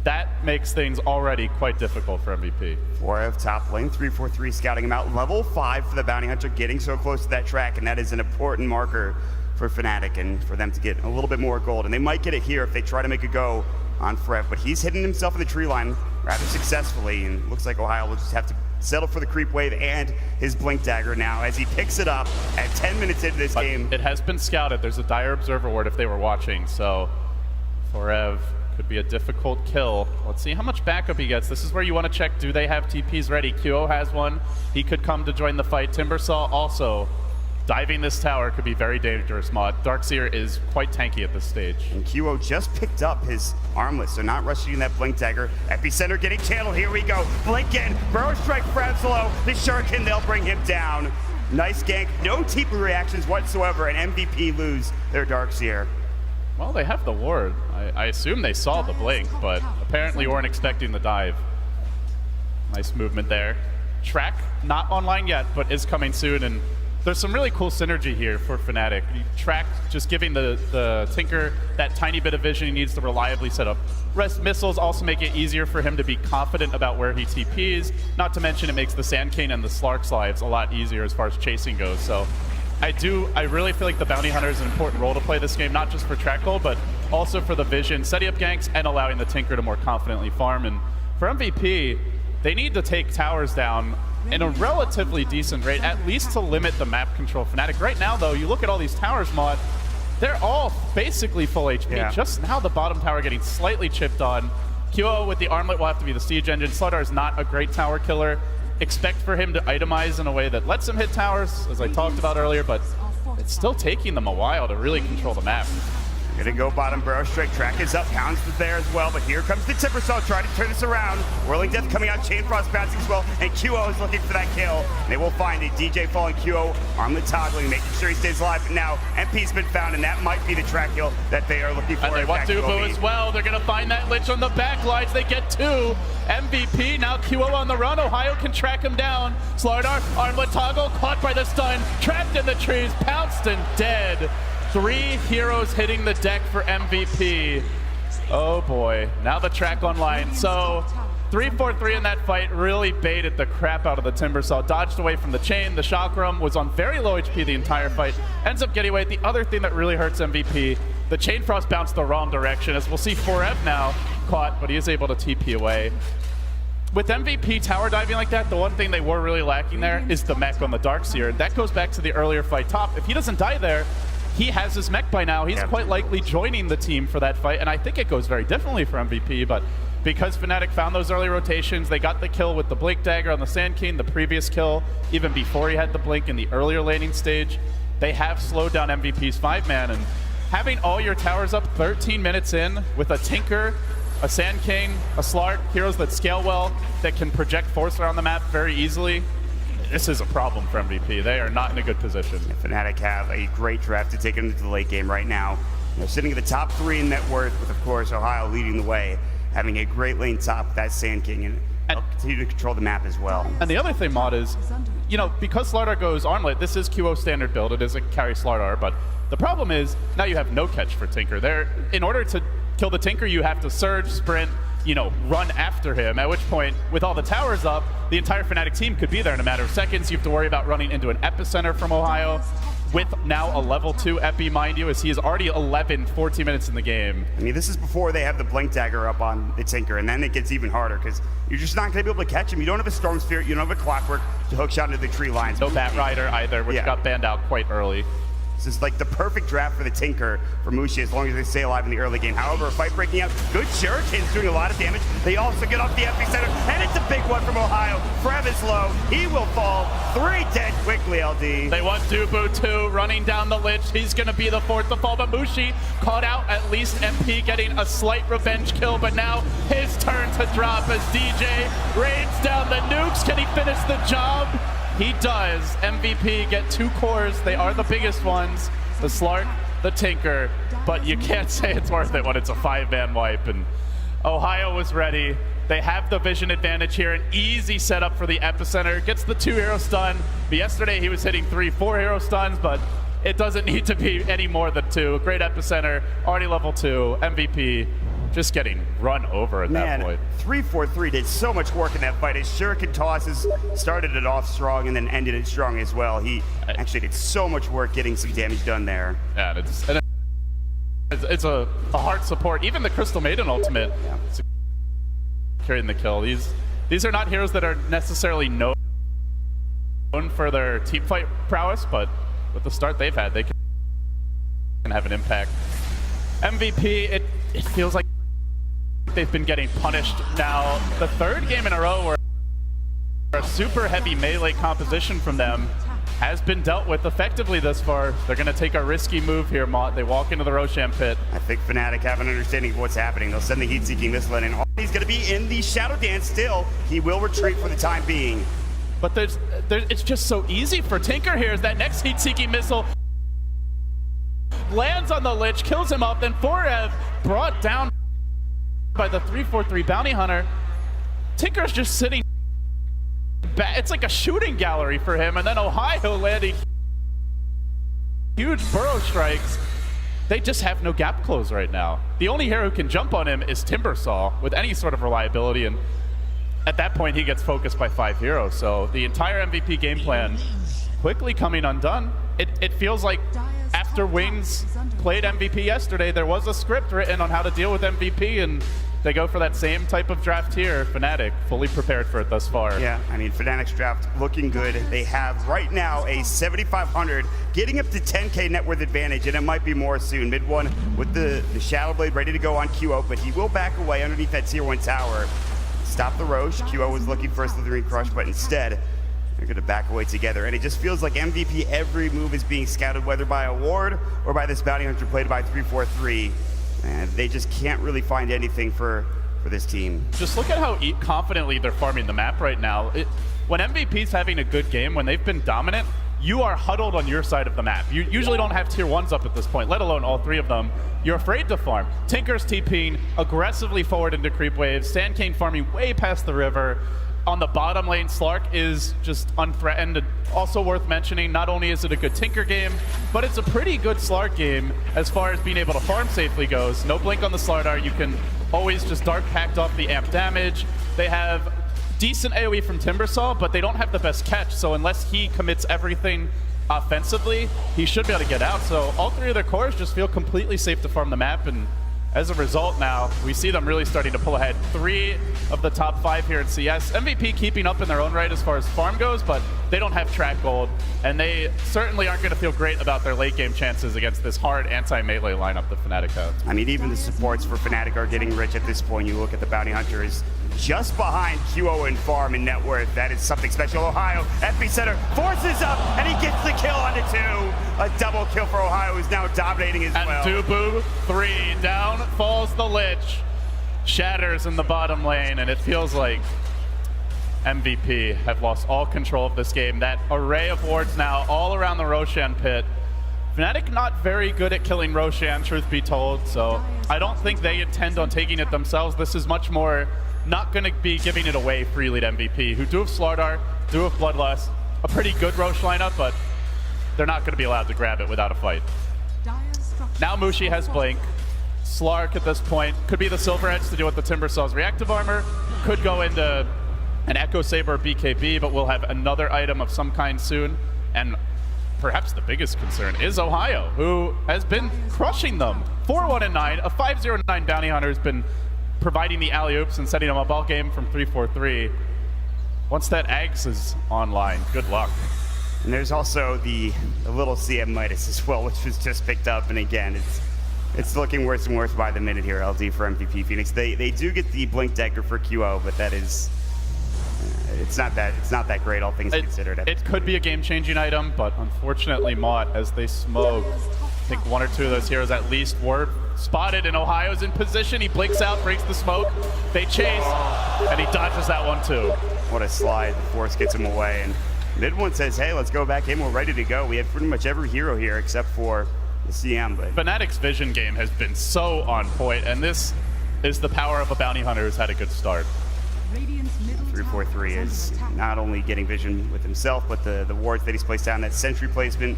that makes things already quite difficult for MVP. 4F top lane, 3-4-3 scouting him out. Level 5 for the Bounty Hunter, getting so close to that track, and that is an important marker for Fnatic and for them to get a little bit more gold. And they might get it here if they try to make a go on Frev, but he's hidden himself in the tree line rather successfully, and looks like Ohio will just have to settle for the creep wave and his Blink Dagger now as he picks it up at 10 minutes into this game. It has been scouted. There's a dire observer ward if they were watching, so Forev could be a difficult kill. Let's see how much backup he gets. This is where you want to check, do they have TPs ready? QO has one. He could come to join the fight. Timbersaw also. Diving this tower could be very dangerous, Mod. Darkseer is quite tanky at this stage. And QO just picked up his Armless, so not rushing that Blink Dagger. Epicenter getting channeled, here we go. Blink in, Burrow Strike, Frabslow, the Shuriken, they'll bring him down. Nice gank, no TP reactions whatsoever, and MVP lose their Darkseer. Well, they have the ward. I assume they saw the Blink, but apparently weren't expecting the dive. Nice movement there. Track, not online yet, but is coming soon, and there's some really cool synergy here for Fnatic. Track just giving the Tinker that tiny bit of vision he needs to reliably set up rest missiles, also make it easier for him to be confident about where he TPs. Not to mention it makes the Sand King and the Slark's lives a lot easier as far as chasing goes. So I really feel like the Bounty Hunter is an important role to play this game, not just for track gold, but also for the vision, setting up ganks and allowing the Tinker to more confidently farm. And for MVP, they need to take towers down in a relatively decent rate, at least to limit the map control. Fnatic right now, though, you look at all these towers, Mod, they're all basically full HP. Yeah. Just now the bottom tower getting slightly chipped on. QO with the Armlet will have to be the siege engine. Slardar is not a great tower killer. Expect for him to itemize in a way that lets him hit towers, as I talked about earlier, but it's still taking them a while to really control the map. Gonna go bottom, Burrow Strike, track is up, Pounds is there as well, but here comes the Timbersaw trying to turn this around. Whirling Death coming out, Chain Frost bouncing as well, and QO is looking for that kill. And they will find it. DJ falling QO, Armlet toggling, making sure he stays alive, but now MP's been found, and that might be the track kill that they are looking for. And they want Dubu as well. They're gonna find that Lich on the back lines. They get two. MVP, now QO on the run. Ohio can track him down. Slardar, Armlet toggle, caught by the stun, trapped in the trees, pounced and dead. 3 heroes hitting the deck for MVP. Oh boy, now the track online. So 3-4-3 in that fight really baited the crap out of the Timbersaw. Dodged away from the chain. The Chakram was on very low HP the entire fight. Ends up getting away. The other thing that really hurts MVP, the Chain Frost bounced the wrong direction, as we'll see 4F now caught, but he is able to TP away. with MVP tower diving like that, the one thing they were really lacking there is the mech on the Darkseer. That goes back to the earlier fight top. If he doesn't die there, he has his mech by now. He's quite likely joining the team for that fight, and I think it goes very differently for MVP, but because Fnatic found those early rotations, they got the kill with the Blink Dagger on the Sand King, the previous kill, even before he had the Blink in the earlier laning stage. They have slowed down MVP's 5-man, and having all your towers up 13 minutes in with a Tinker, a Sand King, a Slark, heroes that scale well, that can project force around the map very easily, this is a problem for MVP. They are not in a good position. Fnatic have a great draft to take into the late game right now. They're sitting at the top 3 in net worth, with, of course, Ohio leading the way, having a great lane top with that Sand King, and they'll continue to control the map as well. And the other thing, Mod, is, you know, because Slardar goes armlet, this is QO standard build, it is a carry Slardar, but the problem is, now you have no catch for Tinker. In order to kill the Tinker, you have to surge, sprint, you know, run after him, at which point, with all the towers up, the entire Fnatic team could be there in a matter of seconds. You have to worry about running into an epicenter from Ohio, with now a level 2 epi, mind you, as he is already 14 minutes in the game. I mean, this is before they have the Blink Dagger up on the Tinker, and then it gets even harder, because you're just not going to be able to catch him. You don't have a Storm Spirit, you don't have a Clockwork to hook shot into the tree lines. No Bat Rider either, which got banned out quite early. This is like the perfect draft for the Tinker for Mushi, as long as they stay alive in the early game. However, a fight breaking out. Good Shurikens doing a lot of damage. They also get off the epicenter, and it's a big one from Ohio. Frev is low. He will fall. 3 dead quickly, LD. They want Dubu too, running down the Lich. He's going to be the 4th to fall, but Mushi caught out, at least MP getting a slight revenge kill, but now his turn to drop as DJ rains down the nukes. Can he finish the job? He does. MVP get 2 cores. They are the biggest ones. The Slark, the Tinker, but you can't say it's worth it when it's a 5-man wipe. And Ohio was ready. They have the vision advantage here. An easy setup for the epicenter. Gets the 2 hero stun. But yesterday he was hitting 3-4 hero stuns, but it doesn't need to be any more than 2. Great epicenter, already level 2. MVP just getting run over at that point. 3-4-3 did so much work in that fight. His Shuriken tosses started it off strong and then ended it strong as well. He actually did so much work getting some damage done there. Yeah, it's a hard support. Even the Crystal Maiden ultimate carrying the kill. These are not heroes that are necessarily known for their team fight prowess, but with the start they've had, they can have an impact. MVP, it feels like they've been getting punished now. The 3rd game in a row where a super heavy melee composition from them has been dealt with effectively thus far. They're going to take a risky move here, Mott. They walk into the Roshan pit. I think Fnatic have an understanding of what's happening. They'll send the heat-seeking missile in, and he's going to be in the Shadow Dance still. He will retreat for the time being. But it's just so easy for Tinker here, as that next heat-seeking missile lands on the Lich, kills him up, then Forev brought down by the 3-4-3 Bounty Hunter. Tinker's just sitting back. It's like a shooting gallery for him, and then Ohio landing huge burrow strikes. They just have no gap close right now. The only hero who can jump on him is Timbersaw with any sort of reliability, and at that point he gets focused by 5 heroes. So the entire MVP game plan quickly coming undone. It feels like after Wings played MVP yesterday, there was a script written on how to deal with MVP, and they go for that same type of draft here. Fnatic fully prepared for it thus far. Yeah, I mean, Fnatic's draft looking good. They have right now a 7,500, getting up to 10K net worth advantage, and it might be more soon. Mid one with the Shadow Blade ready to go on QO, but he will back away underneath that tier 1 tower. Stop the Roche. QO was looking for a Slithering Crush, but instead, they're going to back away together. And it just feels like MVP, every move is being scouted, whether by a ward or by this Bounty Hunter played by 3-4-3. And they just can't really find anything for this team. Just look at how confidently they're farming the map right now. When MVP's having a good game, when they've been dominant, you are huddled on your side of the map. You usually don't have tier 1s up at this point, let alone all 3 of them. You're afraid to farm. Tinker's TPing aggressively forward into creep waves. Sand King farming way past the river. On the bottom lane, Slark is just unthreatened. Also worth mentioning, not only is it a good Tinker game, but it's a pretty good Slark game as far as being able to farm safely goes. No blink on the Slardar. You can always just Dark Pact off the amp damage. They have decent AoE from Timbersaw, but they don't have the best catch, so unless he commits everything offensively, he should be able to get out. So all 3 of their cores just feel completely safe to farm the map, and as a result now, we see them really starting to pull ahead. 3 of the top 5 here in CS. MVP keeping up in their own right as far as farm goes, but they don't have track gold, and they certainly aren't going to feel great about their late game chances against this hard anti-melee lineup that Fnatic have. I mean, even the supports for Fnatic are getting rich at this point. You look at the Bounty Hunter is just behind QO in farm and net worth. That is something special. Ohio, Epicenter, forces up, and he gets the kill onto 2. A double kill for Ohio, who's now dominating as well. And Dubu, 3 down, falls the Lich. Shatters in the bottom lane, and it feels like MVP have lost all control of this game. That array of wards now all around the Roshan pit. Fnatic not very good at killing Roshan, truth be told, so I don't think they intend on taking it themselves. This is much more not going to be giving it away freely to MVP, who do have Slardar, do have Bloodlust, a pretty good Rosh lineup, but they're not going to be allowed to grab it without a fight. Now Mushi has Blink. Slark at this point could be the Silver Edge to deal with the Timbersaws reactive armor, could go into an Echo Saber BKB, but we'll have another item of some kind soon. And perhaps the biggest concern is Ohio, who has been crushing them. 4-1-9, a 5-0-9 Bounty Hunter has been providing the alley-oops and setting them up all game from 3-4-3. Once that Ags is online, good luck. And there's also the little CM Midas as well, which was just picked up, and again, it's looking worse and worse by the minute here, LD, for MVP Phoenix. They do get the Blink Dagger for QO, but that is, it's not that great, all things considered. It could be a game-changing item, but unfortunately Mott, as they smoke, I think 1 or 2 of those heroes at least were spotted, and Ohio's in position. He blinks out, breaks the smoke. They chase, and he dodges that one too. What a slide. The Force gets him away, and Mid1 says, hey, let's go back in. We're ready to go. We have pretty much every hero here except for the CM. But Fnatic's vision game has been so on point, and this is the power of a Bounty Hunter who's had a good start. 3-4-3 is not only getting vision with himself, but the wards that he's placed down, that sentry placement.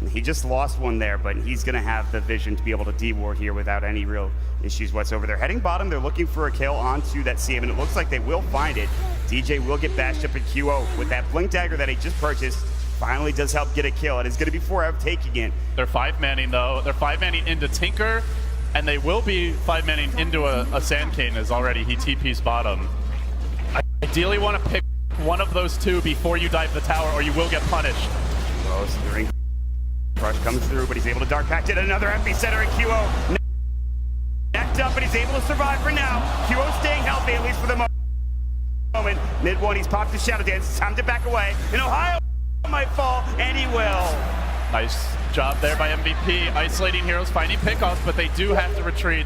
He just lost one there, but he's going to have the vision to be able to de-ward here without any real issues whatsoever. They're heading bottom. They're looking for a kill onto that CM, and it looks like they will find it. DJ will get bashed up at QO with that Blink Dagger that he just purchased. Finally does help get a kill. It is going to be 4 out taking it. They're 5-manning though. They're 5-manning into Tinker, and they will be 5-manning into a Sand King as already he TP's bottom. I ideally want to pick one of those 2 before you dive the tower, or you will get punished. Oh, so the ring Crush comes through, but he's able to Dark Pact it. Another Epicenter, and QO necked up, and he's able to survive for now. QO staying healthy, at least for the moment. Mid-1, he's popped the Shadow Dance. It's time to back away. And Ohio might fall, and he will. Nice job there by MVP, isolating heroes, finding pickoffs, but they do have to retreat.